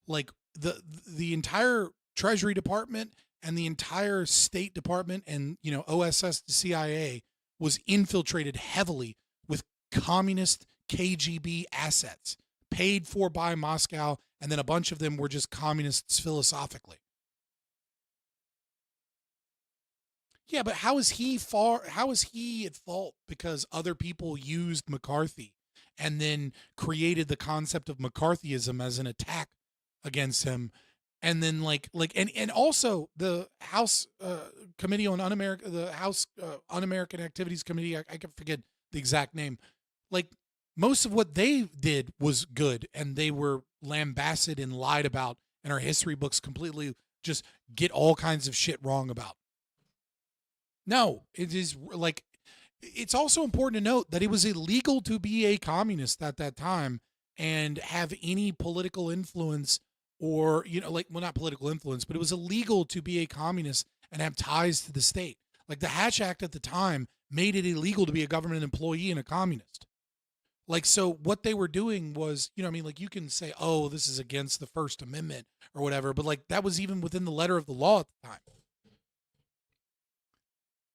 Like. The entire Treasury Department and the entire State Department and OSS, the CIA was infiltrated heavily with communist KGB assets paid for by Moscow, and then a bunch of them were just communists philosophically. Yeah, but how is he at fault because other people used McCarthy and then created the concept of McCarthyism as an attack against him, and then and also the House Committee on Un-American, the House Un-American Activities Committee, I can forget the exact name. Like most of what they did was good, and they were lambasted and lied about, and our history books completely just get all kinds of shit wrong about. No, it is like it's also important to note that it was illegal to be a communist at that time and have any political influence. Or, not political influence, but it was illegal to be a communist and have ties to the state. Like the Hatch Act at the time made it illegal to be a government employee and a communist. Like, so what they were doing was, you can say, oh, this is against the First Amendment or whatever, but like that was even within the letter of the law at the time.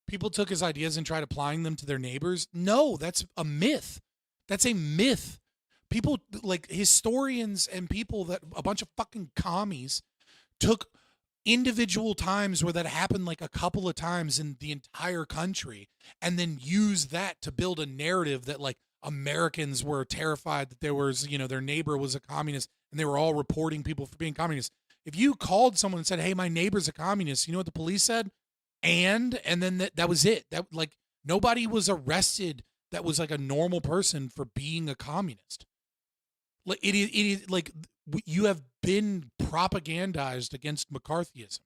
People took his ideas and tried applying them to their neighbors. No, that's a myth. That's a myth. People like historians and people that a bunch of fucking commies took individual times where that happened like a couple of times in the entire country and then used that to build a narrative that like Americans were terrified that there was, their neighbor was a communist and they were all reporting people for being communists. If you called someone and said, hey, my neighbor's a communist, you know what the police said? And then that was it. That like nobody was arrested that was like a normal person for being a communist. Like it is like you have been propagandized against McCarthyism.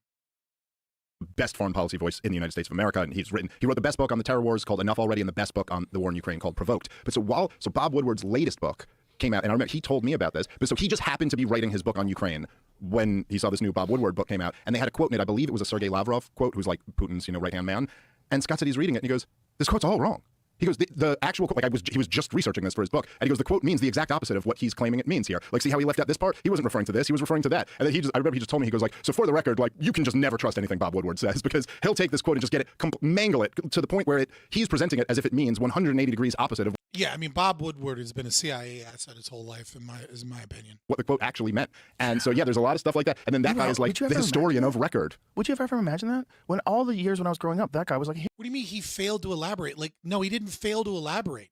Best foreign policy voice in the United States of America, and he wrote the best book on the terror wars called Enough Already, and the best book on the war in Ukraine called Provoked. But so Bob Woodward's latest book came out, and I remember he told me about this, but so he just happened to be writing his book on Ukraine when he saw this new Bob Woodward book came out, and they had a quote in it, I believe it was a Sergei Lavrov quote, who's like Putin's right-hand man, and Scott said he's reading it, and he goes, this quote's all wrong. He goes, the actual quote, he was just researching this for his book, and he goes, the quote means the exact opposite of what he's claiming it means here. Like, see how he left out this part? He wasn't referring to this, he was referring to that. And then I remember he just told me, he goes like, so for the record, like, you can just never trust anything Bob Woodward says, because he'll take this quote and just get it, mangle it to the point where he's presenting it as if it means 180 degrees opposite of. Yeah, I mean, Bob Woodward has been a CIA asset his whole life, is my opinion. What the quote actually meant. And so, yeah, there's a lot of stuff like that. And then that guy is like the historian of record. Would you ever imagine that? When all the years when I was growing up, that guy was like, hey. What do you mean he failed to elaborate? Like, no, he didn't fail to elaborate.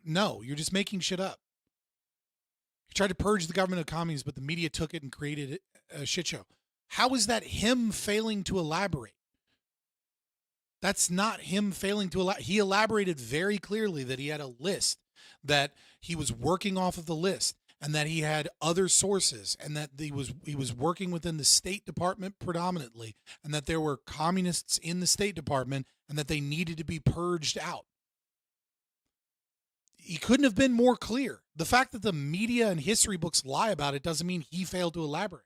No, you're just making shit up. He tried to purge the government of communists, but the media took it and created it shit show. How is that him failing to elaborate? That's not him failing to elaborate. He elaborated very clearly that he had a list, that he was working off of the list, and that he had other sources, and that he was working within the State Department predominantly, and that there were communists in the State Department, and that they needed to be purged out. He couldn't have been more clear. The fact that the media and history books lie about it doesn't mean he failed to elaborate.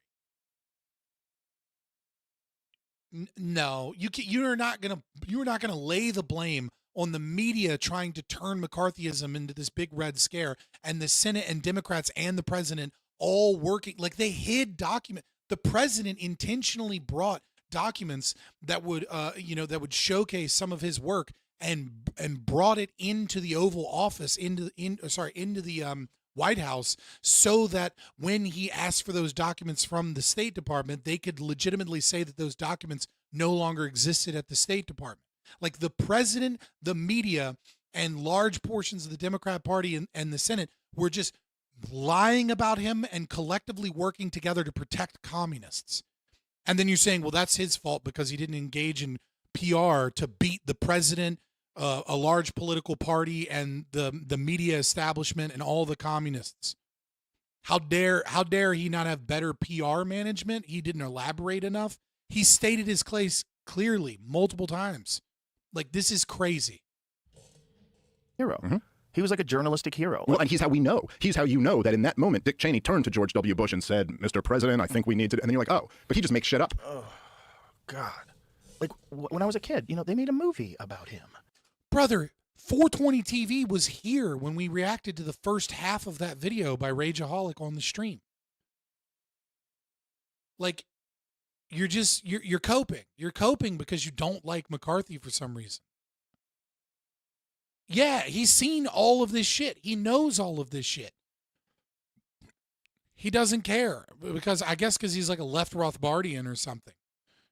No, you're not gonna lay the blame on the media trying to turn McCarthyism into this big red scare, and the Senate and Democrats and the president all working like they hid document. The president intentionally brought documents that would that would showcase some of his work and brought it into the Oval Office, into the White House, so that when he asked for those documents from the State Department, they could legitimately say that those documents no longer existed at the State Department. Like the president, the media, and large portions of the Democrat Party and the Senate were just lying about him and collectively working together to protect communists. And then you're saying, well, that's his fault because he didn't engage in PR to beat the president, a large political party, and the media establishment and all the communists. How dare he not have better PR management? He didn't elaborate enough. He stated his case clearly multiple times. Like, this is crazy. Hero. Mm-hmm. He was like a journalistic hero. Well, and he's how we know. He's how you know that in that moment, Dick Cheney turned to George W. Bush and said, "Mr. President, I think we need to," and then you're like, oh, but he just makes shit up. Oh, God. Like, when I was a kid, they made a movie about him. Brother, 420 TV was here when we reacted to the first half of that video by Rageaholic on the stream. Like, you're coping. You're coping because you don't like McCarthy for some reason. Yeah, he's seen all of this shit. He knows all of this shit. He doesn't care because he's like a left Rothbardian or something.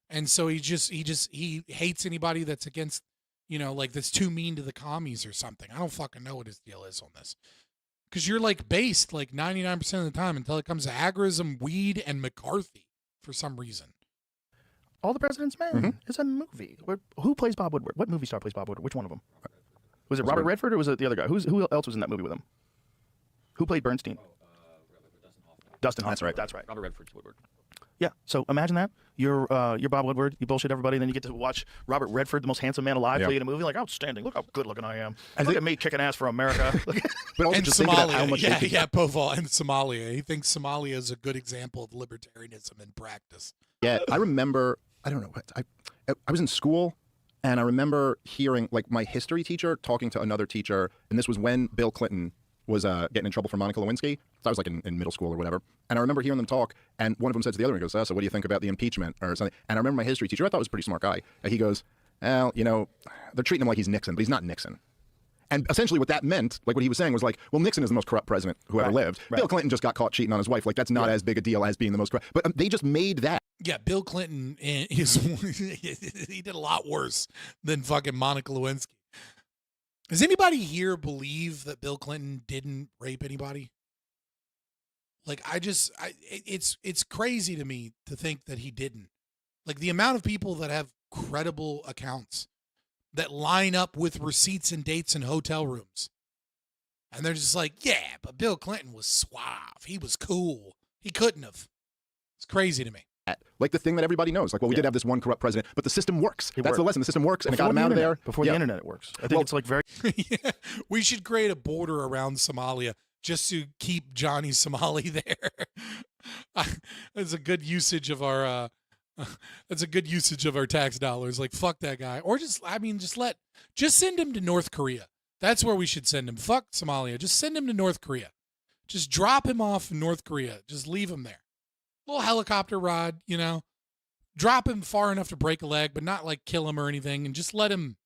And so he hates anybody that's against, that's too mean to the commies or something. I don't fucking know what his deal is on this. Because you're like based like 99% of the time until it comes to agorism, weed, and McCarthy for some reason. All the President's Men is a movie. Who plays Bob Woodward? What movie star plays Bob Woodward? Which one of them? Was it Robert Redford or was it the other guy? Who else was in that movie with him? Who played Bernstein? Dustin Hoffman. That's right. Robert Redford's Woodward. Yeah. So imagine that. You're Bob Woodward. You bullshit everybody, and then you get to watch Robert Redford, the most handsome man alive, play in a movie. Like, outstanding. Look how good looking I am. And look at me kicking ass for America. But also and just think about how much Poval and Somalia. He thinks Somalia is a good example of libertarianism in practice. Yeah, I remember. I don't know. I was in school. And I remember hearing, like, my history teacher talking to another teacher, and this was when Bill Clinton was getting in trouble for Monica Lewinsky. So I was, like, in middle school or whatever. And I remember hearing them talk, and one of them said to the other one, he goes, so what do you think about the impeachment or something? And I remember my history teacher, I thought was a pretty smart guy. And he goes, well, they're treating him like he's Nixon, but he's not Nixon. And essentially what that meant, like what he was saying was like, well, Nixon is the most corrupt president who ever lived. Bill Clinton just got caught cheating on his wife. Like, that's not as big a deal as being the most corrupt. But they just made that. Yeah, Bill Clinton he did a lot worse than fucking Monica Lewinsky. Does anybody here believe that Bill Clinton didn't rape anybody? Like, it's crazy to me to think that he didn't. Like, the amount of people that have credible accounts that line up with receipts and dates in hotel rooms. And they're just like, yeah, but Bill Clinton was suave. He was cool. He couldn't have. It's crazy to me. Like the thing that everybody knows. Like, well, we did have this one corrupt president, but the system works. That's the lesson. The system works, and it got him out of there. Before the internet, it works. I think it's like very... Yeah, we should create a border around Somalia just to keep Johnny Somali there. That's a good usage of our... that's a good usage of our tax dollars. Like, fuck that guy. Or just send him to North Korea. That's where we should send him. Fuck Somalia. Just send him to North Korea. Just drop him off in North Korea. Just leave him there. Little helicopter ride, drop him far enough to break a leg, but not like kill him or anything, and just let him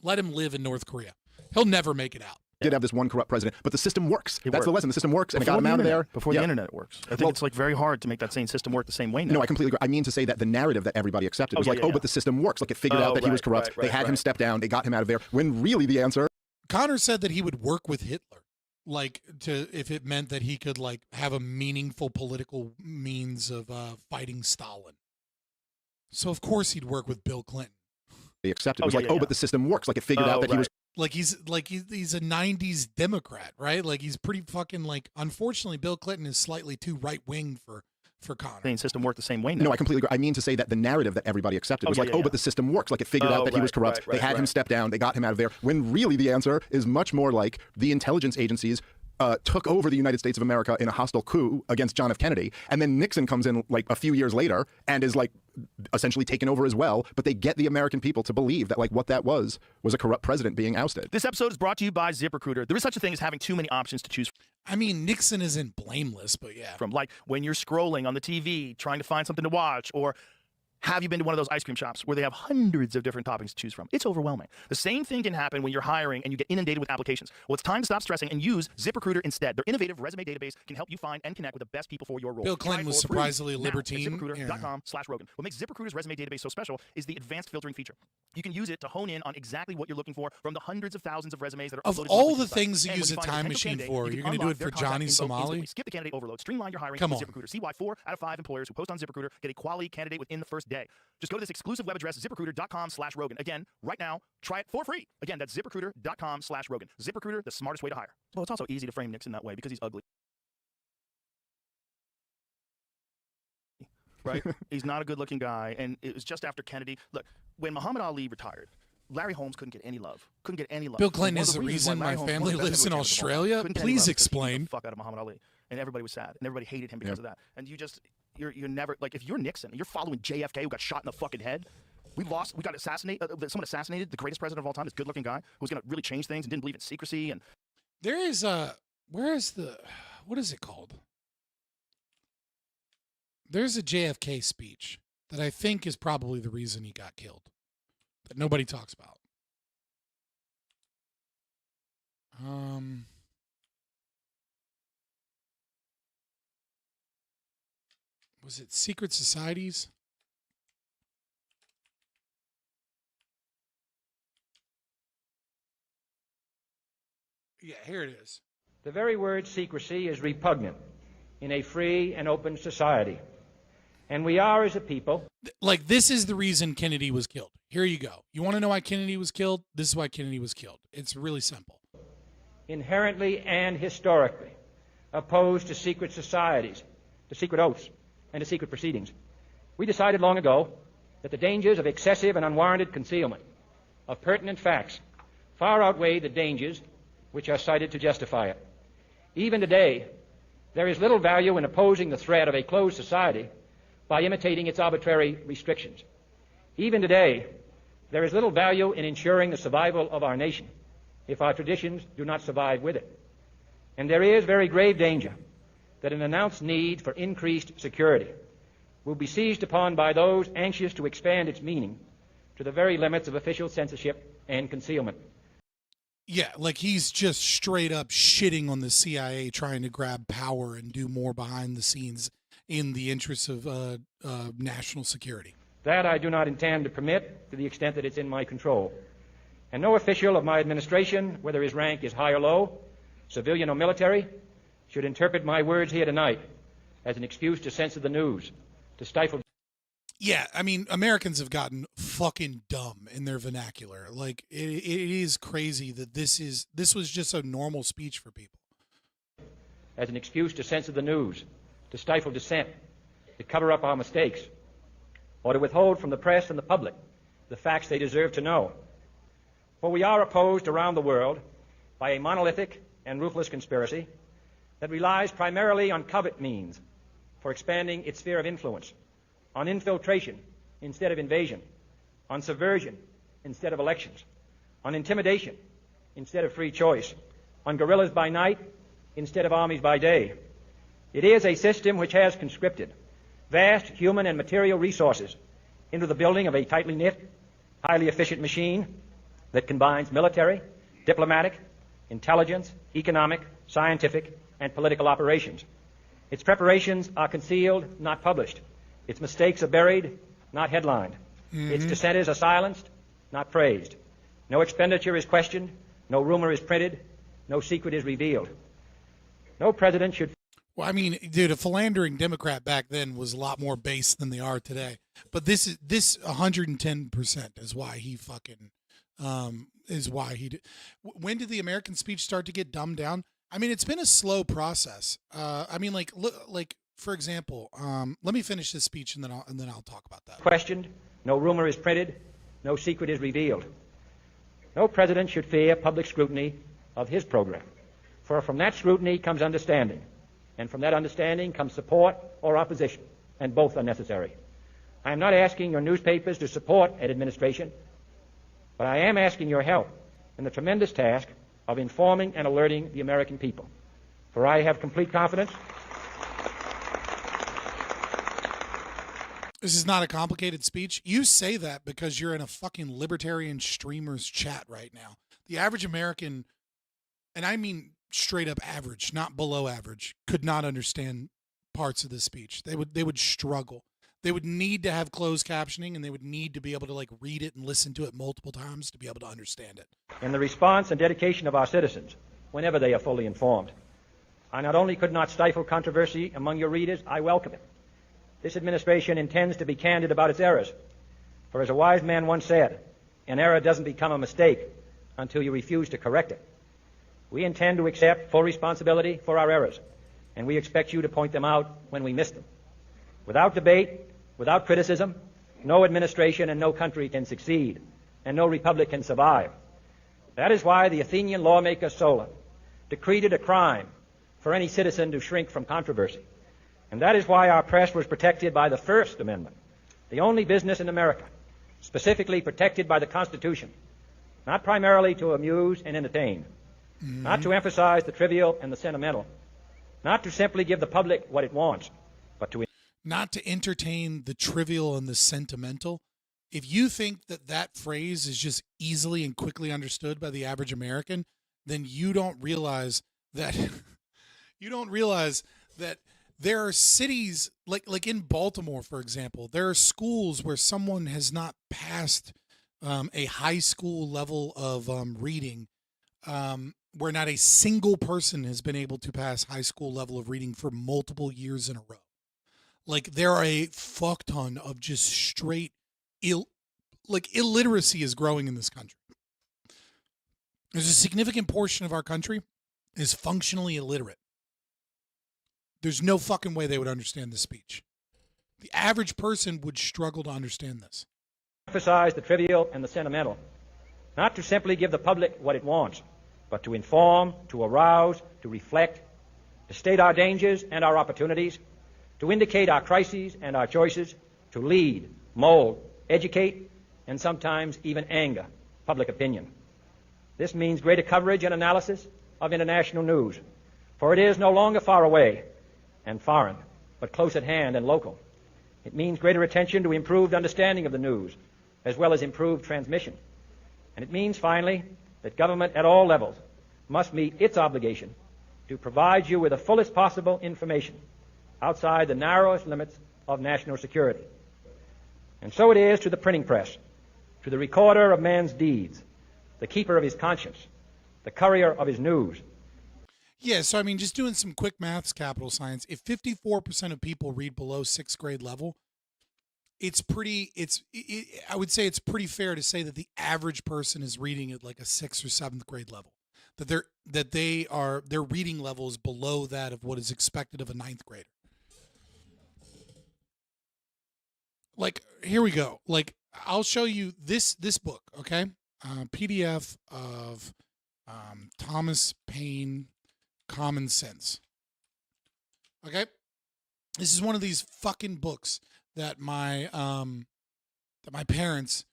live in North Korea. He'll never make it out. Did have this one corrupt president, but the system works. That's the lesson. The system works, and it got him out of there. Before the internet, it works. I think it's like very hard to make that same system work the same way now. No, I completely agree. I mean to say that the narrative that everybody accepted was but the system works. Like, it figured out that he was corrupt. They had him step down. They got him out of there. When really the answer... Connor said that he would work with Hitler. like if it meant that he could like have a meaningful political means of fighting Stalin. So of course he'd work with Bill Clinton. They accepted. It was but the system works. Like it figured out that he was. Like he's a 90s Democrat, right? Like he's pretty fucking like. Unfortunately, Bill Clinton is slightly too right wing for Connor. The system worked the same way now. No, I completely agree. I mean to say that the narrative that everybody accepted was but the system works. Like it figured out that he was corrupt. They had him step down. They got him out of there. When really the answer is much more like the intelligence agencies took over the United States of America in a hostile coup against John F. Kennedy, and then Nixon comes in like a few years later and is like essentially taken over as well. But they get the American people to believe that like what that was a corrupt president being ousted. This episode is brought to you by ZipRecruiter. There is such a thing as having too many options to choose from. I mean, Nixon isn't blameless, but yeah. From like when you're scrolling on the TV trying to find something to watch, or have you been to one of those ice cream shops where they have hundreds of different toppings to choose from? It's overwhelming. The same thing can happen when you're hiring and you get inundated with applications. Well, it's time to stop stressing and use ZipRecruiter instead. Their innovative resume database can help you find and connect with the best people for your role. Bill Clinton was surprisingly libertine. ZipRecruiter.com/Rogan. What makes ZipRecruiter's resume database so special is the advanced filtering feature. You can use it to hone in on exactly what you're looking for from the hundreds of thousands of resumes that are of uploaded. All the things you use a time machine for, you're going to do it for Johnny Somali? Skip the candidate overload. Streamline your hiring with ZipRecruiter. See why 4 out of 5 employers who post on ZipRecruiter get a quality candidate within the first day. Just go to this exclusive web address, ZipRecruiter.com/Rogan. Again, right now, try it for free. Again, that's ZipRecruiter.com/Rogan. ZipRecruiter, the smartest way to hire. Well, it's also easy to frame Nixon that way because he's ugly. Right? He's not a good-looking guy, and it was just after Kennedy. Look, when Muhammad Ali retired, Larry Holmes couldn't get any love. Bill Clinton is the reason my family lives in Australia. Please explain. Fuck out of Muhammad Ali, and everybody was sad, and everybody hated him because of that. And you're never like, if you're Nixon and you're following JFK who got shot in the fucking head. We got assassinated. Someone assassinated the greatest president of all time, this good-looking guy who was going to really change things and didn't believe in secrecy. And there is what is it called? There's a JFK speech that I think is probably the reason he got killed, that nobody talks about. Was it Secret Societies? Yeah, here it is. The very word secrecy is repugnant in a free and open society. And we are, as a people... Like, this is the reason Kennedy was killed. Here you go. You want to know why Kennedy was killed? This is why Kennedy was killed. It's really simple. Inherently and historically opposed to secret societies, to secret oaths, and to secret proceedings. We decided long ago that the dangers of excessive and unwarranted concealment of pertinent facts far outweigh the dangers which are cited to justify it. Even today, there is little value in opposing the threat of a closed society by imitating its arbitrary restrictions. Even today, there is little value in ensuring the survival of our nation if our traditions do not survive with it. And there is very grave danger that an announced need for increased security will be seized upon by those anxious to expand its meaning to the very limits of official censorship and concealment. Yeah, like he's just straight up shitting on the CIA trying to grab power and do more behind the scenes in the interests of national security. That I do not intend to permit to the extent that it's in my control. And no official of my administration, whether his rank is high or low, civilian or military, should interpret my words here tonight as an excuse to censor the news, to stifle... Yeah, I mean, Americans have gotten fucking dumb in their vernacular. Like, it is crazy that this was just a normal speech for people. As an excuse to censor the news, to stifle dissent, to cover up our mistakes, or to withhold from the press and the public the facts they deserve to know. For we are opposed around the world by a monolithic and ruthless conspiracy that relies primarily on covert means for expanding its sphere of influence, on infiltration instead of invasion, on subversion instead of elections, on intimidation instead of free choice, on guerrillas by night instead of armies by day. It is a system which has conscripted vast human and material resources into the building of a tightly knit, highly efficient machine that combines military, diplomatic, intelligence, economic, scientific, and political operations. Its preparations are concealed, not published. Its mistakes are buried, not headlined. Its dissenters are silenced, not praised. No expenditure is questioned, no rumor is printed, no secret is revealed. No president should. Well, I mean, dude, a philandering Democrat back then was a lot more base than they are today. But this 110% is why he fucking is why he did. When did the American speech start to get dumbed down? I mean, it's been a slow process. I mean, like for example, let me finish this speech and then I'll talk about that. Questioned, no rumor is printed, no secret is revealed. No president should fear public scrutiny of his program, for from that scrutiny comes understanding, and from that understanding comes support or opposition, and both are necessary. I am not asking your newspapers to support an administration, but I am asking your help in the tremendous task of informing and alerting the American people, for I have complete confidence. This is not a complicated speech. You say that because you're in a fucking libertarian streamers chat right now. The average American, and I mean straight up average, not below average, could not understand parts of this speech. They would struggle. They would need to have closed captioning, and they would need to be able to like read it and listen to it multiple times to be able to understand it. In the response and dedication of our citizens, whenever they are fully informed, I not only could not stifle controversy among your readers, I welcome it. This administration intends to be candid about its errors. For as a wise man once said, an error doesn't become a mistake until you refuse to correct it. We intend to accept full responsibility for our errors, and we expect you to point them out when we miss them. Without debate, without criticism, no administration and no country can succeed, and no republic can survive. That is why the Athenian lawmaker Solon decreed it a crime for any citizen to shrink from controversy. And that is why our press was protected by the First Amendment, the only business in America specifically protected by the Constitution, not primarily to amuse and entertain, not to emphasize the trivial and the sentimental, not to simply give the public what it wants, but to not to entertain the trivial and the sentimental. If you think that that phrase is just easily and quickly understood by the average American, then you don't realize that there are cities like in Baltimore, for example, there are schools where someone has not passed a high school level of reading, where not a single person has been able to pass high school level of reading for multiple years in a row. Like there are a fuck ton of just straight illiteracy is growing in this country. There's a significant portion of our country is functionally illiterate. There's no fucking way they would understand this speech. The average person would struggle to understand this. Emphasize the trivial and the sentimental, not to simply give the public what it wants, but to inform, to arouse, to reflect, to state our dangers and our opportunities, to indicate our crises and our choices, to lead, mold, educate, and sometimes even anger public opinion. This means greater coverage and analysis of international news, for it is no longer far away and foreign, but close at hand and local. It means greater attention to improved understanding of the news, as well as improved transmission. And it means, finally, that government at all levels must meet its obligation to provide you with the fullest possible information outside the narrowest limits of national security. And so it is to the printing press, to the recorder of man's deeds, the keeper of his conscience, the courier of his news. Yeah, so I mean, just doing some quick maths, capital science, if 54% of people read below sixth grade level, I would say it's pretty fair to say that the average person is reading at like a sixth or seventh grade level. That their reading level is below that of what is expected of a ninth grader. Like, here we go. Like, I'll show you this book, okay? PDF of Thomas Paine, Common Sense. Okay? This is one of these fucking books that my parents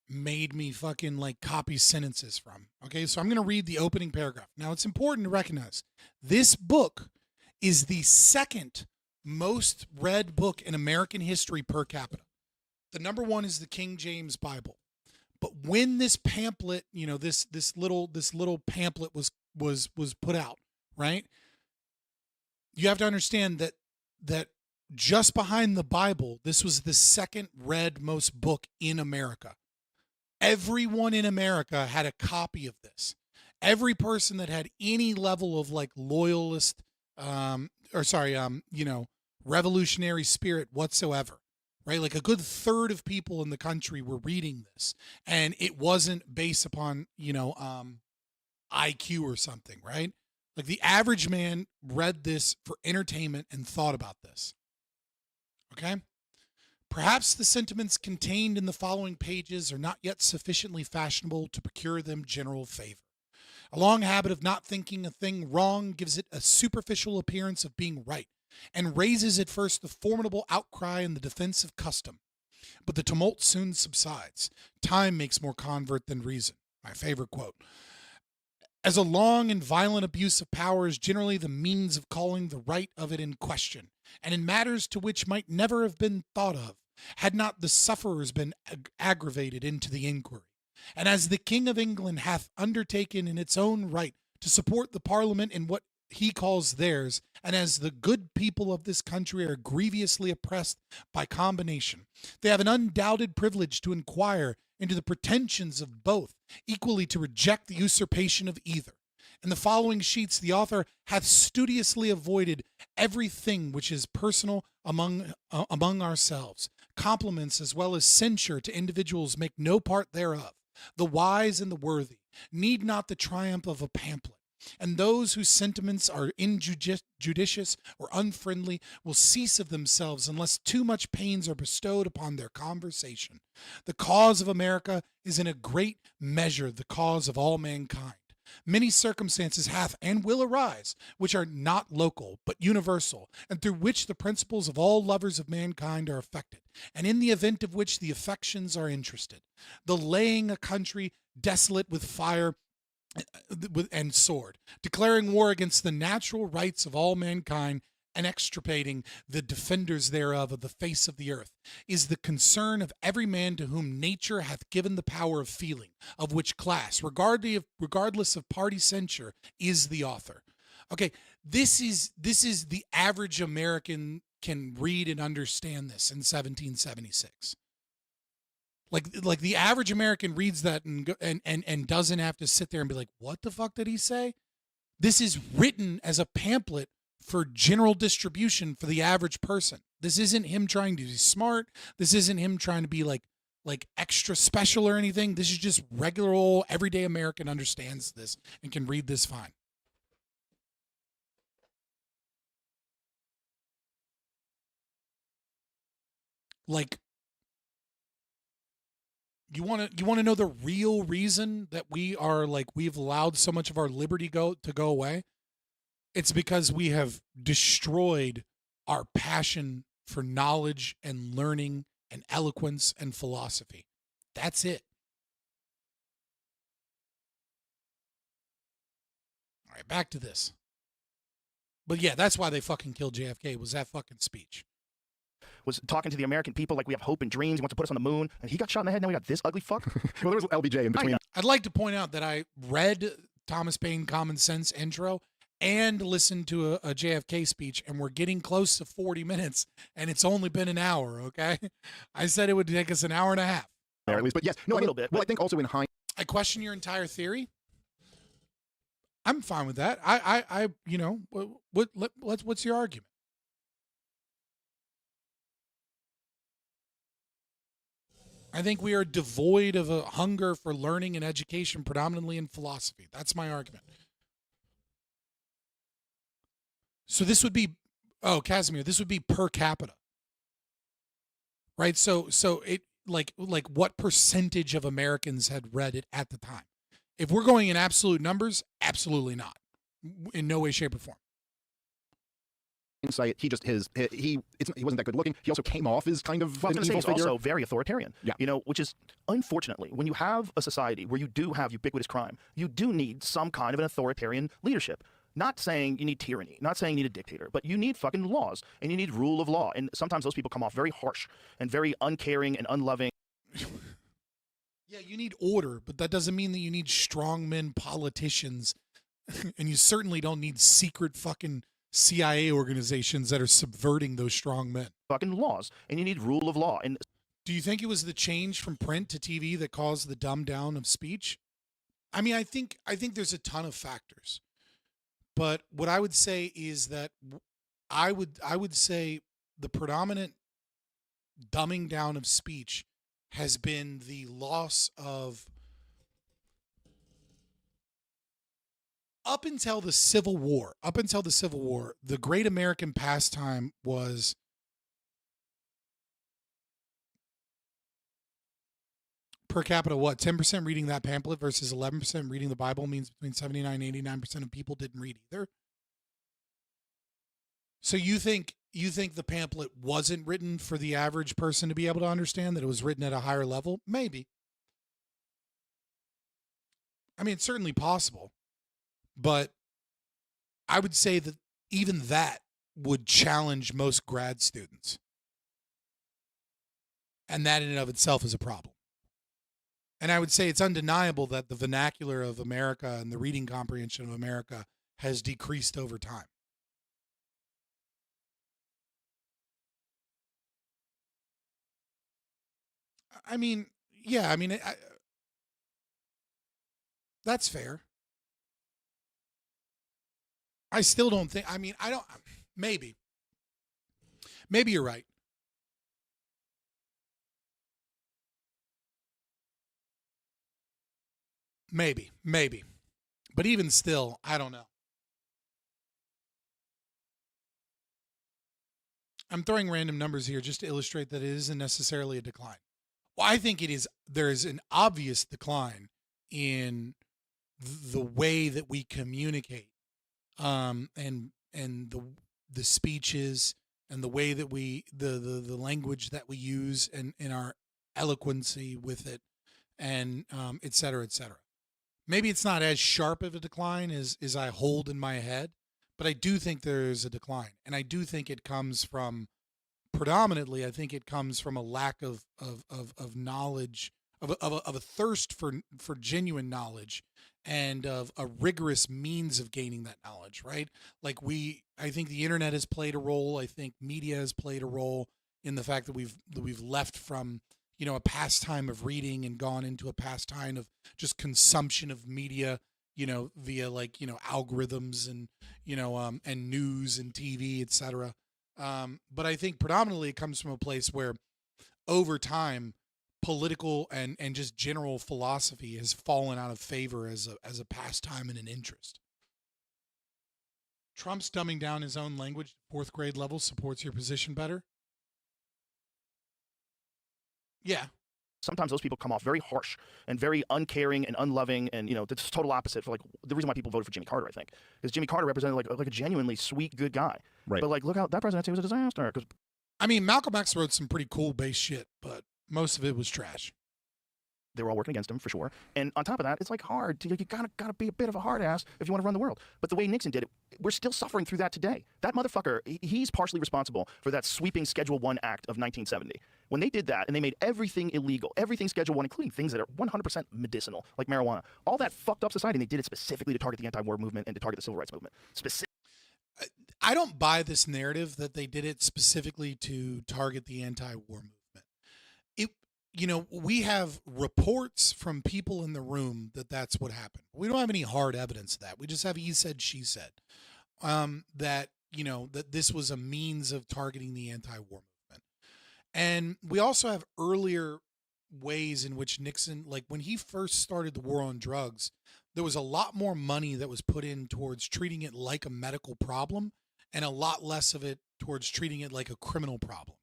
made me fucking like copy sentences from. Okay? So I'm going to read the opening paragraph. Now, it's important to recognize this book is the second most read book in American history per capita. The number one is the King James Bible. But when this pamphlet, this little pamphlet was put out, right? You have to understand that just behind the Bible, this was the second read most book in America. Everyone in America had a copy of this. Every person that had any level of like loyalist revolutionary spirit whatsoever, right? Like a good third of people in the country were reading this, and it wasn't based upon, IQ or something, right? Like the average man read this for entertainment and thought about this. Okay? Perhaps the sentiments contained in the following pages are not yet sufficiently fashionable to procure them general favor. A long habit of not thinking a thing wrong gives it a superficial appearance of being right, and raises at first the formidable outcry in the defense of custom. But the tumult soon subsides. Time makes more convert than reason. My favorite quote. As a long and violent abuse of power is generally the means of calling the right of it in question, and in matters to which might never have been thought of, had not the sufferers been aggravated into the inquiry. And as the King of England hath undertaken in its own right to support the Parliament in what he calls theirs, and as the good people of this country are grievously oppressed by combination, they have an undoubted privilege to inquire into the pretensions of both, equally to reject the usurpation of either. In the following sheets, the author hath studiously avoided everything which is personal among ourselves. Compliments as well as censure to individuals make no part thereof. The wise and the worthy need not the triumph of a pamphlet, and those whose sentiments are injudicious or unfriendly will cease of themselves unless too much pains are bestowed upon their conversation. The cause of America is in a great measure the cause of all mankind. Many circumstances hath and will arise, which are not local, but universal, and through which the principles of all lovers of mankind are affected, and in the event of which the affections are interested. The laying a country desolate with fire and sword, declaring war against the natural rights of all mankind, and extirpating the defenders thereof of the face of the earth, is the concern of every man to whom nature hath given the power of feeling, of which class, regardless of party censure, is the author. Okay, this is the average American can read and understand this in 1776. Like the average American reads that and doesn't have to sit there and be like, what the fuck did he say? This is written as a pamphlet for general distribution for the average person. This isn't him trying to be smart. This isn't him trying to be like extra special or anything. This is just regular old everyday American understands this and can read this fine. Like, you want to know the real reason that we've allowed so much of our liberty to go away? It's because we have destroyed our passion for knowledge and learning and eloquence and philosophy. That's it. All right, back to this. But yeah, that's why they fucking killed JFK, was that fucking speech. Was talking to the American people like we have hope and dreams. He wants to put us on the moon, and he got shot in the head. Now we got this ugly fuck. Well, there was LBJ in between. I'd like to point out that I read Thomas Paine Common Sense intro and listened to a JFK speech, and we're getting close to 40 minutes, and it's only been an hour, okay? I said it would take us an hour and a half. There at least, but yes, no, a little bit. Well, I think also in hindsight, I question your entire theory. I'm fine with that. I what's your argument? I think we are devoid of a hunger for learning and education, predominantly in philosophy. That's my argument. So this would be, Casimir, this would be per capita, right? So it like what percentage of Americans had read it at the time? If we're going in absolute numbers, absolutely not, in no way, shape, or form. Insight. He wasn't that good looking. He also came off as kind of well, an I was evil going to say he's figure. also very authoritarian. Yeah. Which is unfortunately when you have a society where you do have ubiquitous crime, you do need some kind of an authoritarian leadership. Not saying you need tyranny, not saying you need a dictator, but you need fucking laws and you need rule of law. And sometimes those people come off very harsh and very uncaring and unloving. Yeah, you need order, but that doesn't mean that you need strongmen politicians, and you certainly don't need secret fucking CIA organizations that are subverting those strong men. Fucking laws, and you need rule of law. And do you think it was the change from print to TV that caused the dumb down of speech? I mean, I think there's a ton of factors. But what I would say is that I would say the predominant dumbing down of speech has been the loss of, up until the Civil War, the great American pastime was per capita, what, 10% reading that pamphlet versus 11% reading the Bible means between 79 and 89% of people didn't read either. So you think the pamphlet wasn't written for the average person to be able to understand, that it was written at a higher level? Maybe. I mean, it's certainly possible. But I would say that even that would challenge most grad students. And that in and of itself is a problem. And I would say it's undeniable that the vernacular of America and the reading comprehension of America has decreased over time. I mean, yeah, I mean, that's fair. I still don't think, I mean, I don't, maybe you're right. Maybe. But even still, I don't know. I'm throwing random numbers here just to illustrate that it isn't necessarily a decline. Well, I think it is. There is an obvious decline in the way that we communicate, and the speeches and the way that the language that we use and our eloquency with it, and et cetera, et cetera. Maybe it's not as sharp of a decline as I hold in my head, but I do think there is a decline. And I do think it comes from, predominantly, I think it comes from a lack of knowledge, of a thirst for genuine knowledge, and of a rigorous means of gaining that knowledge, right? Like I think the internet has played a role. I think media has played a role in the fact that we've left from, a pastime of reading and gone into a pastime of just consumption of media, via algorithms and, and news and TV, et cetera. But I think predominantly it comes from a place where over time, political and just general philosophy has fallen out of favor as a pastime and an interest. Trump's dumbing down his own language to fourth grade level supports your position better. Yeah. Sometimes those people come off very harsh and very uncaring and unloving, and it's total opposite for the reason why people voted for Jimmy Carter. I think because Jimmy Carter represented like a genuinely sweet, good guy. Right. But look how that presidency was a disaster. Because I mean, Malcolm X wrote some pretty cool base shit, but most of it was trash. They were all working against him for sure. And on top of that, it's hard to, you gotta be a bit of a hard ass if you want to run the world. But the way Nixon did it, we're still suffering through that today. That motherfucker, he's partially responsible for that sweeping Schedule 1 Act of 1970. When they did that and they made everything illegal, everything Schedule 1, including things that are 100% medicinal, like marijuana, all that fucked up society, and they did it specifically to target the anti-war movement and to target the civil rights movement. I don't buy this narrative that they did it specifically to target the anti-war movement. We have reports from people in the room that that's what happened. We don't have any hard evidence of that. We just have he said, she said, that this was a means of targeting the anti-war movement. And we also have earlier ways in which Nixon, like when he first started the war on drugs, there was a lot more money that was put in towards treating it like a medical problem and a lot less of it towards treating it like a criminal problem.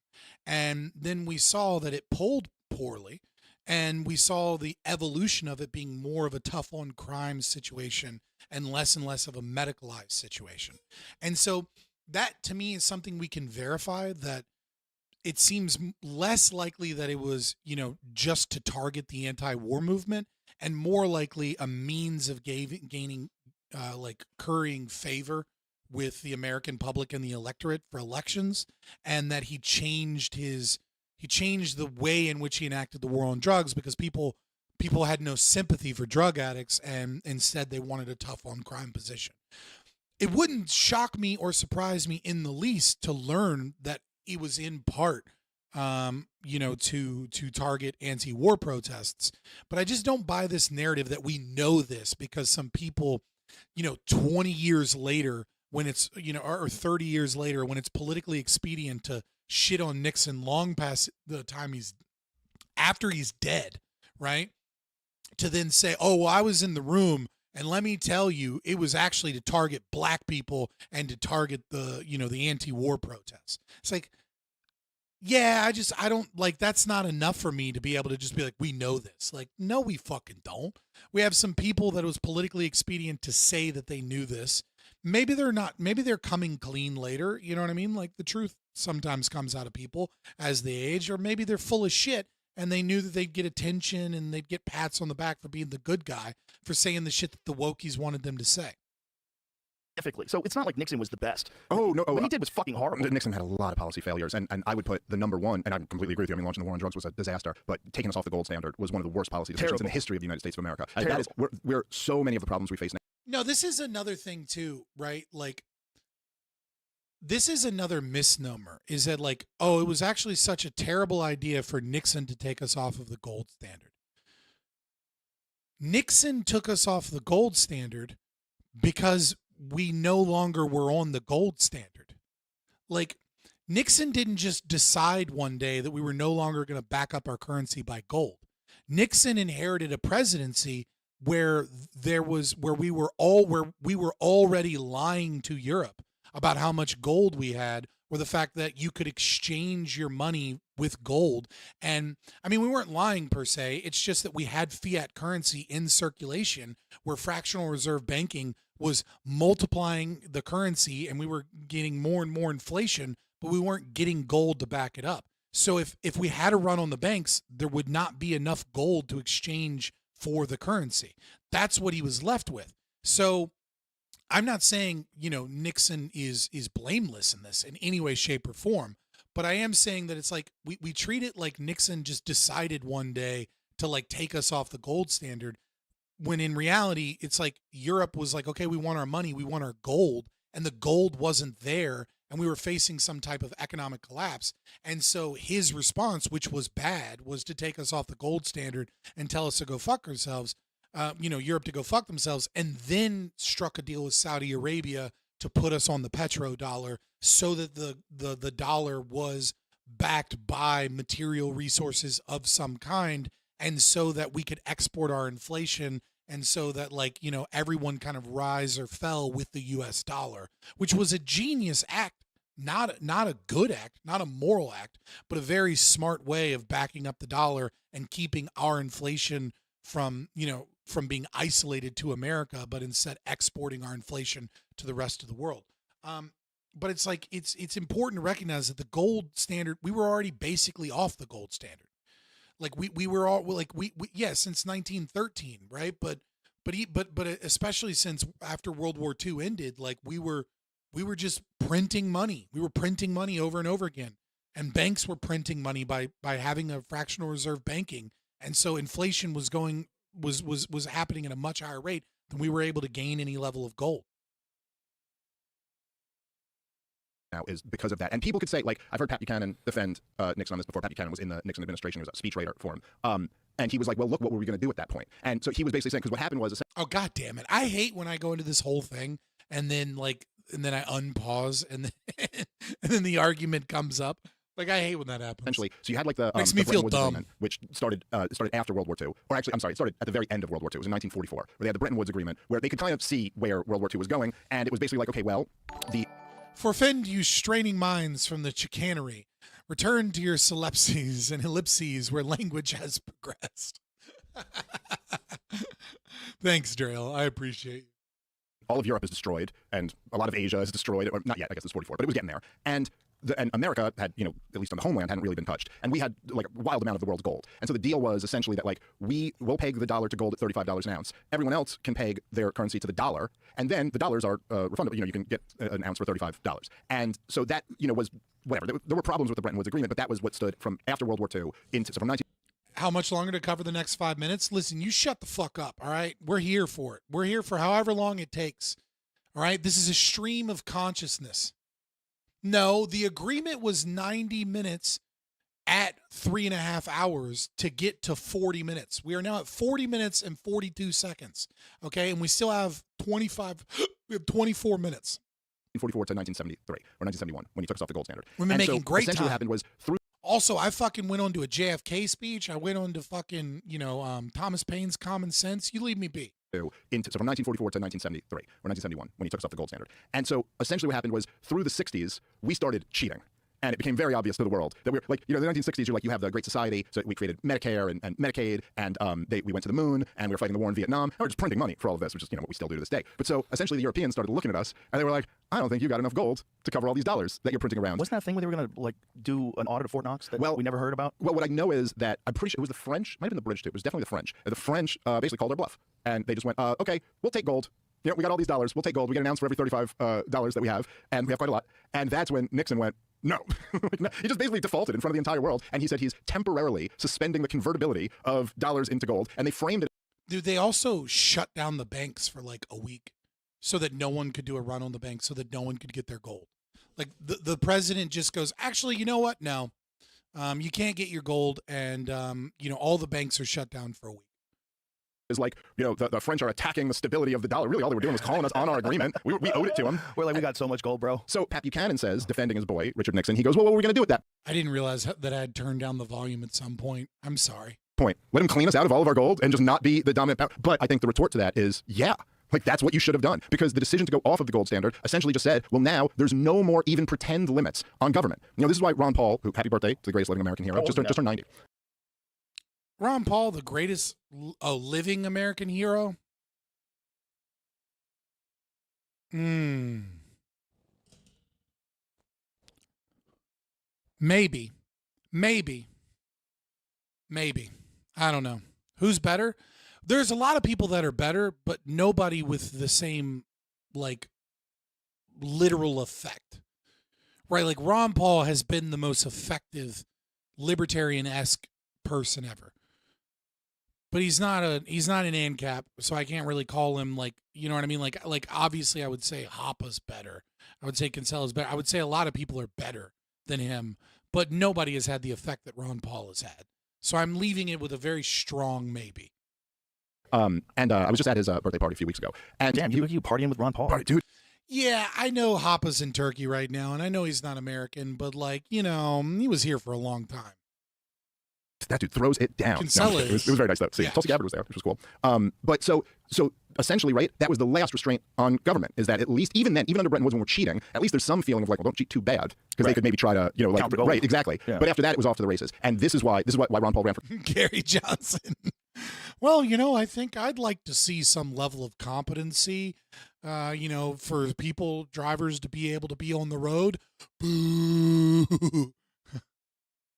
And then we saw that it pulled poorly, and we saw the evolution of it being more of a tough on crime situation and less of a medicalized situation. And so that to me is something we can verify, that it seems less likely that it was, just to target the anti-war movement, and more likely a means of gaining currying favor with the American public and the electorate for elections, and that he changed the way in which he enacted the war on drugs because people had no sympathy for drug addicts, and instead they wanted a tough on crime position. It wouldn't shock me or surprise me in the least to learn that it was in part, to target anti-war protests. But I just don't buy this narrative that we know this because some people 20 years later when it's, or 30 years later when it's politically expedient to shit on Nixon long past the time after he's dead, right? To then say, oh, well, I was in the room and let me tell you, it was actually to target black people and to target the anti-war protests. It's like, yeah, I don't like, that's not enough for me to be able to just be like, we know this. Like, no, we fucking don't. We have some people that it was politically expedient to say that they knew this. Maybe they're not, maybe they're coming clean later. You know what I mean? Like the truth sometimes comes out of people as they age, or maybe they're full of shit and they knew that they'd get attention and they'd get pats on the back for being the good guy, for saying the shit that the wokies wanted them to say. So it's not like Nixon was the best. Oh, no. What he did was fucking horrible. Nixon had a lot of policy failures, and I would put the number one, and I completely agree with you. I mean, launching the war on drugs was a disaster, but taking us off the gold standard was one of the worst policy decisions in the history of the United States of America. That is, we're so many of the problems we face now. No, this is another thing too, right? Like, this is another misnomer, is that like, oh, it was actually such a terrible idea for Nixon to take us off of the gold standard. Nixon took us off the gold standard because we no longer were on the gold standard. Like, Nixon didn't just decide one day that we were no longer going to back up our currency by gold. Nixon inherited a presidency where we were already lying to Europe about how much gold we had, or the fact that you could exchange your money with gold. And I mean, we weren't lying per se. It's just that we had fiat currency in circulation where fractional reserve banking was multiplying the currency, and we were getting more and more inflation, but we weren't getting gold to back it up. So if we had a run on the banks, there would not be enough gold to exchange for the currency. That's what he was left with. So I'm not saying, Nixon is blameless in this in any way, shape, or form, but I am saying that it's like we treat it like Nixon just decided one day to like take us off the gold standard, when in reality, it's like Europe was like, okay, we want our money, we want our gold, and the gold wasn't there, and we were facing some type of economic collapse. And so his response, which was bad, was to take us off the gold standard and tell us to go fuck ourselves, Europe to go fuck themselves, and then struck a deal with Saudi Arabia to put us on the petrodollar so that the dollar was backed by material resources of some kind, and so that we could export our inflation, and so that everyone kind of rise or fell with the US dollar, which was a genius act, not a good act, not a moral act, but a very smart way of backing up the dollar and keeping our inflation from being isolated to America, but instead exporting our inflation to the rest of the world. But it's like, it's important to recognize that the gold standard, we were already basically off the gold standard. Like we were all like, since 1913, right? But especially since after World War II ended, like we were just printing money. We were printing money over and over again, and banks were printing money by having a fractional reserve banking. And so inflation was happening at a much higher rate than we were able to gain any level of gold. Now is because of that. And people could say, like, I've heard Pat Buchanan defend Nixon on this before. Pat Buchanan was in the Nixon administration. He was a speechwriter for him. And he was like, well, look, what were we going to do at that point? And so he was basically saying, because what happened was... Oh, God damn it. I hate when I go into this whole thing and then I unpause and then the argument comes up. Like, I hate when that happens. Essentially, so you had like the makes me feel Bretton Woods dumb. Agreement, which started after World War II, or actually, I'm sorry, it started at the very end of World War II. It was in 1944, where they had the Bretton Woods Agreement, where they could kind of see where World War II was going, and it was basically like, okay, well, forfend you straining minds from the chicanery, return to your solipses and ellipses where language has progressed. Thanks, Drayle. I appreciate you. All of Europe is destroyed, and a lot of Asia is destroyed. Or not yet, I guess it's 44, but it was getting there. And America had, at least on the homeland, hadn't really been touched. And we had like a wild amount of the world's gold. And so the deal was essentially that like we will peg the dollar to gold at $35 an ounce. Everyone else can peg their currency to the dollar. And then the dollars are refundable. You can get an ounce for $35. And so that, was whatever. There were problems with the Bretton Woods Agreement, but that was what stood from after World War II from 19... How much longer to cover the next 5 minutes? Listen, you shut the fuck up, all right? We're here for it. We're here for however long it takes, all right? This is a stream of consciousness. No, the agreement was 90 minutes at 3.5 hours to get to 40 minutes. We are now at 40 minutes and 42 seconds. Okay. And we still have 24 minutes. 1944 to 1973 or 1971 when he took us off the gold standard. We've been making great essentially time. what happened was through. Also, I fucking went on to a JFK speech. I went on to fucking, Thomas Paine's Common Sense. You leave me be. So from 1944 to 1973 or 1971 when he took us off the gold standard. And so essentially what happened was through the 60s, we started cheating. And it became very obvious to the world that we're like, in the 1960s, you're like, you have the Great Society. So we created Medicare and Medicaid, and we went to the moon, and we were fighting the war in Vietnam. And we're just printing money for all of this, which is what we still do to this day. But so essentially, the Europeans started looking at us, and they were like, I don't think you got enough gold to cover all these dollars that you're printing around. Wasn't that thing where they were going to do an audit of Fort Knox that we never heard about? Well, what I know is that I'm pretty sure it was the French, might have been the British too. It was definitely the French. The French basically called their bluff, and they just went, okay, we'll take gold. We got all these dollars. We'll take gold. We get an ounce for every $35 that we have, and we have quite a lot. And that's when Nixon went, no. He just basically defaulted in front of the entire world, and he said he's temporarily suspending the convertibility of dollars into gold, and they framed it. Dude, they also shut down the banks for like a week so that no one could do a run on the bank, so that no one could get their gold. Like the president just goes, actually, you know what? No, you can't get your gold, and all the banks are shut down for a week. Is like, the French are attacking the stability of the dollar. Really, all they were doing was calling us on our agreement. We owed it to them. We're like, we got so much gold, bro. So Pat Buchanan says, defending his boy, Richard Nixon, he goes, well, what were we going to do with that? I didn't realize that I had turned down the volume at some point. I'm sorry. Point. Let him clean us out of all of our gold and just not be the dominant power. But I think the retort to that is, yeah. Like, that's what you should have done, because the decision to go off of the gold standard essentially just said, well, now there's no more even pretend limits on government. This is why Ron Paul, who, happy birthday to the greatest living American hero, just turned 90. Ron Paul, the greatest living American hero? Maybe. I don't know. Who's better? There's a lot of people that are better, but nobody with the same, literal effect. Right? Like, Ron Paul has been the most effective libertarian-esque person ever. But he's not an ANCAP, so I can't really call him you know what I mean? Like obviously I would say Hoppa's better. I would say Kinsella's better. I would say a lot of people are better than him, but nobody has had the effect that Ron Paul has had. So I'm leaving it with a very strong maybe. I was just at his birthday party a few weeks ago. And damn, you partying with Ron Paul? Dude. Yeah, I know Hoppa's in Turkey right now, and I know he's not American, but he was here for a long time. That dude throws it down. Kinsella It was very nice though. See, Yeah. Tulsi Gabbard was there, which was cool. But so essentially, right, that was the last restraint on government, is that at least even under Bretton Woods when we're cheating, at least there's some feeling of well, don't cheat too bad, because they could maybe try to, right, exactly. Yeah. But after that, it was off to the races. And this is why Ron Paul ran for Gary Johnson. Well, I think I'd like to see some level of competency, for drivers to be able to be on the road. Boo.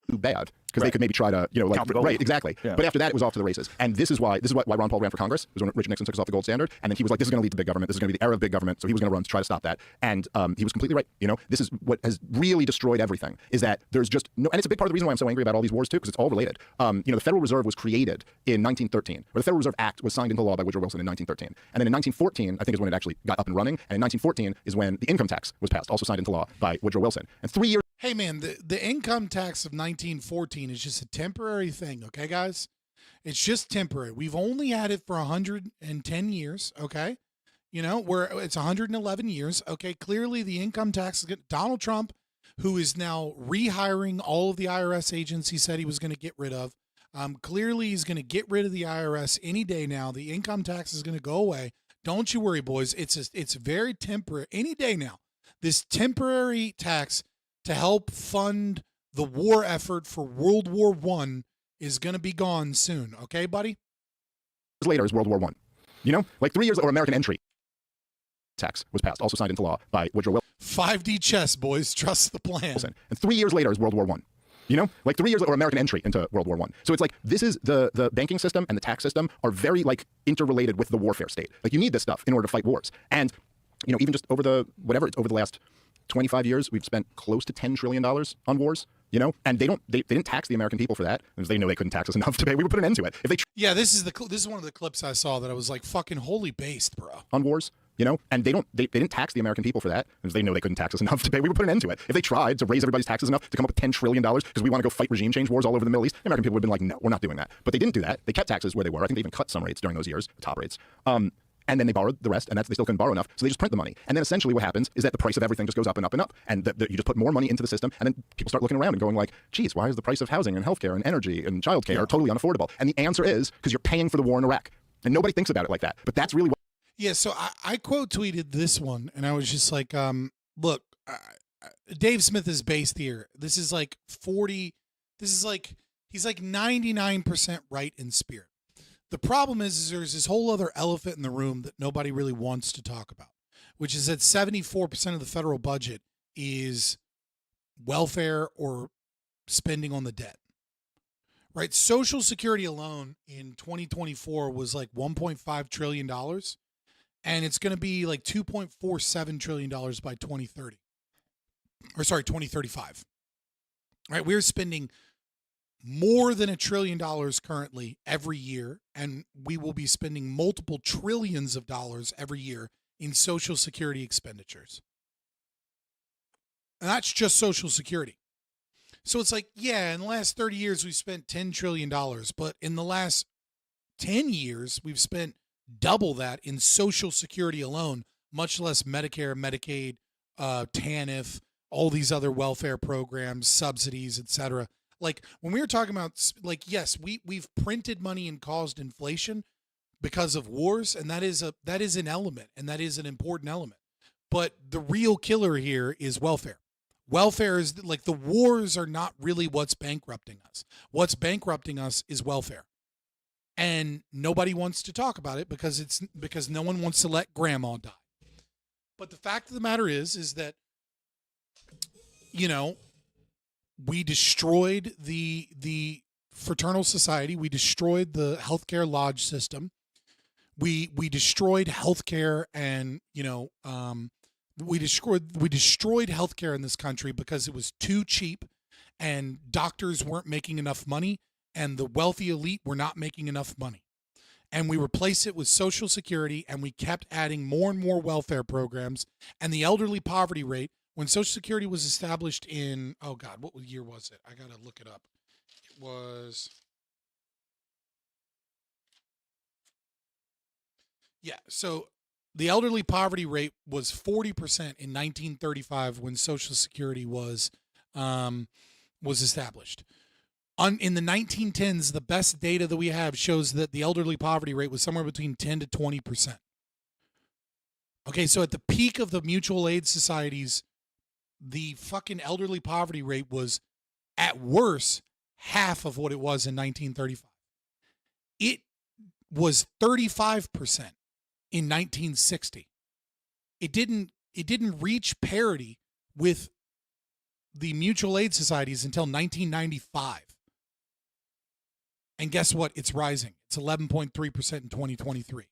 too bad, because they could maybe try to, right, exactly. Yeah. But after that, it was off to the races. And this is why Ron Paul ran for Congress. It was when Richard Nixon took us off the gold standard, and then he was like, this is going to lead to big government. This is going to be the era of big government. So he was going to run to try to stop that. And he was completely right. This is what has really destroyed everything, is that there's just no, and it's a big part of the reason why I'm so angry about all these wars too, because it's all related. The Federal Reserve was created in 1913, or the Federal Reserve Act was signed into law by Woodrow Wilson in 1913. And then in 1914, I think is when it actually got up and running. And in 1914 is when the income tax was passed, also signed into law by Woodrow Wilson. And 3 years. Hey man, the income tax of 1914 is just a temporary thing, okay, guys? It's just temporary. We've only had it for 110 years, okay? Where it's 111 years, okay? Clearly, the income tax is Donald Trump, who is now rehiring all of the IRS agents he said he was going to get rid of. Clearly, he's going to get rid of the IRS any day now. The income tax is going to go away. Don't you worry, boys. It's very temporary. Any day now, this temporary tax to help fund the war effort for World War I is going to be gone soon. Okay, buddy? Later is World War I. 3 years or American entry tax was passed, also signed into law by Woodrow Wilson. 5D chess, boys. Trust the plan. And 3 years later is World War I. 3 years or American entry into World War I. So it's this is the banking system and the tax system are very interrelated with the warfare state. You need this stuff in order to fight wars. And even just over the last 25 years, we've spent close to $10 trillion on wars, and they didn't tax the American people for that, because they know they couldn't tax us enough to pay. We would put an end to it. If they yeah, this is one of the clips I saw that I was like, fucking holy based, bro. On wars, And they didn't tax the American people for that because they know they couldn't tax us enough to pay. We would put an end to it. If they tried to raise everybody's taxes enough to come up with $10 trillion because we want to go fight regime change wars all over the Middle East, the American people would have been like, no, we're not doing that. But they didn't do that. They kept taxes where they were. I think they even cut some rates during those years, the top rates. And then they borrowed the rest, and they still couldn't borrow enough, so they just print the money. And then essentially what happens is that the price of everything just goes up and up and up, and you just put more money into the system, and then people start looking around and going like, geez, why is the price of housing and healthcare and energy and childcare totally unaffordable? And the answer is because you're paying for the war in Iraq. And nobody thinks about it like that. But that's really what... Yeah, so I quote tweeted this one, and I was just like, look, Dave Smith is based here. This is like he's like 99% right in spirit. The problem is there's this whole other elephant in the room that nobody really wants to talk about, which is that 74% of the federal budget is welfare or spending on the debt. Right? Social Security alone in 2024 was like $1.5 trillion, and it's going to be like $2.47 trillion by 2030. Or sorry, 2035. Right? We're spending more than $1 trillion currently every year, and we will be spending multiple trillions of dollars every year in Social Security expenditures. And that's just Social Security. So it's like, yeah, in the last 30 years, we've spent $10 trillion, but in the last 10 years, we've spent double that in Social Security alone, much less Medicare, Medicaid, TANF, all these other welfare programs, subsidies, etc. Like when we were talking about, like, yes, we've printed money and caused inflation because of wars, and that is an element, and that is an important element. But the real killer here is welfare. Welfare is like the wars are not really what's bankrupting us. What's bankrupting us is welfare. And nobody wants to talk about it because no one wants to let grandma die. But the fact of the matter is that, we destroyed the fraternal society. We destroyed the healthcare lodge system. We destroyed healthcare, and we destroyed healthcare in this country because it was too cheap, and doctors weren't making enough money, and the wealthy elite were not making enough money. And we replaced it with Social Security, and we kept adding more and more welfare programs, and the elderly poverty rate. When Social Security was established in, oh God, what year was it? I got to look it up. It was, so the elderly poverty rate was 40% in 1935 when Social Security was established. In the 1910s, the best data that we have shows that the elderly poverty rate was somewhere between 10 to 20%. Okay, so at the peak of the mutual aid societies, the fucking elderly poverty rate was, at worst, half of what it was in 1935. It was 35% in 1960. It didn't reach parity with the mutual aid societies until 1995. And guess what? It's rising. It's 11.3% in 2023.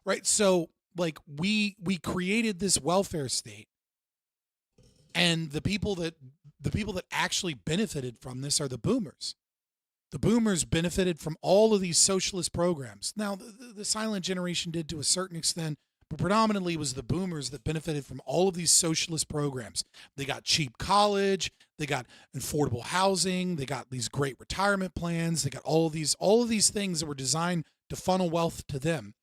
Right? So, like, we created this welfare state. And the people that actually benefited from this are the boomers. The boomers benefited from all of these socialist programs. Now, the silent generation did to a certain extent, but predominantly it was the boomers that benefited from all of these socialist programs. They got cheap college, they got affordable housing, they got these great retirement plans, they got all of these things that were designed to funnel wealth to them.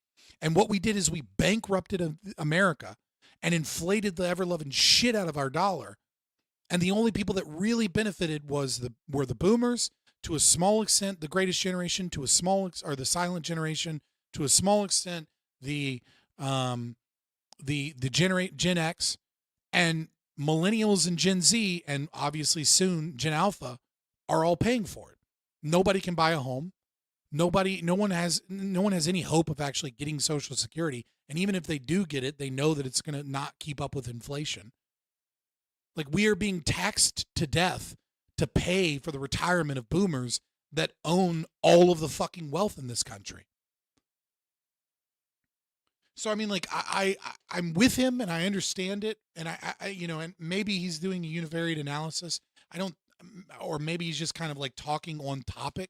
And what we did is we bankrupted America and inflated the ever-loving shit out of our dollar. And the only people that really benefited were the boomers, to a small extent, the greatest generation, or the silent generation, to a small extent, the Gen X, and millennials and Gen Z, and obviously soon Gen Alpha, are all paying for it. Nobody can buy a home. No one has any hope of actually getting Social Security. And even if they do get it, they know that it's going to not keep up with inflation. Like, we are being taxed to death to pay for the retirement of boomers that own all of the fucking wealth in this country. So, I mean, like, I'm with him and I understand it. And I and maybe he's doing a univariate analysis. Or maybe he's just kind of like talking on topic.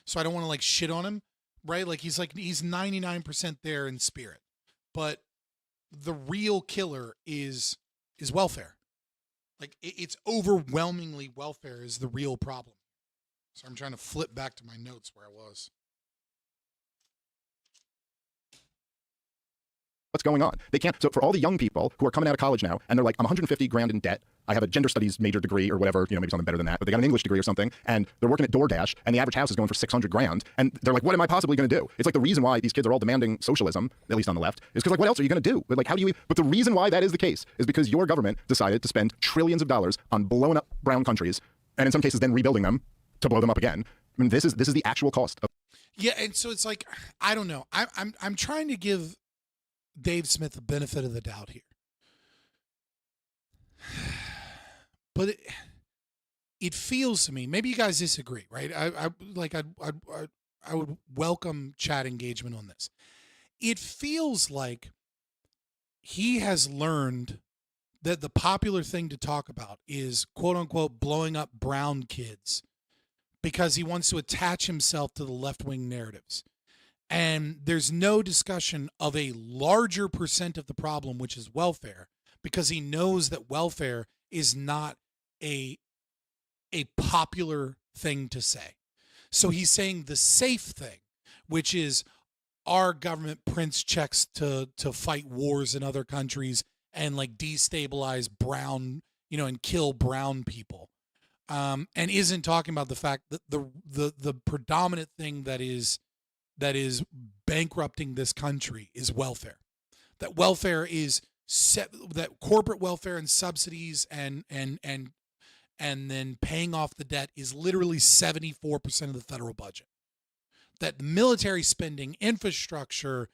So I don't want to like shit on him, right? Like he's 99% there in spirit. but the real killer is welfare. Like it's overwhelmingly welfare is the real problem. So I'm trying to flip back to my notes where I was. What's going on? They can't. So for all the young people who are coming out of college now, and they're like, I'm 150 grand in debt. I have a gender studies major degree or whatever, maybe something better than that, but they got an English degree or something, and they're working at DoorDash, and the average house is going for 600 grand, and they're like, what am I possibly going to do? It's like the reason why these kids are all demanding socialism, at least on the left, is because like, what else are you going to do? But like, how do you? But the reason why that is the case is because your government decided to spend trillions of dollars on blowing up brown countries, and in some cases then rebuilding them to blow them up again. I mean, this is the actual cost of. Yeah, and so it's like, I don't know. I'm trying to give Dave Smith the benefit of the doubt here. But it feels to me, maybe you guys disagree, right? I would welcome chat engagement on this. It feels like he has learned that the popular thing to talk about is quote unquote blowing up brown kids because he wants to attach himself to the left-wing narratives. And there's no discussion of a larger percent of the problem, which is welfare, because he knows that welfare is not a popular thing to say. So he's saying the safe thing, which is our government prints checks to fight wars in other countries and like destabilize brown, and kill brown people. And isn't talking about the fact that the predominant thing that is bankrupting this country is welfare. That welfare is that corporate welfare and subsidies and then paying off the debt is literally 74% of the federal budget. That military spending, infrastructure,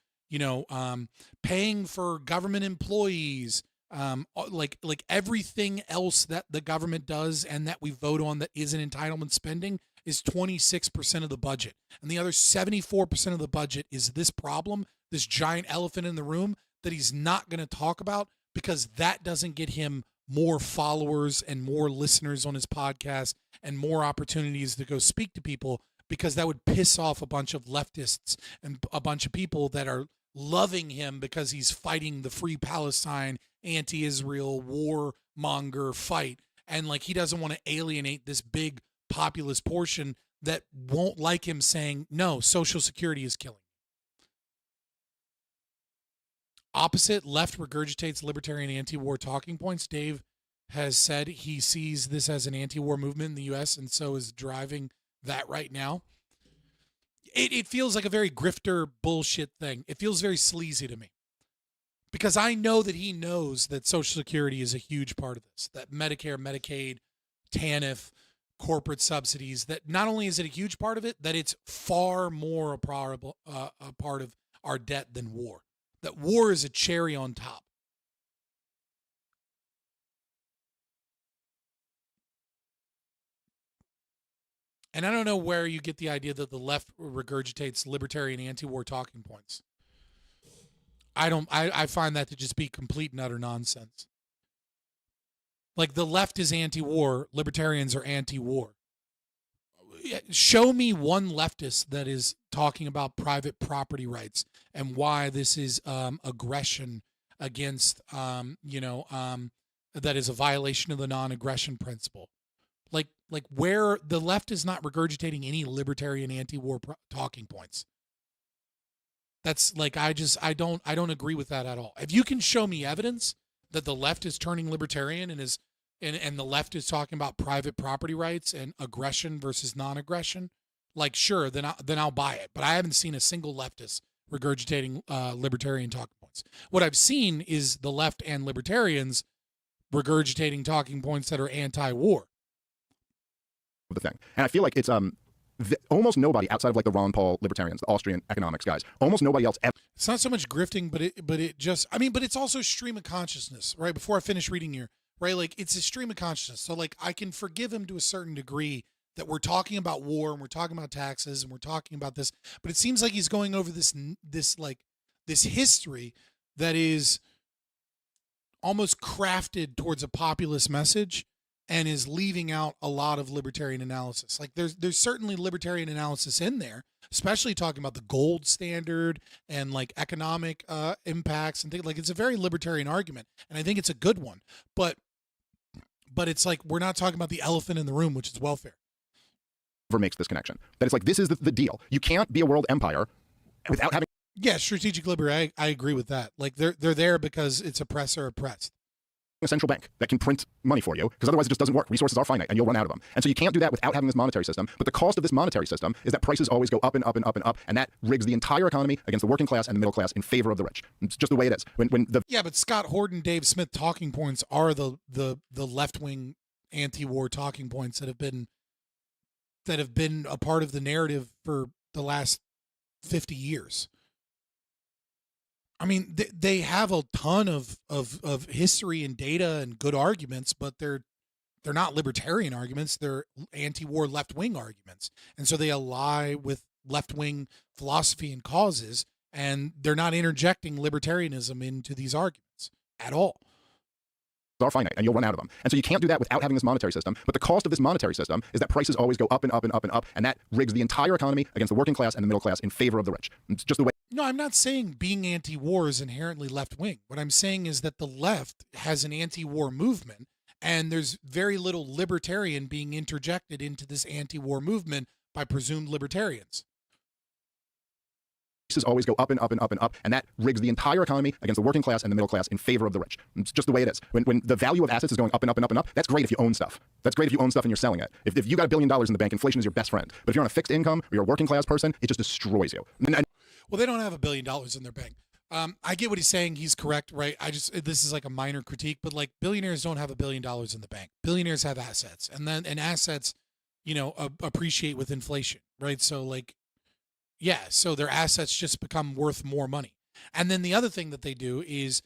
paying for government employees, like everything else that the government does and that we vote on that isn't entitlement spending is 26% of the budget. And the other 74% of the budget is this problem, this giant elephant in the room that he's not going to talk about because that doesn't get him more followers and more listeners on his podcast and more opportunities to go speak to people, because that would piss off a bunch of leftists and a bunch of people that are loving him because he's fighting the Free Palestine, anti-Israel, warmonger fight. And like, he doesn't want to alienate this big populist portion that won't like him saying, no, Social Security is killing. Opposite, left regurgitates libertarian anti-war talking points. Dave has said he sees this as an anti-war movement in the U.S. and so is driving that right now. It feels like a very grifter bullshit thing. It feels very sleazy to me. Because I know that he knows that Social Security is a huge part of this. That Medicare, Medicaid, TANF, corporate subsidies, that not only is it a huge part of it, that it's far more a part of our debt than war. That war is a cherry on top. And I don't know where you get the idea that the left regurgitates libertarian anti-war talking points. I find that to just be complete and utter nonsense. Like, the left is anti-war, libertarians are anti-war. Show me one leftist that is talking about private property rights and why this is aggression against, that is a violation of the non-aggression principle. Like where the left is not regurgitating any libertarian anti-war talking points. That's like, I don't agree with that at all. If you can show me evidence that the left is turning libertarian and the left is talking about private property rights and aggression versus non-aggression, like, sure, then I'll buy it. But I haven't seen a single leftist regurgitating libertarian talking points. What I've seen is the left and libertarians regurgitating talking points that are anti-war. The thing, and I feel like it's almost nobody outside of like the Ron Paul libertarians, the Austrian economics guys, almost nobody else ever. It's not so much grifting, but it's also stream of consciousness, right? Before I finish reading here, right? Like, it's a stream of consciousness. So like, I can forgive him to a certain degree that we're talking about war and we're talking about taxes and we're talking about this, but it seems like he's going over this history that is almost crafted towards a populist message. and is leaving out a lot of libertarian analysis. Like there's certainly libertarian analysis in there, especially talking about the gold standard and like economic impacts and things. Like it's a very libertarian argument, and I think it's a good one. But it's like we're not talking about the elephant in the room, which is welfare. Makes this connection. That it's like this is the deal. You can't be a world empire without having. Yeah, strategic liberty. I agree with that. Like they're there because it's oppressor oppressed. A central bank that can print money for you, because otherwise it just doesn't work. Resources are finite and you'll run out of them. And so you can't do that without having this monetary system. But the cost of this monetary system is that prices always go up and up and up and up, and that rigs the entire economy against the working class and the middle class in favor of the rich. It's just the way it is. Yeah, but Scott Horton, Dave Smith talking points are the left-wing anti-war talking points that have been a part of the narrative for the last 50 years. I mean, they have a ton of history and data and good arguments, but they're not libertarian arguments. They're anti-war left-wing arguments. And so they ally with left-wing philosophy and causes, and they're not interjecting libertarianism into these arguments at all. Are finite and you'll run out of them. And so you can't do that without having this monetary system. But the cost of this monetary system is that prices always go up and up and up and up, and that rigs the entire economy against the working class and the middle class in favor of the rich. It's just the way. No, I'm not saying being anti-war is inherently left-wing. What I'm saying is that the left has an anti-war movement, and there's very little libertarian being interjected into this anti-war movement by presumed libertarians. Prices always go up and up and up and up, and that rigs the entire economy against the working class and the middle class in favor of the rich. It's just the way it is. When the value of assets is going up and up and up and up, that's great if you own stuff. That's great if you own stuff and you're selling it. If you got $1 billion in the bank, inflation is your best friend. But if you're on a fixed income or you're a working class person, it just destroys you. Well, they don't have $1 billion in their bank. I get what he's saying. He's correct, right? This is like a minor critique, but like billionaires don't have $1 billion in the bank. Billionaires have assets, and assets, appreciate with inflation, right? So like, yeah, so their assets just become worth more money. And then the other thing that they do is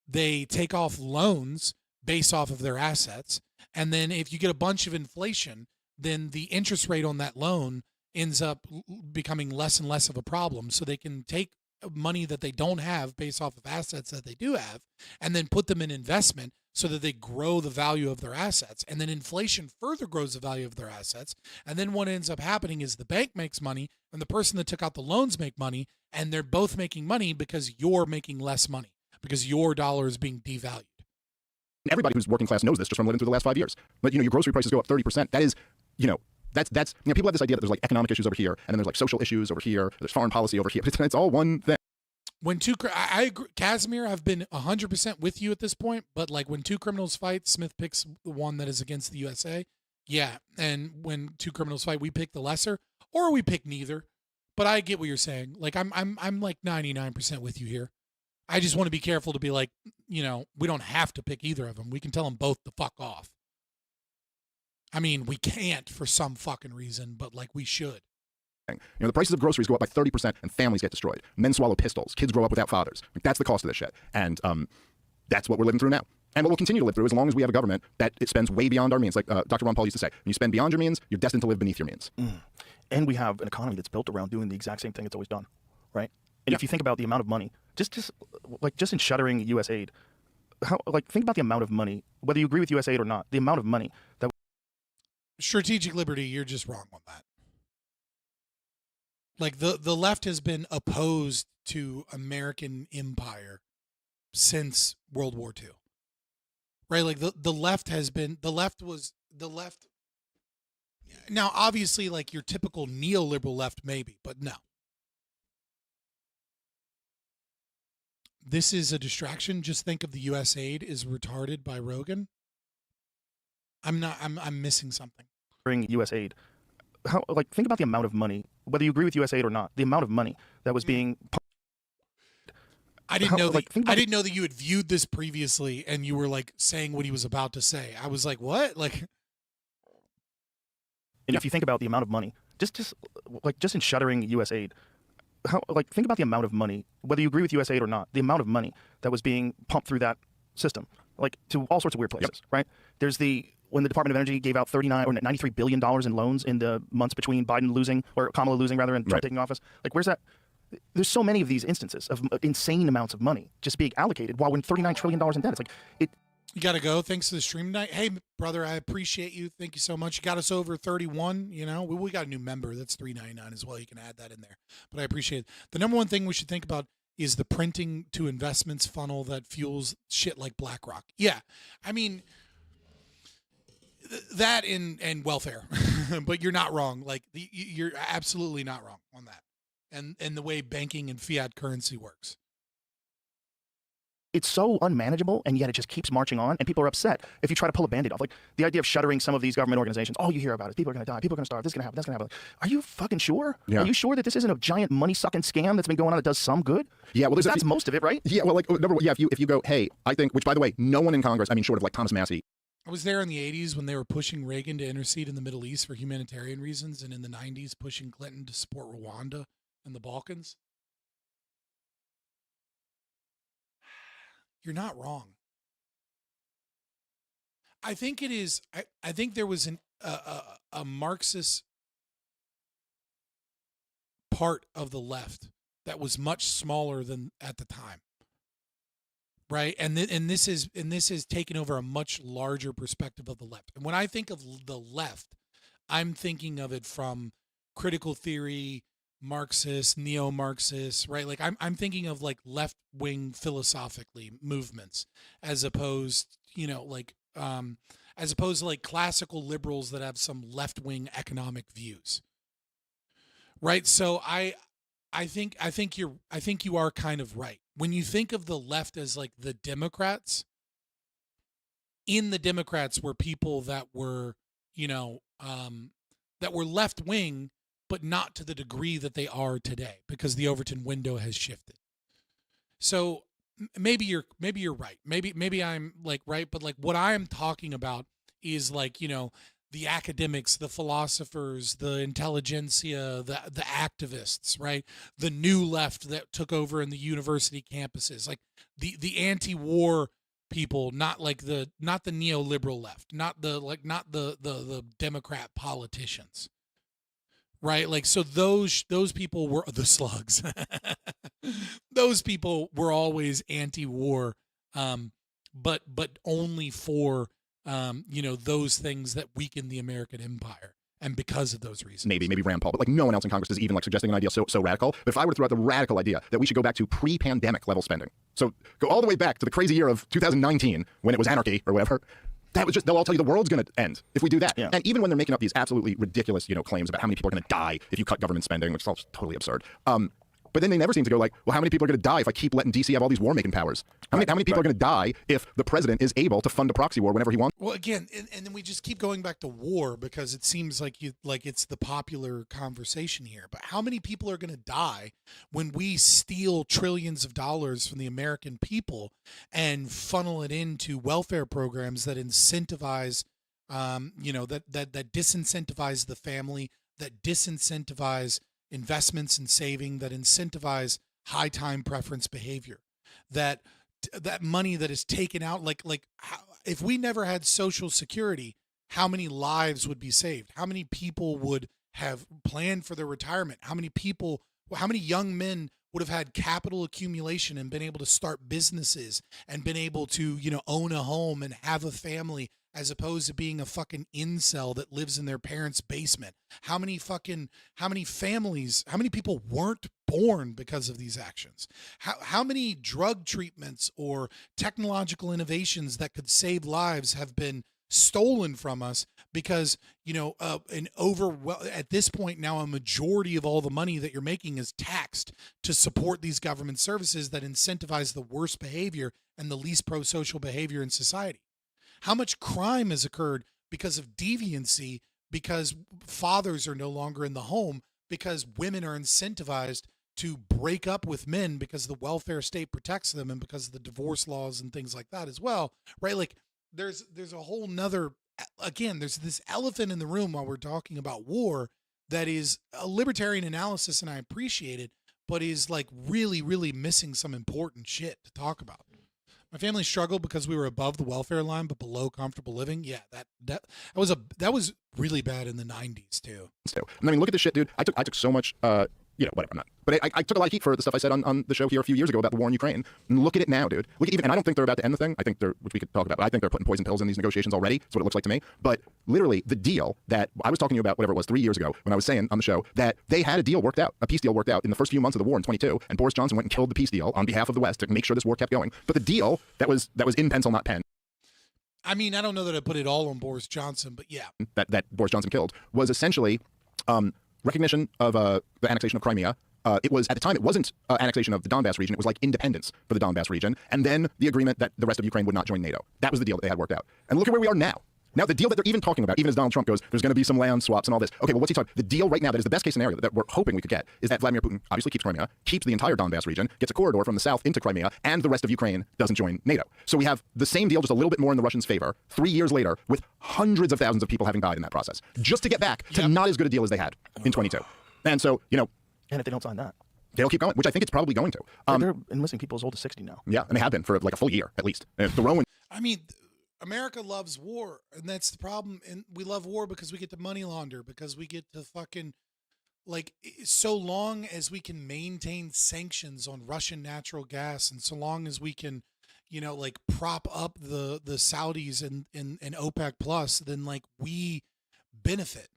they take off loans based off of their assets. And then if you get a bunch of inflation, then the interest rate on that loan ends up becoming less and less of a problem. So they can take money that they don't have based off of assets that they do have and then put them in investment so that they grow the value of their assets. And then inflation further grows the value of their assets. And then what ends up happening is the bank makes money and the person that took out the loans make money, and they're both making money because you're making less money because your dollar is being devalued. Everybody who's working class knows this just from living through the last 5 years. But your grocery prices go up 30%. That is, that's people have this idea that there's like economic issues over here, and then there's like social issues over here, there's foreign policy over here. But it's all one thing. I agree, Casimir, I've been 100% with you at this point, but like when two criminals fight, Smith picks the one that is against the USA. Yeah, and when two criminals fight, we pick the lesser, or we pick neither. But I get what you're saying. Like I'm like 99% with you here. I just want to be careful to be like, we don't have to pick either of them. We can tell them both to fuck off. I mean, we can't for some fucking reason, but like we should. The prices of groceries go up by 30% and families get destroyed. Men swallow pistols. Kids grow up without fathers. That's the cost of this shit. And that's what we're living through now. And what we'll continue to live through as long as we have a government that it spends way beyond our means. Like Dr. Ron Paul used to say, when you spend beyond your means, you're destined to live beneath your means. And we have an economy that's built around doing the exact same thing it's always done, right? And if you think about the amount of money, just in shuttering U.S. aid, think about the amount of money, whether you agree with U.S. aid or not, the amount of money that... Strategic liberty, you're just wrong on that. Like the left has been opposed to American empire since World War II, right? Like the left has been, the left. Now, obviously, like your typical neoliberal left, maybe, but no. This is a distraction. Just think of the U.S. aid is retarded by Rogan. I'm missing something. Bring U.S. aid. Think about the amount of money, whether you agree with U.S. aid or not, the amount of money that was being... I didn't know that you had viewed this previously and you were like saying what he was about to say. I was like, what? Like... And if you think about the amount of money, just in shuttering U.S. aid, think about the amount of money, whether you agree with U.S. aid or not, the amount of money that was being pumped through that system, to all sorts of weird places, right? There's when the Department of Energy gave out $93 billion in loans in the months between Biden losing, or Kamala losing rather, and Trump taking office. Where's that? There's so many of these instances of insane amounts of money just being allocated while we're in $39 trillion in debt. It's like You got to go. Thanks for the stream tonight. Hey, brother, I appreciate you. Thank you so much. You got us over 31. You know, we got a new member. That's $3.99 as well. You can add that in there. But I appreciate it. The number one thing we should think about is the printing to investments funnel that fuels shit like BlackRock. Yeah, I mean that and welfare. But you're not wrong. Like you're absolutely not wrong on that. And the way banking and fiat currency works. It's so unmanageable, and yet it just keeps marching on, and people are upset if you try to pull a Band-Aid off. Like, the idea of shuttering some of these government organizations, all you hear about is people are going to die, people are going to starve, this is going to happen, that's going to happen. Like, are you fucking sure? Yeah. Are you sure that this isn't a giant money-sucking scam that's been going on that does some good? Yeah, well, that's most of it, right? Yeah, well, like, number one, yeah, if you go, hey, I think, which, by the way, no one in Congress, I mean, short of, like, Thomas Massey. I was there in the 80s when they were pushing Reagan to intercede in the Middle East for humanitarian reasons, and in the 90s pushing Clinton to support Rwanda and the Balkans. You're not wrong. I think it is. I think there was a Marxist part of the left that was much smaller than at the time, right? And this is taken over a much larger perspective of the left. And when I think of the left, I'm thinking of it from critical theory, Marxist, neo-Marxist, right? Like I'm thinking of like left-wing philosophically movements as opposed, as opposed to like classical liberals that have some left-wing economic views. Right? So I think you are kind of right. When you think of the left as like the Democrats, in the Democrats were people that were, that were left-wing, but not to the degree that they are today because the Overton window has shifted. So maybe you're right. Maybe I'm like right, but like what I am talking about is like, the academics, the philosophers, the intelligentsia, the activists, right? The new left that took over in the university campuses, like the anti-war people, not the neoliberal left, not the Democrat politicians. Right, like so those people were the slugs. Those people were always anti-war, but only for those things that weaken the American empire, and because of those reasons. Maybe Rand Paul, but like no one else in Congress is even like suggesting an idea so radical. But if I were to throw out the radical idea that we should go back to pre-pandemic level spending, so go all the way back to the crazy year of 2019 when it was anarchy or whatever. That was just, they'll all tell you the world's going to end if we do that. Yeah. And even when they're making up these absolutely ridiculous, claims about how many people are going to die if you cut government spending, which is all totally absurd. But then they never seem to go like, well, how many people are going to die if I keep letting DC have all these war-making powers? How many people are going to die if the president is able to fund a proxy war whenever he wants? Well, again, and then we just keep going back to war because it seems like it's the popular conversation here. But how many people are going to die when we steal trillions of dollars from the American people and funnel it into welfare programs that incentivize, that disincentivize the family, that disincentivize investments and saving, that incentivize high time preference behavior, that money that is taken out, if we never had Social Security, how many lives would be saved? How many people would have planned for their retirement? How many young men would have had capital accumulation and been able to start businesses and been able to, own a home and have a family, as opposed to being a fucking incel that lives in their parents' basement? How many families, how many people weren't born because of these actions? How many drug treatments or technological innovations that could save lives have been stolen from us because, at this point now, a majority of all the money that you're making is taxed to support these government services that incentivize the worst behavior and the least pro-social behavior in society? How much crime has occurred because of deviancy, because fathers are no longer in the home, because women are incentivized to break up with men because the welfare state protects them, and because of the divorce laws and things like that as well, right? Like there's a whole nother, again, there's this elephant in the room while we're talking about war that is a libertarian analysis, and I appreciate it, but is like really, really missing some important shit to talk about. My family struggled because we were above the welfare line but below comfortable living. Yeah, that was really bad in the 90s too. I mean, look at this shit, dude. I took so much whatever. I'm not. But I took a lot of heat for the stuff I said on the show here a few years ago about the war in Ukraine. And look at it now, dude. Look at even, and I don't think they're about to end the thing. I think which we could talk about, but I think they're putting poison pills in these negotiations already. That's what it looks like to me. But literally, the deal that I was talking to you about, whatever it was, 3 years ago, when I was saying on the show that they had a deal worked out, a peace deal worked out in the first few months of the war in 22, and Boris Johnson went and killed the peace deal on behalf of the West to make sure this war kept going. But the deal that was in pencil, not pen. I mean, I don't know that I put it all on Boris Johnson, but yeah. That Boris Johnson killed was essentially recognition of the annexation of Crimea. It was, at the time, it wasn't annexation of the Donbass region. It was like independence for the Donbass region. And then the agreement that the rest of Ukraine would not join NATO. That was the deal that they had worked out. And look at where we are now. Now, the deal that they're even talking about, even as Donald Trump goes, there's going to be some land swaps and all this. Okay, well, what's he talking? The deal right now that is the best case scenario that we're hoping we could get is that Vladimir Putin obviously keeps Crimea, keeps the entire Donbass region, gets a corridor from the south into Crimea, and the rest of Ukraine doesn't join NATO. So we have the same deal, just a little bit more in the Russians' favor, 3 years later, with hundreds of thousands of people having died in that process, just to get back to not as good a deal as they had in 22. And so, and if they don't sign that, they'll keep going, which I think it's probably going to. They're enlisting people as old as 60 now. Yeah, and they have been for like a full year, at least. I mean, America loves war, and that's the problem. And we love war because we get to money launder, because we get to fucking, like, so long as we can maintain sanctions on Russian natural gas, and so long as we can, like, prop up the Saudis and OPEC plus, then, like, we benefit.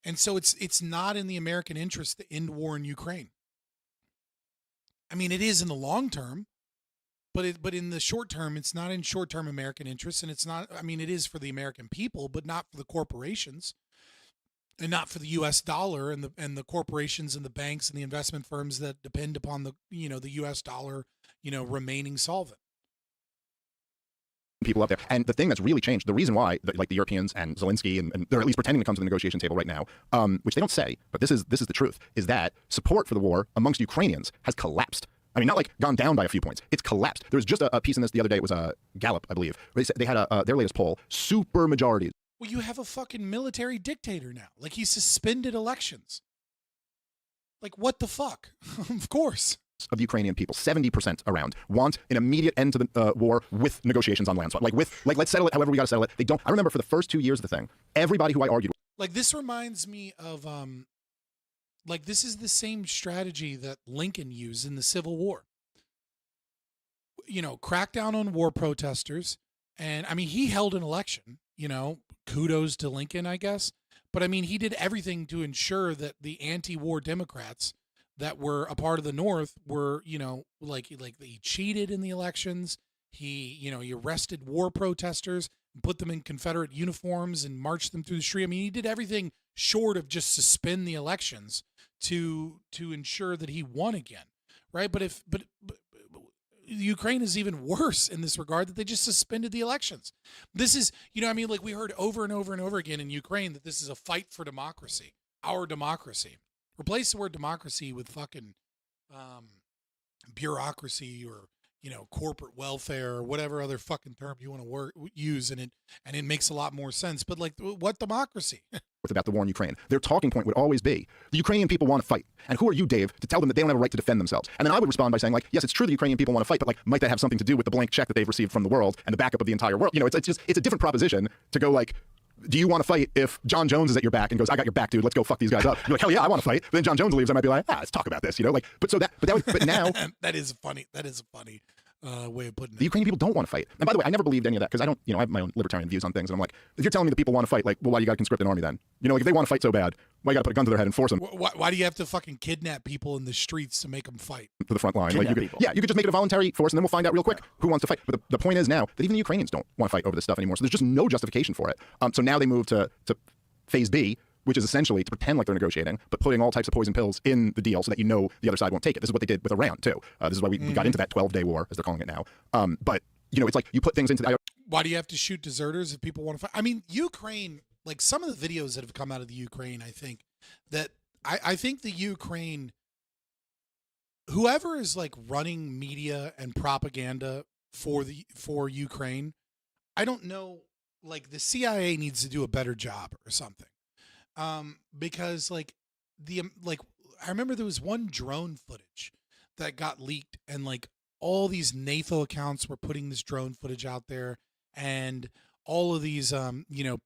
And so it's not in the American interest to end war in Ukraine. I mean, it is in the long term. But in the short term, it's not in short-term American interests, and it's not. I mean, it is for the American people, but not for the corporations, and not for the U.S. dollar and the corporations and the banks and the investment firms that depend upon the U.S. dollar, remaining solvent. People up there, and the thing that's really changed, the reason why, like the Europeans and Zelensky, and they're at least pretending to come to the negotiation table right now, which they don't say, but this is the truth, is that support for the war amongst Ukrainians has collapsed. I mean, not like gone down by a few points. It's collapsed. There was just a piece in this the other day. It was Gallup, I believe. They had their latest poll, super majorities. Well, you have a fucking military dictator now. Like, he suspended elections. Like, what the fuck? Of course. Of Ukrainian people, 70% around, want an immediate end to the war with negotiations on land swap. Like, let's settle it however we got to settle it. They don't. I remember for the first 2 years of the thing, everybody who I argued with. Like, this reminds me of like, this is the same strategy that Lincoln used in the Civil War. Crack down on war protesters. And, I mean, he held an election, kudos to Lincoln, I guess. But, I mean, he did everything to ensure that the anti-war Democrats that were a part of the North were, like he cheated in the elections. He arrested war protesters, put them in Confederate uniforms and marched them through the street. I mean, he did everything short of just suspend the elections to ensure that he won again, right? But Ukraine is even worse in this regard, that they just suspended the elections. This is, like, we heard over and over and over again in Ukraine that this is a fight for democracy, our democracy. Replace the word democracy with fucking bureaucracy or corporate welfare or whatever other fucking term you want to use, and it makes a lot more sense. But, like, what democracy? About the war in Ukraine, their talking point would always be the Ukrainian people want to fight, and who are you, Dave, to tell them that they don't have a right to defend themselves? And then I would respond by saying, like, yes, it's true the Ukrainian people want to fight, but, like, might that have something to do with the blank check that they've received from the world and the backup of the entire world? It's a different proposition to go, like, do you want to fight if John Jones is at your back and goes, I got your back, dude, let's go fuck these guys up? You're like, hell yeah, I want to fight. But then John Jones leaves, I might be like, let's talk about this, like, but now that is funny. That is a funny way of putting it. The Ukrainian people don't want to fight. And by the way, I never believed any of that, because I don't, I have my own libertarian views on things, and I'm like, if you're telling me that people want to fight, like, well, why do you got to conscript an army then? Like, if they want to fight so bad, why you got to put a gun to their head and force them? Why do you have to fucking kidnap people in the streets to make them fight? To the front line. Like, you could just make it a voluntary force, and then we'll find out real quick who wants to fight. But the point is now that even the Ukrainians don't want to fight over this stuff anymore. So there's just no justification for it. So now they move to phase B, which is essentially to pretend like they're negotiating, but putting all types of poison pills in the deal so that the other side won't take it. This is what they did with Iran, too. This is why we got into that 12-day war, as they're calling it now. But, it's like you put things into why do you have to shoot deserters if people want to fight? I mean, Ukraine, like, some of the videos that have come out of the Ukraine, I think that I think the Ukraine, whoever is, like, running media and propaganda for Ukraine, I don't know, like, the CIA needs to do a better job or something. Because, like, I remember there was one drone footage that got leaked, and, like, all these NATO accounts were putting this drone footage out there, and all of these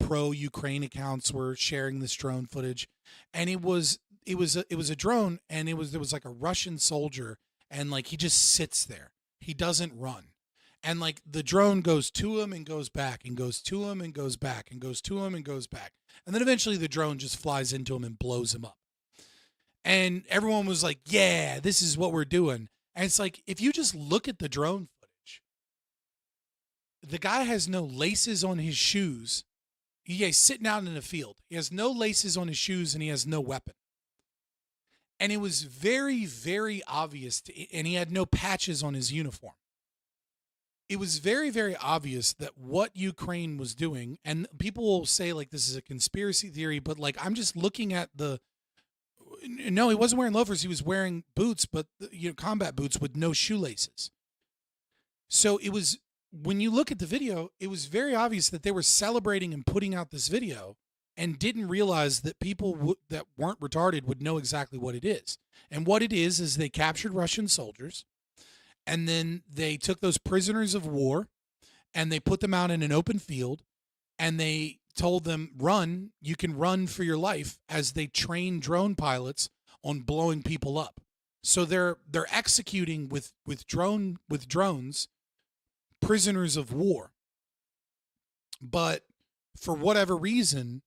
pro-Ukraine accounts were sharing this drone footage, and it was it was a drone, and there was like a Russian soldier, and like he just sits there. He doesn't run. And like the drone goes to him and goes back and goes to him and goes back and goes to him and goes back. And then eventually the drone just flies into him and blows him up. And everyone was like, yeah, this is what we're doing. And it's like, if you just look at the drone footage, the guy has no laces on his shoes. He's sitting out in the field. He has no laces on his shoes and he has no weapon. And it was very, very obvious. And he had no patches on his uniform. It was very, very obvious that what Ukraine was doing, and people will say like this is a conspiracy theory, but like I'm just looking at no, he wasn't wearing loafers. He was wearing boots, but combat boots with no shoelaces. So it was, when you look at the video, it was very obvious that they were celebrating and putting out this video and didn't realize that people that weren't retarded would know exactly what it is. And what it is they captured Russian soldiers. And then they took those prisoners of war and they put them out in an open field and they told them, run, you can run for your life, as they train drone pilots on blowing people up. So they're executing with drones prisoners of war. But for whatever reason,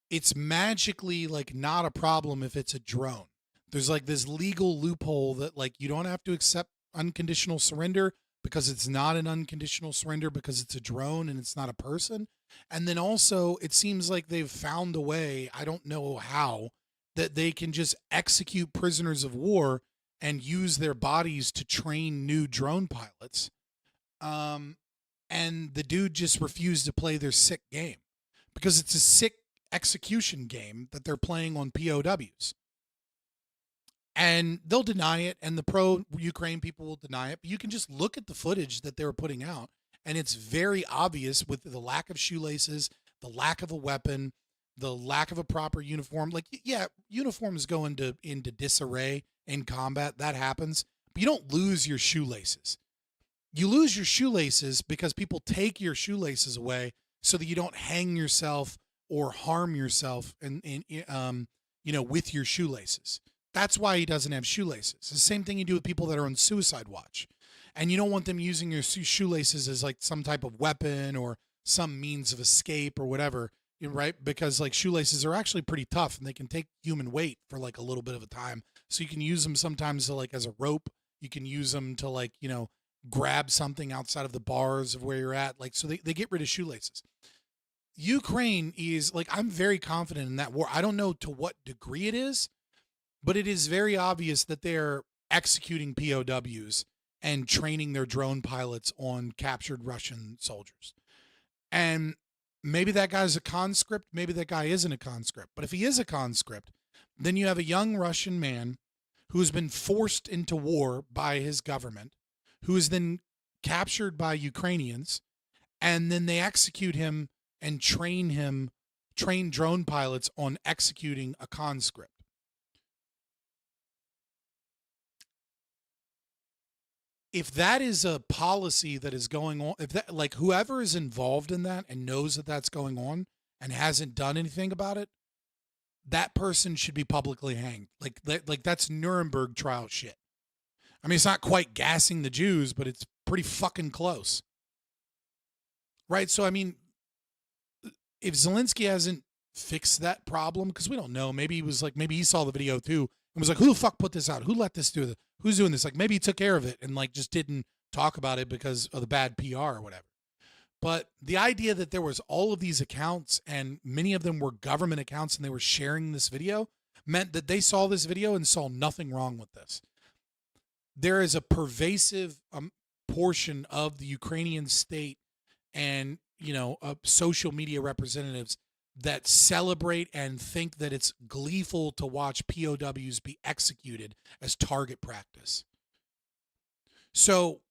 it's magically like not a problem if it's a drone. There's like this legal loophole that like you don't have to accept unconditional surrender because it's not an unconditional surrender because it's a drone and it's not a person. And then also it seems like they've found a way, I don't know how, that they can just execute prisoners of war and use their bodies to train new drone pilots. And the dude just refused to play their sick game because it's a sick execution game that they're playing on POWs. And they'll deny it, and the pro-Ukraine people will deny it. But you can just look at the footage that they were putting out, and it's very obvious with the lack of shoelaces, the lack of a weapon, the lack of a proper uniform. Like, yeah, uniforms go into disarray in combat. That happens. But you don't lose your shoelaces. You lose your shoelaces because people take your shoelaces away so that you don't hang yourself or harm yourself with your shoelaces. That's why he doesn't have shoelaces. It's the same thing you do with people that are on suicide watch. And you don't want them using your shoelaces as like some type of weapon or some means of escape or whatever, right? Because like shoelaces are actually pretty tough and they can take human weight for like a little bit of a time. So you can use them sometimes to like as a rope. You can use them to like, grab something outside of the bars of where you're at. Like, so they get rid of shoelaces. Ukraine is like, I'm very confident in that war. I don't know to what degree it is, but it is very obvious that they're executing POWs and training their drone pilots on captured Russian soldiers. And maybe that guy's a conscript, maybe that guy isn't a conscript. But if he is a conscript, then you have a young Russian man who's been forced into war by his government, who is then captured by Ukrainians, and then they execute him and train drone pilots on executing a conscript. If that is a policy that is going on, if that, like, whoever is involved in that and knows that that's going on and hasn't done anything about it, that person should be publicly hanged. Like that's Nuremberg trial shit. I mean, it's not quite gassing the Jews, but it's pretty fucking close. Right? So, I mean, if Zelensky hasn't fixed that problem, because we don't know, maybe he saw the video too and was like, who the fuck put this out? Who let this do this? Who's doing this? Like, maybe he took care of it and like just didn't talk about it because of the bad PR or whatever. But the idea that there was all of these accounts and many of them were government accounts and they were sharing this video meant that they saw this video and saw nothing wrong with this. There is a pervasive portion of the Ukrainian state and, social media representatives that celebrate and think that it's gleeful to watch POWs be executed as target practice. So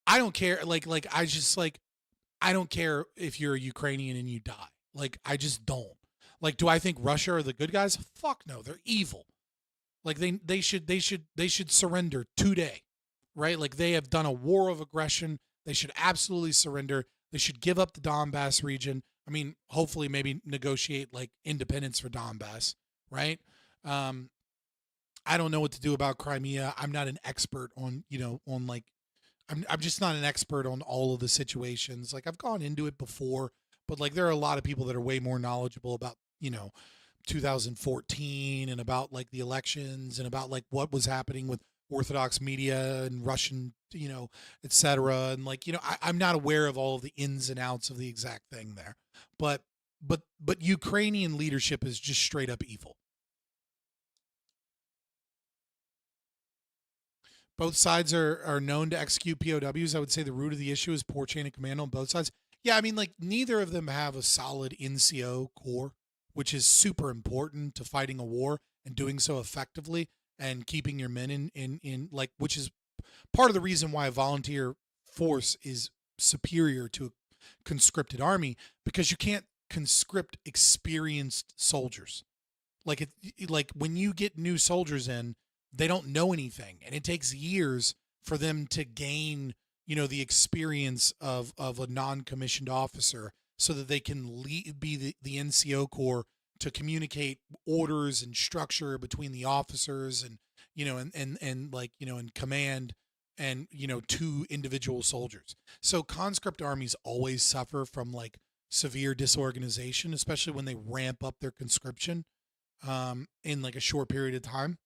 I don't care. I don't care if you're a Ukrainian and you die. Like, I just don't. Like, do I think Russia are the good guys? Fuck no, they're evil. Like they should surrender today, right? Like they have done a war of aggression. They should absolutely surrender. They should give up the Donbass region. I mean, hopefully maybe negotiate like independence for Donbass, right? I don't know what to do about Crimea. I'm not an expert on, on like, I'm just not an expert on all of the situations. Like I've gone into it before, but like there are a lot of people that are way more knowledgeable about, 2014 and about like the elections and about like what was happening with Orthodox media and Russian, et cetera. And like, I'm not aware of all of the ins and outs of the exact thing there, but Ukrainian leadership is just straight up evil. Both sides are known to execute POWs. I would say the root of the issue is poor chain of command on both sides. Yeah, I mean, like neither of them have a solid NCO core, which is super important to fighting a war and doing so effectively and keeping your men in like, which is part of the reason why a volunteer force is superior to a conscripted army, because you can't conscript experienced soldiers. Like when you get new soldiers in, they don't know anything, and it takes years for them to gain, the experience of a non-commissioned officer, so that they can be the NCO corps to communicate orders and structure between the officers and and command and to individual soldiers. So conscript armies always suffer from like severe disorganization, especially when they ramp up their conscription in like a short period of time.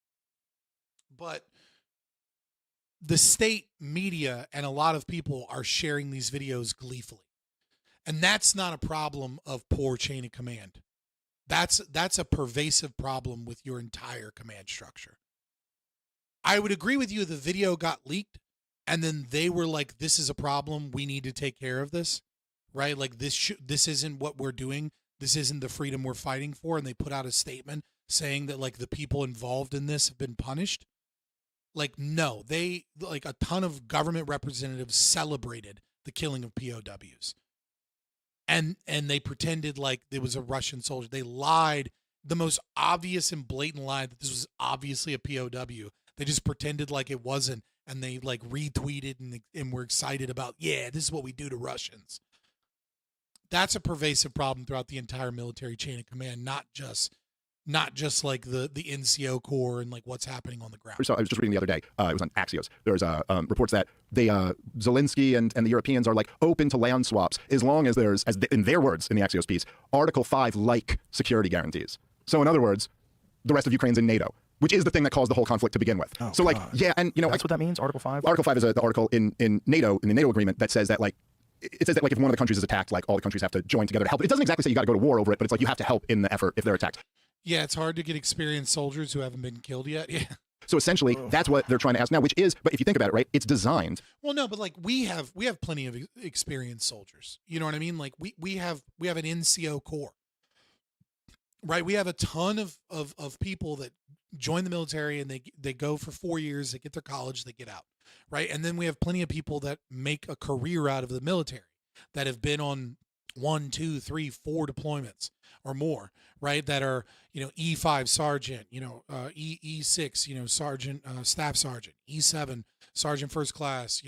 But the state media and a lot of people are sharing these videos gleefully. And that's not a problem of poor chain of command. That's a pervasive problem with your entire command structure. I would agree with you if the video got leaked and then they were like, this is a problem, we need to take care of this, right? Like this isn't what we're doing. This isn't the freedom we're fighting for. And they put out a statement saying that like the people involved in this have been punished. Like, no, they like a ton of government representatives celebrated the killing of POWs. And they pretended like there was a Russian soldier. They lied, the most obvious and blatant lie that this was obviously a POW. They just pretended like it wasn't, and they like retweeted and were excited about, yeah, this is what we do to Russians. That's a pervasive problem throughout the entire military chain of command, not just like the NCO corps and like what's happening on the ground. So I was just reading the other day. It was on Axios. There's reports that Zelensky and the Europeans are like open to land swaps as long as there's, in their words in the Axios piece, Article 5 like security guarantees. So in other words, the rest of Ukraine's in NATO, which is the thing that caused the whole conflict to begin with. Oh, so like, God. yeah, and that's what that means. Article 5. Article 5 is the article in NATO, in the NATO agreement, that says that like, it says that like if one of the countries is attacked, like all the countries have to join together to help. It doesn't exactly say you got to go to war over it, but it's like you have to help in the effort if they're attacked. Yeah, it's hard to get experienced soldiers who haven't been killed yet. Yeah. So essentially, that's what they're trying to ask now, which is, but if you think about it, right, it's designed. Well, no, but like we have plenty of experienced soldiers. You know what I mean? Like we have an NCO corps, right? We have a ton of people that join the military and they go for 4 years, they get their college, they get out, right? And then we have plenty of people that make a career out of the military that have been on 1, 2, 3, 4 deployments or more, right? That are, E5 sergeant, E6, sergeant, staff sergeant, E7 sergeant first class,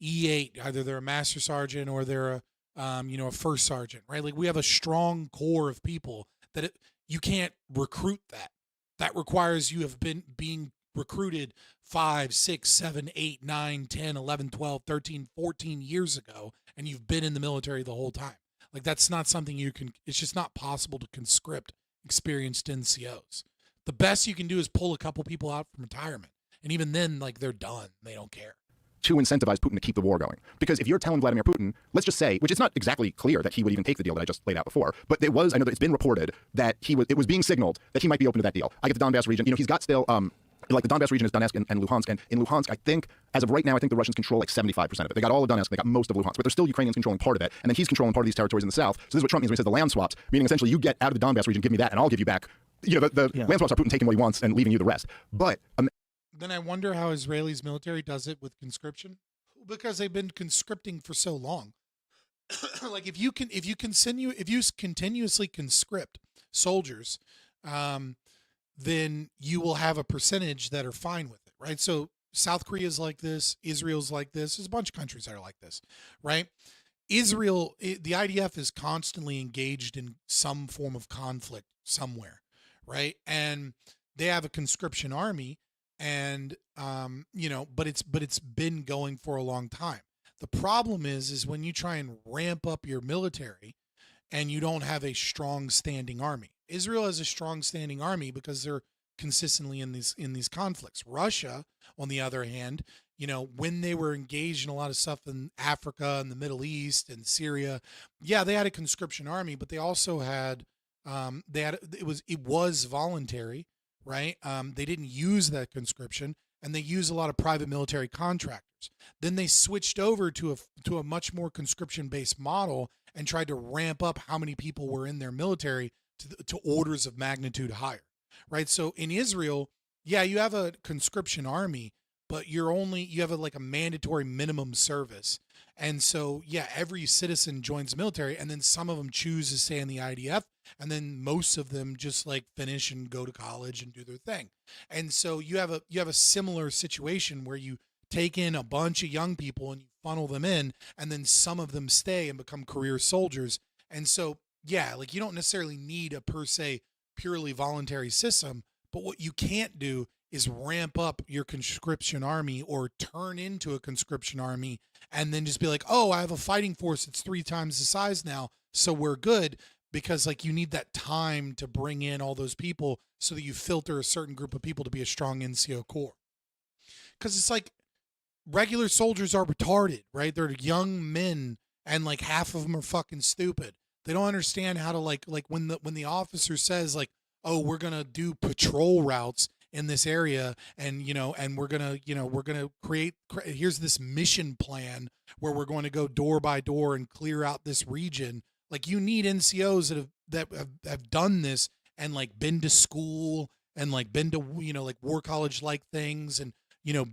E8, either they're a master sergeant or they're a first sergeant, right? Like we have a strong core of people that you can't recruit that. That requires you have been being recruited 5, 6, 7, 8, 9, 10, 11, 12, 13, 14 years ago, and you've been in the military the whole time. Like that's not something it's just not possible to conscript experienced NCOs. The best you can do is pull a couple people out from retirement. And even then, like they're done. They don't care. To incentivize Putin to keep the war going. Because if you're telling Vladimir Putin, let's just say, which it's not exactly clear that he would even take the deal that I just laid out before, but I know that it's been reported that it was being signaled that he might be open to that deal. I get the Donbass region, he's got still, like the Donbass region is Donetsk and Luhansk. And in Luhansk, I think, as of right now, I think the Russians control like 75% of it. They got all of Donetsk, they got most of Luhansk, but there's still Ukrainians controlling part of it. And then he's controlling part of these territories in the south. So this is what Trump means when he says the land swaps, meaning essentially you get out of the Donbass region, give me that, and I'll give you back. The land swaps are Putin taking what he wants and leaving you the rest. But then I wonder how Israel's military does it with conscription, because they've been conscripting for so long. Like if you continuously conscript soldiers, then you will have a percentage that are fine with it, right? So South Korea's like this, Israel's like this. There's a bunch of countries that are like this, right? Israel, the IDF is constantly engaged in some form of conflict somewhere, right? And they have a conscription army and but it's been going for a long time. The problem is when you try and ramp up your military and you don't have a strong standing army. Israel has a strong standing army because they're consistently in these conflicts. Russia, on the other hand, when they were engaged in a lot of stuff in Africa and the Middle East and Syria, yeah, they had a conscription army, but they also had it was voluntary, right? They didn't use that conscription, and they used a lot of private military contractors. Then they switched over to a much more conscription-based model and tried to ramp up how many people were in their military to orders of magnitude higher, right? So in Israel, yeah, you have a conscription army, but you have a mandatory minimum service. And so, yeah, every citizen joins the military, and then some of them choose to stay in the IDF, and then most of them just finish and go to college and do their thing. And so you have a similar situation where you take in a bunch of young people and you funnel them in, and then some of them stay and become career soldiers. And so, yeah, you don't necessarily need a per se purely voluntary system, but what you can't do is ramp up your conscription army or turn into a conscription army and then just be like, oh, I have a fighting force that's 3 times the size now, so we're good, because you need that time to bring in all those people so that you filter a certain group of people to be a strong NCO corps. Because it's regular soldiers are retarded, right? They're young men, and half of them are fucking stupid. They don't understand how to when the officer says oh, we're gonna do patrol routes in this area, and and we're gonna create here's this mission plan where we're going to go door by door and clear out this region. You need NCOs that have done this and been to school and been to war college things, and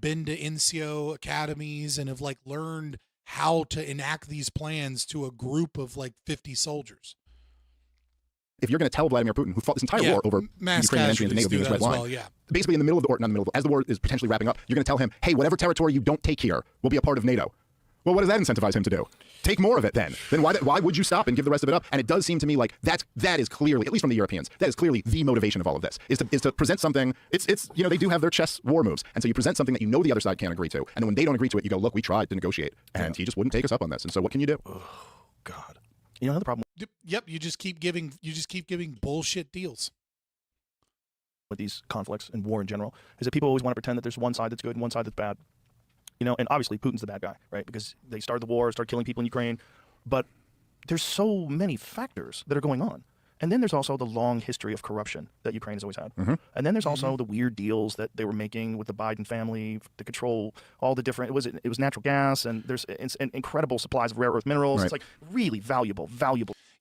been to NCO academies and have learned how to enact these plans to a group of 50 soldiers. If you're going to tell Vladimir Putin, who fought this entire war over Ukrainian entry into NATO being this red line, basically in the middle of the war, not in the middle of as the war is potentially wrapping up, you're going to tell him, hey, whatever territory you don't take here will be a part of NATO. Well, what does that incentivize him to do? Take more of it then. Then why would you stop and give the rest of it up? And it does seem to me like that is clearly, at least from the Europeans, that is clearly the motivation of all of this, is to present something. It's they do have their chess war moves. And so you present something that the other side can't agree to. And then when they don't agree to it, you go, look, we tried to negotiate. And he just wouldn't take us up on this. And so what can you do? Oh, God. Another problem. Yep, you just keep giving bullshit deals with these conflicts and war in general is that people always want to pretend that there's one side that's good and one side that's bad. And obviously Putin's the bad guy, right? Because they started the war, started killing people in Ukraine. But there's so many factors that are going on. And then there's also the long history of corruption that Ukraine has always had. Mm-hmm. And then there's also the weird deals that they were making with the Biden family to control all the different, it was natural gas, and there's incredible supplies of rare earth minerals. Right. It's really valuable.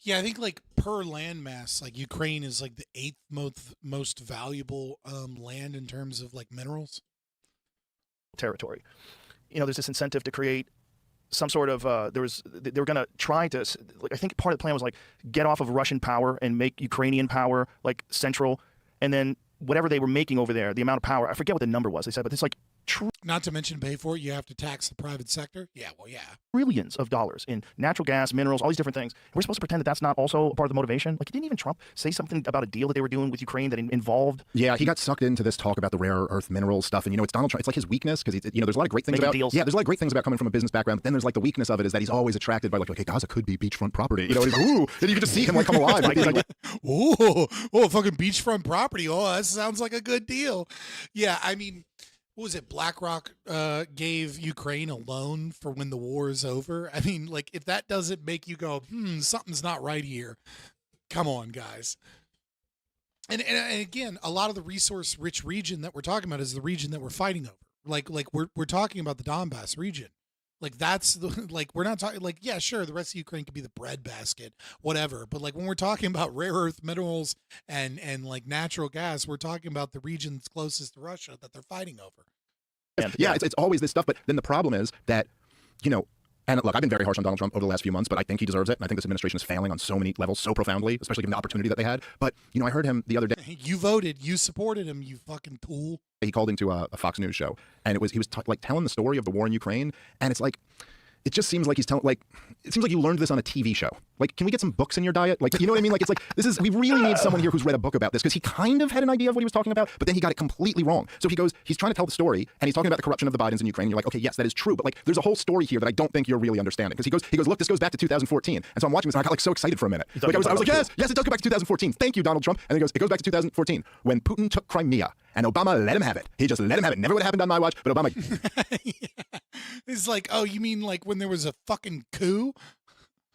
Yeah, I think per landmass, Ukraine is the 8th most valuable land in terms of minerals. Territory. There's this incentive to create some sort of they were going to try to, I think part of the plan was get off of Russian power and make Ukrainian power central, and then whatever they were making over there, the amount of power, I forget what the number was they said, but it's not to mention pay for it, you have to tax the private sector. Yeah, well, yeah. Trillions of dollars in natural gas, minerals, all these different things. We're supposed to pretend that that's not also a part of the motivation? Didn't even Trump say something about a deal that they were doing with Ukraine that involved? Yeah, he got sucked into this talk about the rare earth minerals stuff, and it's Donald Trump. It's his weakness, because there's a lot of great things Making about deals. Yeah, there's a lot of great things about coming from a business background. But then there's the weakness of it is that he's always attracted by okay, Gaza could be beachfront property. And he's ooh, and you can just see him come alive. Oh, fucking beachfront property. Oh, that sounds like a good deal. Yeah, I mean, what was it? BlackRock gave Ukraine a loan for when the war is over. I mean, if that doesn't make you go, something's not right here. Come on, guys. And again, a lot of the resource-rich region that we're talking about is the region that we're fighting over. We're talking about the Donbass region. That's the we're not talking yeah, sure, the rest of Ukraine could be the breadbasket, whatever. But when we're talking about rare earth minerals and natural gas, we're talking about the region that's closest to Russia that they're fighting over. Yeah, it's always this stuff. But then the problem is that, and look, I've been very harsh on Donald Trump over the last few months, but I think he deserves it. And I think this administration is failing on so many levels, so profoundly, especially given the opportunity that they had. But, I heard him the other day. You voted, you supported him, you fucking tool. He called into a Fox News show, and he was telling the story of the war in Ukraine, and it's it just seems like he's telling, like, it seems like you learned this on a TV show. Like, can we get some books in your diet? Like, you know what I mean? Like, it's like, we really need someone here who's read a book about this, because he kind of had an idea of what he was talking about, but then he got it completely wrong. So he's trying to tell the story, and he's talking about the corruption of the Bidens in Ukraine, and you're like, okay, yes, that is true, but like, there's a whole story here that I don't think you're really understanding. Because he goes, look, this goes back to 2014. And so I'm watching this, and I got like so excited for a minute. Like, I was like, yes, it does go back to 2014. Thank you, Donald Trump. And he goes, it goes back to 2014, when Putin took Crimea, and Obama let him have it. He just let him have it. Never would have happened on my watch, but Obama... Yeah. It's like, oh, you mean like when there was a fucking coup?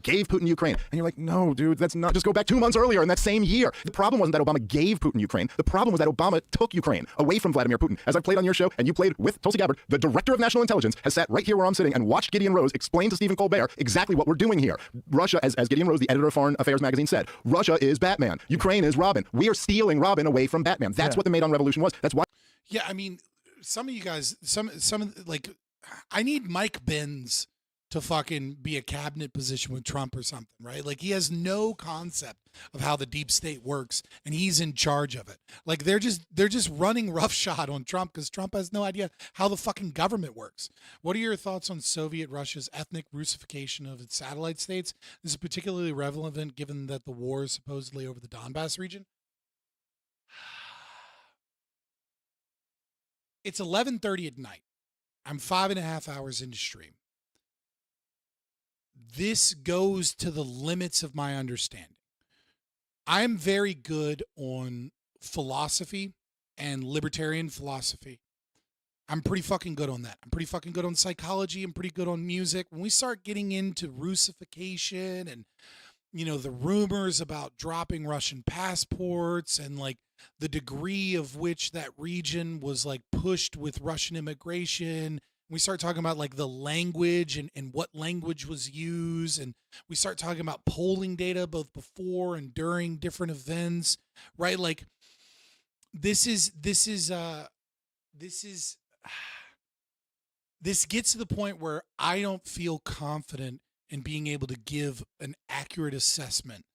Gave Putin Ukraine. And you're like, no, dude, that's not, just go back 2 months earlier in that same year. The problem wasn't that Obama gave Putin Ukraine. The problem was that Obama took Ukraine away from Vladimir Putin. As I played on your show, and you played with Tulsi Gabbard, the director of national intelligence has sat right here where I'm sitting and watched Gideon Rose explain to Stephen Colbert exactly what we're doing here. Russia, as Gideon Rose, the editor of Foreign Affairs magazine, said, Russia is Batman. Ukraine is Robin. We are stealing Robin away from Batman. That's what the Maidan Revolution was. That's why. Yeah, I mean, some of you guys, some like, I need Mike Benz to fucking be a cabinet position with Trump or something, right? Like, he has no concept of how the deep state works, and he's in charge of it. Like, they're just running roughshod on Trump because Trump has no idea how the fucking government works. What are your thoughts on Soviet Russia's ethnic Russification of its satellite states? This is particularly relevant given that the war is supposedly over the Donbass region. It's 11:30 at night. I'm 5.5 hours into stream. This goes to the limits of my understanding. I'm very good on philosophy and libertarian philosophy. I'm pretty fucking good on that. I'm pretty fucking good on psychology. I'm pretty good on music. When we start getting into Russification and, you know, the rumors about dropping Russian passports and like the degree of which that region was like pushed with Russian immigration, we start talking about like the language and what language was used, and we start talking about polling data both before and during different events, right? Like this gets to the point where I don't feel confident in being able to give an accurate assessment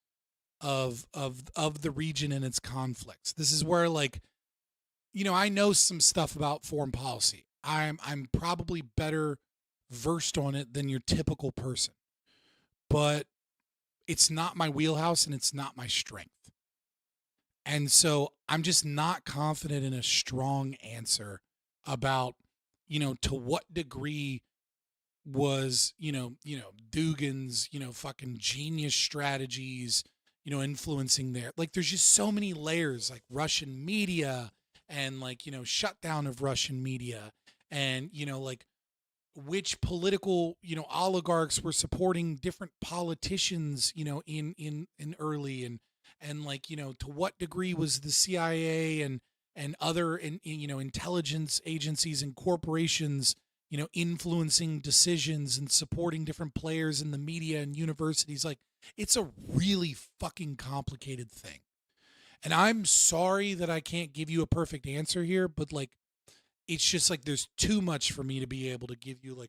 of the region and its conflicts. This is where, like, you know, I know some stuff about foreign policy. I'm probably better versed on it than your typical person, but it's not my wheelhouse and it's not my strength. And so I'm just not confident in a strong answer about, you know, to what degree was, you know, Dugin's, you know, fucking genius strategies, you know, influencing there. Like, there's just so many layers, like Russian media and, like, you know, shutdown of Russian media and, you know, like which political, you know, oligarchs were supporting different politicians, you know, in early and like, you know, to what degree was the CIA and other, you know, intelligence agencies and corporations, you know, influencing decisions and supporting different players in the media and universities. Like, it's a really fucking complicated thing. And I'm sorry that I can't give you a perfect answer here, but like, it's just like there's too much for me to be able to give you like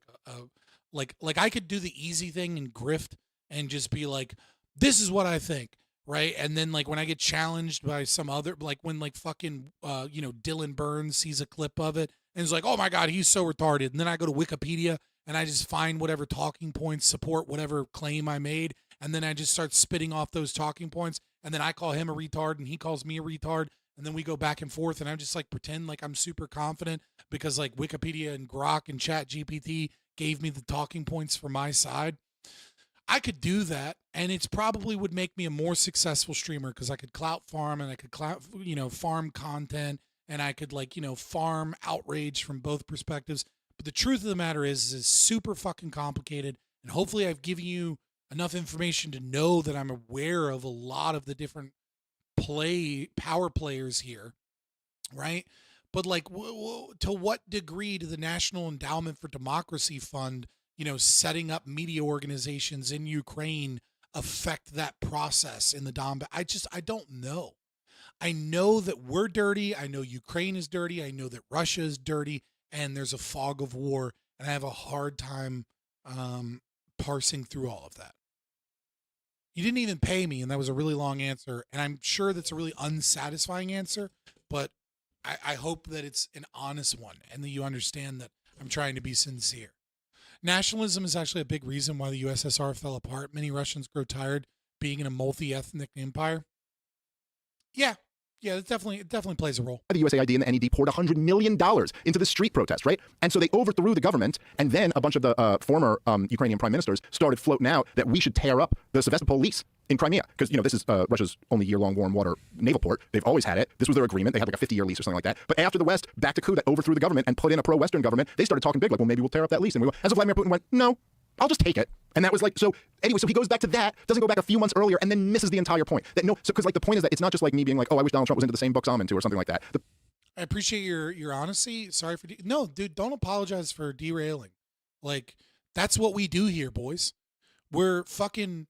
like I could do the easy thing and grift and just be like, this is what I think, right? And then like when I get challenged by some other, like when like fucking you know, Dylan Burns sees a clip of it and is like, oh my God, he's so retarded. And then I go to Wikipedia and I just find whatever talking points support whatever claim I made. And then I just start spitting off those talking points. And then I call him a retard and he calls me a retard. And then we go back and forth and I just like pretend like I'm super confident because like Wikipedia and Grok and Chat GPT gave me the talking points for my side. I could do that, and it's probably would make me a more successful streamer because I could clout farm and I could farm content and I could like, you know, farm outrage from both perspectives. But the truth of the matter is it's super fucking complicated. And hopefully I've given you enough information to know that I'm aware of a lot of the different power players here, right? But like, to what degree do the National Endowment for Democracy Fund, you know, setting up media organizations in Ukraine affect that process in the Donbass? I don't know. I know that we're dirty. I know Ukraine is dirty. I know that Russia is dirty, and there's a fog of war, and I have a hard time parsing through all of that. You didn't even pay me, and that was a really long answer, and I'm sure that's a really unsatisfying answer, but I hope that it's an honest one and that you understand that I'm trying to be sincere. Nationalism is actually a big reason why the USSR fell apart. Many Russians grow tired being in a multi-ethnic empire. Yeah, it definitely plays a role. The USAID and the NED poured $100 million into the street protest, right? And so they overthrew the government, and then a bunch of the former Ukrainian prime ministers started floating out that we should tear up the Sevastopol lease in Crimea, because this is Russia's only year-long warm water naval port. They've always had it. This was their agreement. They had like a 50-year lease or something like that. But after the West backed a coup that overthrew the government and put in a pro-Western government, they started talking big, like, well, maybe we'll tear up that lease. And as Vladimir Putin went, no, I'll just take it. And that was like, so anyway, so he goes back to that, doesn't go back a few months earlier, and then misses the entire point. That because like the point is that it's not just like me being like, oh, I wish Donald Trump was into the same books I'm into or something like that. I appreciate your honesty. Sorry for no, dude. Don't apologize for derailing. Like, that's what we do here, boys. We're fucking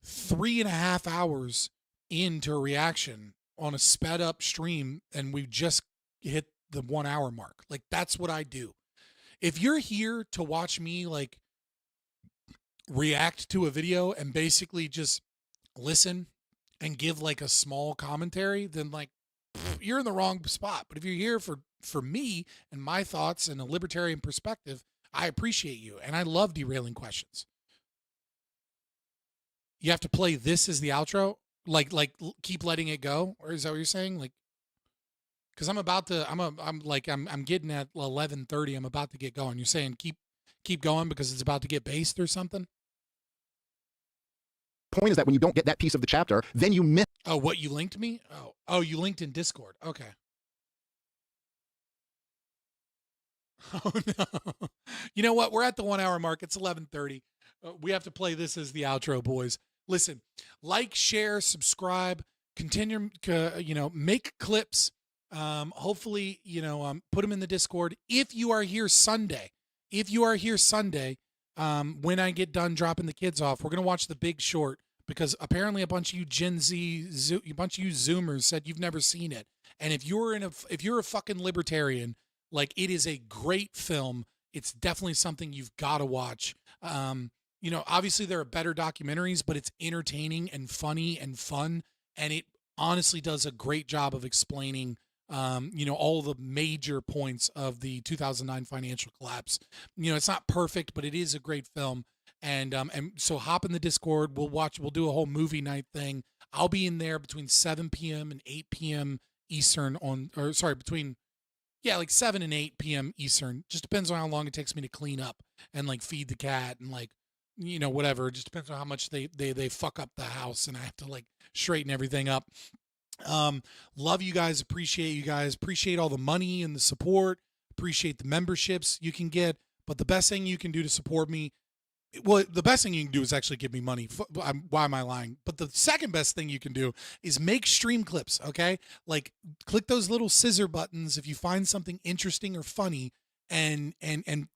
3.5 hours into a reaction on a sped up stream, and we just hit the 1 hour mark. Like, that's what I do. If you're here to watch me like react to a video and basically just listen and give like a small commentary, then like you're in the wrong spot. But if you're here for me and my thoughts and a libertarian perspective, I appreciate you, and I love derailing questions. You have to play this as the outro, like keep letting it go, or is that what you're saying? Like, because I'm getting at 11:30. I'm about to get going. You're saying keep going because it's about to get based or something. Point is that when you don't get that piece of the chapter, then you miss. Oh, what, you linked me? Oh, you linked in Discord. Okay. Oh no. You know what? We're at the 1 hour mark. It's 11:30. We have to play this as the outro, boys. Listen, like, share, subscribe, continue, make clips. Hopefully, put them in the Discord. If you are here Sunday, when I get done dropping the kids off, we're going to watch The Big Short, because apparently a bunch of you Gen Z, a bunch of you Zoomers said you've never seen it. And if you're a fucking libertarian, like, it is a great film. It's definitely something you've got to watch. Obviously there are better documentaries, but it's entertaining and funny and fun. And it honestly does a great job of explaining all the major points of the 2009 financial collapse. It's not perfect, but it is a great film. And so hop in the Discord. We'll do a whole movie night thing. I'll be in there between 7 p.m. and 8 p.m. Eastern between 7 and 8 p.m. Eastern. Just depends on how long it takes me to clean up and like feed the cat and like, whatever. It just depends on how much they fuck up the house and I have to like straighten everything up. Love you guys. Appreciate you guys. Appreciate all the money and the support. Appreciate the memberships you can get. But the best thing you can do to support me, the best thing you can do is actually give me money. Why am I lying? But the second best thing you can do is make stream clips, okay? Like, click those little scissor buttons if you find something interesting or funny, and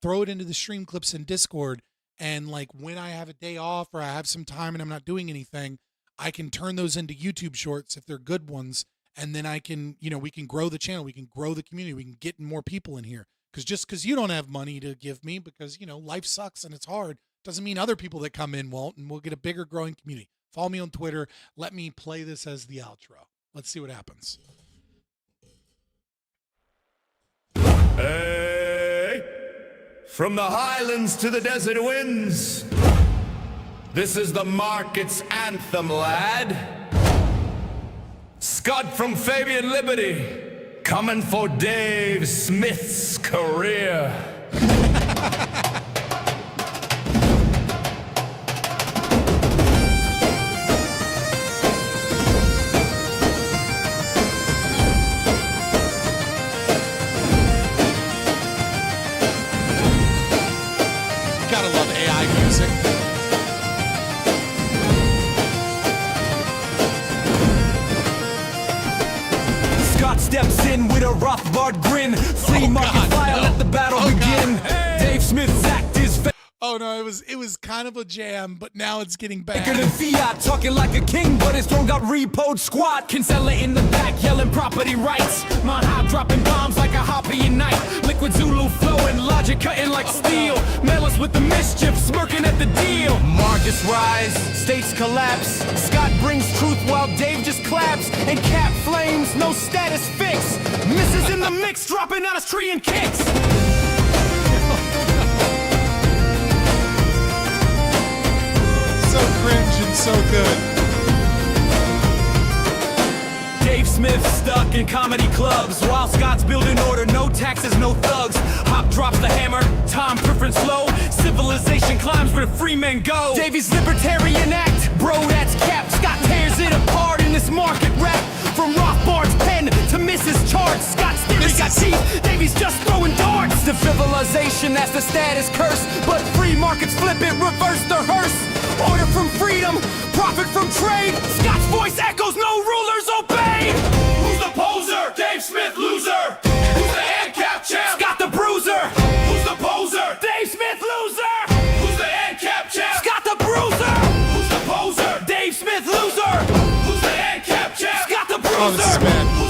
throw it into the stream clips in Discord. And like, when I have a day off or I have some time and I'm not doing anything, I can turn those into YouTube shorts if they're good ones. And then I can, we can grow the channel. We can grow the community. We can get more people in here. Because just because you don't have money to give me, because, life sucks and it's hard, doesn't mean other people that come in won't, and we'll get a bigger growing community. Follow me on Twitter. Let me play this as the outro. Let's see what happens. Hey, from the highlands to the desert winds, this is the market's anthem, lad. Scott from Fabian Liberty, coming for Dave Smith's career. Gotta love AI music. Scott steps in with a Rothbard grin. Free market file, let the battle begin. Dave Smith's act is Oh no, it was kind of a jam, but now it's getting bad. bigger than Fiat, talking like a king, but his throne got repoed squat. Kinsella in the back, yelling property rights. Mount High dropping bombs like a Hoppy night. Liquid Zulu flowing, logic cutting like steel. Melis with the mischief, smirking at the deal. Marcus rise, states collapse. Scott brings truth while Dave just claps. And Cap flames, no status fix. Misses in the mix, dropping out his tree and kicks. so cringe and so good. Dave Smith stuck in comedy clubs while Scott's building order, no taxes, no thugs. Hop drops the hammer, time preference low. Civilization climbs where the free men go. Davey's libertarian act, bro, that's cap. Scott tears it apart in this market rap. From Rothbard's pen to Mrs. Charts, Scott's theory got teeth, Davey's just throwing darts. Civilization, that's the status curse, but free markets flip it, reverse the hearse. Order from freedom, profit from trade. Scott's voice echoes, no rulers obey. Who's the poser? Dave Smith, loser. Who's the handicap champ? Scott the bruiser. Who's the poser? Dave Smith, loser. Who's the handicap champ? Scott the bruiser. Who's the poser? Dave Smith, loser. Who's the handicap champ? Scott the Oh, this is bruiser. bad.